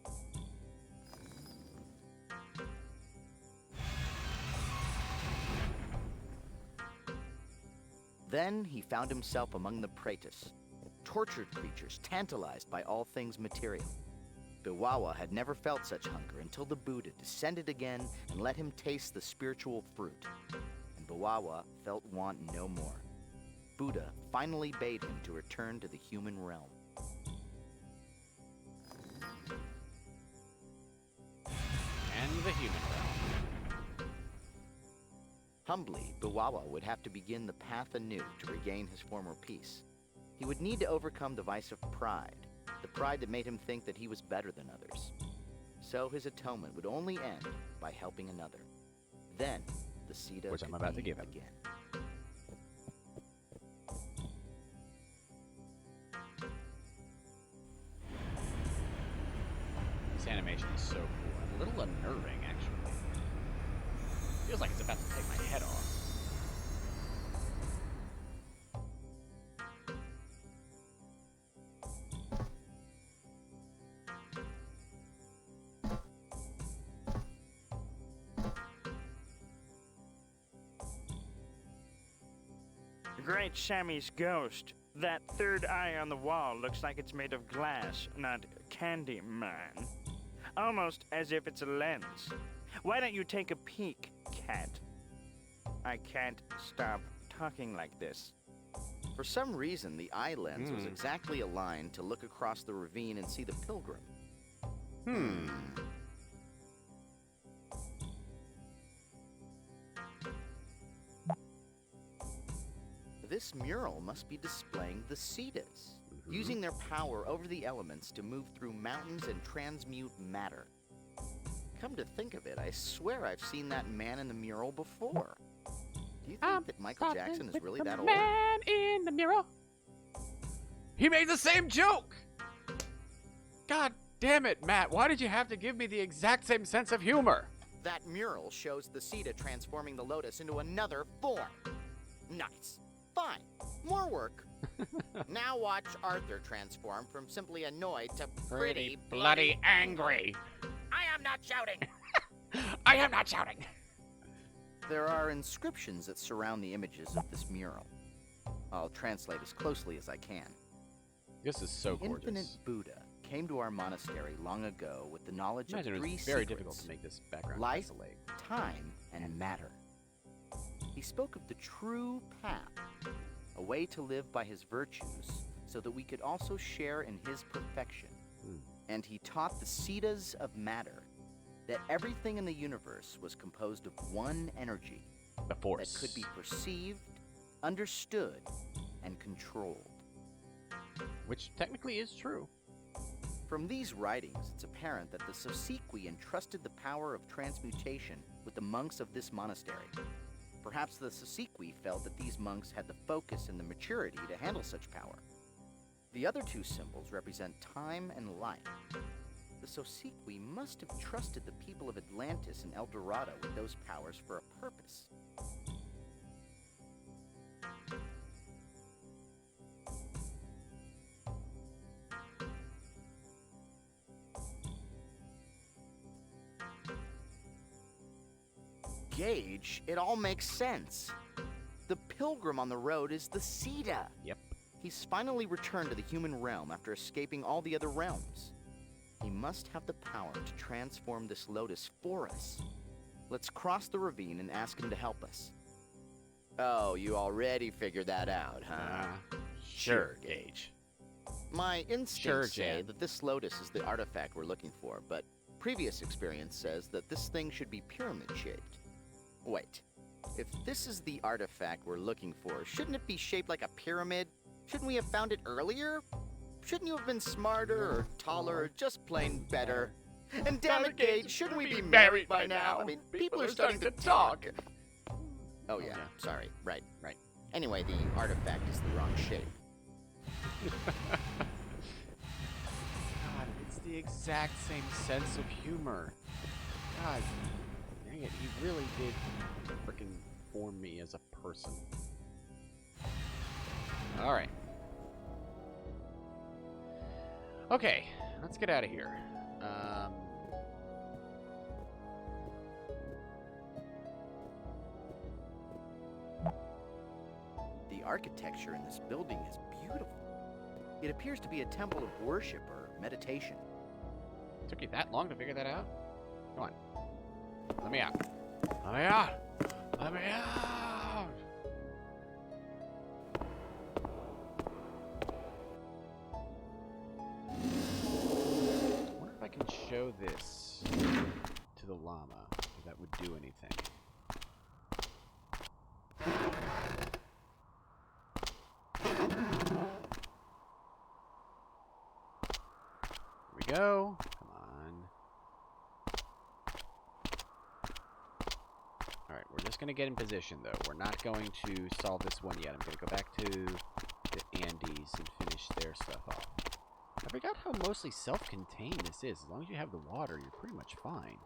Then he found himself among the Praetus, tortured creatures tantalized by all things material. Biwawa had never felt such hunger until the Buddha descended again and let him taste the spiritual fruit. And Biwawa felt want no more. Buddha finally bade him to return to the human realm. And the human realm. Humbly, Biwawa would have to begin the path anew to regain his former peace. He would need to overcome the vice of pride, the pride that made him think that he was better than others. So his atonement would only end by helping another. Then, the Sita Which I'm about to give him. Again. This animation is so cool and a little unnerving, actually. Feels like it's about to take my head off. Great Sammy's ghost. That third eye on the wall looks like it's made of glass, not candy, man. Almost as if it's a lens. Why don't you take a peek, cat? I can't stop talking like this. For some reason, the eye lens was exactly aligned to look across the ravine and see the pilgrim. This mural must be displaying the Sitas, using their power over the elements to move through mountains and transmute matter. Come to think of it, I swear I've seen that man in the mural before. Do you think that Michael Jackson is really that old? Man in the mural. He made the same joke. God damn it, Matt. Why did you have to give me the exact same sense of humor? That mural shows the Sita transforming the lotus into another form. Nice. Fine. More work. Now watch Arthur transform from simply annoyed to pretty bloody angry. I am not shouting. I am not shouting. There are inscriptions that surround the images of this mural. I'll translate as closely as I can. This is so gorgeous. The infinite Buddha came to our monastery long ago with the knowledge of three it's very secrets: difficult to make this background life, isolate. time, and matter. He spoke of the true path, a way to live by his virtues so that we could also share in his perfection. And he taught the Sitas of matter that everything in the universe was composed of one energy, the Force, that could be perceived, understood, and controlled. Which technically is true. From these writings, it's apparent that the Sosequi entrusted the power of transmutation with the monks of this monastery. Perhaps the Sosequi felt that these monks had the focus and the maturity to handle such power. The other two symbols represent time and life. The Sosequi must have trusted the people of Atlantis and El Dorado with those powers for a purpose. Gage, it all makes sense. The pilgrim on the road is the Sita. Yep. He's finally returned to the human realm after escaping all the other realms. He must have the power to transform this lotus for us. Let's cross the ravine and ask him to help us. Oh, you already figured that out, huh? Sure, Gage. My instincts say Jen. that this lotus is the artifact we're looking for, but previous experience says that this thing should be pyramid-shaped. Wait, if this is the artifact we're looking for, shouldn't it be shaped like a pyramid? Shouldn't we have found it earlier? Shouldn't you have been smarter or taller or just plain better? And damn it, Gage, shouldn't we be married by now? I mean, people are starting to talk. Oh yeah, sorry, right. Anyway, the artifact is the wrong shape. God, it's the exact same sense of humor. God, dang it, he really did freaking form me as a person. Alright. Okay, let's get out of here. The architecture in this building is beautiful. It appears to be a temple of worship or meditation. Took you that long to figure that out? Come on. Let me out. Let me out! Let me out! I wonder if I can show this to the llama, if that would do anything. Here we go. Come on. Alright, we're just going to get in position, though. We're not going to solve this one yet. I'm going to go back to the Andes and finish their stuff off. I forgot how mostly self-contained this is. As long as you have the water, you're pretty much fine.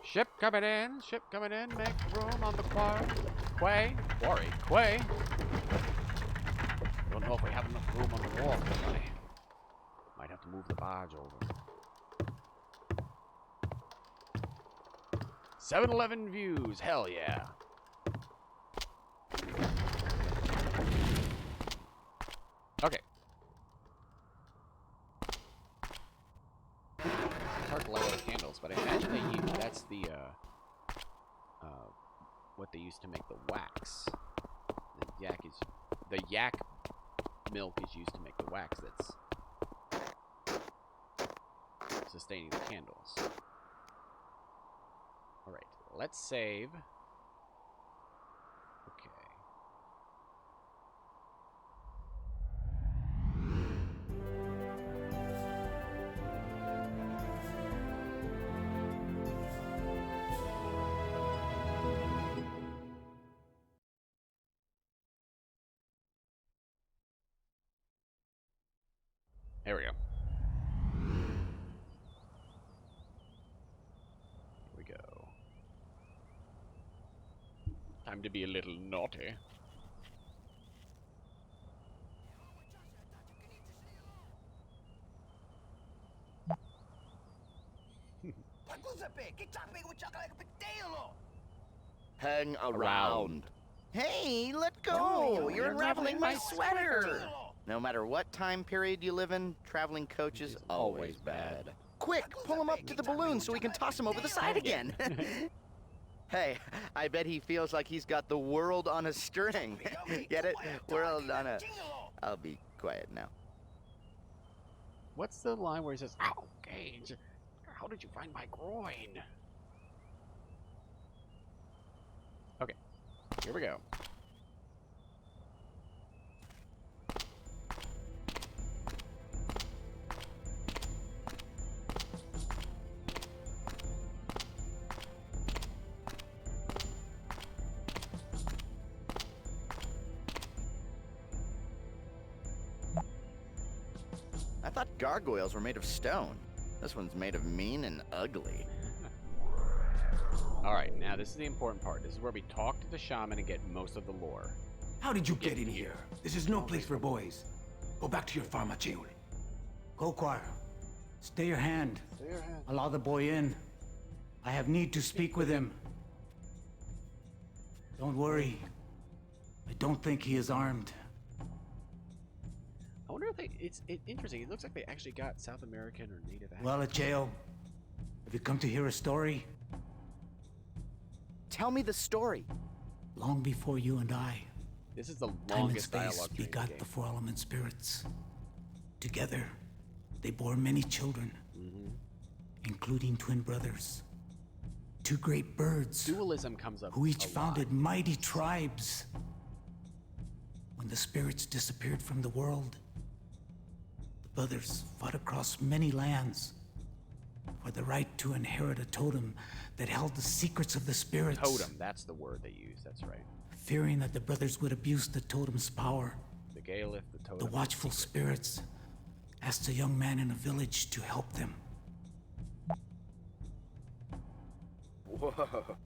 Ship coming in. Ship coming in. Make room on the quay. Quay. Don't know if we have enough room on the wall, buddy. Might have to move the barge over. 7-Eleven views. Hell yeah. Okay. It's hard to light all the candles, but I imagine that's the what they used to make the wax. The yak milk is used to make the wax that's sustaining the candles. Alright, let's save. Okay. There we go. Here we go. Time to be a little naughty. Hang around. Hey, let go! You're unraveling my sweater! No matter what time period you live in, traveling coach is always bad. Quick, pull him up to the balloon so we can toss him over the side again. Hey, I bet he feels like he's got the world on a string. Get it? World on a... I'll be quiet now. What's the line where he says, "Ow, Gage, how did you find my groin?" Okay, here we go. I thought gargoyles were made of stone. This one's made of mean and ugly. Alright, now this is the important part. This is where we talk to the shaman and get most of the lore. How did you get in here? This is no place for boys. Go back to your farmacheul. Go, choir. Stay your hand. Allow the boy in. I have need to speak with him. Don't worry. I don't think he is armed. I wonder if it's interesting. It looks like they actually got South American or Native accents. Well, Ajeo, have you come to hear a story? Tell me the story. Long before you and I, This is the time and longest space dialogue train in the begot game. the four element spirits. Together, they bore many children, including twin brothers. Two great birds Dualism comes up who each a lot. founded mighty tribes. When the spirits disappeared from the world, the brothers fought across many lands for the right to inherit a totem that held the secrets of the spirits. Totem, that's the word they use. That's right. Fearing that the brothers would abuse the totem's power, The Gaelith, the totem. the watchful spirits asked a young man in a village to help them. Whoa.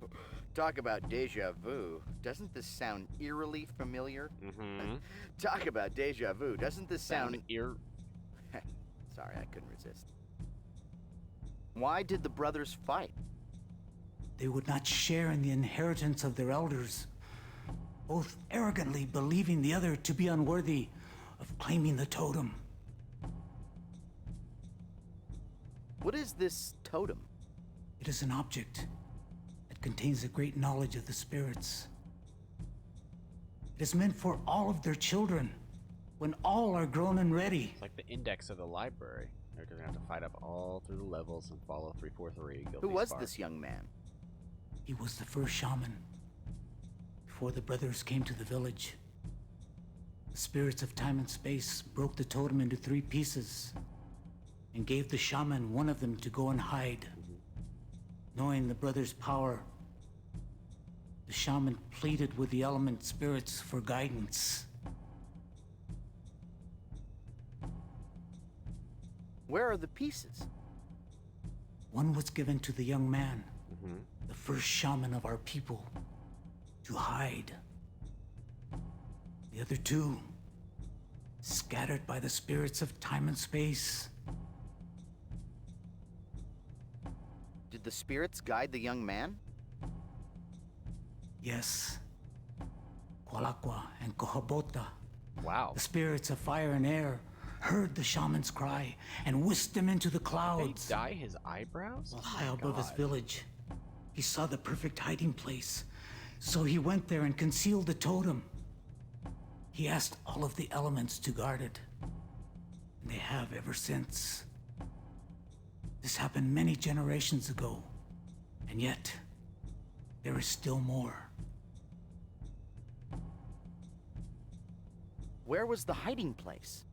Talk about deja vu. Doesn't this sound eerily familiar? Talk about deja vu. Doesn't this sound... Sorry, I couldn't resist. Why did the brothers fight? They would not share in the inheritance of their elders, both arrogantly believing the other to be unworthy of claiming the totem. What is this totem? It is an object that contains a great knowledge of the spirits. It is meant for all of their children, when all are grown and ready. It's like the index of the library. They're gonna have to fight up all through the levels and follow 343. Who was this young man? He was the first shaman. Before the brothers came to the village, the spirits of time and space broke the totem into 3 pieces and gave the shaman one of them to go and hide. Knowing the brothers' power, the shaman pleaded with the element spirits for guidance. Where are the pieces? One was given to the young man, the first shaman of our people, to hide. The other 2, scattered by the spirits of time and space. Did the spirits guide the young man? Yes. Qualaqua and Cohabota. Wow. The spirits of fire and air heard the shaman's cry and whisked him into the clouds. They dye his eyebrows? High above his village, he saw the perfect hiding place. So he went there and concealed the totem. He asked all of the elements to guard it. And they have ever since. This happened many generations ago. And yet, there is still more. Where was the hiding place?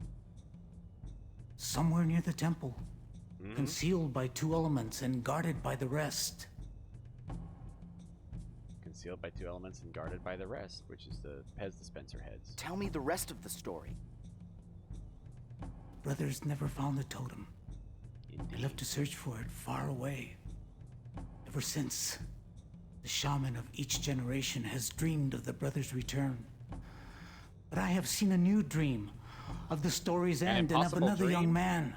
Somewhere near the temple. Concealed by 2 elements and guarded by the rest. Concealed by 2 elements and guarded by the rest, which is the Pez dispenser heads. Tell me the rest of the story. Brothers never found the totem. They left to search for it far away. Ever since, the shaman of each generation has dreamed of the brothers' return. But I have seen a new dream of the story's end and of another young man.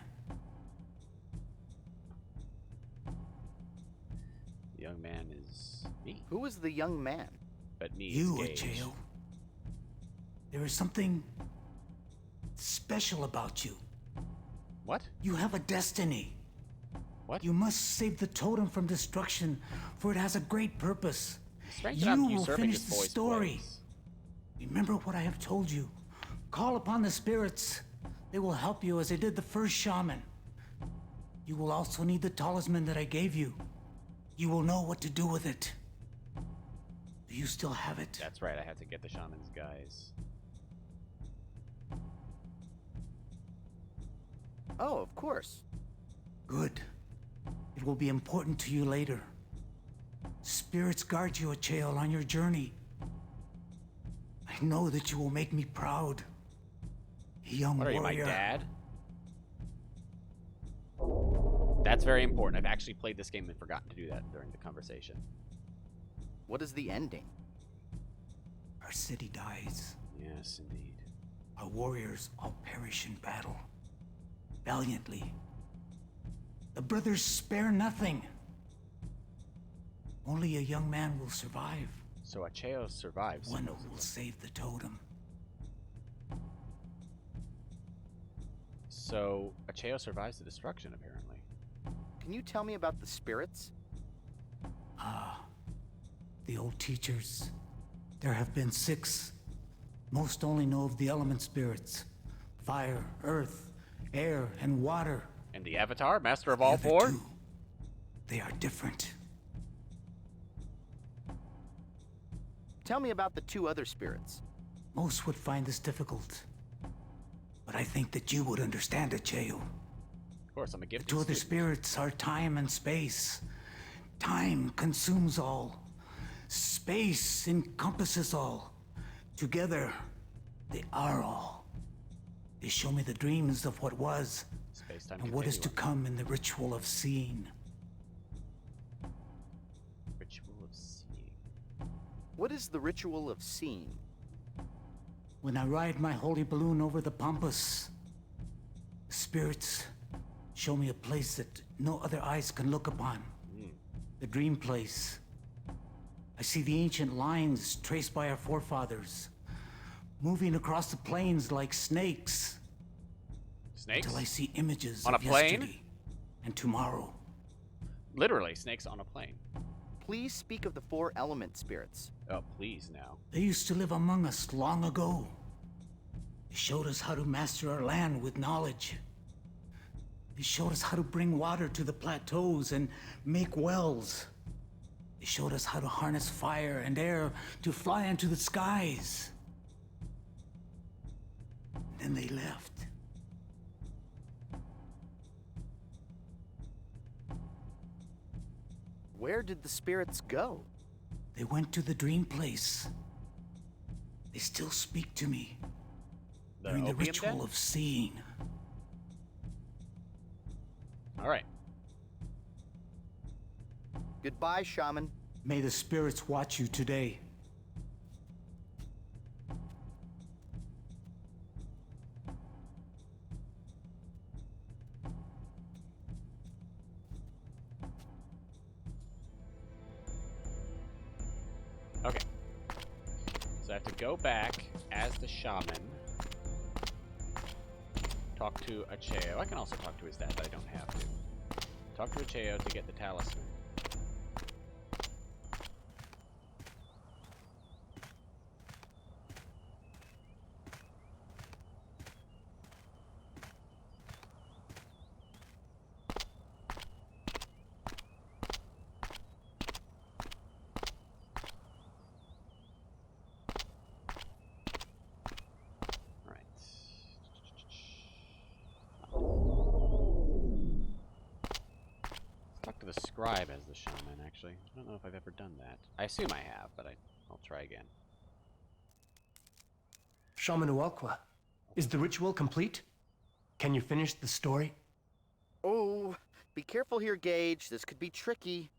The young man is me. Who is the young man? But me You, is Gage. Ajeo. There is something special about you. What? You have a destiny. What? You must save the totem from destruction, for it has a great purpose. Strange that I'm You will usurping finish his the voice story. place. Remember what I have told you. Call upon the spirits. They will help you as they did the first shaman. You will also need the talisman that I gave you. You will know what to do with it. Do you still have it? That's right, I had to get the shaman's guys. Oh, of course. Good. It will be important to you later. Spirits guard you, Acheo, on your journey. I know that you will make me proud. A young What are you, warrior. my dad? That's very important. I've actually played this game and forgotten to do that during the conversation. What is the ending? Our city dies. Yes, indeed. Our warriors all perish in battle. Valiantly. The brothers spare nothing. Only a young man will survive. So Acheo survives. One will save the totem. So Acheo survives the destruction, apparently. Can you tell me about the spirits? The old teachers. There have been 6. Most only know of the element spirits. Fire, earth, air, and water. And the Avatar, master of all 4? They are different. Tell me about the 2 other spirits. Most would find this difficult. But I think that you would understand it, Cheo. Of course, I'm a gifted The 2 other student. spirits are time and space. Time consumes all. Space encompasses all. Together, they are all. They show me the dreams of what was, Space-time and what is to continuum. come in the ritual of seeing. Ritual of seeing. What is the ritual of seeing? When I ride my holy balloon over the pampas, the spirits show me a place that no other eyes can look upon. The dream place. I see the ancient lines traced by our forefathers, moving across the plains like snakes. Snakes? Until I see images On a of plane? yesterday and tomorrow. Literally, snakes on a plane. Please speak of the 4 element spirits. Oh, please now. They used to live among us long ago. They showed us how to master our land with knowledge. They showed us how to bring water to the plateaus and make wells. They showed us how to harness fire and air to fly into the skies. Then they left. Where did the spirits go? They went to the dream place. They still speak to me during the opium ritual den? of seeing. All right. Goodbye, shaman. May the spirits watch you today. Okay. So I have to go back as the shaman. Talk to Acheo. I can also talk to his dad, but I don't have to. Talk to Acheo to get the talisman. Talk to the scribe as the shaman, actually. I don't know if I've ever done that. I assume I have, but I'll try again. Shaman Ualqua, is the ritual complete? Can you finish the story? Oh, be careful here, Gage. This could be tricky.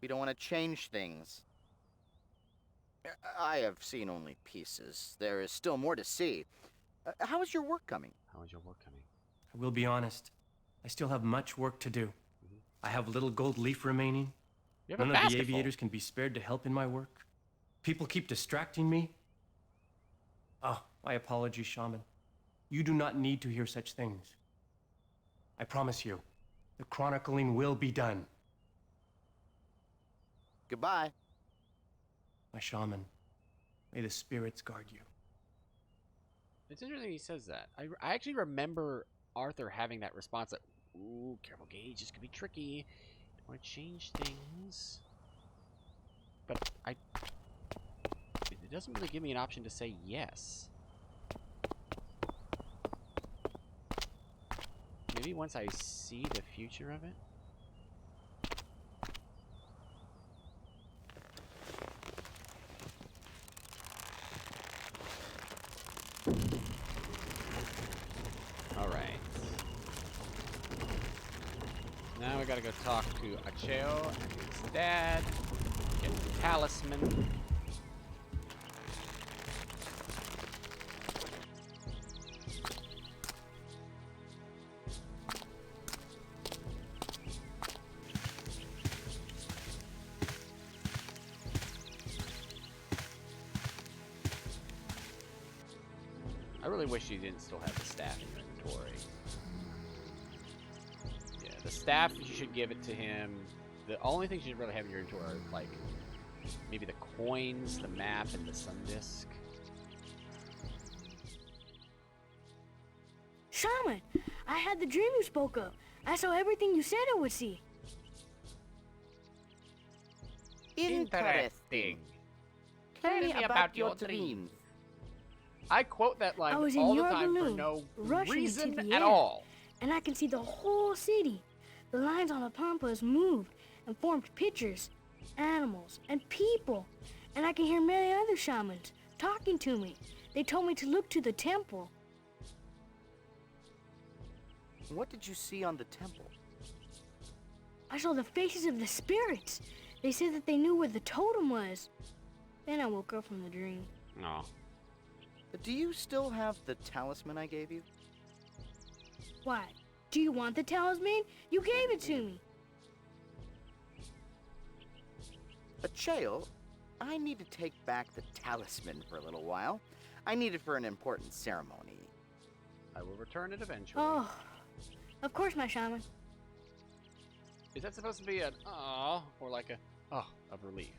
We don't want to change things. I have seen only pieces. There is still more to see. How is your work coming? How is your work coming? I will be honest. I still have much work to do. I have little gold leaf remaining. You have a None of the basketful. aviators can be spared to help in my work. People keep distracting me. Oh, my apologies, Shaman. You do not need to hear such things. I promise you, the chronicling will be done. Goodbye. My shaman, may the spirits guard you. It's interesting he says that. I actually remember Arthur having that response that, ooh, careful, Gage, this could be tricky. Don't want to change things. But it doesn't really give me an option to say yes. Maybe once I see the future of it? Alright. Now we gotta go talk to Acheo and his dad. Get the talisman. I really wish you didn't still have the staff in your inventory. Yeah, the staff, you should give it to him. The only things you should really have in your inventory are, like, maybe the coins, the map, and the sun disk. Shaman, I had the dream you spoke of. I saw everything you said I would see. Interesting. Tell me about your dreams. I quote that line I was all in the your time balloon, for no rushing reason into the at air, all. and I can see the whole city. The lines on the pampas moved and formed pictures, animals, and people. And I can hear many other shamans talking to me. They told me to look to the temple. What did you see on the temple? I saw the faces of the spirits. They said that they knew where the totem was. Then I woke up from the dream. No. Do you still have the talisman I gave you? Why? Do you want the talisman? You gave it to me. Chael, I need to take back the talisman for a little while. I need it for an important ceremony. I will return it eventually. Oh, of course, my shaman. Is that supposed to be an "aw" or like a "oh" of relief?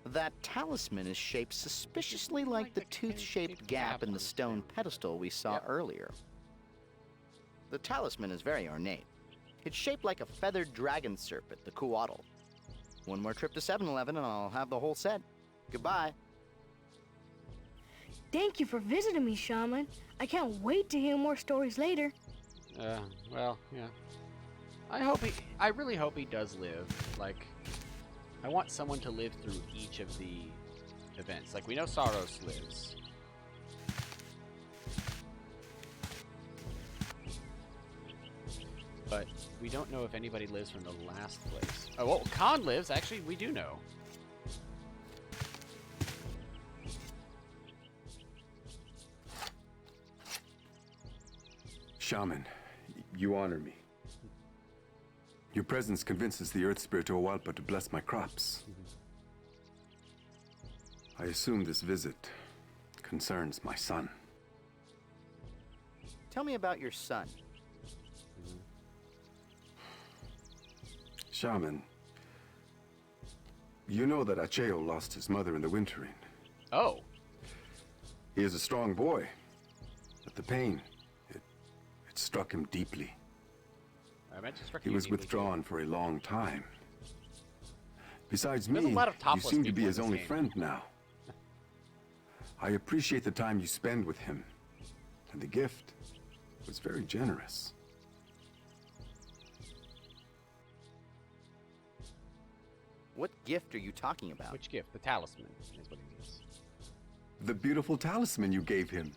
That talisman is shaped suspiciously like the tooth-shaped gap in the stone pedestal we saw earlier. The talisman is very ornate. It's shaped like a feathered dragon serpent, the Kuatl. One more trip to 7-Eleven and I'll have the whole set. Goodbye. Thank you for visiting me, shaman. I can't wait to hear more stories later. Well, yeah. I really hope he does live. Like, I want someone to live through each of the events. Like, we know Saros lives. But we don't know if anybody lives from the last place. Oh, well, Khan lives. Actually, we do know. Shaman, you honor me. Your presence convinces the Earth Spirit Owalpa to bless my crops. I assume this visit concerns my son. Tell me about your son. Shaman, you know that Acheo lost his mother in the wintering. Oh. He is a strong boy, but the pain, it struck him deeply. I imagine it struck He you was deeply, withdrawn for a long time. Besides There's me, a lot of you topless seem to people be in his this only game. friend now. I appreciate the time you spend with him, and the gift was very generous. What gift are you talking about? Which gift? The talisman is what he means. The beautiful talisman you gave him.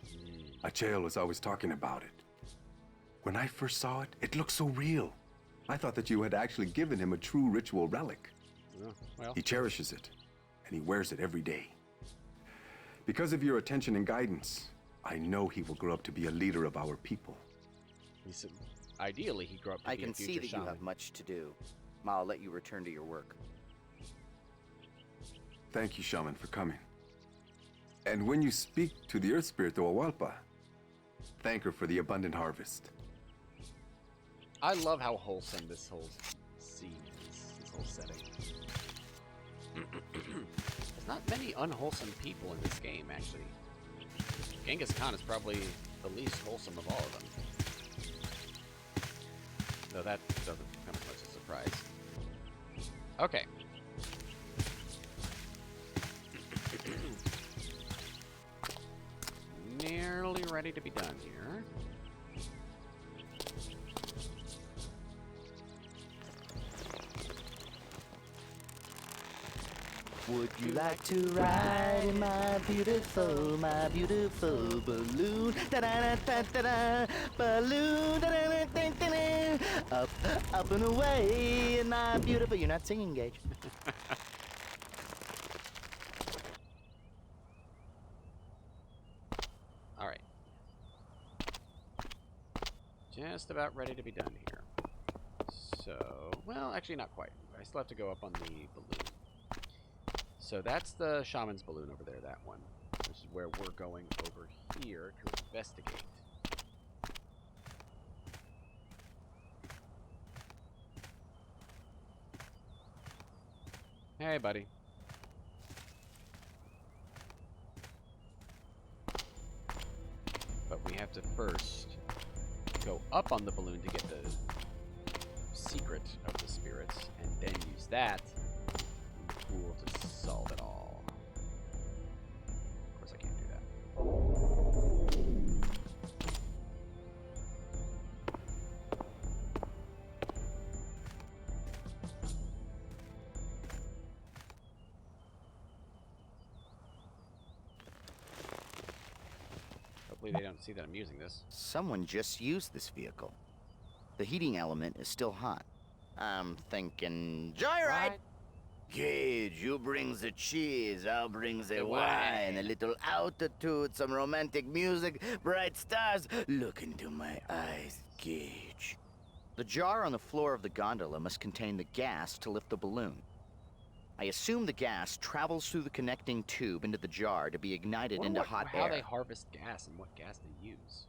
Acheo was always talking about it. When I first saw it, it looked so real. I thought that you had actually given him a true ritual relic. Well. He cherishes it, and he wears it every day. Because of your attention and guidance, I know he will grow up to be a leader of our people. Ideally, he grew up to I be a can future see that shaman. you have much to do. I'll let you return to your work. Thank you, Shaman, for coming. And when you speak to the Earth Spirit, Owalpa, thank her for the abundant harvest. I love how wholesome this whole scene is, this whole setting. There's not many unwholesome people in this game, actually. Genghis Khan is probably the least wholesome of all of them. Though that doesn't come as much a surprise. Okay. Nearly ready to be done here. Would you like to ride in my beautiful balloon? Da-da-da-da-da-da, balloon, da-da-da-da-da-da, up, up and away in my beautiful... You're not singing, Gage. All right. Just about ready to be done here. So, well, actually not quite. I still have to go up on the balloon. So that's the shaman's balloon over there, that one. Which is where we're going over here to investigate. Hey, buddy. But we have to first go up on the balloon to get the secret of the spirits, and then use that pool to solve it all. Of course, I can't do that. Hopefully they don't see that I'm using this. Someone just used this vehicle. The heating element is still hot. I'm thinking, joyride! Gage, you brings the cheese, I'll brings the wine, a little altitude, some romantic music, bright stars. Look into my eyes, Gage. The jar on the floor of the gondola must contain the gas to lift the balloon. I assume the gas travels through the connecting tube into the jar to be ignited into hot air. How they harvest gas and what gas they use.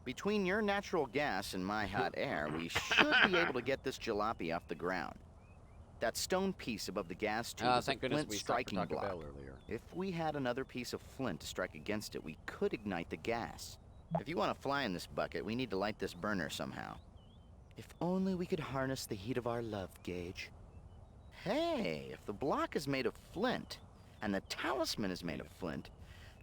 Between your natural gas and my hot air, we should be able to get this jalopy off the ground. That stone piece above the gas tube is a flint striking block. If we had another piece of flint to strike against it, we could ignite the gas. If you want to fly in this bucket, we need to light this burner somehow. If only we could harness the heat of our love, Gage. Hey, if the block is made of flint, and the talisman is made of flint,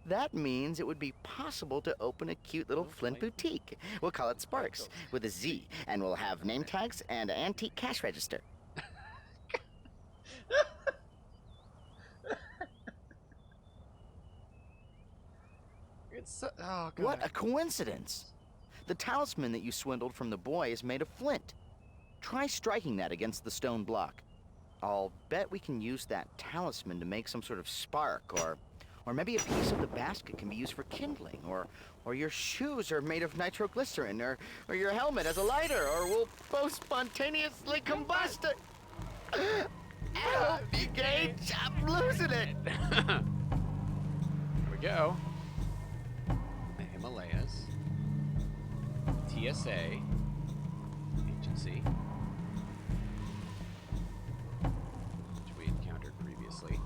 that means it would be possible to open a cute little Flint boutique. We'll call it Sparks, with a Z, and we'll have name tags and an antique cash register. Oh, God. What a coincidence! The talisman that you swindled from the boy is made of flint. Try striking that against the stone block. I'll bet we can use that talisman to make some sort of spark, or maybe a piece of the basket can be used for kindling, or your shoes are made of nitroglycerin, or your helmet has a lighter, or we'll both spontaneously combust. Help me, Gage! I'm losing it! Here we go. The Himalayas. TSA. Agency. Which we encountered previously.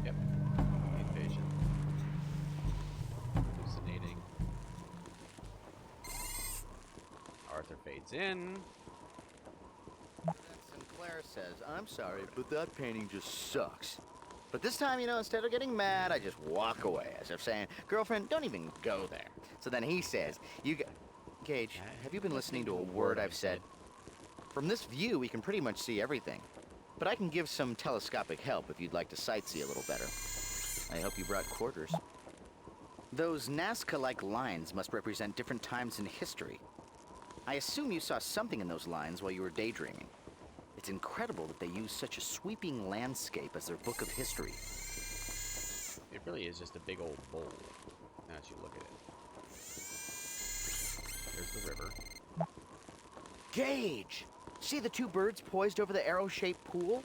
Yep. Invasion. Hallucinating. Arthur fades in. Sinclair says, I'm sorry, but that painting just sucks. But this time, instead of getting mad, I just walk away, as if saying, girlfriend, don't even go there. So then he says, Gage, have you been listening to a word I've said? From this view, we can pretty much see everything. But I can give some telescopic help if you'd like to sightsee a little better. I hope you brought quarters. Those Nazca-like lines must represent different times in history. I assume you saw something in those lines while you were daydreaming. It's incredible that they use such a sweeping landscape as their book of history. It really is just a big old bowl, as you look at it. There's the river. Gage! See the two birds poised over the arrow-shaped pool?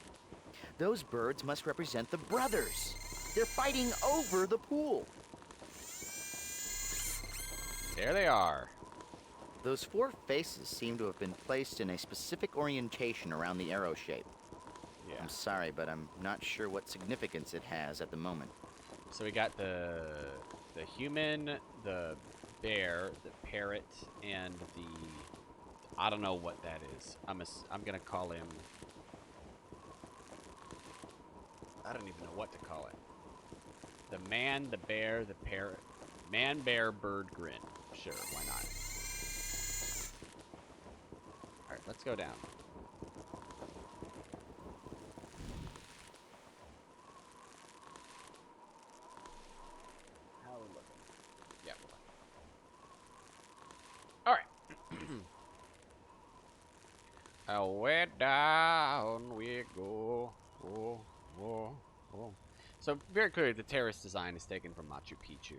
Those birds must represent the brothers. They're fighting over the pool. There they are. Those four faces seem to have been placed in a specific orientation around the arrow shape. Yeah. I'm sorry, but I'm not sure what significance it has at the moment. So we got the human, the bear, the parrot, and the... I don't know what that is. I'm gonna call him... I don't even know what to call it. The man, the bear, the parrot. Man, bear, bird, grin. Sure, why not? Alright, let's go down. How are we looking? Yeah, we're Alright. Way down we go. Oh, oh, oh. So very clearly the terrace design is taken from Machu Picchu.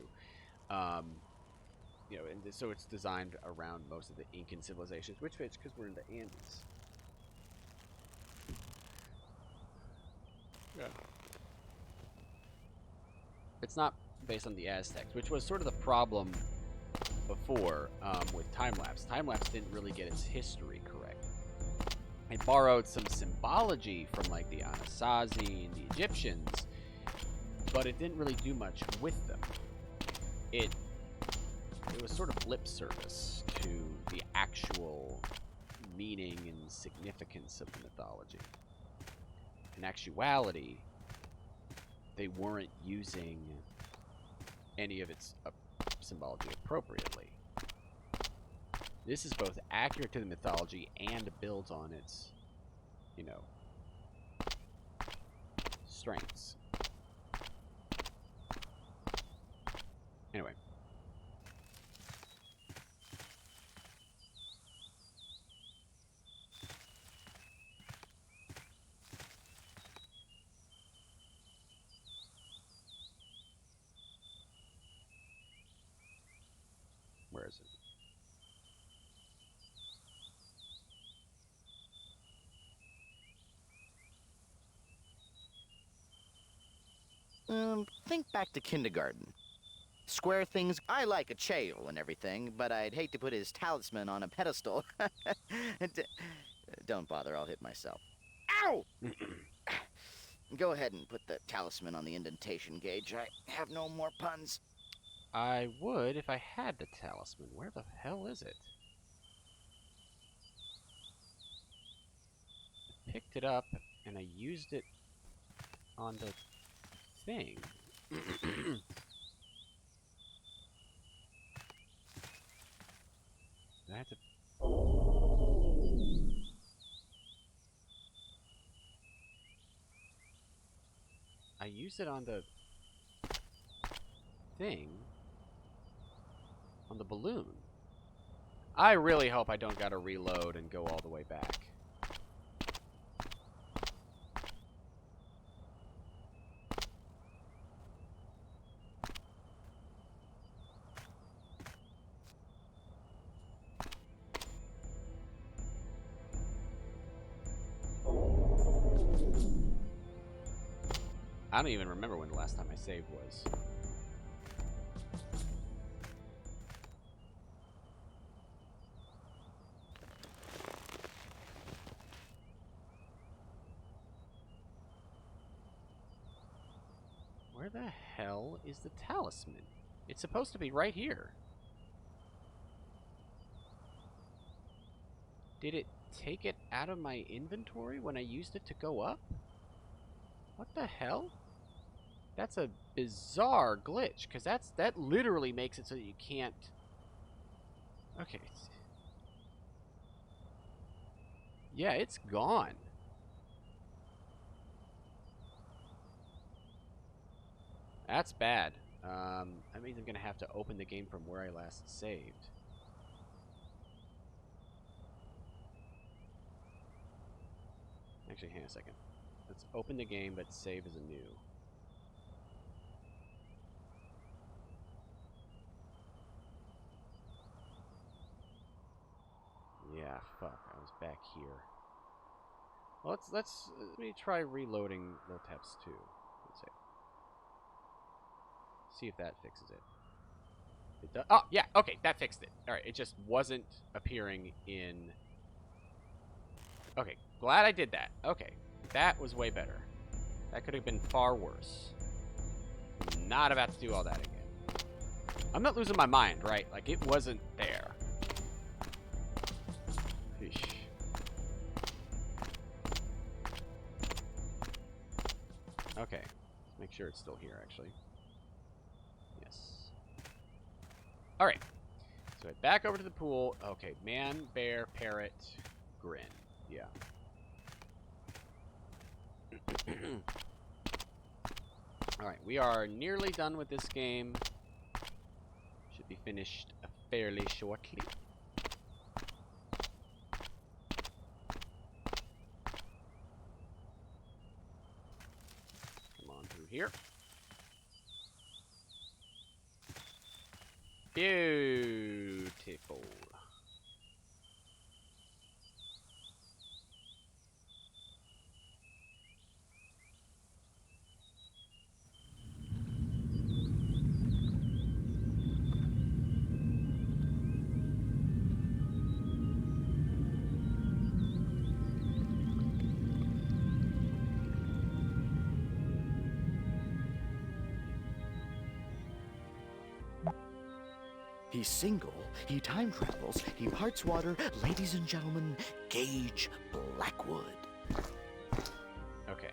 You know, and so it's designed around most of the Incan civilizations, which fits because we're in the Andes. Yeah. It's not based on the Aztecs, which was sort of the problem before with time-lapse. Time-lapse didn't really get its history correct. It borrowed some symbology from like the Anasazi and the Egyptians, but it didn't really do much with them. It was sort of lip service to the actual meaning and significance of the mythology. In actuality, they weren't using any of its symbology appropriately. This is both accurate to the mythology and builds on its, you know, strengths. Anyway. Where is it? Think back to kindergarten. Square things. I like a Chael and everything, but I'd hate to put his talisman on a pedestal. Don't bother, I'll hit myself. Ow! Go ahead and put the talisman on the indentation gauge. I have no more puns. I would if I had the talisman. Where the hell is it? I picked it up and I used it on the thing. I have to... I used it on the thing. On the balloon. I really hope I don't gotta reload and go all the way back. I don't even remember when the last time I saved was. Where the hell is the talisman? It's supposed to be right here. Did it take it out of my inventory when I used it to go up? What the hell? That's a bizarre glitch, because that literally makes it so that you can't... Okay. Yeah, it's gone. That's bad. That means I'm going to have to open the game from where I last saved. Actually, hang on a second. Let's open the game, but save as a new. Yeah, fuck. I was back here. Well, let me try reloading Loteps 2. Let's see if that fixes it. It does. Oh, yeah. Okay, that fixed it. All right, it just wasn't appearing in. Okay, glad I did that. Okay, that was way better. That could have been far worse. I'm not about to do all that again. I'm not losing my mind, right? Like, it wasn't there. Eesh. Okay, let's make sure it's still here, actually. Yes. All right. So back over to the pool. Okay, man, bear, parrot, grin. Yeah. All right, we are nearly done with this game. Should be finished fairly shortly. Come on through here. Beautiful. He's single, he time travels, he parts water. Ladies and gentlemen, Gage Blackwood. Okay.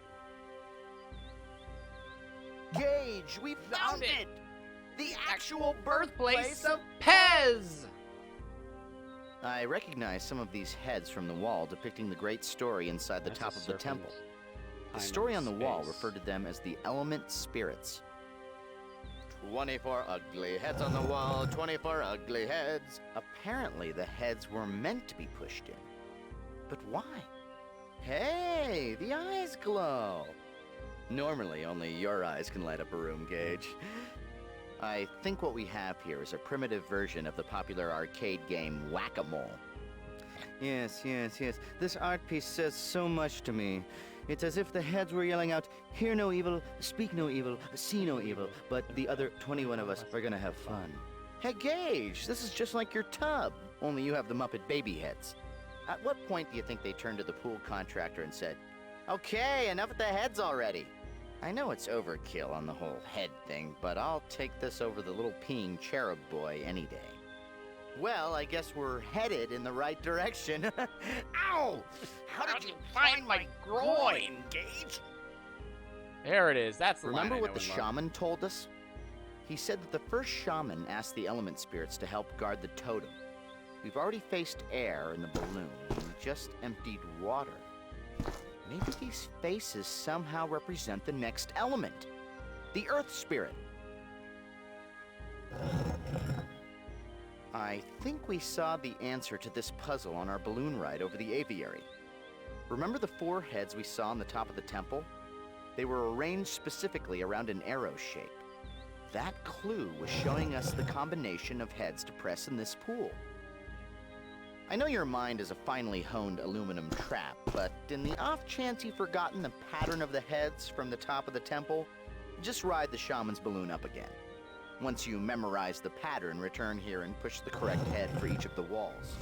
Gage, we found it! The actual birthplace of Pez! I recognize some of these heads from the wall depicting the great story inside the top of the temple. The story on the wall referred to them as the element spirits. 24 ugly heads on the wall, 24 ugly heads. Apparently, the heads were meant to be pushed in. But why? Hey, the eyes glow. Normally, only your eyes can light up a room, Gage. I think what we have here is a primitive version of the popular arcade game Whack-A-Mole. Yes. This art piece says so much to me. It's as if the heads were yelling out, hear no evil, speak no evil, see no evil, but the other 21 of us are gonna have fun. Hey, Gage, this is just like your tub, only you have the Muppet baby heads. At what point do you think they turned to the pool contractor and said, okay, enough with the heads already? I know it's overkill on the whole head thing, but I'll take this over the little peeing cherub boy any day. Well, I guess we're headed in the right direction. Ow! How did you find my groin, Gage? There it is. That's the Remember line what the shaman told us? He said that the first shaman asked the element spirits to help guard the totem. We've already faced air in the balloon, and we just emptied water. Maybe these faces somehow represent the next element. The earth spirit. I think we saw the answer to this puzzle on our balloon ride over the aviary. Remember the 4 heads we saw on the top of the temple? They were arranged specifically around an arrow shape. That clue was showing us the combination of heads to press in this pool. I know your mind is a finely honed aluminum trap, but in the off chance you've forgotten the pattern of the heads from the top of the temple, just ride the shaman's balloon up again. Once you memorize the pattern, return here and push the correct head for each of the walls.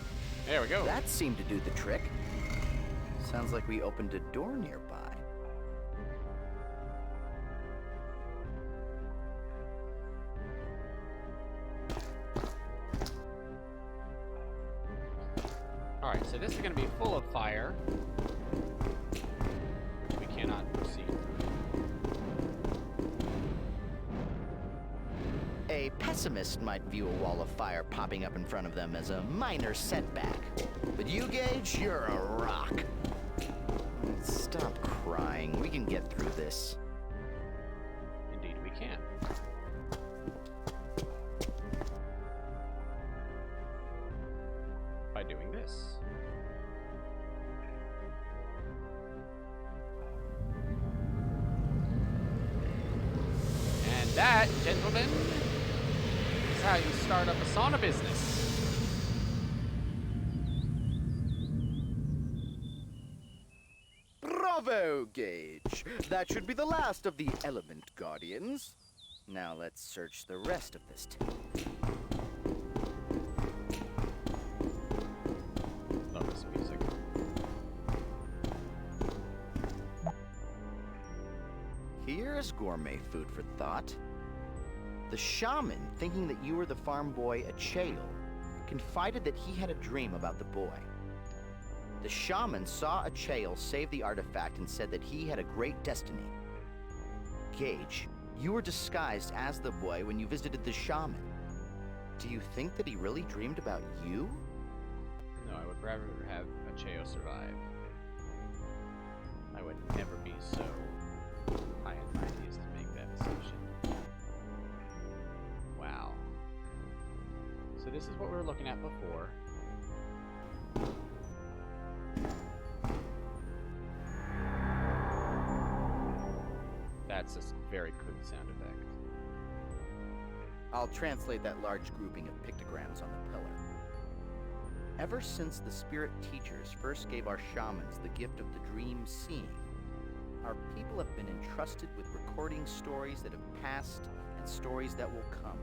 There we go. That seemed to do the trick. Sounds like we opened a door nearby. Alright, so this is going to be full of fire. We cannot proceed through. A pessimist might view a wall of fire popping up in front of them as a minor setback. But you, Gage, you're a rock. Stop crying. We can get through this. Indeed, we can. By doing this. And that, gentlemen, is how you start up a sauna business. Bravo, Gage. That should be the last of the Element Guardians. Now let's search the rest of this temple. Love this music. Here's gourmet food for thought. The shaman, thinking that you were the farm boy Achael, confided that he had a dream about the boy. The shaman saw Achael save the artifact and said that he had a great destiny. Gage, you were disguised as the boy when you visited the shaman. Do you think that he really dreamed about you? No, I would rather have Achael survive. I would never be so high and mighty as to make that assumption. Wow. So this is what we were looking at before. That's a very good sound effect. I'll translate that large grouping of pictograms on the pillar. Ever since the spirit teachers first gave our shamans the gift of the dream seeing, our people have been entrusted with recording stories that have passed and stories that will come.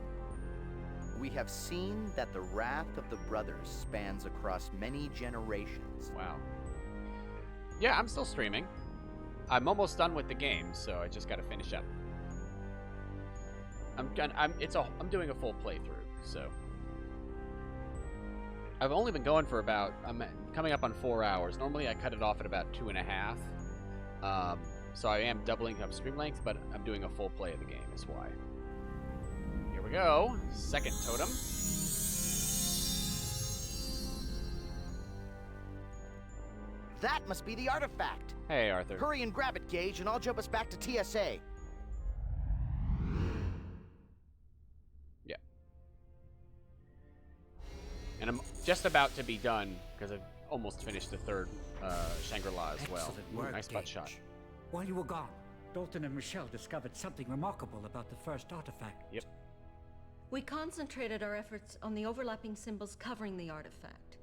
We have seen that the wrath of the brothers spans across many generations. Wow. Yeah, I'm still streaming. I'm almost done with the game, so I just got to finish up. I'm doing a full playthrough, so I've only been going for about, I'm coming up on 4 hours. Normally I cut it off at about 2.5. So I am doubling up stream length, but I'm doing a full play of the game is why. Here we go. Second totem. That must be the artifact. Hey, Arthur. Hurry and grab it, Gage, and I'll jump us back to TSA. Yeah. And I'm just about to be done because I've almost finished the third Shangri-La as well. Excellent work, Nice butt Gage. shot. While you were gone, Dalton and Michelle discovered something remarkable about the first artifact. Yep. We concentrated our efforts on the overlapping symbols covering the artifact.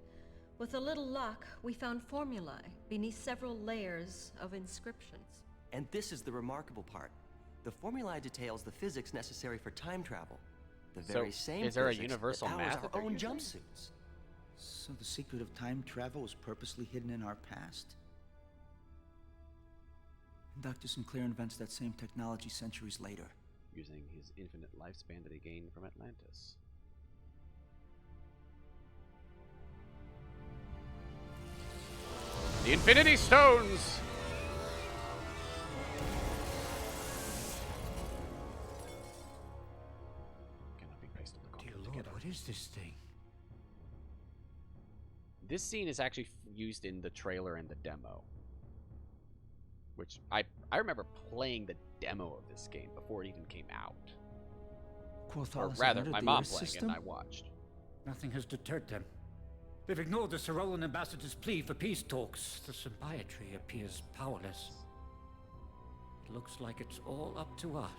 With a little luck, we found formulae beneath several layers of inscriptions. And this is the remarkable part. The formulae details the physics necessary for time travel. The very same is there a physics universal that math powers that our they're own using? jumpsuits. So the secret of time travel was purposely hidden in our past? And Dr. Sinclair invents that same technology centuries later. Using his infinite lifespan that he gained from Atlantis. The Infinity Stones! Cannot be placed on the Dear continent Lord, together. what is this thing? This scene is actually used in the trailer and the demo. Which, I remember playing the demo of this game before it even came out. Or Quothalis rather, entered my the mom Earth playing system? it and I watched. Nothing has deterred them. They've ignored the Cyrolan ambassador's plea for peace talks. The symbiotry appears powerless. It looks like it's all up to us.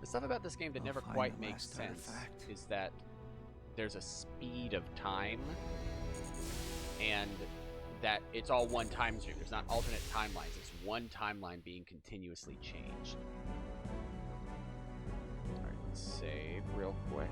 The stuff about this game that I'll never find quite the makes last sense artifact. is that there's a speed of time and that it's all one time stream. There's not alternate timelines. It's one timeline being continuously changed. Alright, let's save real quick.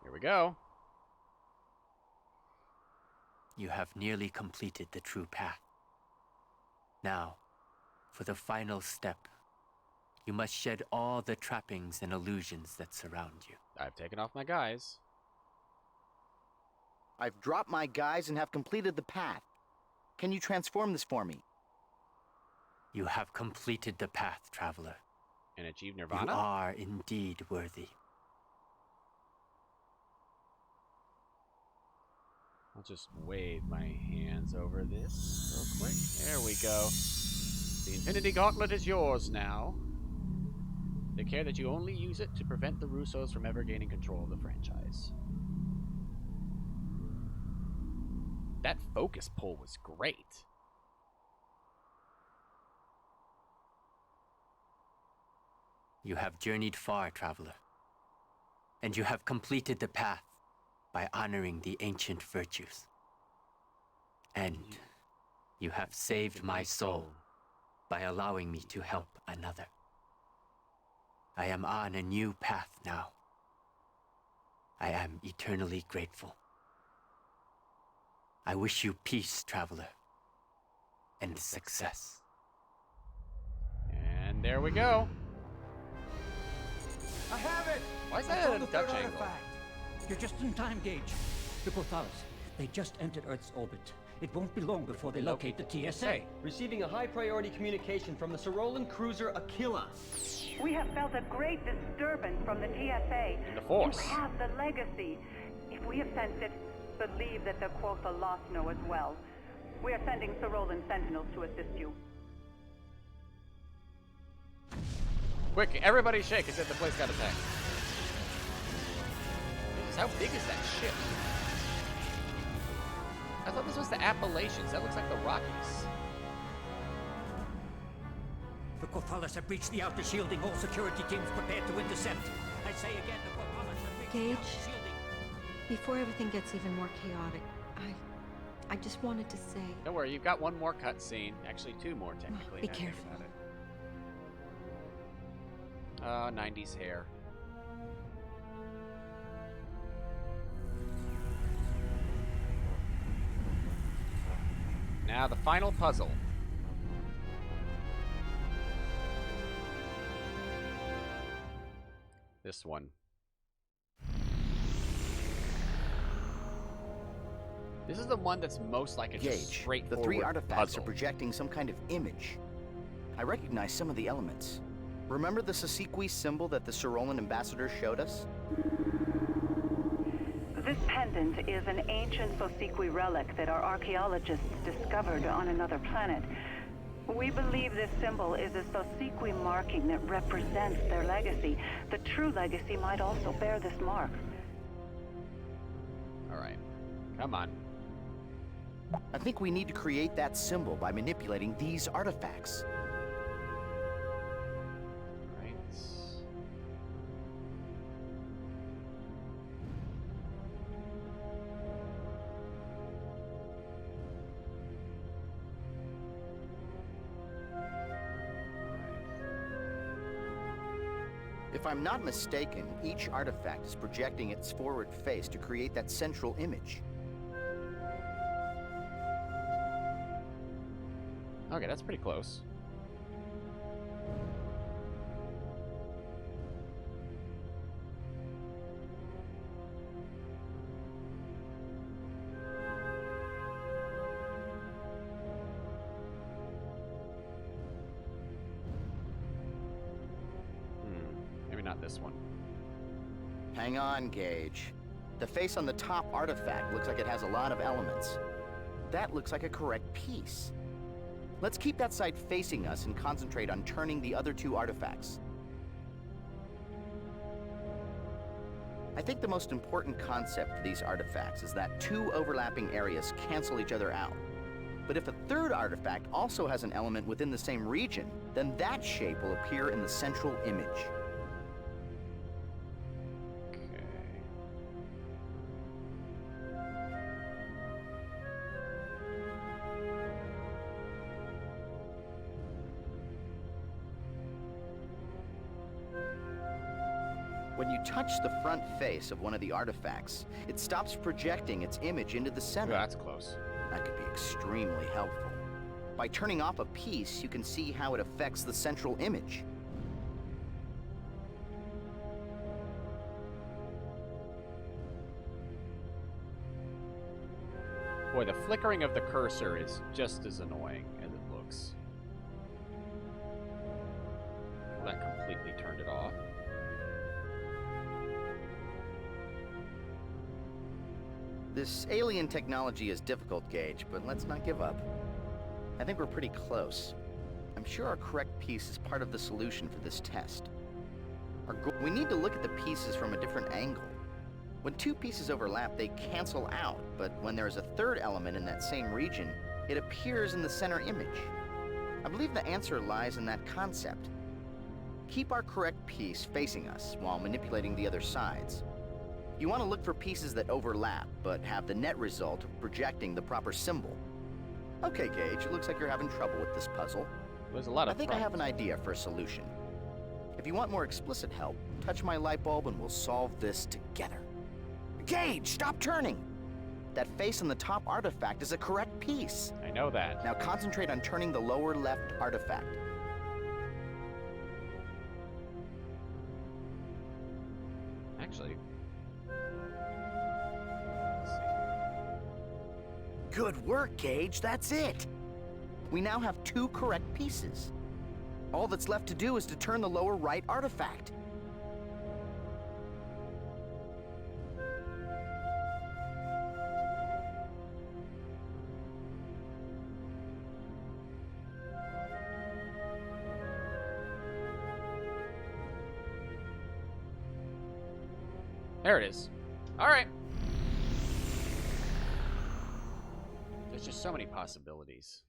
Here we go. You have nearly completed the true path. Now, for the final step, you must shed all the trappings and illusions that surround you. I've taken off my guys. I've dropped my guys and have completed the path. Can you transform this for me? You have completed the path, traveler. And achieved You Nirvana? are indeed worthy. I'll just wave my hands over this real quick. There we go. The Infinity Gauntlet is yours now. Take care that you only use it to prevent the Russos from ever gaining control of the franchise. That focus pull was great. You have journeyed far, traveler. And you have completed the path by honoring the ancient virtues. And you have saved my soul by allowing me to help another. I am on a new path now. I am eternally grateful. I wish you peace, traveler, and success. And there we go. I have it! Why is I that found a the third Dutch angle? artifact. You're just in time, Gage. The Quothalis, they just entered Earth's orbit. It won't be long before they locate the TSA. Receiving a high-priority communication from the Cyrolan cruiser Aquila. We have felt a great disturbance from the TSA. The Force. You have the legacy. If we have sensed it, believe that the Quotha lost know as well. We are sending Cyrolan Sentinels to assist you. Quick, everybody shake. It said the place got attacked. Jesus, how big is that ship? I thought this was the Appalachians. That looks like the Rockies. The Quothalis have breached the outer shielding. All security teams prepared to intercept. As say again before Mama should Gage, before everything gets even more chaotic, I just wanted to say... Don't worry, you've got one more cutscene. Actually, two more, technically. Be now I think careful. about it. 90s hair. Now, the final puzzle. This one. This is the one that's most like a just Gage, straightforward the three artifacts puzzle. are projecting some kind of image. I recognize some of the elements. Remember the Sasiqui symbol that the Cyrolan ambassador showed us? This pendant is an ancient Sosiqui relic that our archaeologists discovered on another planet. We believe this symbol is a Sosiqui marking that represents their legacy. The true legacy might also bear this mark. All right. Come on. I think we need to create that symbol by manipulating these artifacts. Right. If I'm not mistaken, each artifact is projecting its forward face to create that central image. Okay, that's pretty close. Maybe not this one. Hang on, Gage. The face on the top artifact looks like it has a lot of elements. That looks like a correct piece. Let's keep that side facing us and concentrate on turning the other two artifacts. I think the most important concept for these artifacts is that two overlapping areas cancel each other out. But if a third artifact also has an element within the same region, then that shape will appear in the central image. When you touch the front face of one of the artifacts, it stops projecting its image into the center. That's close. That could be extremely helpful. By turning off a piece, you can see how it affects the central image. Boy, the flickering of the cursor is just as annoying as it looks. Well, that completely turned it off. This alien technology is difficult, Gage, but let's not give up. I think we're pretty close. I'm sure our correct piece is part of the solution for this test. We need to look at the pieces from a different angle. When two pieces overlap, they cancel out, but when there is a third element in that same region, it appears in the center image. I believe the answer lies in that concept. Keep our correct piece facing us while manipulating the other sides. You want to look for pieces that overlap, but have the net result of projecting the proper symbol. Okay, Gage, it looks like you're having trouble with this puzzle. There's a lot of I think I have an idea for a solution. If you want more explicit help, touch my light bulb and we'll solve this together. Gage, stop turning! That face on the top artifact is a correct piece. I know that. Now concentrate on turning the lower left artifact. Actually. Good work, Gage. That's it. We now have two correct pieces. All that's left to do is to turn the lower right artifact. There it is. All right. There's just so many possibilities.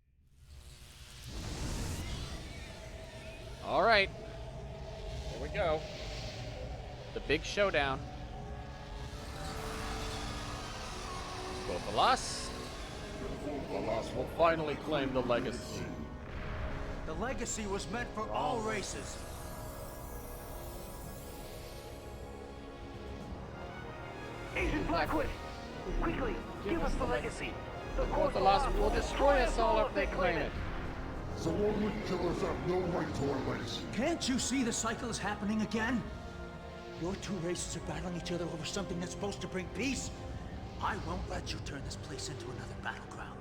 All right. Here we go. The big showdown. Vopalas. Vopalas will finally claim the legacy. The legacy was meant for all races. Agent Blackwood! Quickly, give us the legacy. The Vopalas will destroy us all if they claim it. Zerolian killers have no right to our legacy. Can't you see the cycle is happening again? Your two races are battling each other over something that's supposed to bring peace. I won't let you turn this place into another battleground.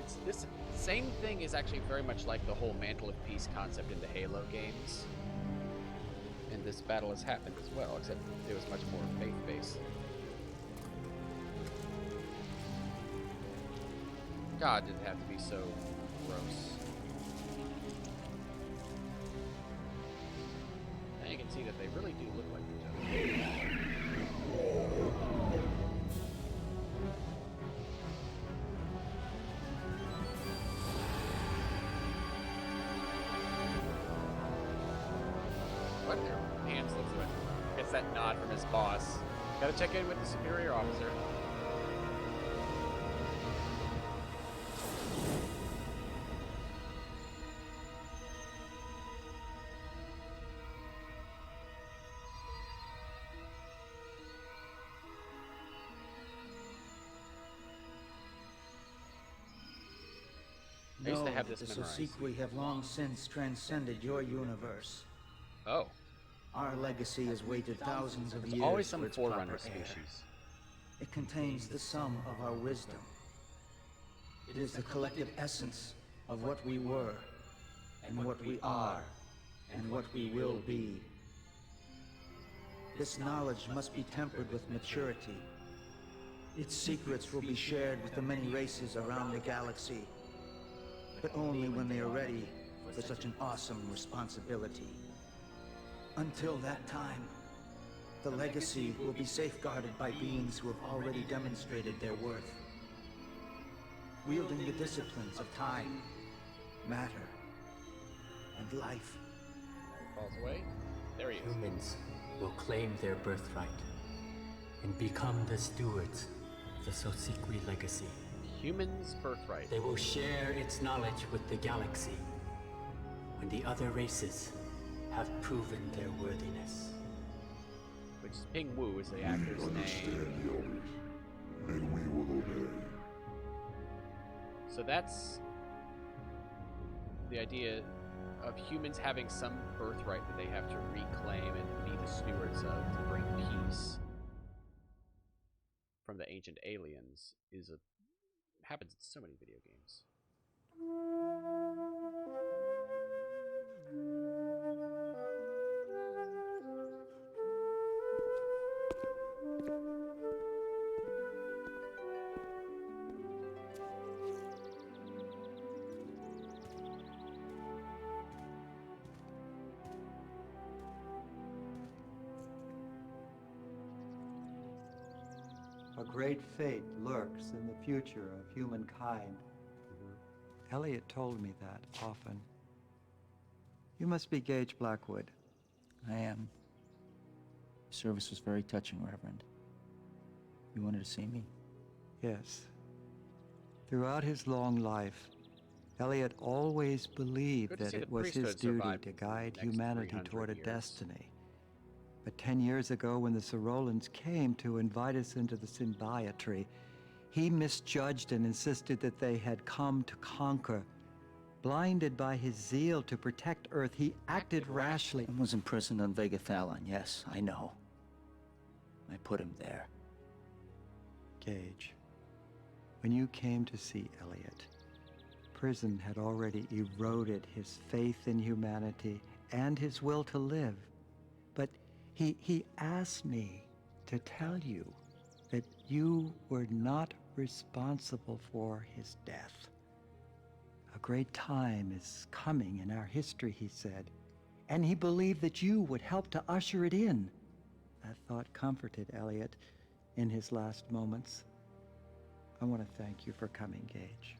It's this same thing is actually very much like the whole Mantle of Peace concept in the Halo games. And this battle has happened as well, except it was much more faith-based. God, did it have to be so gross. Now you can see that they really do look like each other. What? Their hands looks like gets that nod from his boss. Gotta check in with the superior officer. I used to have this the memorized. Sosequi have long since transcended your universe. Oh. Our legacy has waited thousands of There's years always some for its forerunner proper heir. species. It contains the sum of our wisdom. It is the collective essence of what we were, and what we are, and what we will be. This knowledge must be tempered with maturity. Its secrets will be shared with the many races around the galaxy, but only when they are ready for such an awesome responsibility. Until that time, the legacy will be safeguarded by beings who have already demonstrated their worth, wielding the disciplines of time, matter, and life. Falls away. There he is. Humans will claim their birthright and become the stewards of the Sosequi legacy. Humans' birthright. They will share its knowledge with the galaxy when the other races have proven their worthiness. Which is Ping Wu is the actor's Understand name. the elders, and we will obey. So that's the idea of humans having some birthright that they have to reclaim and be the stewards of to bring peace from the ancient aliens is a happens in so many video games. A great fate lurks in the future of humankind. Elliot told me that often. You must be Gage Blackwood. I am. Your service was very touching, Reverend. You wanted to see me? Yes. Throughout his long life, Elliot always believed Good to that see it the was his priesthood duty survive to guide the next humanity 300 toward a years. destiny. But 10 years ago, when the Cerolans came to invite us into the symbiotry, he misjudged and insisted that they had come to conquer. Blinded by his zeal to protect Earth, he acted rashly. I was imprisoned on Vega Fallon, yes, I know. I put him there. Gage, when you came to see Elliot, prison had already eroded his faith in humanity and his will to live. But he asked me to tell you that you were not responsible for his death. A great time is coming in our history, he said, and he believed that you would help to usher it in. That thought comforted Elliot in his last moments. I want to thank you for coming, Gage.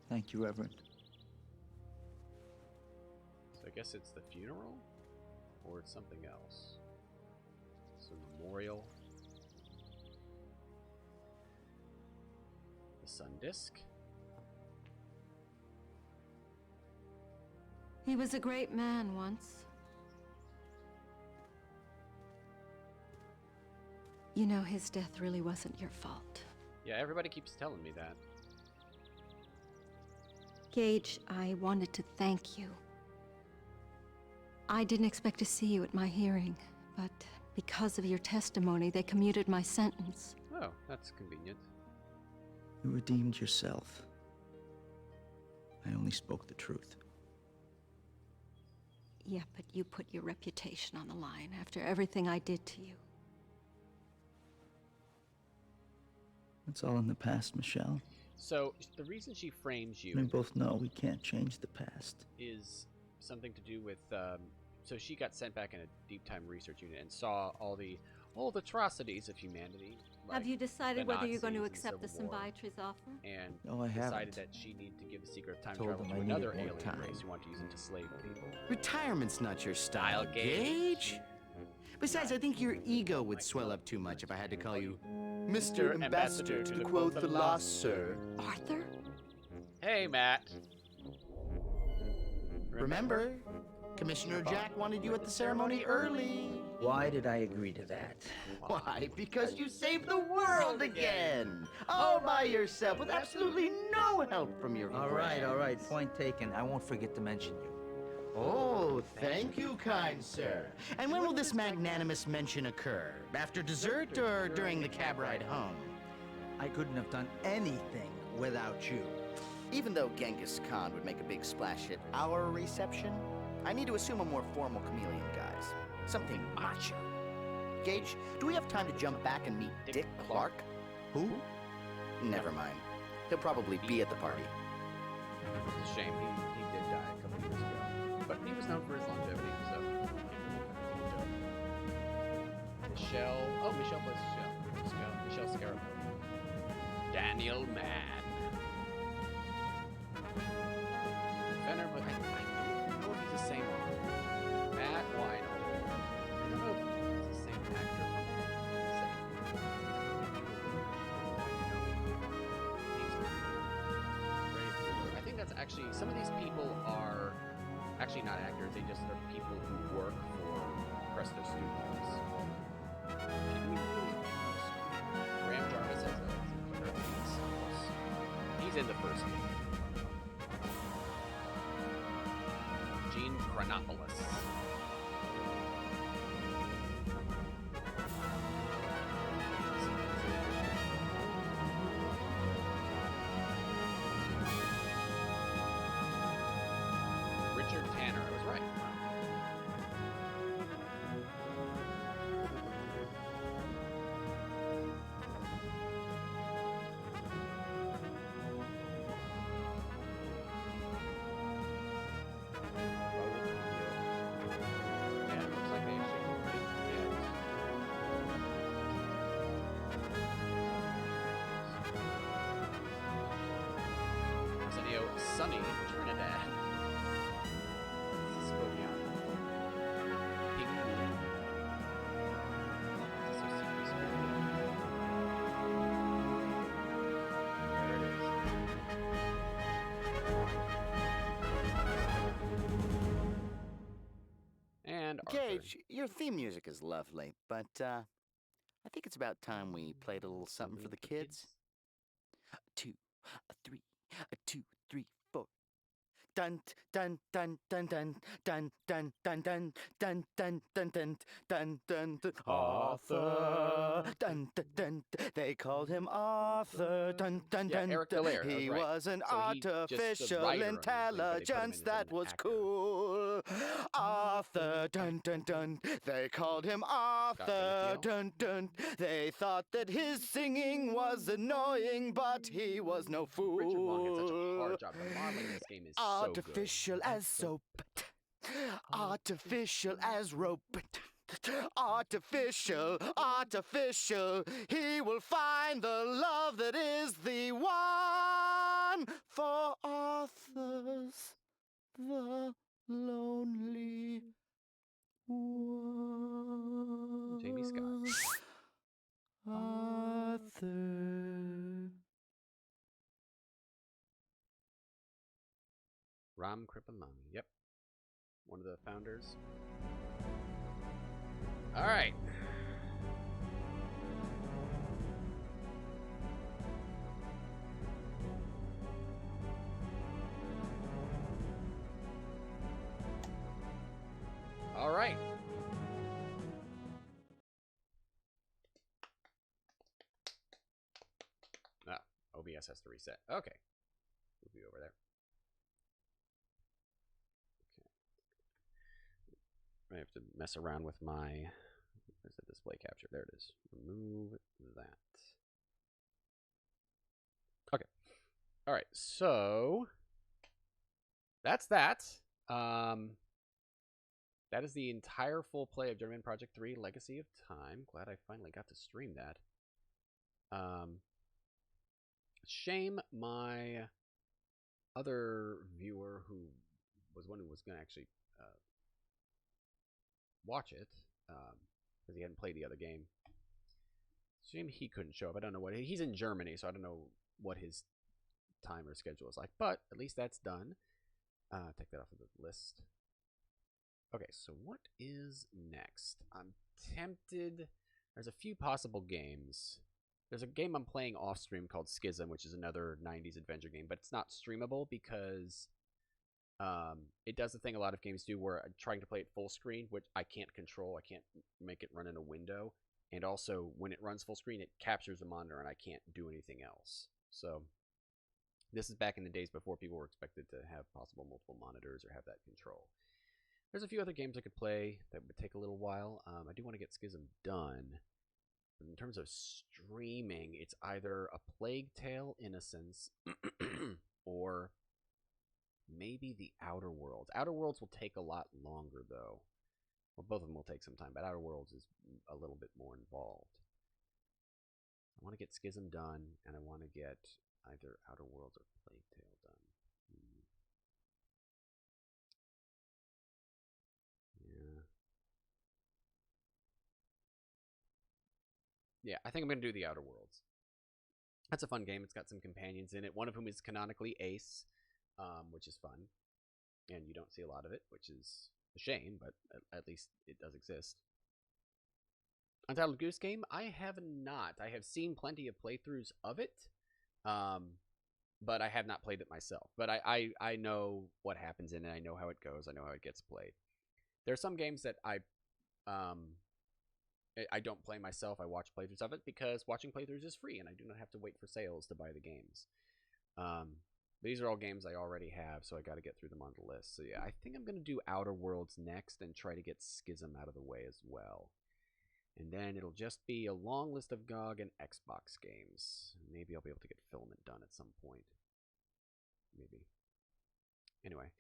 Thank you, Reverend. So I guess it's the funeral? Or it's something else? Memorial. The Sun Disk. He was a great man once. You know, his death really wasn't your fault. Yeah, everybody keeps telling me that. Gage, I wanted to thank you. I didn't expect to see you at my hearing, but because of your testimony, they commuted my sentence. Oh, that's convenient. You redeemed yourself. I only spoke the truth. Yeah, but you put your reputation on the line after everything I did to you. It's all in the past, Michelle. So, the reason she frames you... We both know we can't change the past. ...is something to do with... so she got sent back in a deep-time research unit and saw all the atrocities of humanity. Have you decided whether you're going to accept the Symbiotry's offer? And I decided haven't. that she needed to give the secret of time Told travel them to I needed another more alien time. race who wanted to use it to slave people. Retirement's not your style, Gage. Besides, I think your ego would swell up too much if I had to call you Mr. Ambassador, to quote the lost sir. Arthur? Hey, Matt. Remember? Commissioner Jack wanted you at the ceremony early. Why did I agree to that? Why? Because you saved the world again! All by yourself, with absolutely no help from your All friends. right. Point taken. I won't forget to mention you. Oh, thank you, kind sir. And when will this magnanimous mention occur? After dessert or during the cab ride home? I couldn't have done anything without you. Even though Genghis Khan would make a big splash at our reception, I need to assume a more formal chameleon guise. Something macho. Gage, do we have time to jump back and meet Dick Clark? Who? Never mind. He'll probably be at the party. It's a shame. He did die a couple years ago. But he was known for his longevity, so... Michelle... Oh, Michelle plays Michelle Scarab. Daniel Mann. Fenner, but I don't know if he's the same one. Matt Weinhold. I don't know if he's the same actor from the second. I think that's actually, some of these people are actually not actors, they just are people who work for Presto Studios. Graham Jarvis has he's in the first game. Gene Chronopoulos. Richard Tanner, I was right. Yeah, it looks like they actually Arsenio Sunny Trinidad. This is Spovian. Pink Moon. This is Secret Spirit. There it is. And Arthur. Gage, your theme music is lovely, but I think it's about time we played a little something for the kids. 2, 3, 2, 3, 4. Dun dun dun dun dun dun dun dun dun dun dun dun dun dun dun dun. Arthur. Dun dun dun. They called him Arthur. Dun dun Yeah, dun. Eric dun. Belair, He right. was an So he just the artificial writer on this thing, but they put him in intelligence as that an was actor. cool. Arthur. Dun dun dun. They called him Arthur. Dun dun. They thought that his singing was annoying, but he was no fool. Richard Long did such a hard job. The modeling in this game is Artificial as soap, artificial as rope, artificial, artificial. He will find the love that is the one for Arthur's the lonely one. Jamie Scott. Arthur. Ram Kripalang. Yep. One of the founders. All right. All right. Ah, OBS has to reset. Okay. Move you over there. Okay. I have to mess around with my... Where's the display capture? There it is. Remove that. Okay. All right. So that's that. That is the entire full play of Journeyman Project 3 Legacy of Time. Glad I finally got to stream that. Shame my other viewer who was one who was going to actually watch it because he hadn't played the other game. Shame he couldn't show up. I don't know what he's in Germany, so I don't know what his time or schedule is like. But at least that's done. Take that off of the list. Okay, so what is next? I'm tempted. There's a few possible games. There's a game I'm playing off stream called Schism, which is another 90s adventure game, but it's not streamable because it does the thing a lot of games do where I'm trying to play it full screen, which I can't control. I can't make it run in a window. And also, when it runs full screen, it captures the monitor, and I can't do anything else. So this is back in the days before people were expected to have possible multiple monitors or have that control. There's a few other games I could play that would take a little while. I do want to get Schism done. But in terms of streaming, it's either a Plague Tale Innocence or maybe the Outer Worlds. Outer Worlds will take a lot longer, though. Well, both of them will take some time, but Outer Worlds is a little bit more involved. I want to get Schism done, and I want to get either Outer Worlds or Plague Tale done. Yeah, I think I'm going to do the Outer Worlds. That's a fun game. It's got some companions in it, one of whom is canonically Ace, which is fun. And you don't see a lot of it, which is a shame, but at least it does exist. Untitled Goose Game, I have not. I have seen plenty of playthroughs of it, but I have not played it myself. But I know what happens in it. I know how it goes. I know how it gets played. There are some games that I don't play myself. I watch playthroughs of it because watching playthroughs is free, and I do not have to wait for sales to buy the games. These are all games I already have, so I got to get through them on the list. So yeah, I think I'm going to do Outer Worlds next and try to get Schism out of the way as well. And then it'll just be a long list of GOG and Xbox games. Maybe I'll be able to get Filament done at some point. Maybe. Anyway.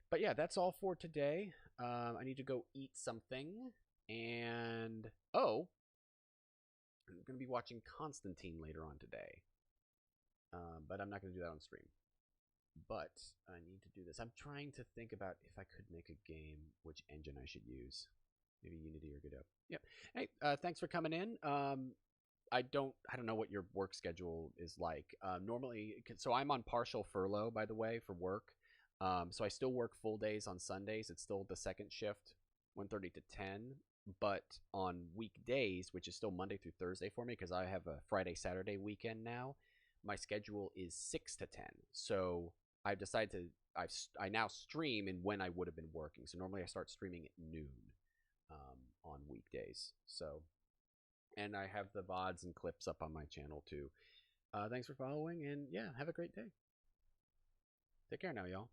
But yeah, that's all for today. I need to go eat something. And, oh, I'm going to be watching Constantine later on today. But I'm not going to do that on stream. But I need to do this. I'm trying to think about if I could make a game, which engine I should use. Maybe Unity or Godot. Yep. Hey, thanks for coming in. I don't know what your work schedule is like. Normally, so I'm on partial furlough, by the way, for work. So I still work full days on Sundays. It's still the second shift, 1:30 to 10. But on weekdays, which is still Monday through Thursday for me, because I have a Friday, Saturday weekend now, my schedule is 6 to 10. So I've decided to, I now stream in when I would have been working. So normally I start streaming at noon on weekdays. So, and I have the VODs and clips up on my channel too. Thanks for following, and yeah, have a great day. Take care now, y'all.